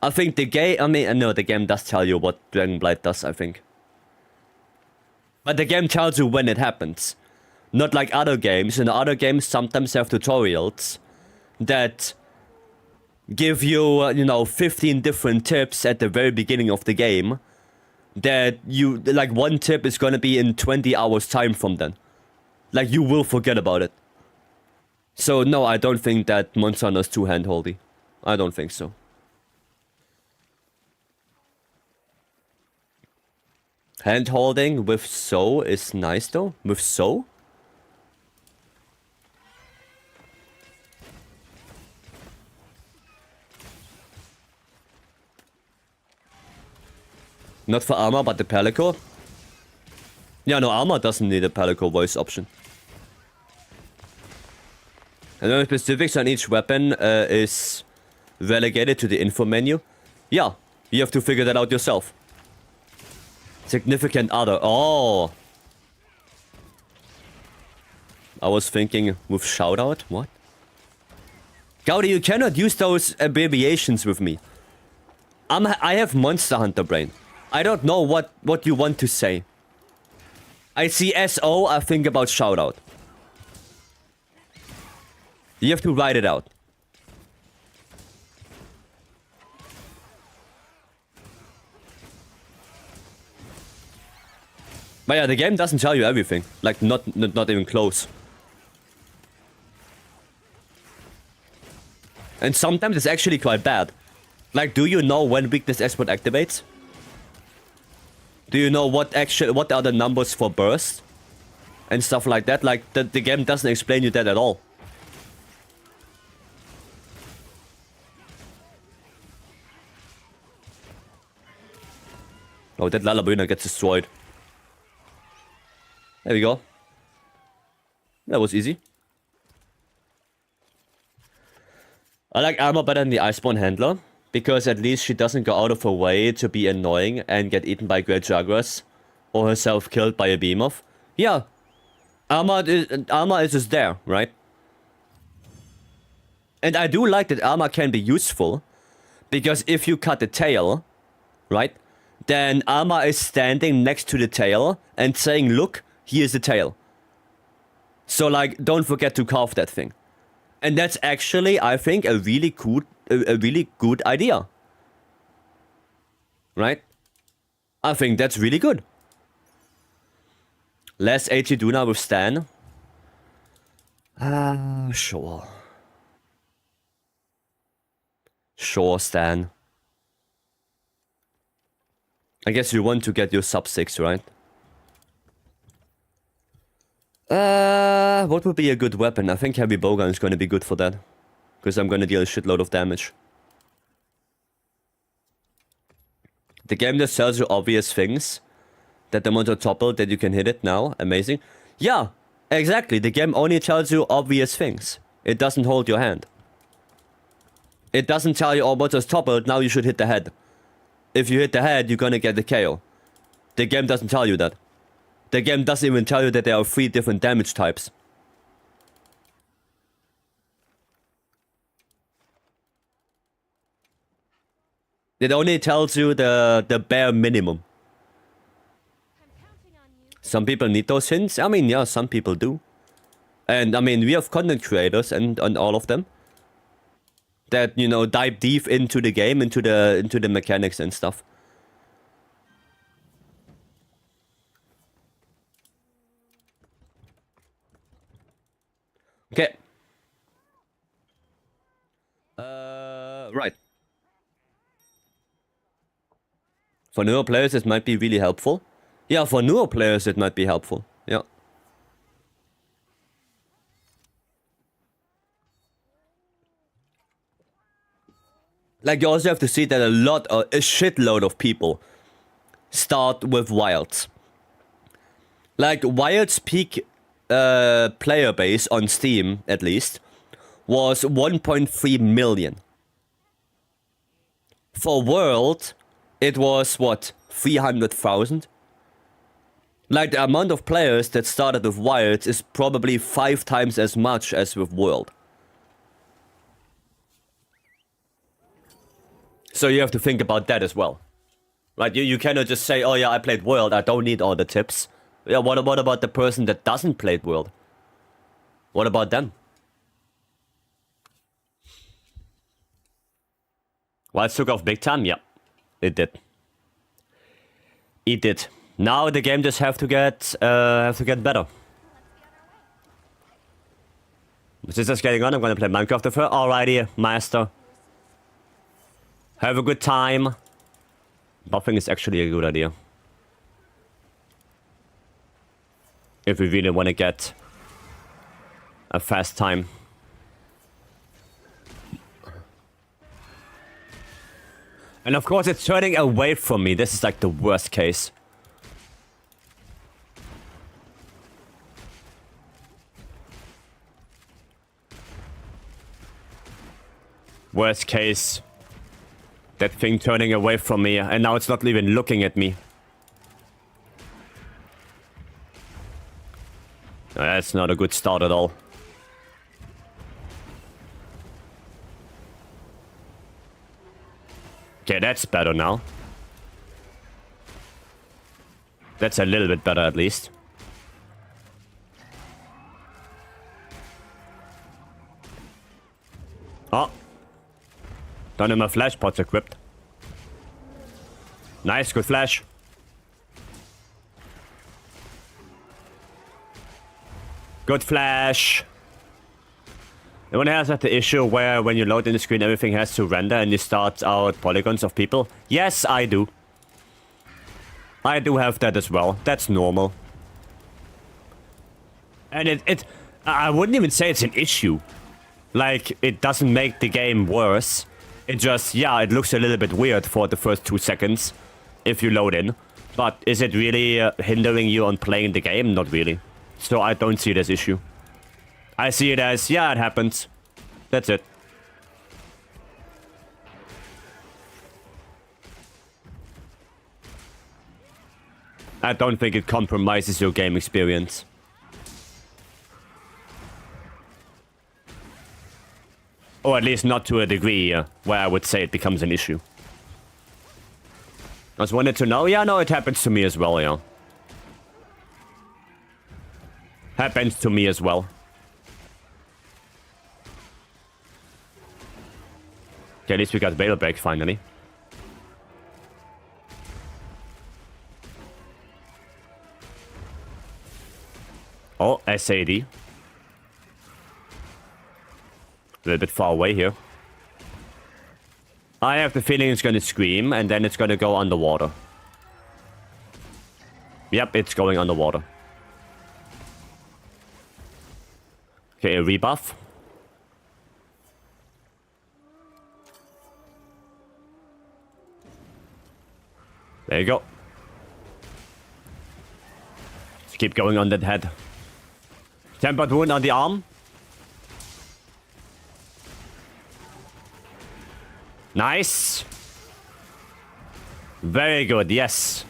I think the game, I mean, no, the game does tell you what Dragonblight does, I think. But the game tells you when it happens. Not like other games. In other games, sometimes have tutorials that give you, you know, 15 different tips at the very beginning of the game. That you, like, one tip is gonna be in 20 hours time from then. Like, you will forget about it. So, no, I don't think that Monster Hunter is too handholdy. I don't think so. Handholding with So is nice, though. With So? Not for Armor, but the Palico? Yeah, no, Armor doesn't need a Palico voice option. And the specifics on each weapon is relegated to the info menu. Yeah, you have to figure that out yourself. Significant other. Oh. I was thinking with shoutout. What? Gowdy, you cannot use those abbreviations with me. I have Monster Hunter brain. I don't know what you want to say. I see SO, I think about shoutout. You have to write it out. But yeah, the game doesn't tell you everything. Like, not even close. And sometimes it's actually quite bad. Like, do you know when weakness export activates? Do you know what are the numbers for burst? And stuff like that. Like, the game doesn't explain you that at all. Oh, that Lalabuna gets destroyed. There we go. That was easy. I like Armor better than the Iceborne Handler, because at least she doesn't go out of her way to be annoying and get eaten by great jaguars, or herself killed by a behemoth. Yeah, Armor is just there, right? And I do like that armor can be useful, because if you cut the tail, right, then armor is standing next to the tail and saying, look, here's the tail. So, like, don't forget to carve that thing. And that's actually, I think, a really good idea. Right? I think that's really good. Less AG Duna with Stan. Sure. Sure, Stan. I guess you want to get your sub 6, right? What would be a good weapon? I think Heavy Bowgun is going to be good for that. Because I'm going to deal a shitload of damage. The game just tells you obvious things. That the monster toppled, that you can hit it now. Amazing. Yeah, exactly. The game only tells you obvious things. It doesn't hold your hand. It doesn't tell you, oh, monster's toppled, now you should hit the head. If you hit the head, you're gonna get the KO. The game doesn't tell you that. The game doesn't even tell you that there are 3 different damage types. It only tells you the bare minimum. I'm counting on you. Some people need those hints. I mean, yeah, some people do. And I mean, we have content creators and all of them that, you know, dive deep into the game, into the mechanics and stuff. Okay. Right. For newer players, this might be really helpful. Yeah, for newer players, it might be helpful. Yeah. Like, you also have to see that a shitload of people start with Wilds. Like, Wild's peak player base on Steam, at least, was 1.3 million. For World, it was, what, 300,000? Like, the amount of players that started with Wilds is probably 5 times as much as with World. So you have to think about that as well. Right, you cannot just say, oh yeah, I played World, I don't need all the tips. Yeah, what about the person that doesn't play World? What about them? Well, it took off big time? Yeah, it did. It did. Now the game just have to get better. Is this just getting on? I'm gonna play Minecraft with her. Alrighty, master. Have a good time. Buffing is actually a good idea. If we really want to get a fast time. And of course it's turning away from me. This is like the worst case. Worst case. That thing turning away from me, and now it's not even looking at me. That's not a good start at all. Okay, that's better now. That's a little bit better at least. Oh. Don't have my flash pots equipped. Nice, good flash. Good flash. Everyone has that the issue where when you load in the screen everything has to render and you start out polygons of people. Yes, I do. I do have that as well. That's normal. And I wouldn't even say it's an issue. Like, it doesn't make the game worse. It just, yeah, it looks a little bit weird for the first 2 seconds if you load in. But is it really hindering you on playing the game? Not really. So I don't see it as issue. I see it as, yeah, it happens. That's it. I don't think it compromises your game experience. Or at least not to a degree where I would say it becomes an issue. I just wanted to know. Yeah, no, it happens to me as well, yeah. Happens to me as well. Okay, at least we got Veil Break finally. Oh, SAD. A little bit far away here. I have the feeling it's gonna scream, and then it's gonna go underwater. Yep, it's going underwater. Okay, a rebuff. There you go. Let's keep going on that head. Tempered wound on the arm. Nice. Very good, yes.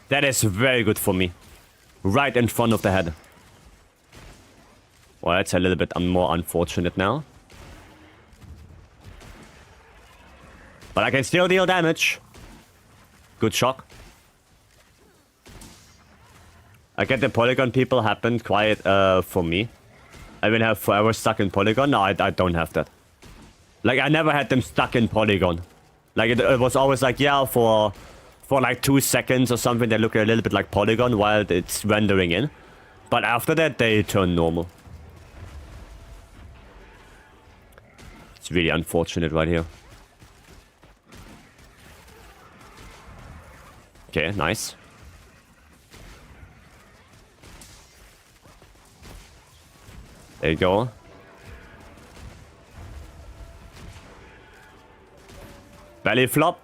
That is very good for me. Right in front of the head. Well, that's a little bit more unfortunate now. But I can still deal damage. Good shock. I get the polygon people happened quite for me. I will have forever stuck in polygon. No, I don't have that. Like, I never had them stuck in polygon. Like, it was always like, yeah, for like 2 seconds or something, they look a little bit like polygon while it's rendering in. But after that, they turn normal. It's really unfortunate right here. Okay, nice. There you go. Belly flop.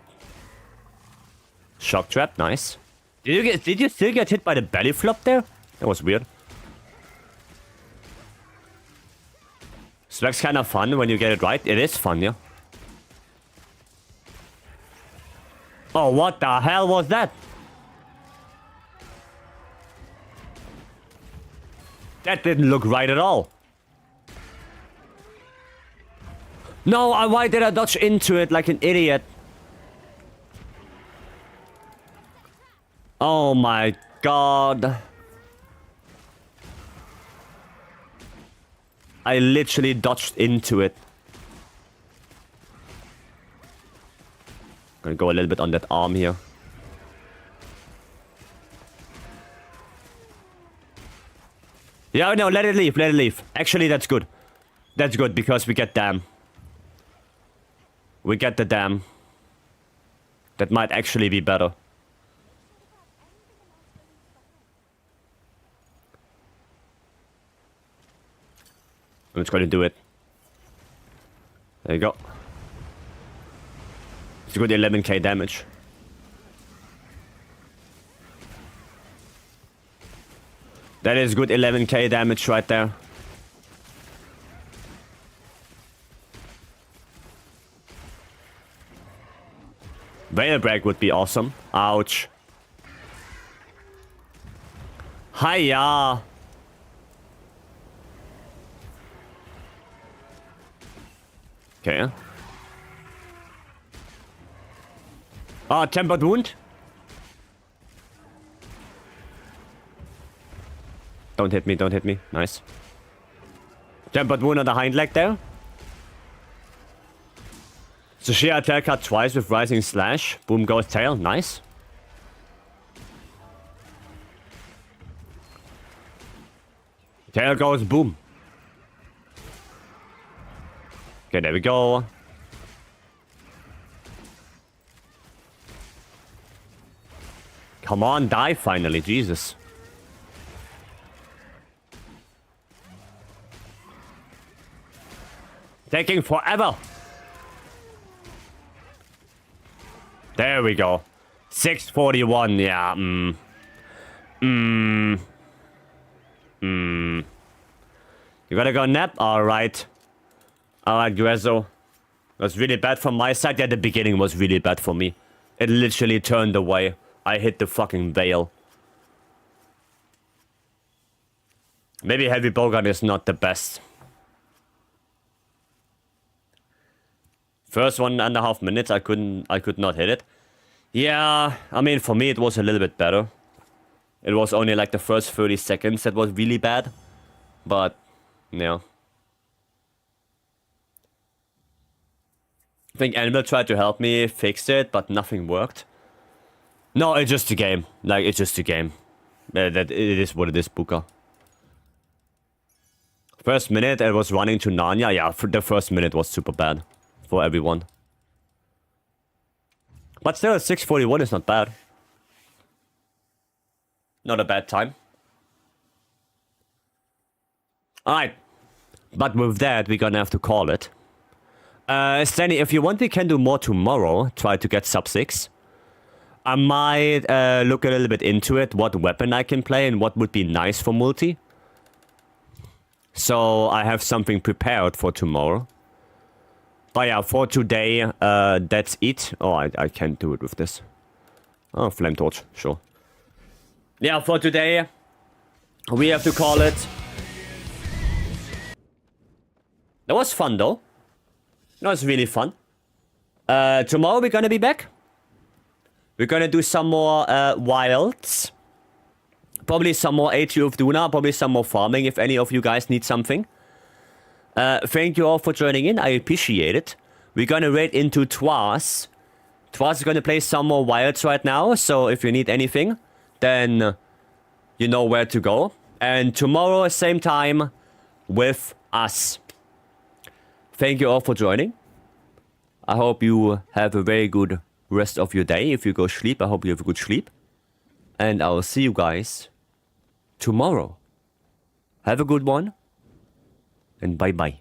Shock trap, nice. Did you still get hit by the belly flop there? That was weird. Swag's kind of fun when you get it right. It is fun, yeah. Oh, what the hell was that? That didn't look right at all. No, why did I dodge into it like an idiot? Oh my god. I literally dodged into it. Gonna go a little bit on that arm here. Yeah, no, let it leave, let it leave. Actually, that's good. That's good because we get dam. We get the dam. That might actually be better. I'm just gonna do it. There you go. It's a good 11k damage. That is good 11k damage right there. Veil break would be awesome. Ouch. Hiya. Okay. Ah, tempered wound. Don't hit me, don't hit me. Nice. Tempered wound on the hind leg there. So sheer tail cut twice with rising slash. Boom goes tail. Nice. Tail goes boom. Okay, there we go. Come on, die finally. Jesus. Taking forever. There we go. 641, yeah. You gotta go nap? Alright. Alright, Grezzo. That's really bad from my side. Yeah, the beginning was really bad for me. It literally turned away. I hit the fucking veil. Maybe heavy bowgun is not the best. First 1.5 minutes, I could not hit it. Yeah, I mean, for me, it was a little bit better. It was only like the first 30 seconds that was really bad. But, yeah. I think Animal tried to help me fix it, but nothing worked. No, it's just a game. Like, it's just a game. That it is what it is, Booker. First minute, it was running to Narnia. Yeah, the first minute was super bad for everyone. But still, 6:41 is not bad. Not a bad time. Alright. But with that, we're gonna have to call it. Stanley, if you want, we can do more tomorrow. Try to get sub 6. I might look a little bit into it, what weapon I can play and what would be nice for multi. So I have something prepared for tomorrow. But yeah, for today, that's it. Oh, I can't do it with this. Oh, flame torch, sure. Yeah, for today, we have to call it. That was fun, though. That was really fun. Tomorrow we're gonna be back. We're gonna do some more wilds. Probably some more ATU of Duna. Probably some more farming if any of you guys need something. Thank you all for joining in. I appreciate it. We're gonna raid into Twas. Twas is gonna play some more wilds right now. So if you need anything, then you know where to go. And tomorrow, same time, with us. Thank you all for joining. I hope you have a very good rest of your day. If you go sleep, I hope you have a good sleep. And I'll see you guys tomorrow. Have a good one. And bye-bye.